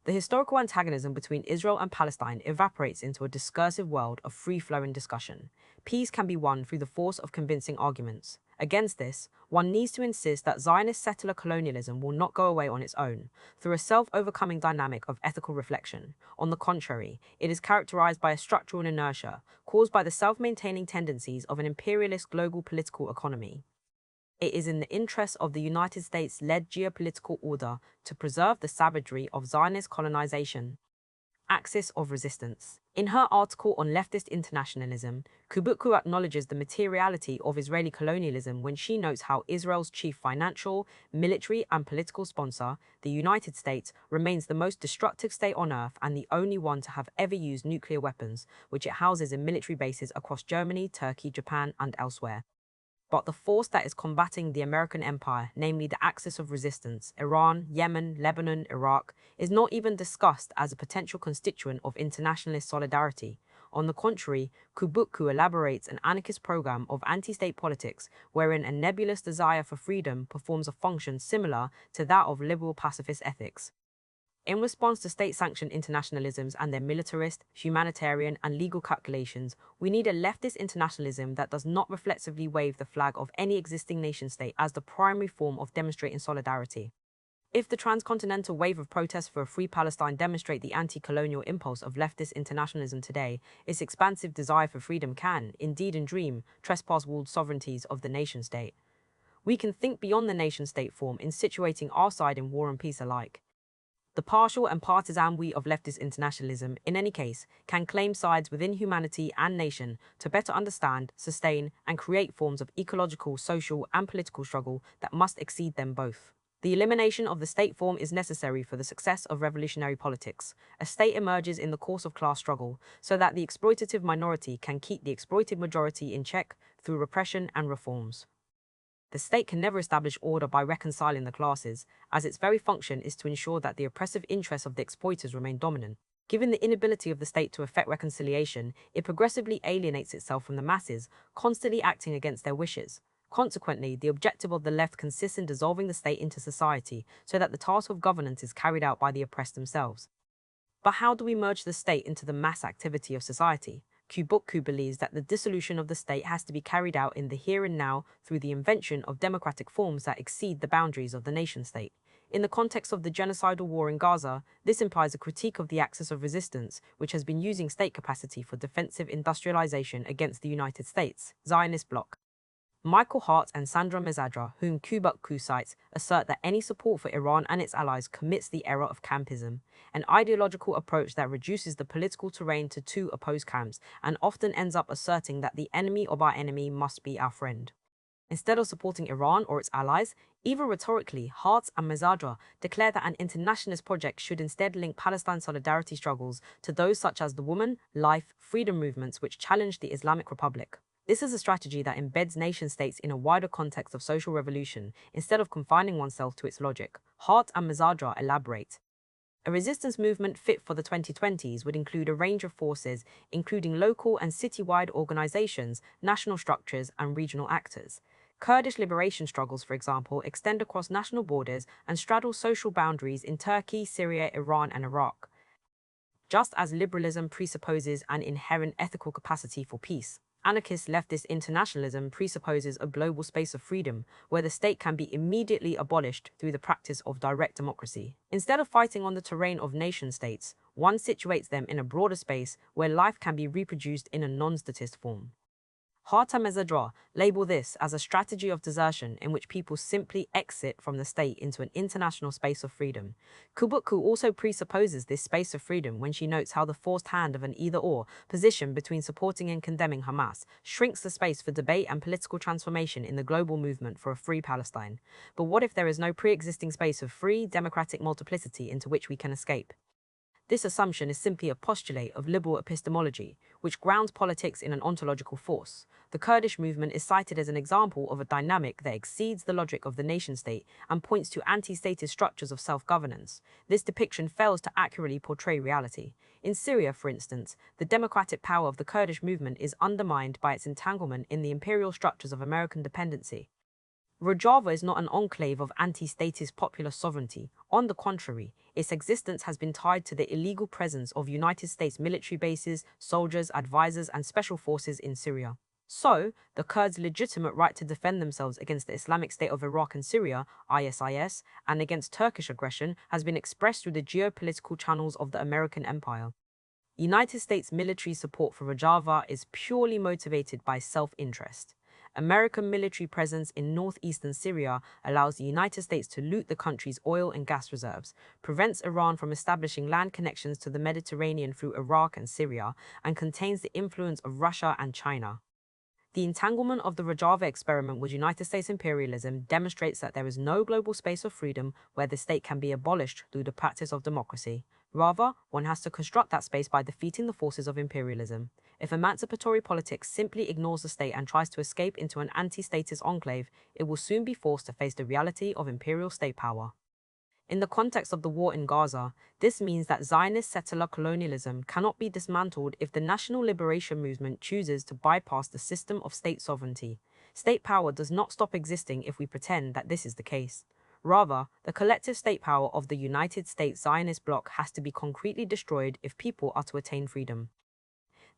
A: The historical antagonism between Israel and Palestine evaporates into a discursive world of free-flowing discussion. Peace can be won through the force of convincing arguments. Against this, one needs to insist that Zionist settler colonialism will not go away on its own, through a self-overcoming dynamic of ethical reflection. On the contrary, it is characterized by a structural inertia, caused by the self-maintaining tendencies of an imperialist global political economy. It is in the interest of the United States-led geopolitical order to preserve the savagery of Zionist colonization. Axis of resistance. In her article on leftist internationalism, Kubutku acknowledges the materiality of Israeli colonialism when she notes how Israel's chief financial, military, and political sponsor, the United States, remains the most destructive state on earth and the only one to have ever used nuclear weapons, which it houses in military bases across Germany, Turkey, Japan, and elsewhere. But the force that is combating the American empire, namely the axis of resistance, Iran, Yemen, Lebanon, Iraq, is not even discussed as a potential constituent of internationalist solidarity. On the contrary, Kubutku elaborates an anarchist program of anti-state politics wherein a nebulous desire for freedom performs a function similar to that of liberal pacifist ethics. In response to state-sanctioned internationalisms and their militarist, humanitarian, and legal calculations, we need a leftist internationalism that does not reflexively wave the flag of any existing nation-state as the primary form of demonstrating solidarity. If the transcontinental wave of protests for a free Palestine demonstrate the anti-colonial impulse of leftist internationalism today, its expansive desire for freedom can, indeed in dream, trespass walled sovereignties of the nation-state. We can think beyond the nation-state form in situating our side in war and peace alike. The partial and partisan we of leftist internationalism, in any case, can claim sides within humanity and nation to better understand, sustain, and create forms of ecological, social, and political struggle that must exceed them both. The elimination of the state form is necessary for the success of revolutionary politics. A state emerges in the course of class struggle so that the exploitative minority can keep the exploited majority in check through repression and reforms. The state can never establish order by reconciling the classes, as its very function is to ensure that the oppressive interests of the exploiters remain dominant. Given the inability of the state to effect reconciliation, it progressively alienates itself from the masses, constantly acting against their wishes. Consequently, the objective of the left consists in dissolving the state into society, so that the task of governance is carried out by the oppressed themselves. But how do we merge the state into the mass activity of society? Kubutku believes that the dissolution of the state has to be carried out in the here and now through the invention of democratic forms that exceed the boundaries of the nation-state. In the context of the genocidal war in Gaza, this implies a critique of the axis of resistance, which has been using state capacity for defensive industrialization against the United States, Zionist bloc. Michael Hart and Sandra Mezzadra, whom Kubutku cites, assert that any support for Iran and its allies commits the error of campism, an ideological approach that reduces the political terrain to two opposed camps and often ends up asserting that the enemy of our enemy must be our friend. Instead of supporting Iran or its allies, even rhetorically, Hart and Mezzadra declare that an internationalist project should instead link Palestine solidarity struggles to those such as the woman, life, freedom movements which challenge the Islamic Republic. This is a strategy that embeds nation-states in a wider context of social revolution instead of confining oneself to its logic. Hart and Mazadra elaborate. A resistance movement fit for the 2020s would include a range of forces, including local and citywide organizations, national structures, and regional actors. Kurdish liberation struggles, for example, extend across national borders and straddle social boundaries in Turkey, Syria, Iran, and Iraq. Just as liberalism presupposes an inherent ethical capacity for peace, anarchist leftist internationalism presupposes a global space of freedom where the state can be immediately abolished through the practice of direct democracy. Instead of fighting on the terrain of nation-states, one situates them in a broader space where life can be reproduced in a non-statist form. Hart and Mazadra label this as a strategy of desertion in which people simply exit from the state into an international space of freedom. Kubutku also presupposes this space of freedom when she notes how the forced hand of an either-or position between supporting and condemning Hamas shrinks the space for debate and political transformation in the global movement for a free Palestine. But what if there is no pre-existing space of free, democratic multiplicity into which we can escape? This assumption is simply a postulate of liberal epistemology, which grounds politics in an ontological force. The Kurdish movement is cited as an example of a dynamic that exceeds the logic of the nation-state and points to anti-statist structures of self-governance. This depiction fails to accurately portray reality. In Syria, for instance, the democratic power of the Kurdish movement is undermined by its entanglement in the imperial structures of American dependency. Rojava is not an enclave of anti-statist popular sovereignty. On the contrary, its existence has been tied to the illegal presence of United States military bases, soldiers, advisors, and special forces in Syria. So, the Kurds' legitimate right to defend themselves against the Islamic State of Iraq and Syria, ISIS, and against Turkish aggression has been expressed through the geopolitical channels of the American empire. United States military support for Rojava is purely motivated by self-interest. American military presence in northeastern Syria allows the United States to loot the country's oil and gas reserves, prevents Iran from establishing land connections to the Mediterranean through Iraq and Syria, and contains the influence of Russia and China. The entanglement of the Rojava experiment with United States imperialism demonstrates that there is no global space of freedom where the state can be abolished through the practice of democracy. Rather, one has to construct that space by defeating the forces of imperialism. If emancipatory politics simply ignores the state and tries to escape into an anti-statist enclave, it will soon be forced to face the reality of imperial state power. In the context of the war in Gaza, this means that Zionist settler colonialism cannot be dismantled if the national liberation movement chooses to bypass the system of state sovereignty. State power does not stop existing if we pretend that this is the case. Rather, the collective state power of the United States Zionist bloc has to be concretely destroyed if people are to attain freedom.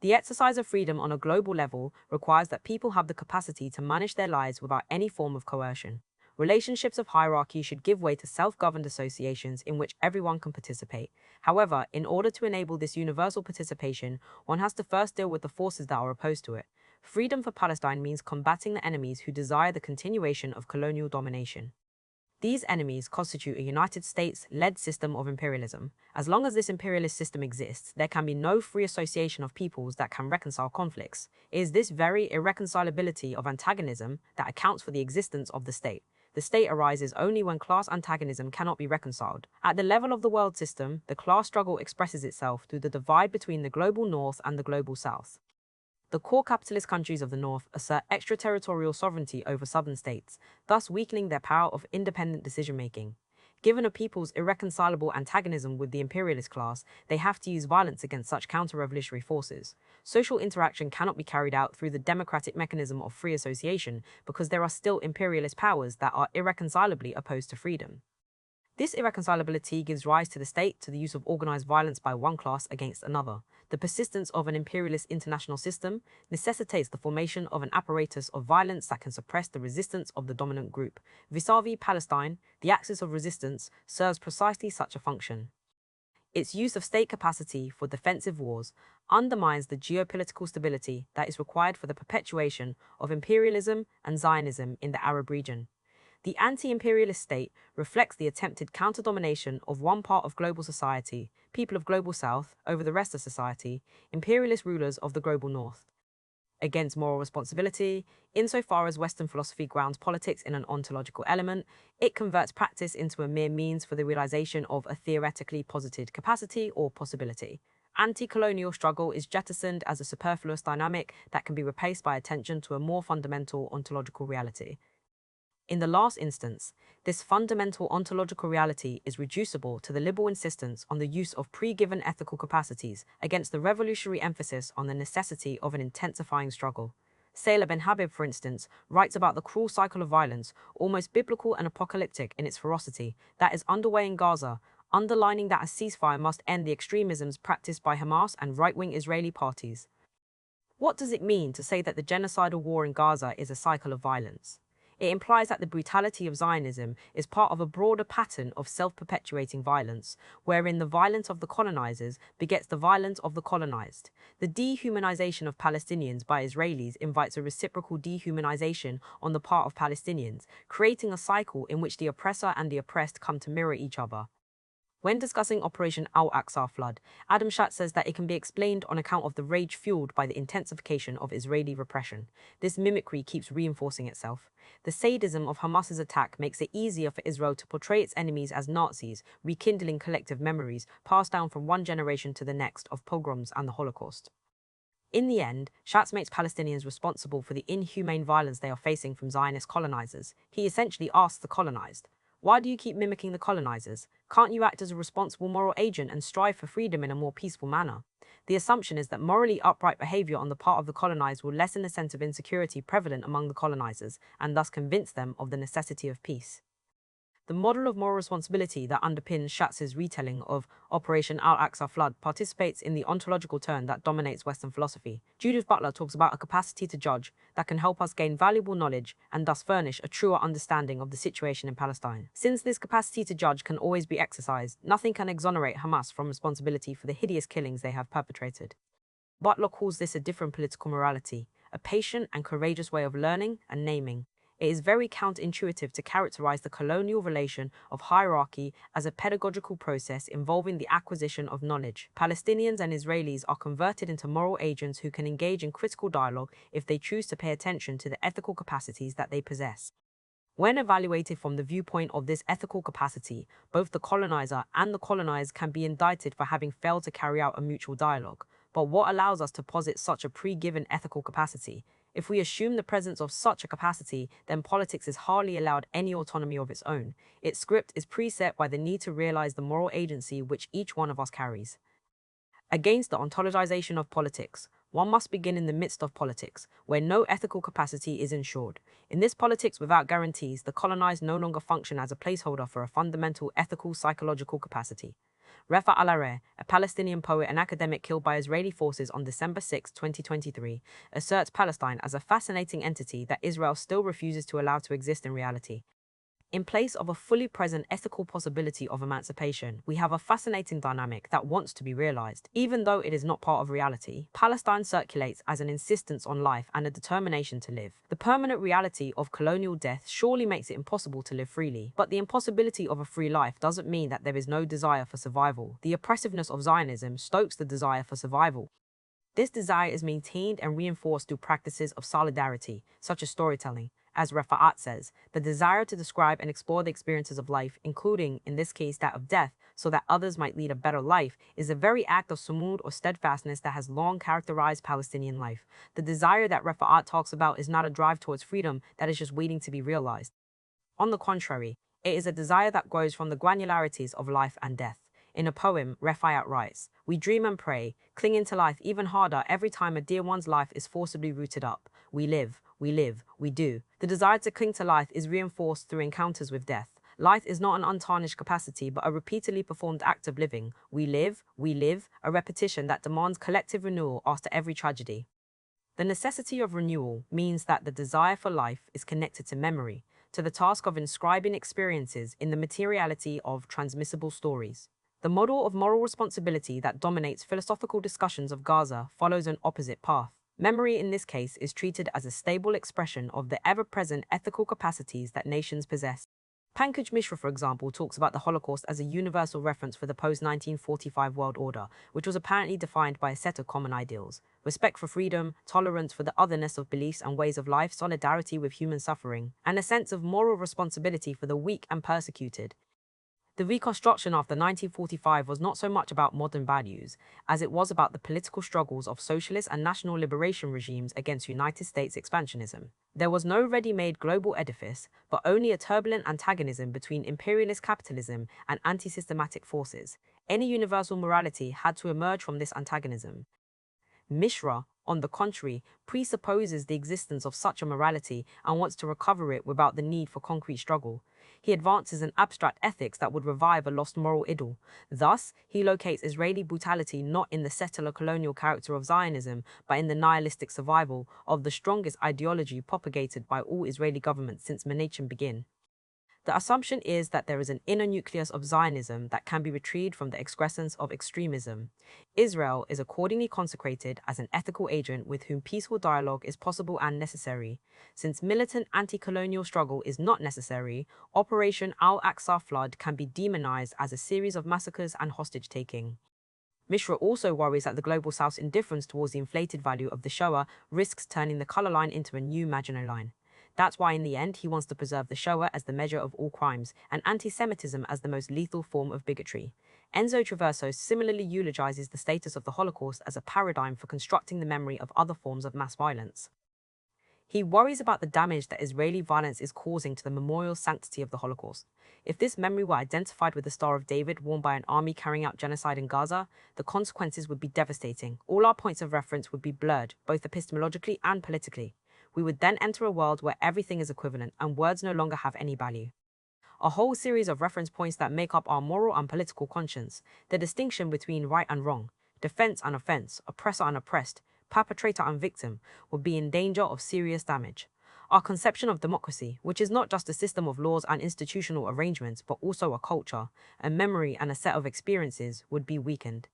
A: The exercise of freedom on a global level requires that people have the capacity to manage their lives without any form of coercion. Relationships of hierarchy should give way to self-governed associations in which everyone can participate. However, in order to enable this universal participation, one has to first deal with the forces that are opposed to it. Freedom for Palestine means combating the enemies who desire the continuation of colonial domination. These enemies constitute a United States-led system of imperialism. As long as this imperialist system exists, there can be no free association of peoples that can reconcile conflicts. It is this very irreconcilability of antagonism that accounts for the existence of the state. The state arises only when class antagonism cannot be reconciled. At the level of the world system, the class struggle expresses itself through the divide between the global north and the global south. The core capitalist countries of the north assert extraterritorial sovereignty over southern states, thus weakening their power of independent decision-making. Given a people's irreconcilable antagonism with the imperialist class, they have to use violence against such counter-revolutionary forces. Social interaction cannot be carried out through the democratic mechanism of free association because there are still imperialist powers that are irreconcilably opposed to freedom. This irreconcilability gives rise to the state to the use of organized violence by one class against another. The persistence of an imperialist international system necessitates the formation of an apparatus of violence that can suppress the resistance of the dominant group. Vis-a-vis Palestine, the axis of resistance serves precisely such a function. Its use of state capacity for defensive wars undermines the geopolitical stability that is required for the perpetuation of imperialism and Zionism in the Arab region. The anti-imperialist state reflects the attempted counter-domination of one part of global society, people of global south, over the rest of society, imperialist rulers of the global north. Against moral responsibility, insofar as Western philosophy grounds politics in an ontological element, it converts practice into a mere means for the realization of a theoretically posited capacity or possibility. Anti-colonial struggle is jettisoned as a superfluous dynamic that can be replaced by attention to a more fundamental ontological reality. In the last instance, this fundamental ontological reality is reducible to the liberal insistence on the use of pre-given ethical capacities against the revolutionary emphasis on the necessity of an intensifying struggle. Sailor Ben Habib, for instance, writes about the cruel cycle of violence, almost biblical and apocalyptic in its ferocity, that is underway in Gaza, underlining that a ceasefire must end the extremisms practiced by Hamas and right-wing Israeli parties. What does it mean to say that the genocidal war in Gaza is a cycle of violence? It implies that the brutality of Zionism is part of a broader pattern of self-perpetuating violence, wherein the violence of the colonizers begets the violence of the colonized. The dehumanization of Palestinians by Israelis invites a reciprocal dehumanization on the part of Palestinians, creating a cycle in which the oppressor and the oppressed come to mirror each other. When discussing Operation Al-Aqsa flood, Adam Schatz says that it can be explained on account of the rage fueled by the intensification of Israeli repression. This mimicry keeps reinforcing itself. The sadism of Hamas's attack makes it easier for Israel to portray its enemies as Nazis, rekindling collective memories passed down from one generation to the next of pogroms and the Holocaust. In the end, Schatz makes Palestinians responsible for the inhumane violence they are facing from Zionist colonizers. He essentially asks the colonized, "Why do you keep mimicking the colonizers? Can't you act as a responsible moral agent and strive for freedom in a more peaceful manner?" The assumption is that morally upright behavior on the part of the colonized will lessen the sense of insecurity prevalent among the colonizers and thus convince them of the necessity of peace. The model of moral responsibility that underpins Schatz's retelling of Operation Al-Aqsa flood participates in the ontological turn that dominates Western philosophy. Judith Butler talks about a capacity to judge that can help us gain valuable knowledge and thus furnish a truer understanding of the situation in Palestine. Since this capacity to judge can always be exercised, nothing can exonerate Hamas from responsibility for the hideous killings they have perpetrated. Butler calls this a different political morality, a patient and courageous way of learning and naming. It is very counterintuitive to characterize the colonial relation of hierarchy as a pedagogical process involving the acquisition of knowledge. Palestinians and Israelis are converted into moral agents who can engage in critical dialogue if they choose to pay attention to the ethical capacities that they possess. When evaluated from the viewpoint of this ethical capacity, both the colonizer and the colonized can be indicted for having failed to carry out a mutual dialogue. But what allows us to posit such a pre-given ethical capacity? If we assume the presence of such a capacity, then politics is hardly allowed any autonomy of its own. Its script is preset by the need to realize the moral agency which each one of us carries. Against the ontologization of politics, one must begin in the midst of politics, where no ethical capacity is ensured. In this politics without guarantees, the colonized no longer function as a placeholder for a fundamental ethical psychological capacity. Refa Al-Areh, a Palestinian poet and academic killed by Israeli forces on December 6, 2023, asserts Palestine as a fascinating entity that Israel still refuses to allow to exist in reality. In place of a fully present ethical possibility of emancipation, we have a fascinating dynamic that wants to be realized. Even though it is not part of reality, Palestine circulates as an insistence on life and a determination to live. The permanent reality of colonial death surely makes it impossible to live freely, but the impossibility of a free life doesn't mean that there is no desire for survival. The oppressiveness of Zionism stokes the desire for survival. This desire is maintained and reinforced through practices of solidarity, such as storytelling. As Rafa'at says, the desire to describe and explore the experiences of life, including, in this case, that of death, so that others might lead a better life, is a very act of sumud or steadfastness that has long characterized Palestinian life. The desire that Rafa'at talks about is not a drive towards freedom that is just waiting to be realized. On the contrary, it is a desire that grows from the granularities of life and death. In a poem, Rafa'at writes, "We dream and pray, clinging to life even harder every time a dear one's life is forcibly rooted up. We live, we do." The desire to cling to life is reinforced through encounters with death. Life is not an untarnished capacity, but a repeatedly performed act of living. We live, a repetition that demands collective renewal after every tragedy. The necessity of renewal means that the desire for life is connected to memory, to the task of inscribing experiences in the materiality of transmissible stories. The model of moral responsibility that dominates philosophical discussions of Gaza follows an opposite path. Memory in this case is treated as a stable expression of the ever-present ethical capacities that nations possess. Pankaj Mishra, for example, talks about the Holocaust as a universal reference for the post-1945 world order, which was apparently defined by a set of common ideals: respect for freedom, tolerance for the otherness of beliefs and ways of life, solidarity with human suffering, and a sense of moral responsibility for the weak and persecuted. The reconstruction after 1945 was not so much about modern values as it was about the political struggles of socialist and national liberation regimes against United States expansionism. There was no ready-made global edifice, but only a turbulent antagonism between imperialist capitalism and anti-systematic forces. Any universal morality had to emerge from this antagonism. Mishra, on the contrary, presupposes the existence of such a morality and wants to recover it without the need for concrete struggle. He advances an abstract ethics that would revive a lost moral idyll. Thus, he locates Israeli brutality not in the settler colonial character of Zionism, but in the nihilistic survival of the strongest ideology propagated by all Israeli governments since Menachem began. The assumption is that there is an inner nucleus of Zionism that can be retrieved from the excrescence of extremism. Israel is accordingly consecrated as an ethical agent with whom peaceful dialogue is possible and necessary. Since militant anti-colonial struggle is not necessary, Operation Al-Aqsa Flood can be demonized as a series of massacres and hostage-taking. Mishra also worries that the Global South's indifference towards the inflated value of the Shoah risks turning the color line into a new Maginot Line. That's why in the end he wants to preserve the Shoah as the measure of all crimes and anti-Semitism as the most lethal form of bigotry. Enzo Traverso similarly eulogizes the status of the Holocaust as a paradigm for constructing the memory of other forms of mass violence. He worries about the damage that Israeli violence is causing to the memorial sanctity of the Holocaust. If this memory were identified with the Star of David worn by an army carrying out genocide in Gaza, the consequences would be devastating. All our points of reference would be blurred, both epistemologically and politically. We would then enter a world where everything is equivalent and words no longer have any value. A whole series of reference points that make up our moral and political conscience, the distinction between right and wrong, defense and offense, oppressor and oppressed, perpetrator and victim, would be in danger of serious damage. Our conception of democracy, which is not just a system of laws and institutional arrangements, but also a culture, a memory and a set of experiences, would be weakened.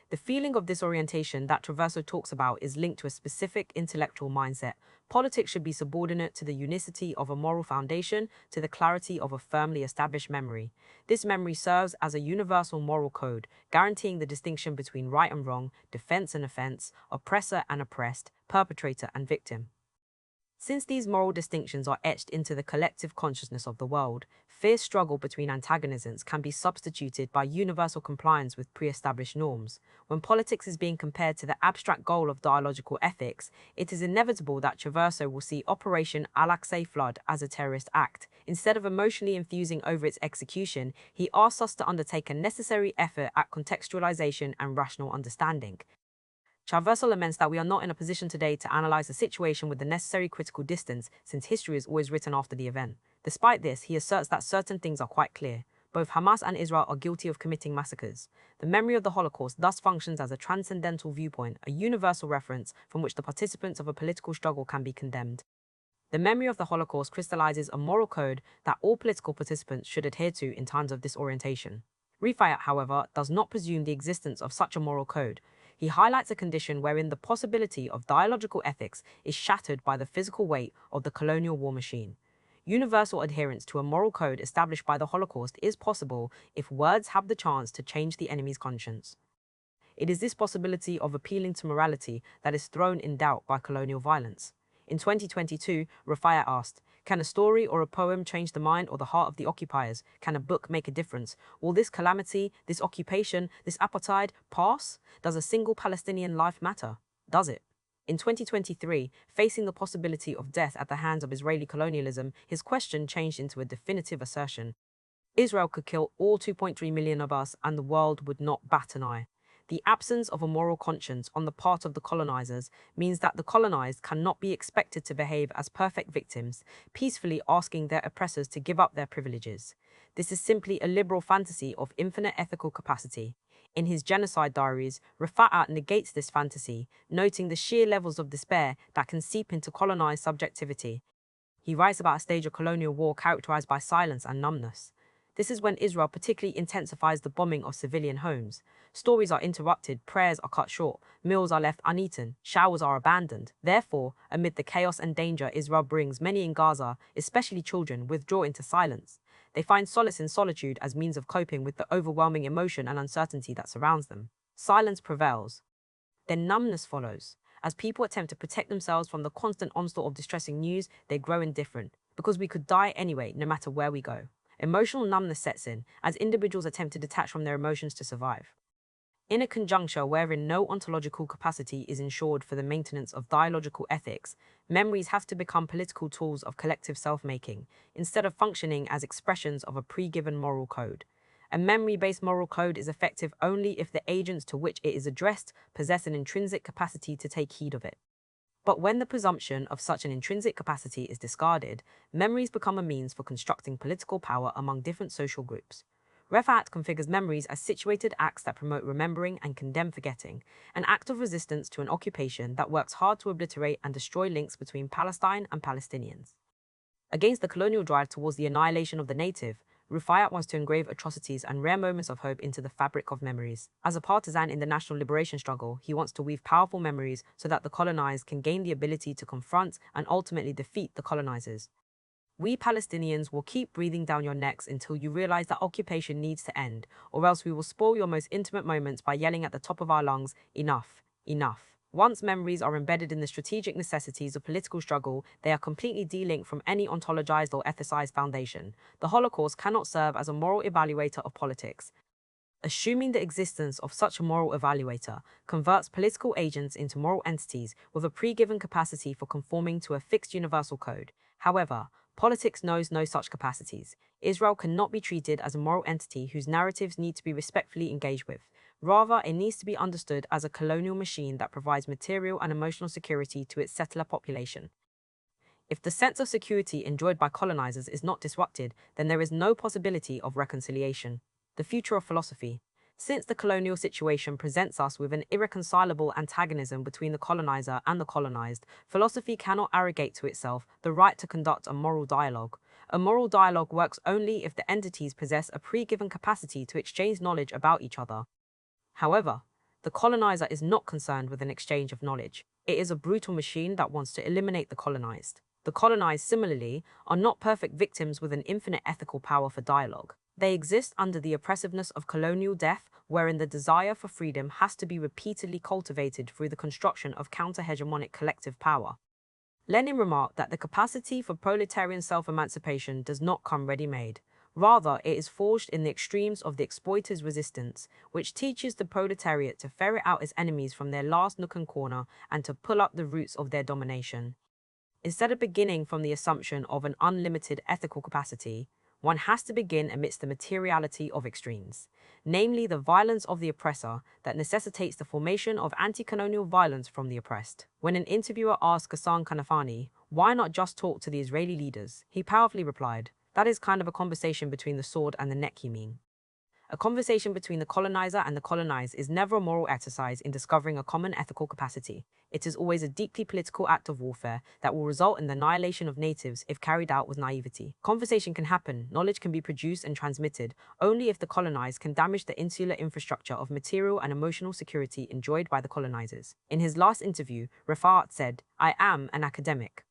A: The feeling of disorientation that Traverso talks about is linked to a specific intellectual mindset. Politics should be subordinate to the unicity of a moral foundation, to the clarity of a firmly established memory. This memory serves as a universal moral code, guaranteeing the distinction between right and wrong, defense and offense, oppressor and oppressed, perpetrator and victim. Since these moral distinctions are etched into the collective consciousness of the world, fierce struggle between antagonisms can be substituted by universal compliance with pre-established norms. When politics is being compared to the abstract goal of dialogical ethics, it is inevitable that Traverso will see Operation Al-Aqsa Flood as a terrorist act. Instead of emotionally infusing over its execution, he asks us to undertake a necessary effort at contextualization and rational understanding. Traverso laments that we are not in a position today to analyze the situation with the necessary critical distance, since history is always written after the event. Despite this, he asserts that certain things are quite clear. Both Hamas and Israel are guilty of committing massacres. The memory of the Holocaust thus functions as a transcendental viewpoint, a universal reference from which the participants of a political struggle can be condemned. The memory of the Holocaust crystallizes a moral code that all political participants should adhere to in times of disorientation. Rifayat, however, does not presume the existence of such a moral code. He highlights a condition wherein the possibility of dialogical ethics is shattered by the physical weight of the colonial war machine. Universal adherence to a moral code established by the Holocaust is possible if words have the chance to change the enemy's conscience. It is this possibility of appealing to morality that is thrown in doubt by colonial violence. In 2022, Rafaya asked, "Can a story or a poem change the mind or the heart of the occupiers? Can a book make a difference? Will this calamity, this occupation, this apartheid pass? Does a single Palestinian life matter? Does it?" In 2023, facing the possibility of death at the hands of Israeli colonialism, his question changed into a definitive assertion. Israel could kill all 2.3 million of us and the world would not bat an eye. The absence of a moral conscience on the part of the colonizers means that the colonized cannot be expected to behave as perfect victims, peacefully asking their oppressors to give up their privileges. This is simply a liberal fantasy of infinite ethical capacity. In his genocide diaries, Rafa'at negates this fantasy, noting the sheer levels of despair that can seep into colonized subjectivity. He writes about a stage of colonial war characterized by silence and numbness. This is when Israel particularly intensifies the bombing of civilian homes. Stories are interrupted, prayers are cut short, meals are left uneaten, showers are abandoned. Therefore, amid the chaos and danger Israel brings, many in Gaza, especially children, withdraw into silence. They find solace in solitude as means of coping with the overwhelming emotion and uncertainty that surrounds them. Silence prevails. Then numbness follows. As people attempt to protect themselves from the constant onslaught of distressing news, they grow indifferent, because we could die anyway, no matter where we go. Emotional numbness sets in as individuals attempt to detach from their emotions to survive. In a conjuncture wherein no ontological capacity is ensured for the maintenance of dialogical ethics, memories have to become political tools of collective self-making, instead of functioning as expressions of a pre-given moral code. A memory-based moral code is effective only if the agents to which it is addressed possess an intrinsic capacity to take heed of it. But when the presumption of such an intrinsic capacity is discarded, memories become a means for constructing political power among different social groups. Refat configures memories as situated acts that promote remembering and condemn forgetting, an act of resistance to an occupation that works hard to obliterate and destroy links between Palestine and Palestinians. Against the colonial drive towards the annihilation of the native, Rufayat wants to engrave atrocities and rare moments of hope into the fabric of memories. As a partisan in the national liberation struggle, he wants to weave powerful memories so that the colonized can gain the ability to confront and ultimately defeat the colonizers. We Palestinians will keep breathing down your necks until you realize that occupation needs to end, or else we will spoil your most intimate moments by yelling at the top of our lungs, enough, enough. Once memories are embedded in the strategic necessities of political struggle, they are completely delinked from any ontologized or ethicized foundation. The Holocaust cannot serve as a moral evaluator of politics. Assuming the existence of such a moral evaluator converts political agents into moral entities with a pre-given capacity for conforming to a fixed universal code. However, politics knows no such capacities. Israel cannot be treated as a moral entity whose narratives need to be respectfully engaged with. Rather, it needs to be understood as a colonial machine that provides material and emotional security to its settler population. If the sense of security enjoyed by colonizers is not disrupted, then there is no possibility of reconciliation. The future of philosophy. Since the colonial situation presents us with an irreconcilable antagonism between the colonizer and the colonized, philosophy cannot arrogate to itself the right to conduct a moral dialogue. A moral dialogue works only if the entities possess a pre-given capacity to exchange knowledge about each other. However, the colonizer is not concerned with an exchange of knowledge. It is a brutal machine that wants to eliminate the colonized. The colonized, similarly, are not perfect victims with an infinite ethical power for dialogue. They exist under the oppressiveness of colonial death, wherein the desire for freedom has to be repeatedly cultivated through the construction of counter-hegemonic collective power. Lenin remarked that the capacity for proletarian self-emancipation does not come ready-made. Rather, it is forged in the extremes of the exploiter's resistance, which teaches the proletariat to ferret out its enemies from their last nook and corner and to pull up the roots of their domination. Instead of beginning from the assumption of an unlimited ethical capacity, one has to begin amidst the materiality of extremes, namely the violence of the oppressor that necessitates the formation of anti-colonial violence from the oppressed. When an interviewer asked Ghassan Kanafani, why not just talk to the Israeli leaders, he powerfully replied, "That is kind of a conversation between the sword and the neck, you mean?" A conversation between the colonizer and the colonized is never a moral exercise in discovering a common ethical capacity. It is always a deeply political act of warfare that will result in the annihilation of natives if carried out with naivety. Conversation can happen, knowledge can be produced and transmitted, only if the colonized can damage the insular infrastructure of material and emotional security enjoyed by the colonizers. In his last interview, Rafat said, "I am an academic.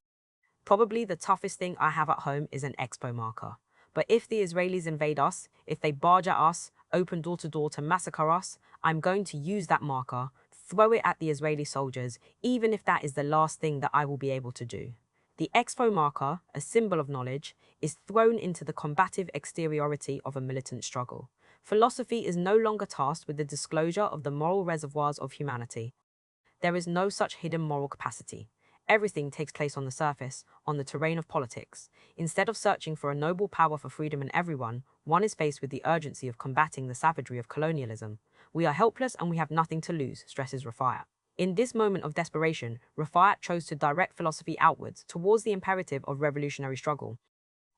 A: Probably the toughest thing I have at home is an expo marker. But if the Israelis invade us, if they barge at us, open door to door to massacre us, I'm going to use that marker, throw it at the Israeli soldiers, even if that is the last thing that I will be able to do." The expo marker, a symbol of knowledge, is thrown into the combative exteriority of a militant struggle. Philosophy is no longer tasked with the disclosure of the moral reservoirs of humanity. There is no such hidden moral capacity. Everything takes place on the surface, on the terrain of politics. Instead of searching for a noble power for freedom in everyone, one is faced with the urgency of combating the savagery of colonialism. We are helpless and we have nothing to lose, stresses Rafat. In this moment of desperation, Rafat chose to direct philosophy outwards, towards the imperative of revolutionary struggle.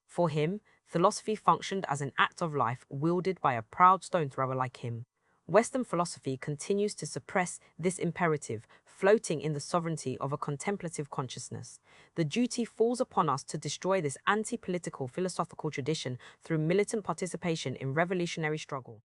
A: For him, philosophy functioned as an act of life wielded by a proud stone thrower like him. Western philosophy continues to suppress this imperative, floating in the sovereignty of a contemplative consciousness. The duty falls upon us to destroy this anti-political philosophical tradition through militant participation in revolutionary struggle.